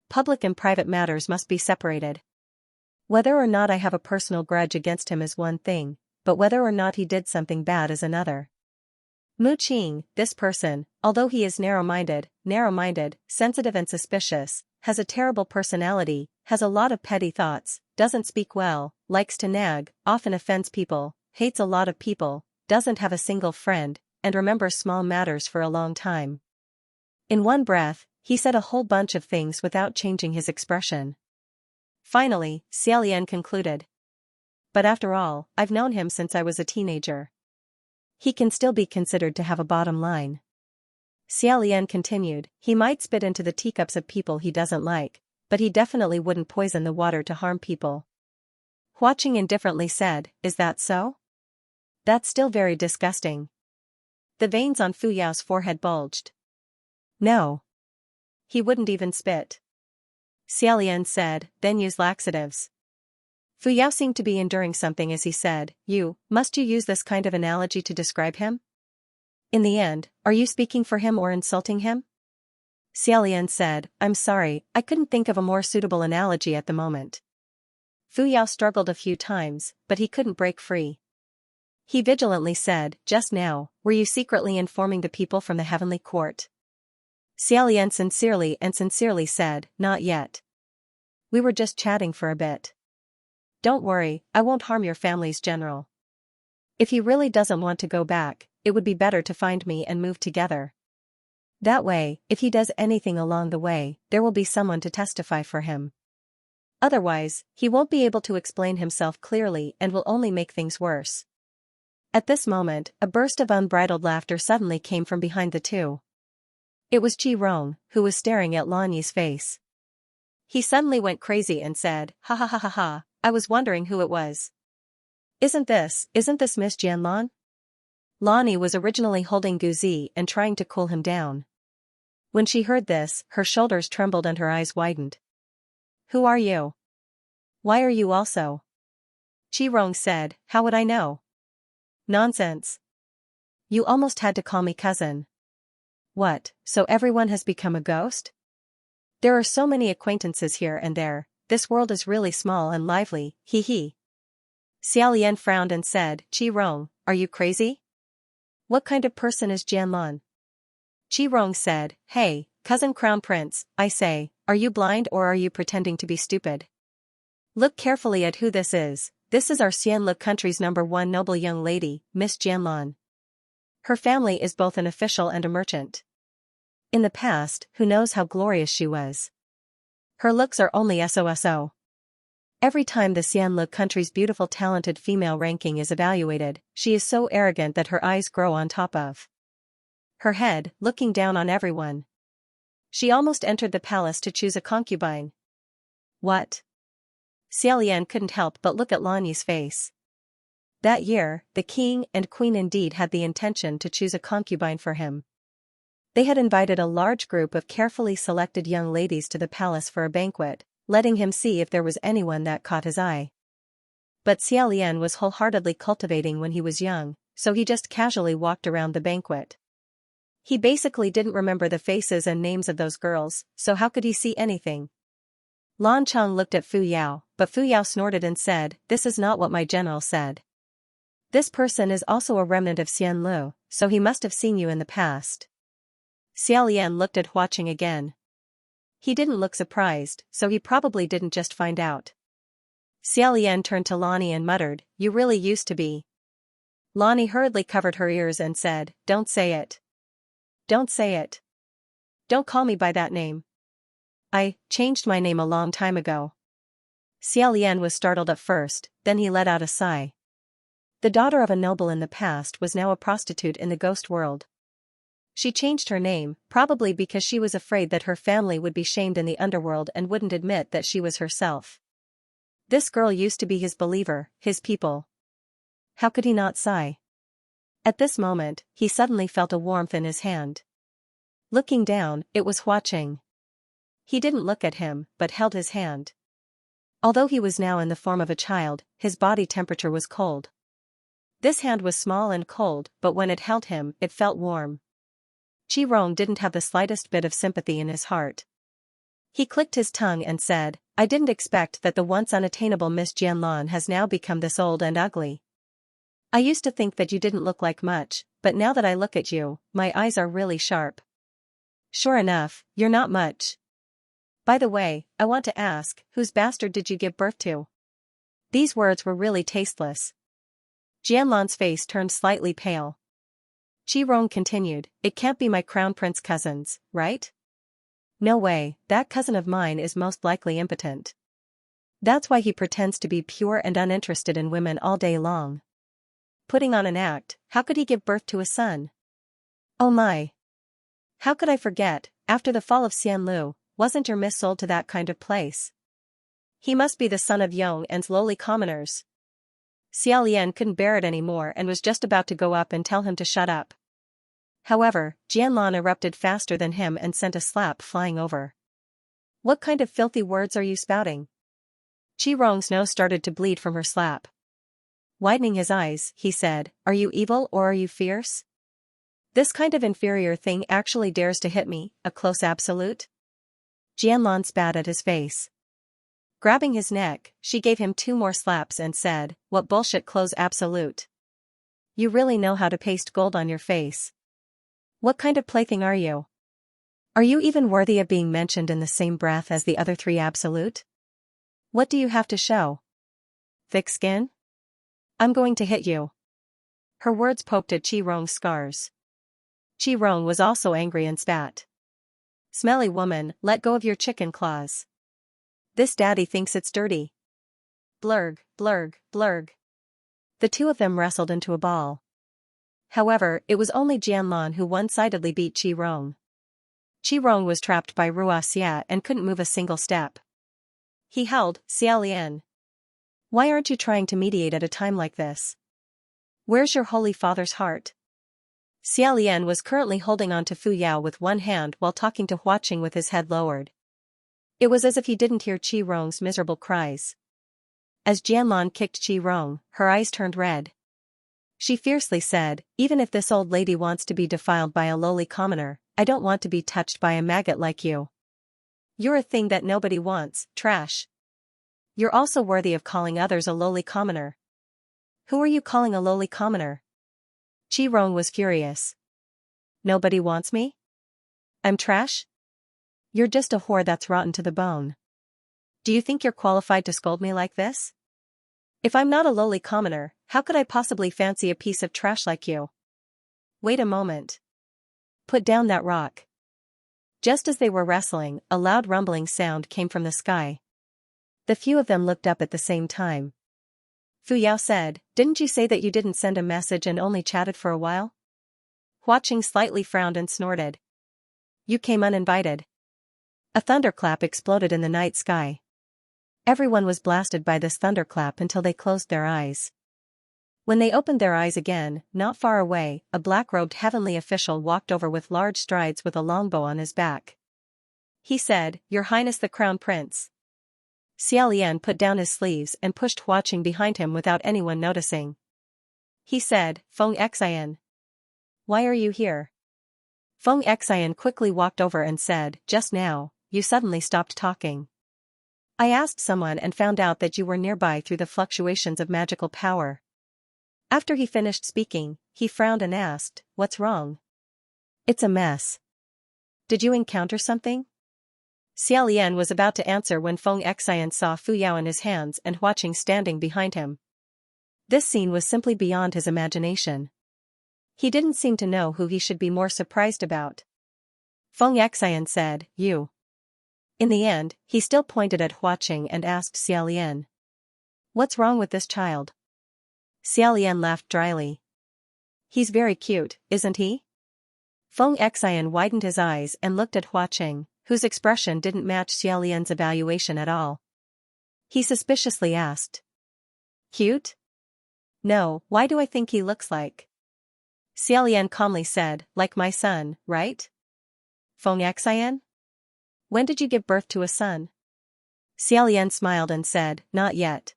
Public and private matters must be separated. Whether or not I have a personal grudge against him is one thing, but whether or not he did something bad is another. Mu Qing, this person, although he is narrow-minded, sensitive and suspicious, has a terrible personality, has a lot of petty thoughts, doesn't speak well, likes to nag, often offends people, hates a lot of people, doesn't have a single friend, and remembers small matters for a long time. In one breath, he said a whole bunch of things without changing his expression. Finally, Xiaolian concluded. But after all, I've known him since I was a teenager. He can still be considered to have a bottom line. Xiaolian continued, he might spit into the teacups of people he doesn't like, but he definitely wouldn't poison the water to harm people. Hua Qing indifferently said, Is that so? That's still very disgusting. The veins on Fu Yao's forehead bulged. No. He wouldn't even spit. Xiaolian said, Then use laxatives. Fu Yao seemed to be enduring something as he said, Must you use this kind of analogy to describe him? In the end, are you speaking for him or insulting him? Xiaolian said, I'm sorry, I couldn't think of a more suitable analogy at the moment. Fu Yao struggled a few times, but he couldn't break free. He vigilantly said, Just now, were you secretly informing the people from the heavenly court? Xiaolian sincerely said, Not yet. We were just chatting for a bit. Don't worry, I won't harm your family's general. If he really doesn't want to go back, it would be better to find me and move together. That way, if he does anything along the way, there will be someone to testify for him. Otherwise, he won't be able to explain himself clearly and will only make things worse. At this moment, a burst of unbridled laughter suddenly came from behind the two. It was Chi Rong, who was staring at Lan Yi's face. He suddenly went crazy and said, "Ha ha ha ha ha, I was wondering who it was. Isn't this Miss Jianlan?" Lan Yi was originally holding Guzi and trying to cool him down. When she heard this, her shoulders trembled and her eyes widened. "Who are you? Why are you also?" Chi Rong said, "How would I know?" "Nonsense. You almost had to call me cousin." "What, so everyone has become a ghost? There are so many acquaintances here and there, this world is really small and lively, hee hee." Xiaolian frowned and said, "Chi Rong, are you crazy? What kind of person is Jianlan?" Chi Rong said, "Hey, cousin Crown Prince, I say, are you blind or are you pretending to be stupid? Look carefully at who this is. This is our Xianlu country's #1 noble young lady, Miss Jianlan. Her family is both an official and a merchant. In the past, who knows how glorious she was. Her looks are only so. Every time the Xianlu country's beautiful talented female ranking is evaluated, she is so arrogant that her eyes grow on top of her head, looking down on everyone. She almost entered the palace to choose a concubine." "What?" Xiaolian couldn't help but look at Lan Yi's face. That year, the king and queen indeed had the intention to choose a concubine for him. They had invited a large group of carefully selected young ladies to the palace for a banquet, letting him see if there was anyone that caught his eye. But Xiaolian was wholeheartedly cultivating when he was young, so he just casually walked around the banquet. He basically didn't remember the faces and names of those girls, so how could he see anything? Lan Chang looked at Fu Yao, but Fu Yao snorted and said, "This is not what my general said. This person is also a remnant of Xianlu, so he must have seen you in the past." Xiaolian looked at Hua Qing again. He didn't look surprised, so he probably didn't just find out. Xiaolian turned to Lan Yi and muttered, "You really used to be." Lan Yi hurriedly covered her ears and said, "Don't say it. Don't say it. Don't call me by that name. I changed my name a long time ago." Xiaolian was startled at first, then he let out a sigh. The daughter of a noble in the past was now a prostitute in the ghost world. She changed her name, probably because she was afraid that her family would be shamed in the underworld and wouldn't admit that she was herself. This girl used to be his believer, his people. How could he not sigh? At this moment, he suddenly felt a warmth in his hand. Looking down, it was Hua Qing. He didn't look at him, but held his hand. Although he was now in the form of a child, his body temperature was cold. This hand was small and cold, but when it held him, it felt warm. Chi Rong didn't have the slightest bit of sympathy in his heart. He clicked his tongue and said, "I didn't expect that the once unattainable Miss Jianlan has now become this old and ugly. I used to think that you didn't look like much, but now that I look at you, my eyes are really sharp. Sure enough, you're not much. By the way, I want to ask, whose bastard did you give birth to?" These words were really tasteless. Jianlan's face turned slightly pale. Chi Rong continued, "It can't be my crown prince cousins, right? No way, that cousin of mine is most likely impotent. That's why he pretends to be pure and uninterested in women all day long. Putting on an act, how could he give birth to a son? Oh my! How could I forget, after the fall of Xianlu, wasn't your miss sold to that kind of place? He must be the son of Yong and's lowly commoners." Xiaolian couldn't bear it anymore and was just about to go up and tell him to shut up. However, Jianlan erupted faster than him and sent a slap flying over. "What kind of filthy words are you spouting?" Chi Rong's nose started to bleed from her slap. Widening his eyes, he said, "Are you evil or are you fierce? This kind of inferior thing actually dares to hit me, a close absolute?" Jianlan spat at his face. Grabbing his neck, she gave him 2 more slaps and said, "What bullshit close absolute? You really know how to paste gold on your face. What kind of plaything are you? Are you even worthy of being mentioned in the same breath as the other 3 absolute? What do you have to show? Thick skin? I'm going to hit you." Her words poked at Chi Rong's scars. Chi Rong was also angry and spat. Smelly woman, let go of your chicken claws. This daddy thinks it's dirty. Blurg, blurg, blurg. The two of them wrestled into a ball. However, it was only Jianlan who one-sidedly beat Chi Rong. Chi Rong was trapped by Xianxia and couldn't move a single step. He held, Xiaolian. Why aren't you trying to mediate at a time like this? Where's your holy father's heart? Xiaolian was currently holding on to Fu Yao with one hand while talking to Huaqing with his head lowered. It was as if he didn't hear Chi Rong's miserable cries. As Jianlan kicked Chi Rong, her eyes turned red. She fiercely said, even if this old lady wants to be defiled by a lowly commoner, I don't want to be touched by a maggot like you. You're a thing that nobody wants, trash. You're also worthy of calling others a lowly commoner. Who are you calling a lowly commoner? Chi Rong was furious. Nobody wants me? I'm trash? You're just a whore that's rotten to the bone. Do you think you're qualified to scold me like this? If I'm not a lowly commoner, how could I possibly fancy a piece of trash like you? Wait a moment. Put down that rock. Just as they were wrestling, a loud rumbling sound came from the sky. The few of them looked up at the same time. Fu Yao said, didn't you say that you didn't send a message and only chatted for a while? Huaqing slightly frowned and snorted. You came uninvited. A thunderclap exploded in the night sky. Everyone was blasted by this thunderclap until they closed their eyes. When they opened their eyes again, not far away, a black-robed heavenly official walked over with large strides with a longbow on his back. He said, Your Highness the Crown Prince. Xiaolian put down his sleeves and pushed Huaqing behind him without anyone noticing. He said, Feng Xian. Why are you here? Feng Xian quickly walked over and said, Just now, you suddenly stopped talking. I asked someone and found out that you were nearby through the fluctuations of magical power. After he finished speaking, he frowned and asked, What's wrong? It's a mess. Did you encounter something? Xiaolian was about to answer when Feng Xian saw Fu Yao in his hands and Huaqing standing behind him. This scene was simply beyond his imagination. He didn't seem to know who he should be more surprised about. Feng Xian said, You. In the end, he still pointed at Huaqing and asked Xiaolian. What's wrong with this child? Xiaolian laughed dryly. He's very cute, isn't he? Feng Xian widened his eyes and looked at Huaqing, whose expression didn't match Xiaolian's evaluation at all. He suspiciously asked. Cute? No, why do I think he looks like? Xiaolian calmly said, Like my son, right? Feng Xian? When did you give birth to a son? Xiaolian smiled and said, Not yet.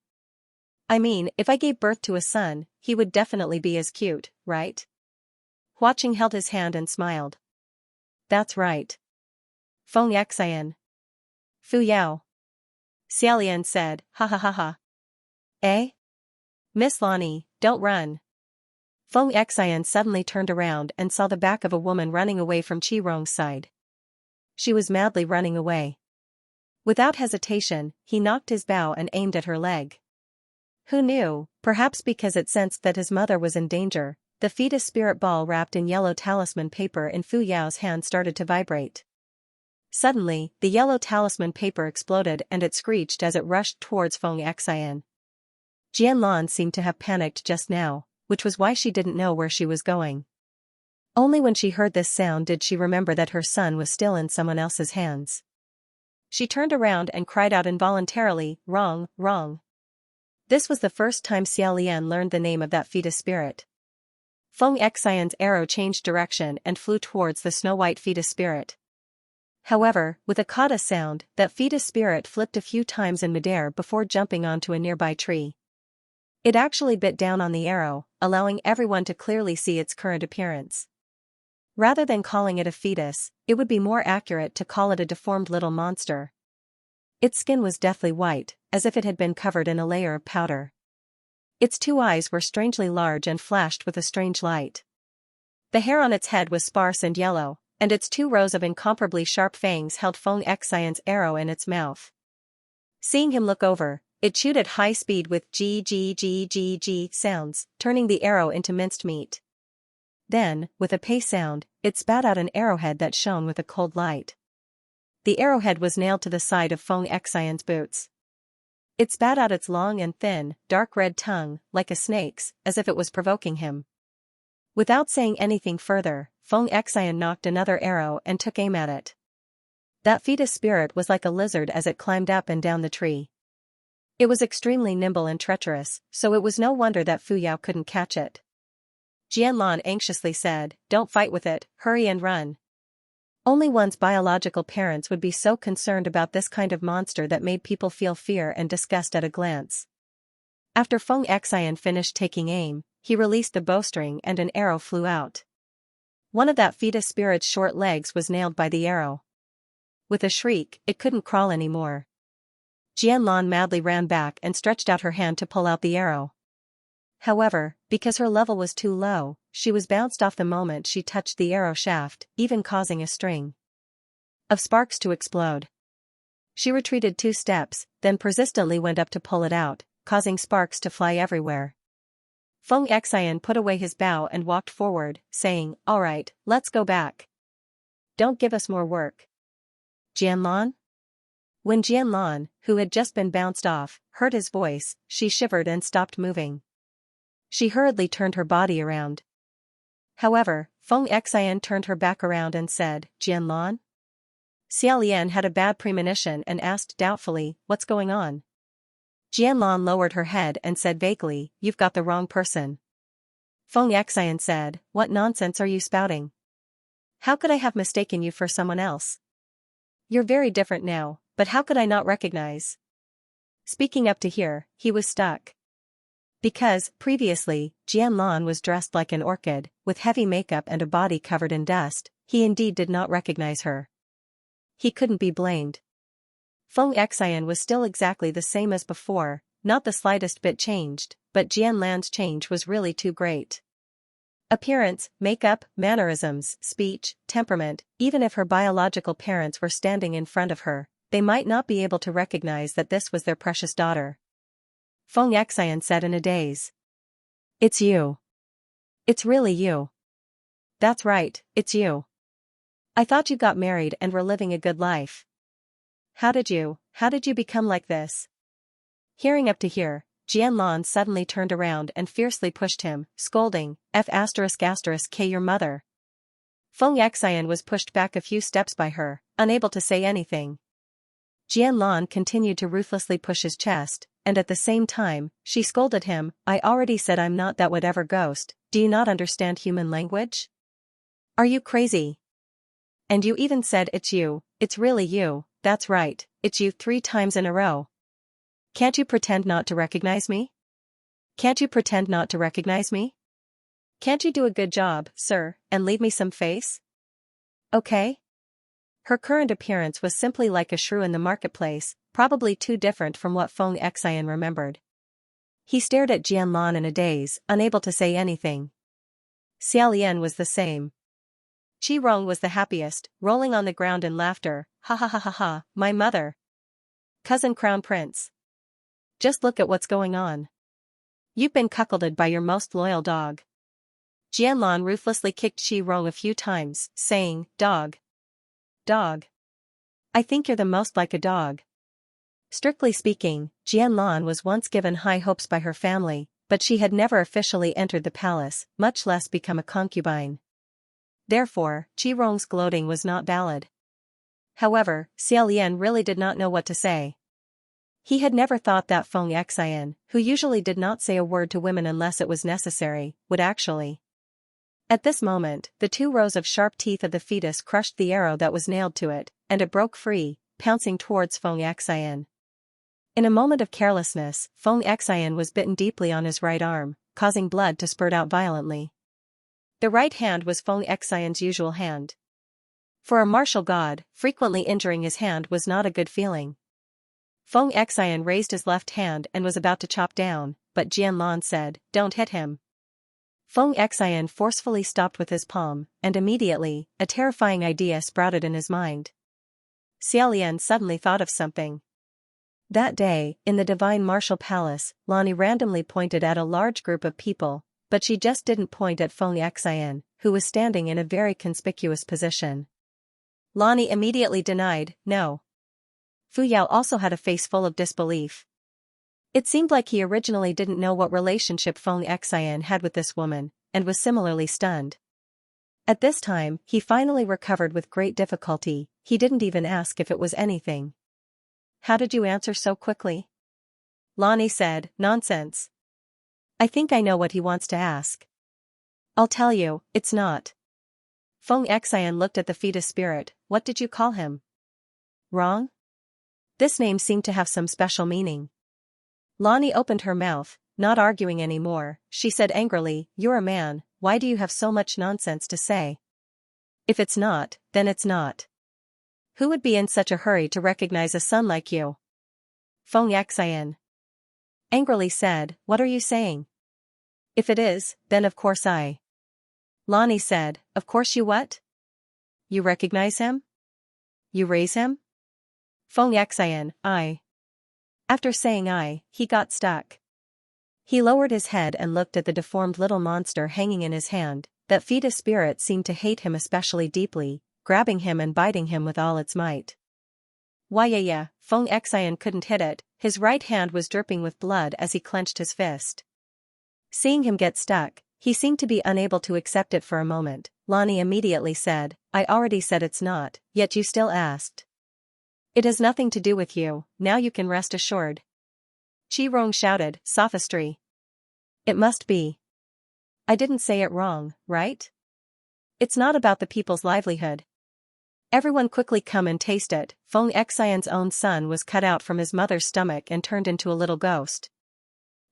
I mean, if I gave birth to a son, he would definitely be as cute, right? Huaqing held his hand and smiled. That's right. Feng Xian. Fu Yao. Xiaolian said, Ha ha ha ha. Eh? Miss Lonnie, don't run. Feng Xian suddenly turned around and saw the back of a woman running away from Chi Rong's side. She was madly running away. Without hesitation, he knocked his bow and aimed at her leg. Who knew, perhaps because it sensed that his mother was in danger, the fetus spirit ball wrapped in yellow talisman paper in Fu Yao's hand started to vibrate. Suddenly, the yellow talisman paper exploded and it screeched as it rushed towards Feng Xian. Jianlan seemed to have panicked just now, which was why she didn't know where she was going. Only when she heard this sound did she remember that her son was still in someone else's hands. She turned around and cried out involuntarily, Wrong, wrong. This was the first time Xiaolian learned the name of that fetus spirit. Feng Xian's arrow changed direction and flew towards the snow-white fetus spirit. However, with a kata sound, that fetus spirit flipped a few times in midair before jumping onto a nearby tree. It actually bit down on the arrow, allowing everyone to clearly see its current appearance. Rather than calling it a fetus, it would be more accurate to call it a deformed little monster. Its skin was deathly white, as if it had been covered in a layer of powder. Its two eyes were strangely large and flashed with a strange light. The hair on its head was sparse and yellow, and its 2 rows of incomparably sharp fangs held Feng Xian's arrow in its mouth. Seeing him look over, it chewed at high speed with g sounds, turning the arrow into minced meat. Then, with a pay sound, it spat out an arrowhead that shone with a cold light. The arrowhead was nailed to the side of Feng Xian's boots. It spat out its long and thin, dark red tongue, like a snake's, as if it was provoking him. Without saying anything further, Feng Xian knocked another arrow and took aim at it. That fetus spirit was like a lizard as it climbed up and down the tree. It was extremely nimble and treacherous, so it was no wonder that Fu Yao couldn't catch it. Jianlan anxiously said, "Don't fight with it, hurry and run." Only one's biological parents would be so concerned about this kind of monster that made people feel fear and disgust at a glance. After Feng Xian finished taking aim, he released the bowstring and an arrow flew out. One of that fetus spirit's short legs was nailed by the arrow. With a shriek, it couldn't crawl anymore. Jianlan madly ran back and stretched out her hand to pull out the arrow. However, because her level was too low, she was bounced off the moment she touched the arrow shaft, even causing a string of sparks to explode. She retreated 2 steps, then persistently went up to pull it out, causing sparks to fly everywhere. Feng Xian put away his bow and walked forward, saying, "All right, let's go back. Don't give us more work." Jianlan? When Jianlan, who had just been bounced off, heard his voice, she shivered and stopped moving. She hurriedly turned her body around. However, Feng Xian turned her back around and said, "Jianlan?" Xiaolian had a bad premonition and asked doubtfully, "What's going on?" Jianlan lowered her head and said vaguely, "You've got the wrong person." Feng Xian said, "What nonsense are you spouting? How could I have mistaken you for someone else? You're very different now, but how could I not recognize?" Speaking up to here, he was stuck. Because, previously, Jianlan was dressed like an orchid, with heavy makeup and a body covered in dust, he indeed did not recognize her. He couldn't be blamed. Feng Xian was still exactly the same as before, not the slightest bit changed, but Jianlan's change was really too great. Appearance, makeup, mannerisms, speech, temperament, even if her biological parents were standing in front of her, they might not be able to recognize that this was their precious daughter. Feng Xian said in a daze. "It's you. It's really you. That's right, it's you. I thought you got married and were living a good life. How did you become like this?" Hearing up to here, Jianlan suddenly turned around and fiercely pushed him, scolding, "F***K your mother." Feng Xian was pushed back a few steps by her, unable to say anything. Jianlan continued to ruthlessly push his chest, and at the same time, she scolded him, "I already said I'm not that whatever ghost, do you not understand human language? Are you crazy? And you even said it's you, it's really you, that's right, it's you 3 times in a row. Can't you pretend not to recognize me? Can't you pretend not to recognize me? Can't you do a good job, sir, and leave me some face? Okay?" Her current appearance was simply like a shrew in the marketplace, probably too different from what Feng Xian remembered. He stared at Jianlan in a daze, unable to say anything. Xiaolian was the same. Qi Rong was the happiest, rolling on the ground in laughter, "Ha ha ha ha ha, my mother. Cousin Crown Prince. Just look at what's going on. You've been cuckolded by your most loyal dog." Jianlan ruthlessly kicked Qi Rong a few times, saying, "Dog. Dog. I think you're the most like a dog." Strictly speaking, Jianlan was once given high hopes by her family, but she had never officially entered the palace, much less become a concubine. Therefore, Qi Rong's gloating was not valid. However, Xiaolian really did not know what to say. He had never thought that Feng Xian, who usually did not say a word to women unless it was necessary, would actually. At this moment, the 2 rows of sharp teeth of the fetus crushed the arrow that was nailed to it, and it broke free, pouncing towards Feng Xian. In a moment of carelessness, Feng Xian was bitten deeply on his right arm, causing blood to spurt out violently. The right hand was Feng Xian's usual hand. For a martial god, frequently injuring his hand was not a good feeling. Feng Xian raised his left hand and was about to chop down, but Jianlan said, "Don't hit him." Feng Xian forcefully stopped with his palm, and immediately, a terrifying idea sprouted in his mind. Xiaolian suddenly thought of something. That day, in the Divine Martial Palace, Lani randomly pointed at a large group of people, but she just didn't point at Feng Xian, who was standing in a very conspicuous position. Lonnie immediately denied, no. Fu Yao also had a face full of disbelief. It seemed like he originally didn't know what relationship Feng Xian had with this woman, and was similarly stunned. At this time, he finally recovered with great difficulty. He didn't even ask if it was anything. How did you answer so quickly? Lonnie said, nonsense. I think I know what he wants to ask. I'll tell you, it's not. Feng Xian looked at the fetus spirit. What did you call him? Wrong? This name seemed to have some special meaning. Lonnie opened her mouth, not arguing anymore. She said angrily, you're a man, why do you have so much nonsense to say? If it's not, then it's not. Who would be in such a hurry to recognize a son like you? Feng Xian angrily said, what are you saying? If it is, then of course I. Lonnie said, of course you what? You recognize him? You raise him? Feng Xian, I. After saying I, he got stuck. He lowered his head and looked at the deformed little monster hanging in his hand. That fetus spirit seemed to hate him especially deeply, grabbing him and biting him with all its might. Why yeah, Feng Xian couldn't hit it, his right hand was dripping with blood as he clenched his fist. Seeing him get stuck, he seemed to be unable to accept it for a moment. Lonnie immediately said, I already said it's not, yet you still asked. It has nothing to do with you, now you can rest assured. Qi Rong shouted, sophistry. It must be. I didn't say it wrong, right? It's not about the people's livelihood. Everyone quickly come and taste it. Feng Xian's own son was cut out from his mother's stomach and turned into a little ghost.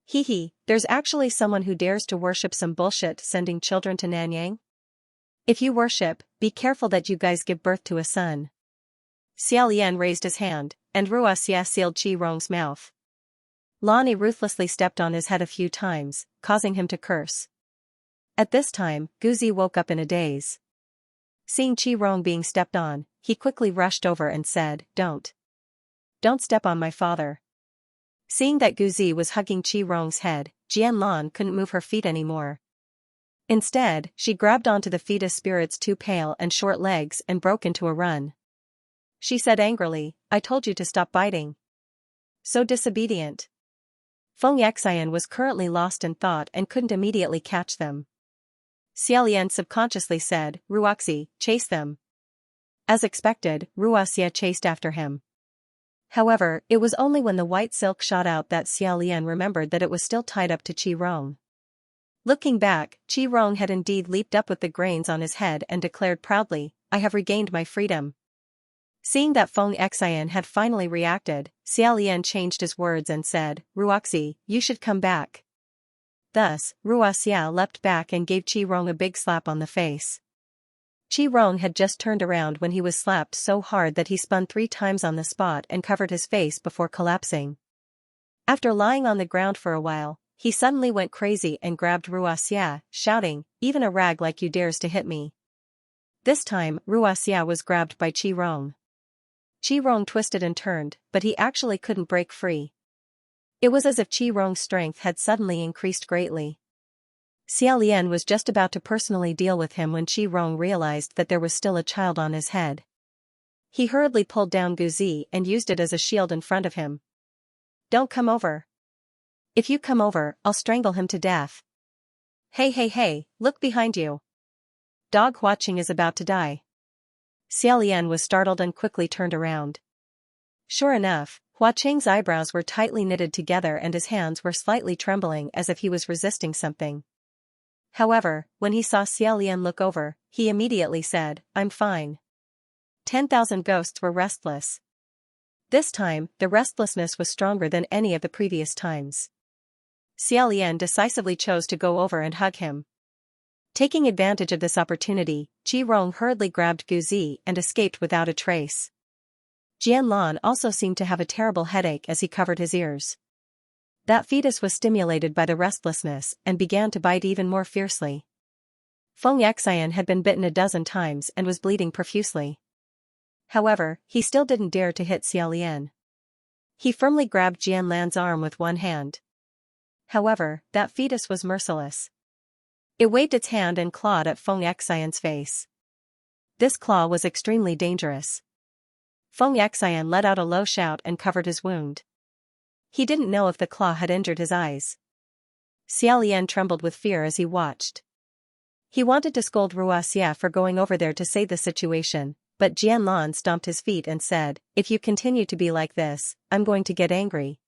Hee, there's actually someone who dares to worship some bullshit sending children to Nanyang? If you worship, be careful that you guys give birth to a son. Xiaolian raised his hand, and Ruoxia sealed Qi Rong's mouth. Lonnie ruthlessly stepped on his head a few times, causing him to curse. At this time, Guzi woke up in a daze. Seeing Qi Rong being stepped on, he quickly rushed over and said, Don't step on my father. Seeing that Guzi was hugging Qi Rong's head, Jianlan couldn't move her feet anymore. Instead, she grabbed onto the fetus spirit's two pale and short legs and broke into a run. She said angrily, I told you to stop biting. So disobedient. Feng Xian was currently lost in thought and couldn't immediately catch them. Xiaolian subconsciously said, Ruoxi, chase them. As expected, Ruoxia chased after him. However, it was only when the white silk shot out that Xiaolian remembered that it was still tied up to Qi Rong. Looking back, Qi Rong had indeed leaped up with the grains on his head and declared proudly, I have regained my freedom. Seeing that Feng Xian had finally reacted, Xiaolian changed his words and said, Ruoxi, you should come back. Thus, Ruoxia leapt back and gave Qi Rong a big slap on the face. Qi Rong had just turned around when he was slapped so hard that he spun 3 times on the spot and covered his face before collapsing. After lying on the ground for a while, he suddenly went crazy and grabbed Ruoxia, shouting, even a rag like you dares to hit me. This time, Ruoxia was grabbed by Qi Rong. Qi Rong twisted and turned, but he actually couldn't break free. It was as if Qi Rong's strength had suddenly increased greatly. Xiaolian was just about to personally deal with him when Qi Rong realized that there was still a child on his head. He hurriedly pulled down Guzi and used it as a shield in front of him. Don't come over. If you come over, I'll strangle him to death. Hey, look behind you. Dog Huaqing is about to die. Xiaolian was startled and quickly turned around. Sure enough, Huaqing's eyebrows were tightly knitted together and his hands were slightly trembling as if he was resisting something. However, when he saw Xiaolian look over, he immediately said, I'm fine. 10,000 ghosts were restless. This time, the restlessness was stronger than any of the previous times. Xiaolian decisively chose to go over and hug him. Taking advantage of this opportunity, Qi Rong hurriedly grabbed Guzi and escaped without a trace. Jianlan also seemed to have a terrible headache as he covered his ears. That fetus was stimulated by the restlessness and began to bite even more fiercely. Feng Xian had been bitten a dozen times and was bleeding profusely. However, he still didn't dare to hit Xiaolian. He firmly grabbed Jianlan's arm with one hand. However, that fetus was merciless. It waved its hand and clawed at Xianxian's face. This claw was extremely dangerous. Xianxian let out a low shout and covered his wound. He didn't know if the claw had injured his eyes. Xiaolian trembled with fear as he watched. He wanted to scold Xianxia for going over there to save the situation, but Jianlan stomped his feet and said, "If you continue to be like this, I'm going to get angry."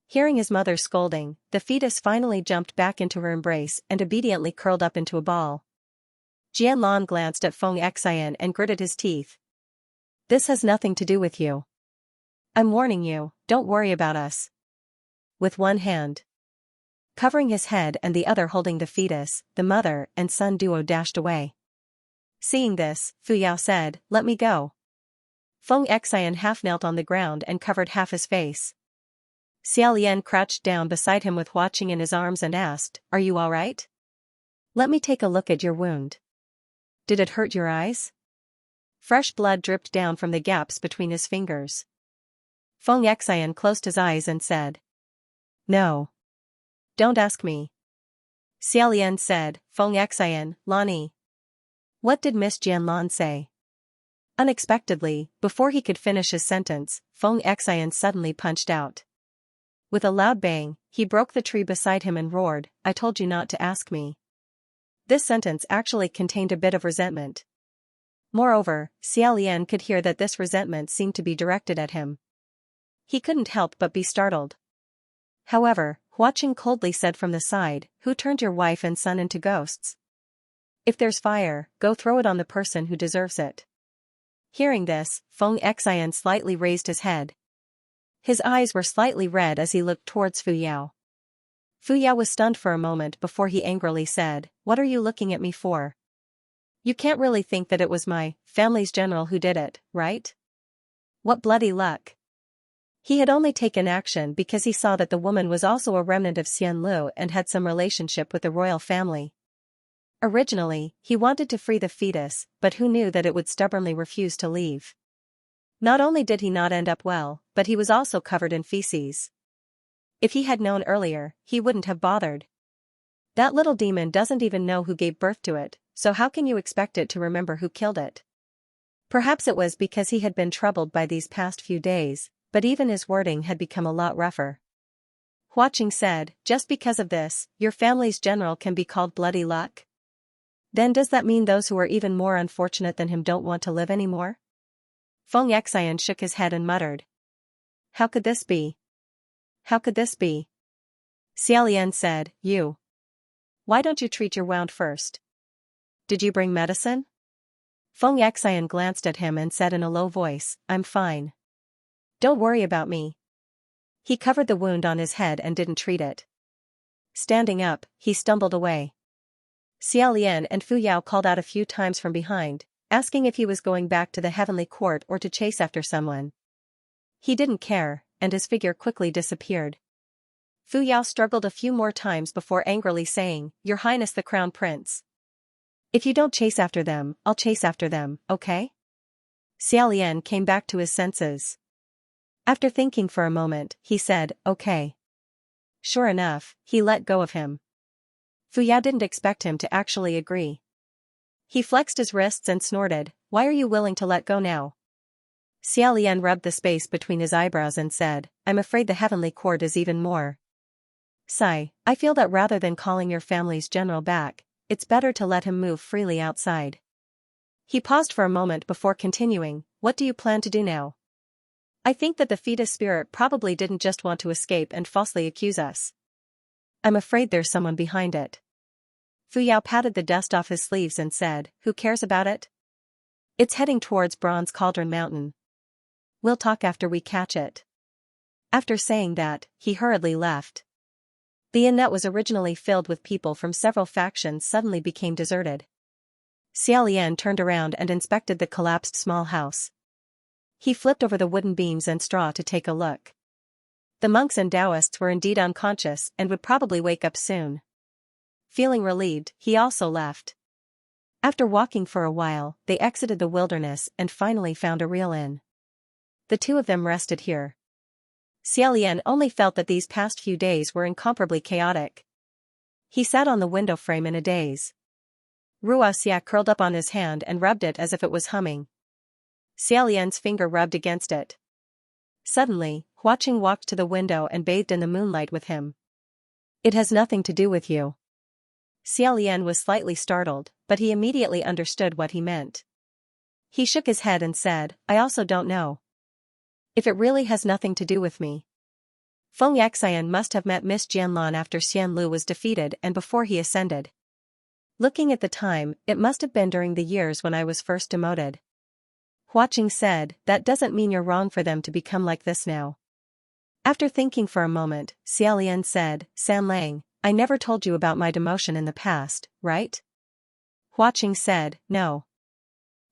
Hearing his mother's scolding, the fetus finally jumped back into her embrace and obediently curled up into a ball. Jianlan glanced at Xian and gritted his teeth. "This has nothing to do with you. I'm warning you, don't worry about us." With one hand covering his head and the other holding the fetus, the mother and son duo dashed away. Seeing this, Fuyao said, "Let me go." Xian half knelt on the ground and covered half his face. Xiaolian crouched down beside him with watching in his arms and asked, "Are you all right? Let me take a look at your wound. Did it hurt your eyes?" Fresh blood dripped down from the gaps between his fingers. Xian closed his eyes and said, "No. Don't ask me." Xiaolian said, "Xian, Lani. What did Miss Jianlan say?" Unexpectedly, before he could finish his sentence, Xian suddenly punched out. With a loud bang, he broke the tree beside him and roared, "I told you not to ask me." This sentence actually contained a bit of resentment. Moreover, Xiaolian could hear that this resentment seemed to be directed at him. He couldn't help but be startled. However, Huaqing coldly said from the side, "Who turned your wife and son into ghosts? If there's fire, go throw it on the person who deserves it." Hearing this, Xian slightly raised his head. His eyes were slightly red as he looked towards Fuyao. Fuyao was stunned for a moment before he angrily said, "What are you looking at me for? You can't really think that it was my family's general who did it, right? What bloody luck." He had only taken action because he saw that the woman was also a remnant of Xianlu and had some relationship with the royal family. Originally, he wanted to free the fetus, but who knew that it would stubbornly refuse to leave. Not only did he not end up well, but he was also covered in feces. If he had known earlier, he wouldn't have bothered. That little demon doesn't even know who gave birth to it, so how can you expect it to remember who killed it? Perhaps it was because he had been troubled by these past few days, but even his wording had become a lot rougher. Huaqing said, "Just because of this, your family's general can be called bloody luck? Then does that mean those who are even more unfortunate than him don't want to live anymore?" Xian shook his head and muttered, "How could this be? How could this be?" Xiaolian said, "You. Why don't you treat your wound first? Did you bring medicine?" Xian glanced at him and said in a low voice, "I'm fine. Don't worry about me." He covered the wound on his head and didn't treat it. Standing up, he stumbled away. Xiaolian and Fuyao called out a few times from behind, asking if he was going back to the heavenly court or to chase after someone. He didn't care, and his figure quickly disappeared. Fuyao struggled a few more times before angrily saying, "Your Highness the Crown Prince. If you don't chase after them, I'll chase after them, okay?" Xiaolian came back to his senses. After thinking for a moment, he said, "Okay." Sure enough, he let go of him. Fuyao didn't expect him to actually agree. He flexed his wrists and snorted, "Why are you willing to let go now?" Xiaolian rubbed the space between his eyebrows and said, "I'm afraid the heavenly court is even more. Sigh, I feel that rather than calling your family's general back, it's better to let him move freely outside." He paused for a moment before continuing, "What do you plan to do now? I think that the fetus spirit probably didn't just want to escape and falsely accuse us. I'm afraid there's someone behind it." Fuyao patted the dust off his sleeves and said, "Who cares about it? It's heading towards Bronze Cauldron Mountain. We'll talk after we catch it." After saying that, he hurriedly left. The inn that was originally filled with people from several factions suddenly became deserted. Xiaolian turned around and inspected the collapsed small house. He flipped over the wooden beams and straw to take a look. The monks and Taoists were indeed unconscious and would probably wake up soon. Feeling relieved, he also left. After walking for a while, they exited the wilderness and finally found a real inn. The two of them rested here. Xiaolian only felt that these past few days were incomparably chaotic. He sat on the window frame in a daze. Xianxia curled up on his hand and rubbed it as if it was humming. Xiaolian's finger rubbed against it. Suddenly, Huaqing walked to the window and bathed in the moonlight with him. It has nothing to do with you. Xiaolian was slightly startled, but he immediately understood what he meant. He shook his head and said, I also don't know. If it really has nothing to do with me. Feng Xian must have met Miss Jianlan after Xianlu was defeated and before he ascended. Looking at the time, it must have been during the years when I was first demoted. Huaqing said, that doesn't mean you're wrong for them to become like this now. After thinking for a moment, Xiaolian said, San Lang, I never told you about my demotion in the past, right? Huaqing said, no.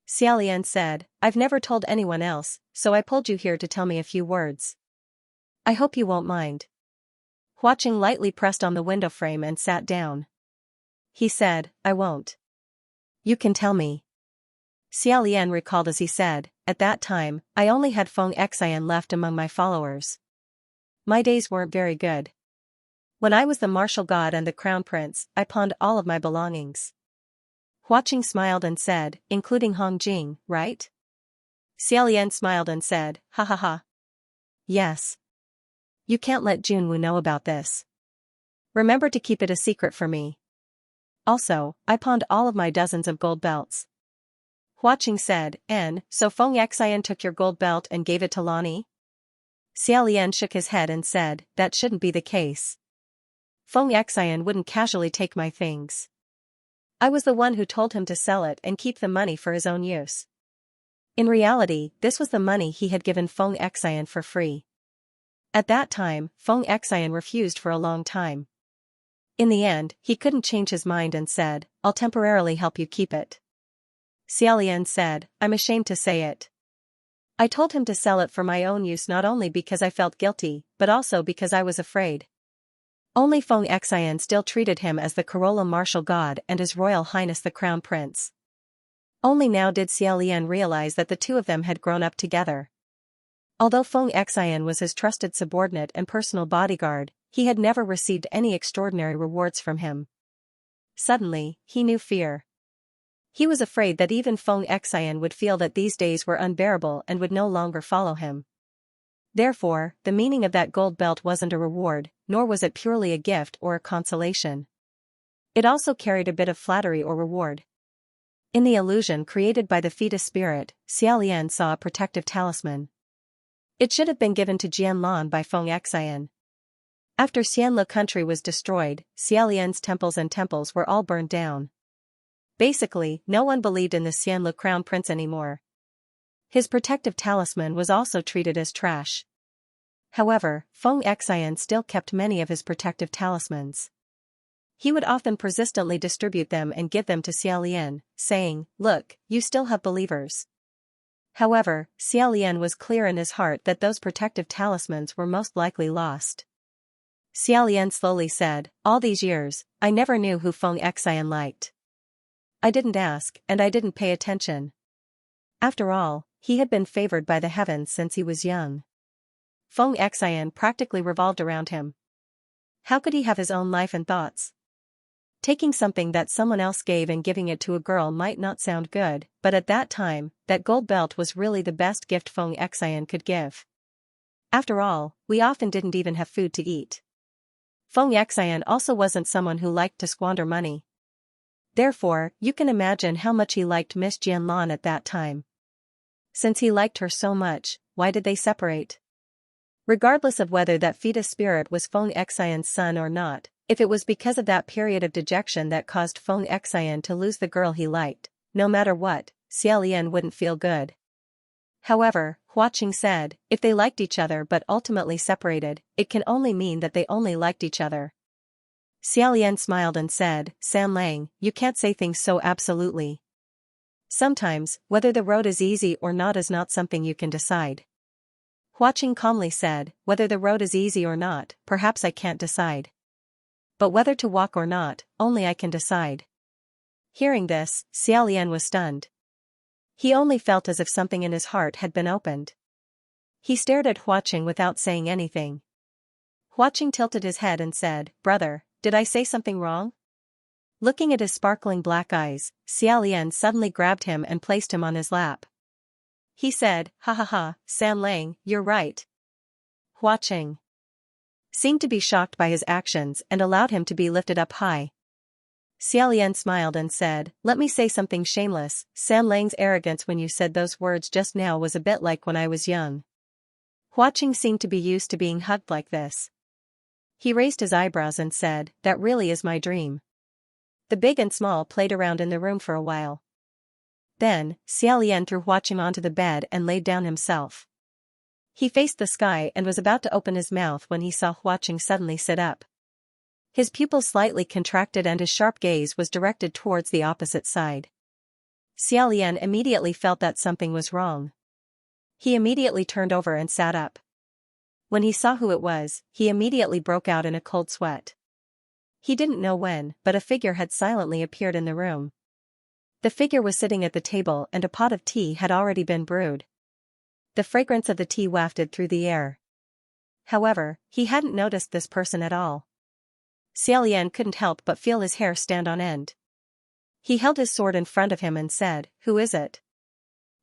Xiaolian said, I've never told anyone else, so I pulled you here to tell me a few words. I hope you won't mind. Huaqing lightly pressed on the window frame and sat down. He said, I won't. You can tell me. Xiaolian recalled as he said, at that time, I only had Feng Xian left among my followers. My days weren't very good. When I was the martial god and the crown prince, I pawned all of my belongings. Huaqing smiled and said, including Hong Jing, right? Xiaolian smiled and said, ha ha ha. Yes. You can't let Junwu know about this. Remember to keep it a secret for me. Also, I pawned all of my dozens of gold belts. Huaqing said, so Feng Xian took your gold belt and gave it to Lani? Xiaolian shook his head and said, that shouldn't be the case. Feng Xian wouldn't casually take my things. I was the one who told him to sell it and keep the money for his own use. In reality, this was the money he had given Feng Xian for free. At that time, Feng Xian refused for a long time. In the end, he couldn't change his mind and said, I'll temporarily help you keep it. Xiaolian said, I'm ashamed to say it. I told him to sell it for my own use not only because I felt guilty, but also because I was afraid. Only Feng Xian still treated him as the Corolla martial god and His Royal Highness the Crown Prince. Only now did Xiaolian realize that the two of them had grown up together. Although Feng Xian was his trusted subordinate and personal bodyguard, he had never received any extraordinary rewards from him. Suddenly, he knew fear. He was afraid that even Feng Xian would feel that these days were unbearable and would no longer follow him. Therefore, the meaning of that gold belt wasn't a reward, nor was it purely a gift or a consolation. It also carried a bit of flattery or reward. In the illusion created by the fetus spirit, Xiaolian saw a protective talisman. It should have been given to Jianlan by Feng Xian. After Xianlu country was destroyed, Xiaolian's temples were all burned down. Basically, no one believed in the Xianlu crown prince anymore. His protective talisman was also treated as trash. However, Feng Xian still kept many of his protective talismans. He would often persistently distribute them and give them to Xiaolian, saying, look, you still have believers. However, Xiaolian was clear in his heart that those protective talismans were most likely lost. Xiaolian slowly said, all these years, I never knew who Feng Xian liked. I didn't ask, and I didn't pay attention. After all, he had been favored by the heavens since he was young. Feng Xian practically revolved around him. How could he have his own life and thoughts? Taking something that someone else gave and giving it to a girl might not sound good, but at that time, that gold belt was really the best gift Feng Xian could give. After all, we often didn't even have food to eat. Feng Xian also wasn't someone who liked to squander money. Therefore, you can imagine how much he liked Miss Jianlan at that time. Since he liked her so much, why did they separate? Regardless of whether that fetus spirit was Feng Xian's son or not, if it was because of that period of dejection that caused Feng Xian to lose the girl he liked, no matter what, Xiaolian wouldn't feel good. However, Huaqing said, if they liked each other but ultimately separated, it can only mean that they only liked each other. Xiaolian smiled and said, San Lang, you can't say things so absolutely. Sometimes, whether the road is easy or not is not something you can decide. Huaqing calmly said, whether the road is easy or not, perhaps I can't decide. But whether to walk or not, only I can decide. Hearing this, Xiaolian was stunned. He only felt as if something in his heart had been opened. He stared at Huaqing without saying anything. Huaqing tilted his head and said, brother, did I say something wrong? Looking at his sparkling black eyes, Xiaolian suddenly grabbed him and placed him on his lap. He said, ha ha ha, San Lang, you're right. Hua Qing seemed to be shocked by his actions and allowed him to be lifted up high. Xiaolian smiled and said, let me say something shameless, San Lang's arrogance when you said those words just now was a bit like when I was young. Hua Qing seemed to be used to being hugged like this. He raised his eyebrows and said, that really is my dream. The big and small played around in the room for a while. Then, Xiaolian threw Hua Qing onto the bed and laid down himself. He faced the sky and was about to open his mouth when he saw Hua Qing suddenly sit up. His pupils slightly contracted and his sharp gaze was directed towards the opposite side. Xiaolian immediately felt that something was wrong. He immediately turned over and sat up. When he saw who it was, he immediately broke out in a cold sweat. He didn't know when, but a figure had silently appeared in the room. The figure was sitting at the table and a pot of tea had already been brewed. The fragrance of the tea wafted through the air. However, he hadn't noticed this person at all. Xiaolian couldn't help but feel his hair stand on end. He held his sword in front of him and said, who is it?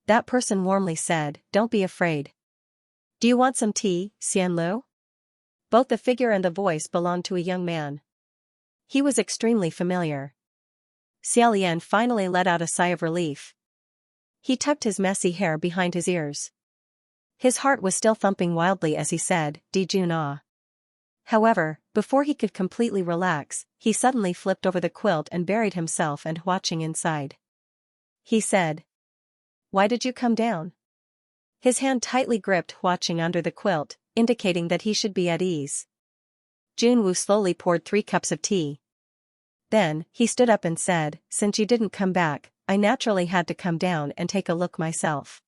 That person warmly said, don't be afraid. Do you want some tea, Xian Lu? Both the figure and the voice belonged to a young man. He was extremely familiar. Xiaolian finally let out a sigh of relief. He tucked his messy hair behind his ears. His heart was still thumping wildly as he said, Dijun. However, before he could completely relax, he suddenly flipped over the quilt and buried himself and watching inside. He said, why did you come down? His hand tightly gripped watching under the quilt, indicating that he should be at ease. Junwoo slowly poured 3 cups of tea. Then, he stood up and said, since you didn't come back, I naturally had to come down and take a look myself.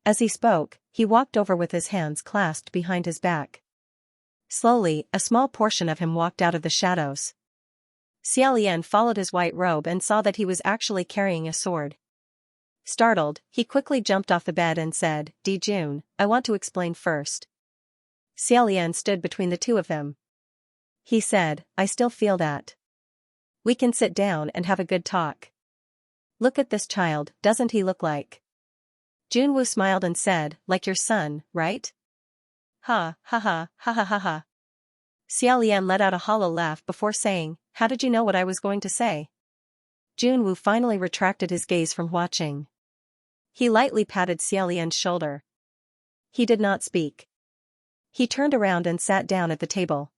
As he spoke, he walked over with his hands clasped behind his back. Slowly, a small portion of him walked out of the shadows. Xiaolian followed his white robe and saw that he was actually carrying a sword. Startled, he quickly jumped off the bed and said, Dijun, I want to explain first. Xiaolian stood between the two of them. He said, I still feel that. We can sit down and have a good talk. Look at this child, doesn't he look like? Junwoo smiled and said, like your son, right? Ha, ha ha, ha ha ha ha. Xiaolian let out a hollow laugh before saying, how did you know what I was going to say? Junwoo finally retracted his gaze from watching. He lightly patted Xiaolian's shoulder. He did not speak. He turned around and sat down at the table.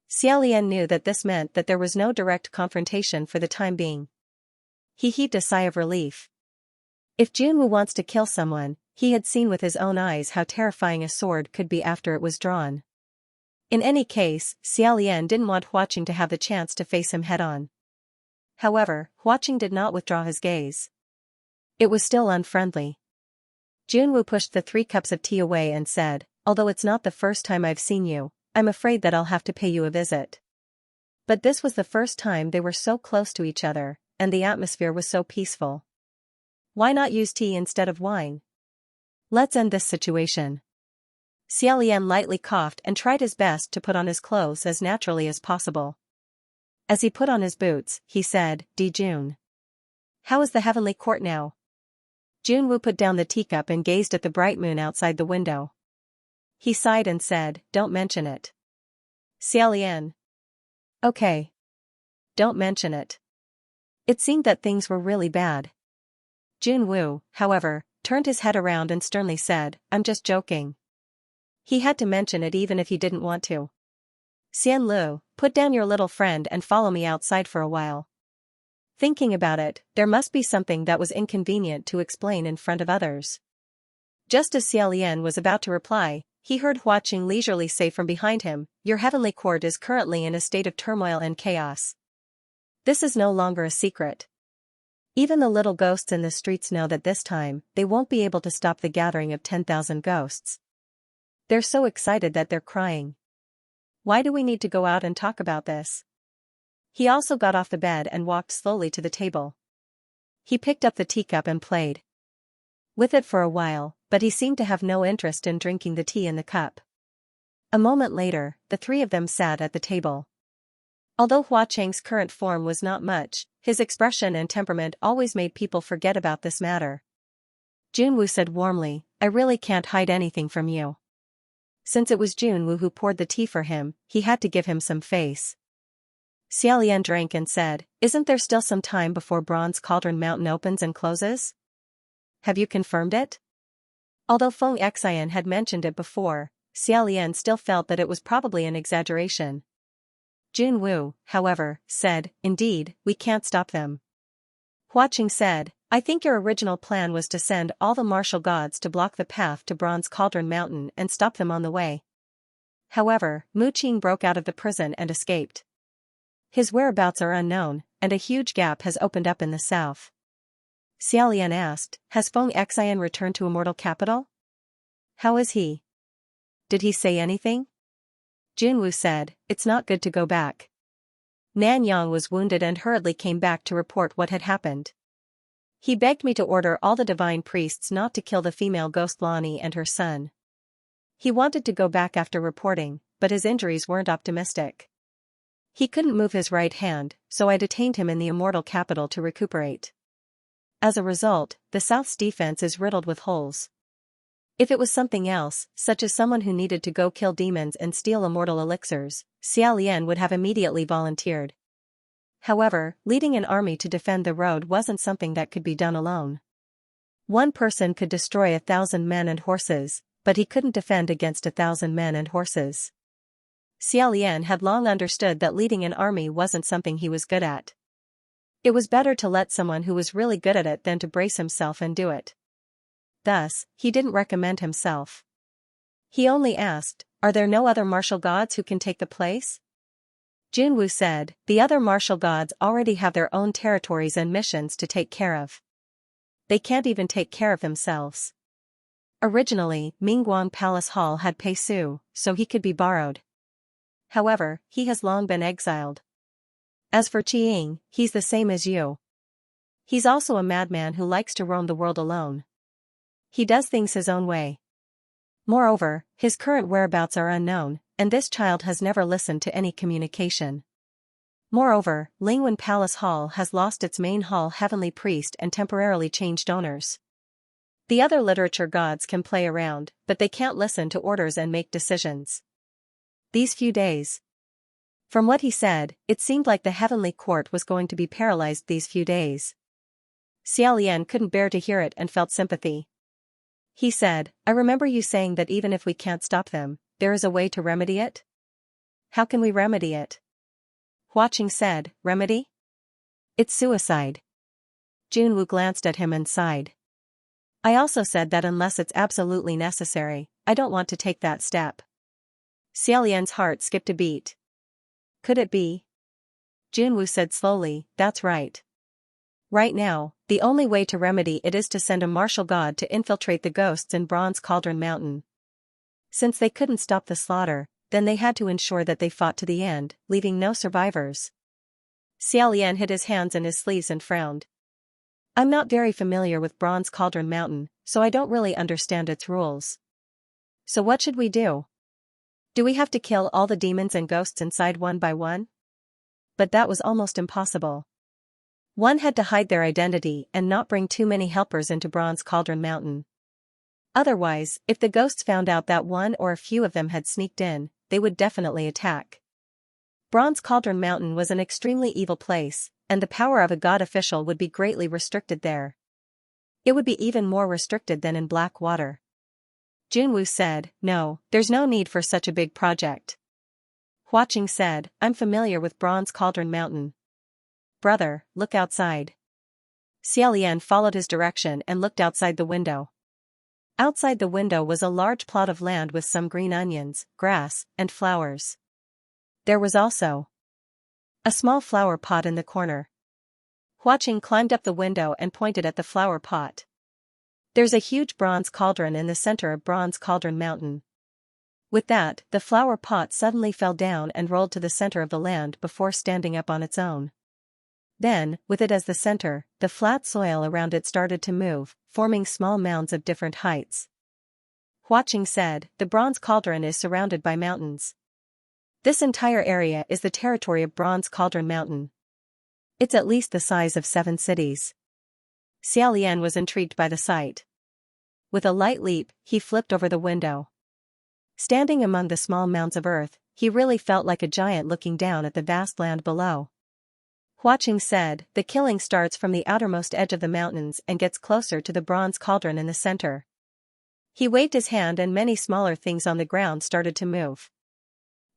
Xiaolian knew that this meant that there was no direct confrontation for the time being. He heaved a sigh of relief. If Junwoo wants to kill someone, he had seen with his own eyes how terrifying a sword could be after it was drawn. In any case, Xiaolian didn't want Hua Qing to have the chance to face him head-on. However, Hua Qing did not withdraw his gaze. It was still unfriendly. Junwoo pushed the 3 cups of tea away and said, although it's not the first time I've seen you, I'm afraid that I'll have to pay you a visit. But this was the first time they were so close to each other, and the atmosphere was so peaceful. Why not use tea instead of wine? Let's end this situation. Xiaolian lightly coughed and tried his best to put on his clothes as naturally as possible. As he put on his boots, he said, Dijun. How is the heavenly court now? Junwoo put down the teacup and gazed at the bright moon outside the window. He sighed and said, don't mention it. Xiaolian. Okay. Don't mention it. It seemed that things were really bad. Junwoo, however, turned his head around and sternly said, I'm just joking. He had to mention it even if he didn't want to. Xian Lu, put down your little friend and follow me outside for a while. Thinking about it, there must be something that was inconvenient to explain in front of others. Just as Xiaolian was about to reply, he heard Hua Qing leisurely say from behind him, your heavenly court is currently in a state of turmoil and chaos. This is no longer a secret. Even the little ghosts in the streets know that this time, they won't be able to stop the gathering of 10,000 ghosts. They're so excited that they're crying. Why do we need to go out and talk about this? He also got off the bed and walked slowly to the table. He picked up the teacup and played with it for a while, but he seemed to have no interest in drinking the tea in the cup. A moment later, the 3 of them sat at the table. Although Hua Cheng's current form was not much, his expression and temperament always made people forget about this matter. Junwu said warmly, I really can't hide anything from you. Since it was Junwu who poured the tea for him, he had to give him some face. Xiaolian drank and said, isn't there still some time before Bronze Cauldron Mountain opens and closes? Have you confirmed it? Although Feng Xian had mentioned it before, Xiaolian still felt that it was probably an exaggeration. Junwu, however, said, indeed, we can't stop them. Hua Qing said, I think your original plan was to send all the martial gods to block the path to Bronze Cauldron Mountain and stop them on the way. However, Mu Qing broke out of the prison and escaped. His whereabouts are unknown, and a huge gap has opened up in the south. Xiaolian asked, has Feng Xian returned to Immortal Capital? How is he? Did he say anything? Junwu said, it's not good to go back. Nanyang was wounded and hurriedly came back to report what had happened. He begged me to order all the divine priests not to kill the female ghost Lani and her son. He wanted to go back after reporting, but his injuries weren't optimistic. He couldn't move his right hand, so I detained him in the Immortal Capital to recuperate. As a result, the South's defense is riddled with holes. If it was something else, such as someone who needed to go kill demons and steal immortal elixirs, Xiaolian would have immediately volunteered. However, leading an army to defend the road wasn't something that could be done alone. One person could destroy 1,000 men and horses, but he couldn't defend against 1,000 men and horses. Xiaolian had long understood that leading an army wasn't something he was good at. It was better to let someone who was really good at it than to brace himself and do it. Thus, he didn't recommend himself. He only asked, are there no other martial gods who can take the place? Junwu said, the other martial gods already have their own territories and missions to take care of. They can't even take care of themselves. Originally, Mingguang Palace Hall had Pei Su, so he could be borrowed. However, he has long been exiled. As for Qiying, he's the same as you. He's also a madman who likes to roam the world alone. He does things his own way. Moreover, his current whereabouts are unknown, and this child has never listened to any communication. Moreover, Lingwen Palace Hall has lost its main hall heavenly priest and temporarily changed owners. The other literature gods can play around, but they can't listen to orders and make decisions. These few days. From what he said, it seemed like the heavenly court was going to be paralyzed these few days. Xiaolian couldn't bear to hear it and felt sympathy. He said, I remember you saying that even if we can't stop them, there is a way to remedy it? How can we remedy it? Hua Qing said, remedy? It's suicide. Junwu glanced at him and sighed. I also said that unless it's absolutely necessary, I don't want to take that step. Xiaolian's heart skipped a beat. Could it be? Junwu said slowly, that's right. Right now, the only way to remedy it is to send a martial god to infiltrate the ghosts in Bronze Cauldron Mountain. Since they couldn't stop the slaughter, then they had to ensure that they fought to the end, leaving no survivors. Xiaolian hid his hands in his sleeves and frowned. I'm not very familiar with Bronze Cauldron Mountain, so I don't really understand its rules. So what should we do? Do we have to kill all the demons and ghosts inside one by one? But that was almost impossible. One had to hide their identity and not bring too many helpers into Bronze Cauldron Mountain. Otherwise, if the ghosts found out that one or a few of them had sneaked in, they would definitely attack. Bronze Cauldron Mountain was an extremely evil place, and the power of a god official would be greatly restricted there. It would be even more restricted than in Black Water. Junwu said, no, there's no need for such a big project. Hua Qing said, I'm familiar with Bronze Cauldron Mountain. Brother, look outside. Xiaolian followed his direction and looked outside the window. Outside the window was a large plot of land with some green onions, grass, and flowers. There was also a small flower pot in the corner. Hua Qing climbed up the window and pointed at the flower pot. There's a huge bronze cauldron in the center of Bronze Cauldron Mountain. With that, the flower pot suddenly fell down and rolled to the center of the land before standing up on its own. Then, with it as the center, the flat soil around it started to move, forming small mounds of different heights. Hua Qing said, the bronze cauldron is surrounded by mountains. This entire area is the territory of Bronze Cauldron Mountain. It's at least the size of 7 cities. Xiaolian was intrigued by the sight. With a light leap, he flipped over the window. Standing among the small mounds of earth, he really felt like a giant looking down at the vast land below. Huaqing said, "The killing starts from the outermost edge of the mountains and gets closer to the bronze cauldron in the center." He waved his hand and many smaller things on the ground started to move.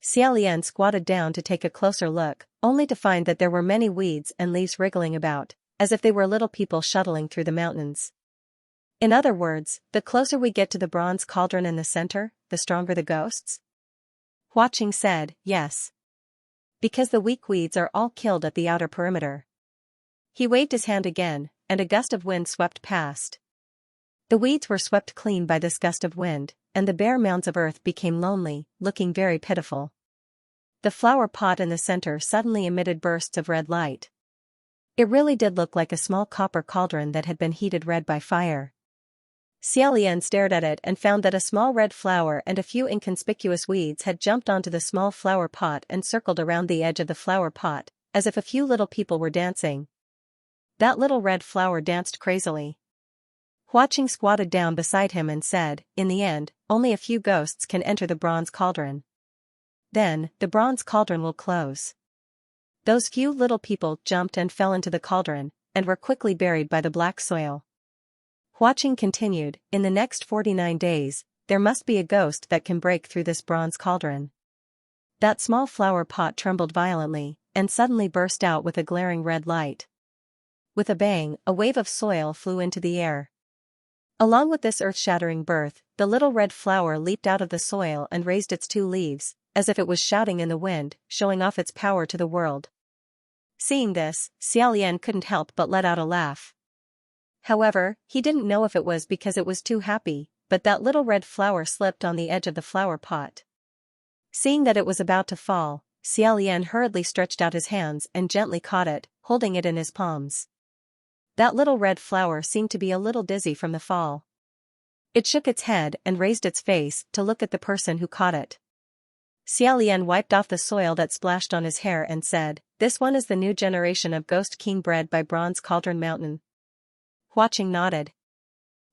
Xiaolian squatted down to take a closer look, only to find that there were many weeds and leaves wriggling about, as if they were little people shuttling through the mountains. In other words, the closer we get to the bronze cauldron in the center, the stronger the ghosts? Huaqing said, "Yes. Because the weak weeds are all killed at the outer perimeter." He waved his hand again, and a gust of wind swept past. The weeds were swept clean by this gust of wind, and the bare mounds of earth became lonely, looking very pitiful. The flower pot in the center suddenly emitted bursts of red light. It really did look like a small copper cauldron that had been heated red by fire. Xiaolian stared at it and found that a small red flower and a few inconspicuous weeds had jumped onto the small flower pot and circled around the edge of the flower pot, as if a few little people were dancing. That little red flower danced crazily. Huaqing squatted down beside him and said, "In the end, only a few ghosts can enter the bronze cauldron. Then, the bronze cauldron will close." Those few little people jumped and fell into the cauldron, and were quickly buried by the black soil. Huaqing continued, "In the next 49 days, there must be a ghost that can break through this bronze cauldron." That small flower pot trembled violently, and suddenly burst out with a glaring red light. With a bang, a wave of soil flew into the air. Along with this earth-shattering birth, the little red flower leaped out of the soil and raised its 2 leaves, as if it was shouting in the wind, showing off its power to the world. Seeing this, Xiaolian couldn't help but let out a laugh. However, he didn't know if it was because it was too happy, but that little red flower slipped on the edge of the flower pot. Seeing that it was about to fall, Xiaolian hurriedly stretched out his hands and gently caught it, holding it in his palms. That little red flower seemed to be a little dizzy from the fall. It shook its head and raised its face to look at the person who caught it. Xiaolian wiped off the soil that splashed on his hair and said, "This one is the new generation of Ghost King bred by Bronze Cauldron Mountain." Huaqing nodded.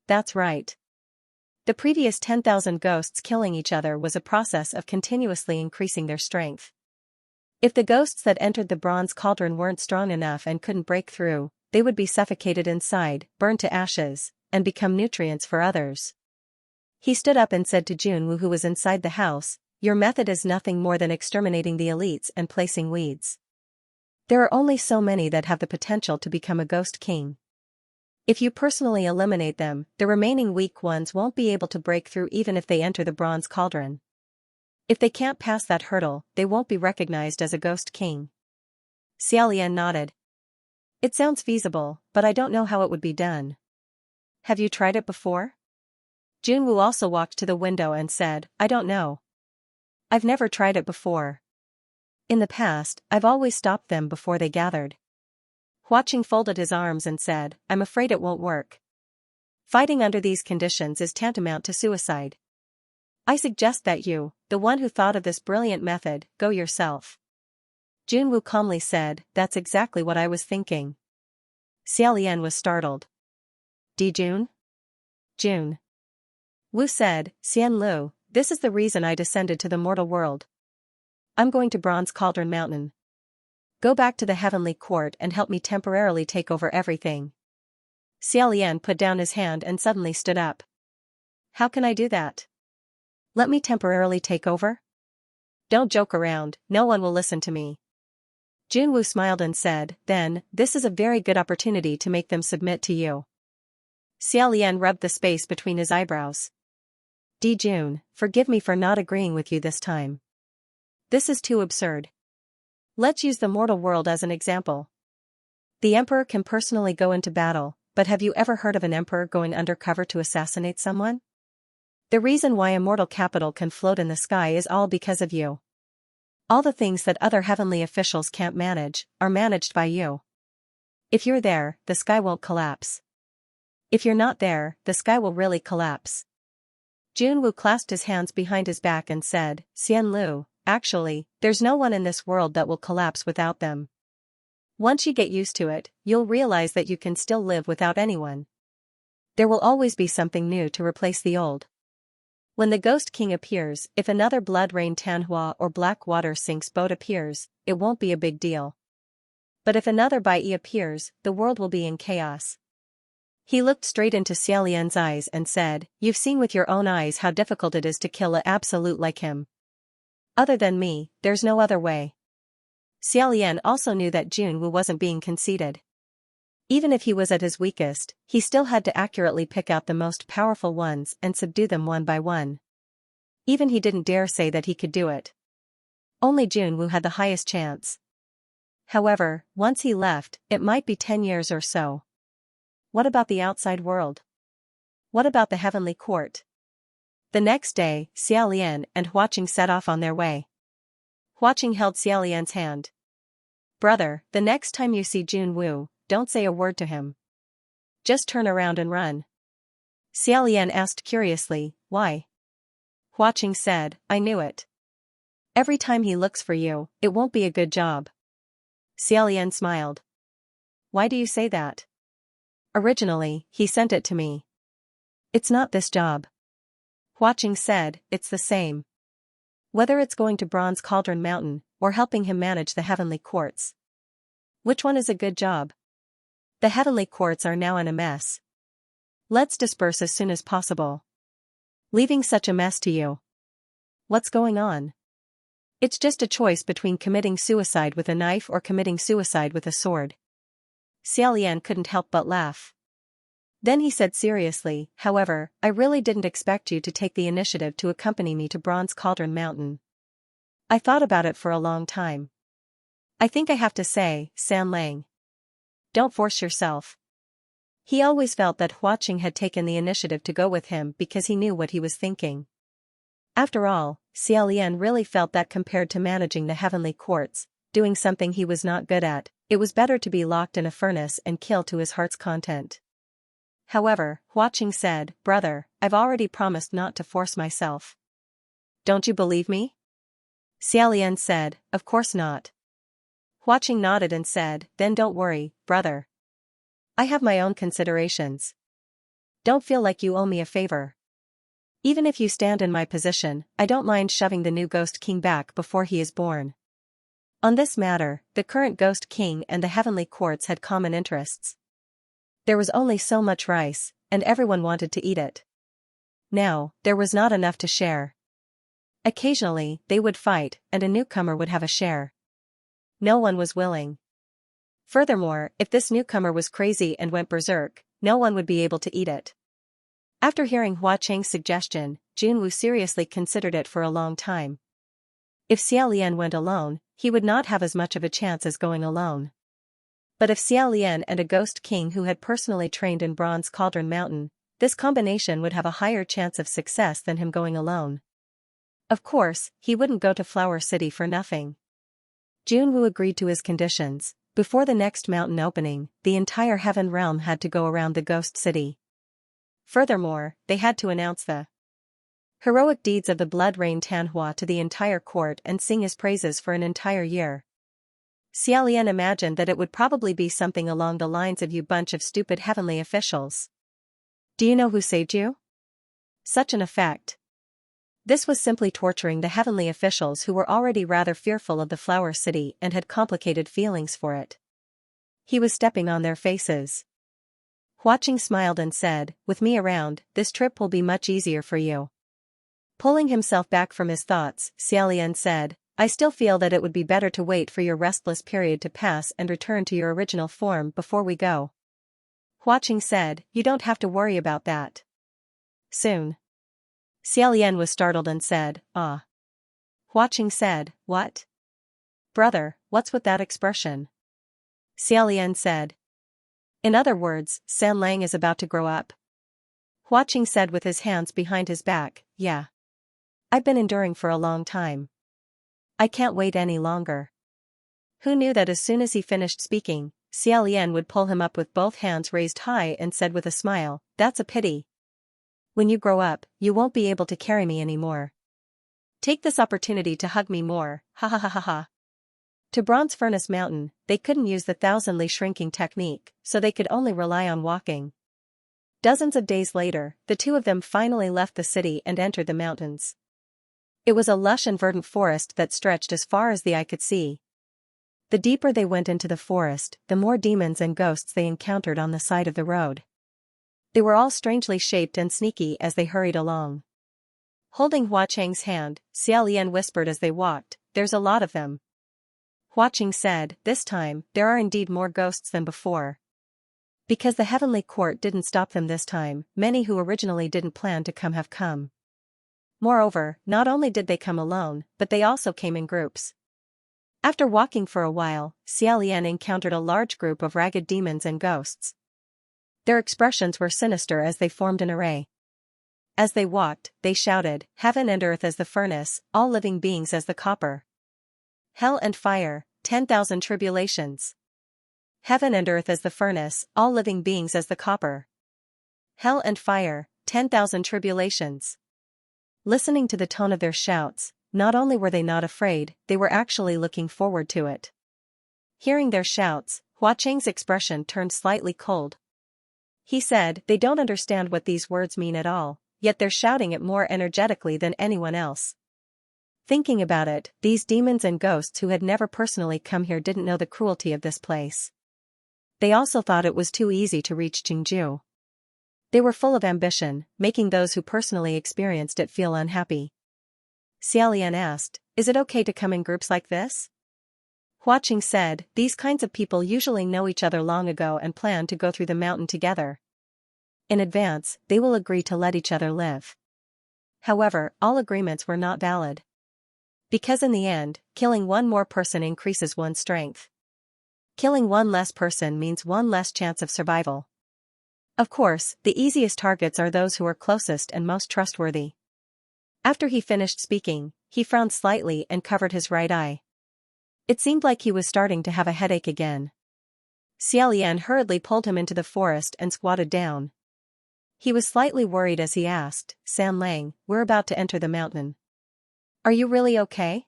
"That's right. The previous 10,000 ghosts killing each other was a process of continuously increasing their strength. If the ghosts that entered the bronze cauldron weren't strong enough and couldn't break through, they would be suffocated inside, burned to ashes, and become nutrients for others." He stood up and said to Junwu, who was inside the house, "Your method is nothing more than exterminating the elites and placing weeds. There are only so many that have the potential to become a ghost king. If you personally eliminate them, the remaining weak ones won't be able to break through even if they enter the bronze cauldron. If they can't pass that hurdle, they won't be recognized as a ghost king." Xiaolian nodded. "It sounds feasible, but I don't know how it would be done." "Have you tried it before?" Junwu also walked to the window and said, "I don't know. I've never tried it before. In the past, I've always stopped them before they gathered." Huaqing folded his arms and said, "I'm afraid it won't work. Fighting under these conditions is tantamount to suicide. I suggest that you, the one who thought of this brilliant method, go yourself." Junwu calmly said, "That's exactly what I was thinking." Xiaolian was startled. "Dijun? June." Wu said, "Xian Lu, this is the reason I descended to the mortal world. I'm going to Bronze Cauldron Mountain. Go back to the Heavenly Court and help me temporarily take over everything." Xiaolian put down his hand and suddenly stood up. "How can I do that? Let me temporarily take over? Don't joke around, no one will listen to me." Junwu smiled and said, "Then, this is a very good opportunity to make them submit to you." Xiaolian rubbed the space between his eyebrows. "Dijun, forgive me for not agreeing with you this time. This is too absurd. Let's use the mortal world as an example. The emperor can personally go into battle, but have you ever heard of an emperor going undercover to assassinate someone? The reason why a mortal capital can float in the sky is all because of you. All the things that other heavenly officials can't manage, are managed by you. If you're there, the sky won't collapse. If you're not there, the sky will really collapse." Junwu clasped his hands behind his back and said, "Xian Lu, actually, there's no one in this world that will collapse without them. Once you get used to it, you'll realize that you can still live without anyone. There will always be something new to replace the old. When the Ghost King appears, if another Blood Rain Tanhua or Black Water Sinks boat appears, it won't be a big deal. But if another Bai appears, the world will be in chaos. He looked straight into Xiaolian's eyes and said, "You've seen with your own eyes how difficult it is to kill an absolute like him. Other than me, there's no other way." Xiaolian also knew that Junwu wasn't being conceited. Even if he was at his weakest, he still had to accurately pick out the most powerful ones and subdue them one by one. Even he didn't dare say that he could do it. Only Junwu had the highest chance. However, once he left, it might be 10 years or so. What about the outside world? What about the heavenly court? The next day, Xiaolian and Huaqing set off on their way. Huaqing held Xiaolian's hand. "Brother, the next time you see Junwu, don't say a word to him. Just turn around and run." Xiaolian asked curiously, "Why?" Huaqing said, "I knew it. Every time he looks for you, it won't be a good job." Xiaolian smiled. "Why do you say that?" "Originally, he sent it to me." "It's not this job." Huaqing said, "It's the same. Whether it's going to Bronze Cauldron Mountain, or helping him manage the heavenly courts. Which one is a good job? The heavenly courts are now in a mess. Let's disperse as soon as possible. Leaving such a mess to you. What's going on? It's just a choice between committing suicide with a knife or committing suicide with a sword." Xiaolian couldn't help but laugh. Then he said seriously, "However, I really didn't expect you to take the initiative to accompany me to Bronze Cauldron Mountain. I thought about it for a long time. I think I have to say, San Lang. Don't force yourself." He always felt that Huaqing had taken the initiative to go with him because he knew what he was thinking. After all, Xiaolian really felt that compared to managing the heavenly courts, doing something he was not good at, it was better to be locked in a furnace and kill to his heart's content. However, Huaqing said, "Brother, I've already promised not to force myself. Don't you believe me?" Xiaolian said, "Of course not." Huaqing nodded and said, "Then don't worry, brother. I have my own considerations. Don't feel like you owe me a favor. Even if you stand in my position, I don't mind shoving the new Ghost King back before he is born." On this matter, the current Ghost King and the heavenly courts had common interests. There was only so much rice, and everyone wanted to eat it. Now, there was not enough to share. Occasionally, they would fight, and a newcomer would have a share. No one was willing. Furthermore, if this newcomer was crazy and went berserk, no one would be able to eat it. After hearing Huaqing's suggestion, Junwu seriously considered it for a long time. If Xiaolian went alone, he would not have as much of a chance as going alone. But if Xiaolian and a Ghost King who had personally trained in Bronze Cauldron Mountain, this combination would have a higher chance of success than him going alone. Of course, he wouldn't go to Flower City for nothing. Junwu agreed to his conditions. Before the next mountain opening, the entire Heaven Realm had to go around the Ghost City. Furthermore, they had to announce the heroic deeds of the Blood Rain Tanhua to the entire court and sing his praises for an entire year. Xiaolian imagined that it would probably be something along the lines of "You bunch of stupid heavenly officials. Do you know who saved you?" Such an effect. This was simply torturing the heavenly officials who were already rather fearful of the Flower City and had complicated feelings for it. He was stepping on their faces. Huaqing smiled and said, "With me around, this trip will be much easier for you." Pulling himself back from his thoughts, Xiaolian said, "I still feel that it would be better to wait for your restless period to pass and return to your original form before we go." Huaqing said, "You don't have to worry about that. Soon." Xiaolian was startled and said, "Ah." Huaqing said, "What? Brother, what's with that expression?" Xiaolian said, "In other words, San Lang is about to grow up." Huaqing said with his hands behind his back, "Yeah. I've been enduring for a long time. I can't wait any longer." Who knew that as soon as he finished speaking, Xiaolian would pull him up with both hands raised high and said with a smile, "That's a pity. When you grow up, you won't be able to carry me anymore." Take this opportunity to hug me more, ha ha ha ha ha. To Bronze Furnace Mountain, they couldn't use the thousandly shrinking technique, so they could only rely on walking. Dozens of days later, the two of them finally left the city and entered the mountains. It was a lush and verdant forest that stretched as far as the eye could see. The deeper they went into the forest, the more demons and ghosts they encountered on the side of the road. They were all strangely shaped and sneaky as they hurried along. Holding Hua Cheng's hand, Xiaolian whispered as they walked, "There's a lot of them." Hua Cheng said, "This time, there are indeed more ghosts than before." Because the heavenly court didn't stop them this time, many who originally didn't plan to come have come. Moreover, not only did they come alone, but they also came in groups. After walking for a while, Xiaolian encountered a large group of ragged demons and ghosts. Their expressions were sinister as they formed an array. As they walked, they shouted, "Heaven and earth as the furnace, all living beings as the copper. Hell and fire, 10,000 tribulations. Heaven and earth as the furnace, all living beings as the copper. Hell and fire, 10,000 tribulations." Listening to the tone of their shouts, not only were they not afraid, they were actually looking forward to it. Hearing their shouts, Hua Cheng's expression turned slightly cold. He said, "They don't understand what these words mean at all, yet they're shouting it more energetically than anyone else." Thinking about it, these demons and ghosts who had never personally come here didn't know the cruelty of this place. They also thought it was too easy to reach Jingju. They were full of ambition, making those who personally experienced it feel unhappy. Xiaolian asked, "Is it okay to come in groups like this?" Hua Cheng said, "These kinds of people usually know each other long ago and plan to go through the mountain together. In advance, they will agree to let each other live." However, all agreements were not valid. Because in the end, killing one more person increases one's strength. Killing one less person means one less chance of survival. Of course, the easiest targets are those who are closest and most trustworthy. After he finished speaking, he frowned slightly and covered his right eye. It seemed like he was starting to have a headache again. Xiaolian hurriedly pulled him into the forest and squatted down. He was slightly worried as he asked, "San Lang, we're about to enter the mountain. Are you really okay?"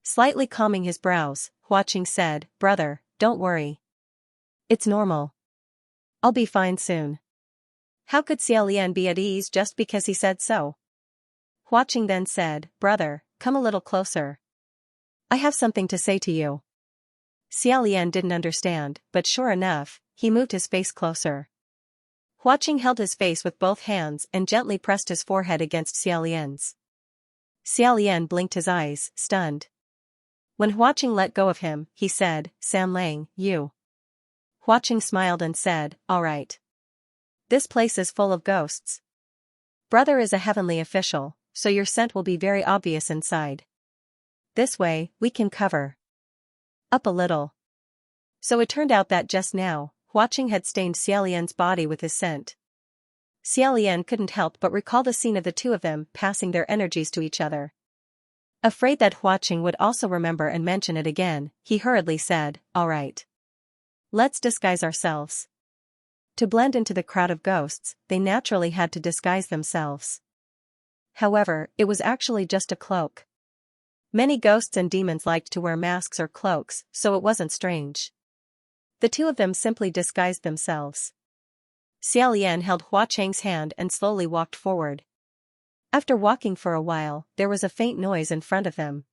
Slightly calming his brows, Hua Cheng said, "Brother, don't worry. It's normal. I'll be fine soon." How could Xiaolian be at ease just because he said so? Hua Cheng then said, "Brother, come a little closer. I have something to say to you." Xiaolian didn't understand, but sure enough, he moved his face closer. Hua Cheng held his face with both hands and gently pressed his forehead against Xiaolian's. Xiaolian blinked his eyes, stunned. When Hua Cheng let go of him, he said, "San Lang, you." Hua Cheng smiled and said, "All right. This place is full of ghosts. Brother is a heavenly official, so your scent will be very obvious inside. This way, we can cover up a little." So it turned out that just now, Hua Cheng had stained Xiaolian's body with his scent. Xiaolian couldn't help but recall the scene of the two of them passing their energies to each other. Afraid that Hua Cheng would also remember and mention it again, he hurriedly said, "All right. Let's disguise ourselves." To blend into the crowd of ghosts, they naturally had to disguise themselves. However, it was actually just a cloak. Many ghosts and demons liked to wear masks or cloaks, so it wasn't strange. The two of them simply disguised themselves. Xiaolian held Hua Cheng's hand and slowly walked forward. After walking for a while, there was a faint noise in front of them.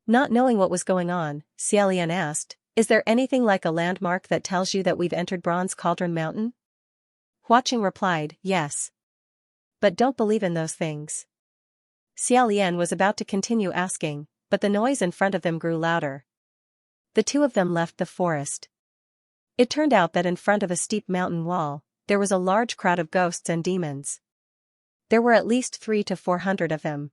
Not knowing what was going on, Xiaolian asked, "Is there anything like a landmark that tells you that we've entered Bronze Cauldron Mountain?" Hua Cheng replied, "Yes. But don't believe in those things." Xiaolian was about to continue asking, but the noise in front of them grew louder. The two of them left the forest. It turned out that in front of a steep mountain wall, there was a large crowd of ghosts and demons. There were at least 300 to 400 of them.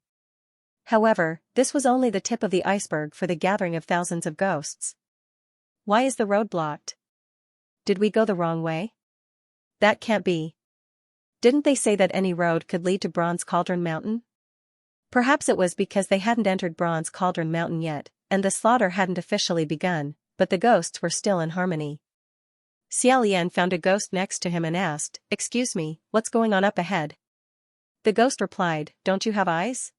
However, this was only the tip of the iceberg for the gathering of thousands of ghosts. Why is the road blocked? Did we go the wrong way? That can't be. Didn't they say that any road could lead to Bronze Cauldron Mountain? Perhaps it was because they hadn't entered Bronze Cauldron Mountain yet, and the slaughter hadn't officially begun, but the ghosts were still in harmony. Xiaolian found a ghost next to him and asked, "Excuse me, what's going on up ahead?" The ghost replied, "Don't you have eyes?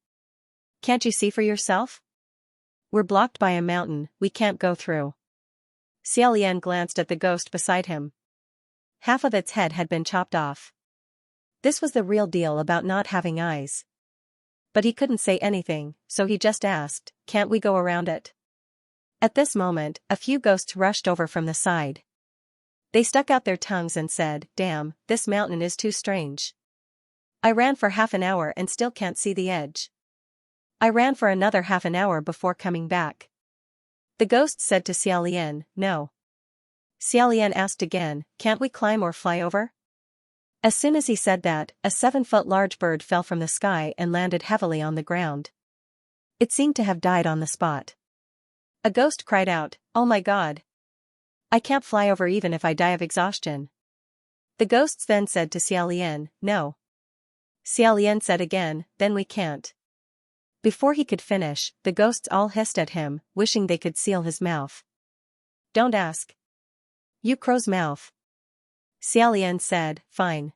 Can't you see for yourself? We're blocked by a mountain, we can't go through. Xiaolian glanced at the ghost beside him. Half of its head had been chopped off. This was the real deal about not having eyes. But he couldn't say anything, so he just asked, can't we go around it? At this moment, a few ghosts rushed over from the side. They stuck out their tongues and said, damn, this mountain is too strange. I ran for half an hour and still can't see the edge. I ran for another half an hour before coming back. The ghost said to Xiaolian, no. Xiaolian asked again, can't we climb or fly over? As soon as he said that, a 7-foot large bird fell from the sky and landed heavily on the ground. It seemed to have died on the spot. A ghost cried out, oh my god. I can't fly over even if I die of exhaustion. The ghosts then said to Xiaolian, no. Xiaolian said again, then we can't. Before he could finish, the ghosts all hissed at him, wishing they could seal his mouth. Don't ask. You crow's mouth. Xiaolian said, fine.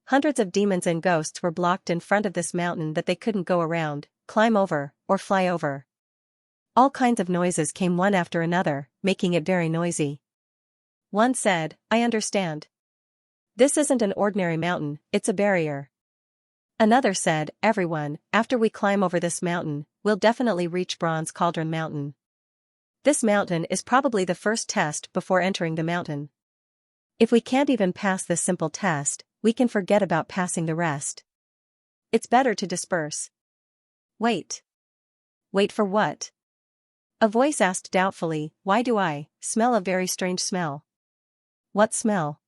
Hundreds of demons and ghosts were blocked in front of this mountain that they couldn't go around, climb over, or fly over. All kinds of noises came one after another, making it very noisy. One said, I understand. This isn't an ordinary mountain, it's a barrier. Another said, everyone, after we climb over this mountain, we'll definitely reach Bronze Cauldron Mountain. This mountain is probably the first test before entering the mountain. If we can't even pass this simple test, we can forget about passing the rest. It's better to disperse. Wait. Wait for what? A voice asked doubtfully, why do I smell a very strange smell? What smell?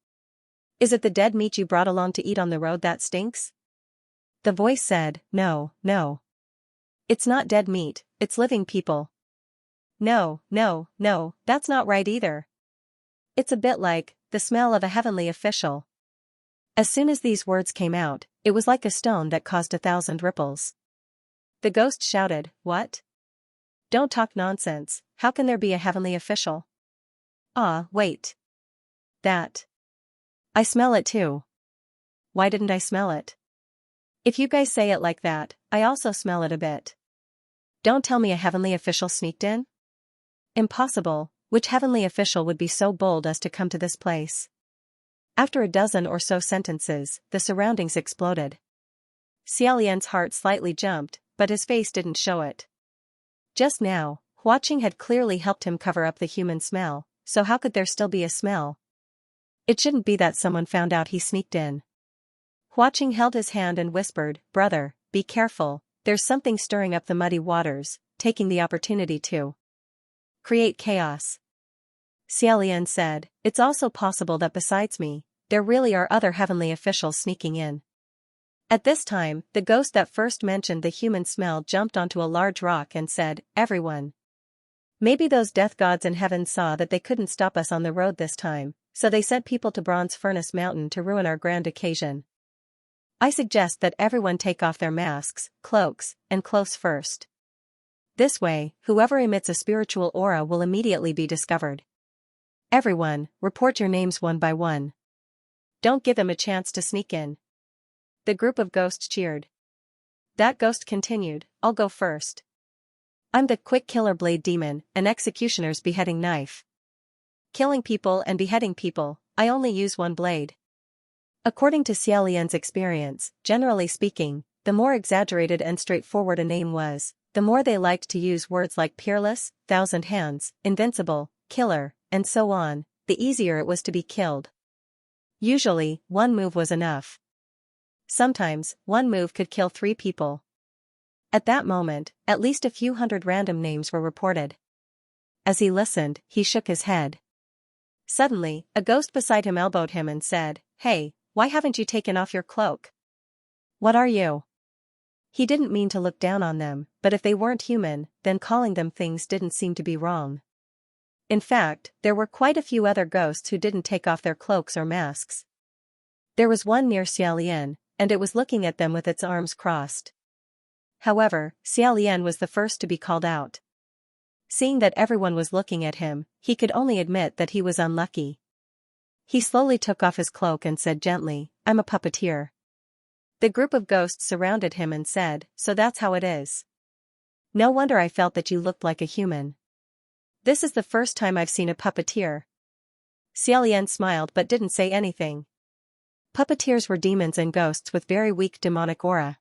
Is it the dead meat you brought along to eat on the road that stinks? The voice said, no, no. It's not dead meat, it's living people. No, no, no, that's not right either. It's a bit like the smell of a heavenly official. As soon as these words came out, it was like a stone that caused 1,000 ripples. The ghost shouted, what? Don't talk nonsense, how can there be a heavenly official? Ah, wait. That. I smell it too. Why didn't I smell it? If you guys say it like that, I also smell it a bit. Don't tell me a heavenly official sneaked in? Impossible, which heavenly official would be so bold as to come to this place? After a dozen or so sentences, the surroundings exploded. Xiaolian's heart slightly jumped, but his face didn't show it. Just now, watching had clearly helped him cover up the human smell, so how could there still be a smell? It shouldn't be that someone found out he sneaked in. Watching held his hand and whispered, brother, be careful, there's something stirring up the muddy waters, taking the opportunity to create chaos. Xiaolian said, it's also possible that besides me, there really are other heavenly officials sneaking in. At this time, the ghost that first mentioned the human smell jumped onto a large rock and said, everyone. Maybe those death gods in heaven saw that they couldn't stop us on the road this time, so they sent people to Bronze Furnace Mountain to ruin our grand occasion. I suggest that everyone take off their masks, cloaks, and clothes first. This way, whoever emits a spiritual aura will immediately be discovered. Everyone, report your names one by one. Don't give them a chance to sneak in. The group of ghosts cheered. That ghost continued, I'll go first. I'm the Quick Killer Blade Demon, an executioner's beheading knife. Killing people and beheading people, I only use one blade. According to Xiaolian's experience, generally speaking, the more exaggerated and straightforward a name was, the more they liked to use words like peerless, 1,000 hands, invincible, killer, and so on, the easier it was to be killed. Usually, one move was enough. Sometimes, one move could kill 3 people. At that moment, at least a few hundred random names were reported. As he listened, he shook his head. Suddenly, a ghost beside him elbowed him and said, hey, why haven't you taken off your cloak? What are you? He didn't mean to look down on them, but if they weren't human, then calling them things didn't seem to be wrong. In fact, there were quite a few other ghosts who didn't take off their cloaks or masks. There was one near Xiaolian, and it was looking at them with its arms crossed. However, Xiaolian was the first to be called out. Seeing that everyone was looking at him, he could only admit that he was unlucky. He slowly took off his cloak and said gently, I'm a puppeteer. The group of ghosts surrounded him and said, so that's how it is. No wonder I felt that you looked like a human. This is the first time I've seen a puppeteer. Xiaolian smiled but didn't say anything. Puppeteers were demons and ghosts with very weak demonic aura.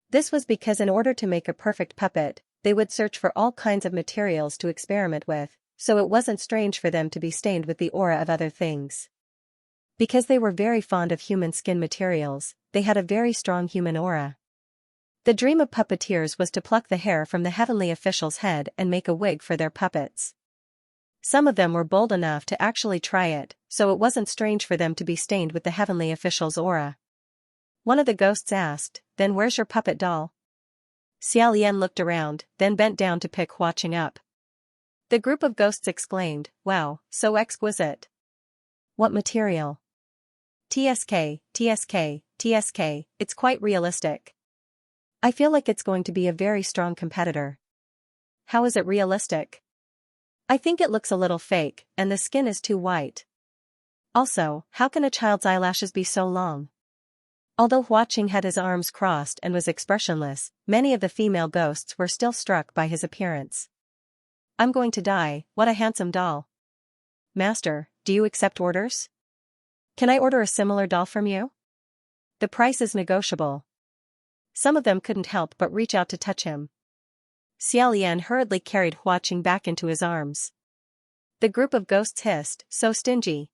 This was because in order to make a perfect puppet, they would search for all kinds of materials to experiment with, so it wasn't strange for them to be stained with the aura of other things. Because they were very fond of human skin materials, they had a very strong human aura. The dream of puppeteers was to pluck the hair from the heavenly official's head and make a wig for their puppets. Some of them were bold enough to actually try it, so it wasn't strange for them to be stained with the heavenly official's aura. One of the ghosts asked, "Then where's your puppet doll?" Xiaolian looked around, then bent down to pick Huaqing up. The group of ghosts exclaimed, "Wow, so exquisite. What material?" TSK, TSK, TSK, it's quite realistic. I feel like it's going to be a very strong competitor. How is it realistic? I think it looks a little fake, and the skin is too white. Also, how can a child's eyelashes be so long? Although Huaqing had his arms crossed and was expressionless, many of the female ghosts were still struck by his appearance. I'm going to die, what a handsome doll. Master, do you accept orders? Can I order a similar doll from you? The price is negotiable. Some of them couldn't help but reach out to touch him. Xiaolian hurriedly carried Huaqing back into his arms. The group of ghosts hissed, "So stingy.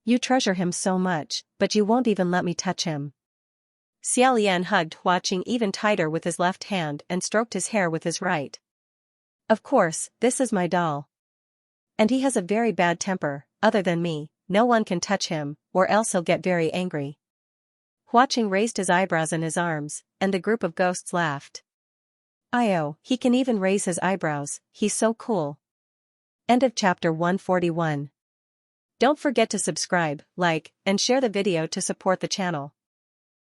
You treasure him so much, but you won't even let me touch him." Xiaolian hugged Huaqing even tighter with his left hand and stroked his hair with his right. Of course, this is my doll. And he has a very bad temper, other than me, no one can touch him, or else he'll get very angry. Huaqing raised his eyebrows in his arms, and the group of ghosts laughed. "Io, he can even raise his eyebrows, he's so cool." End of chapter 141. Don't forget to subscribe, like, and share the video to support the channel.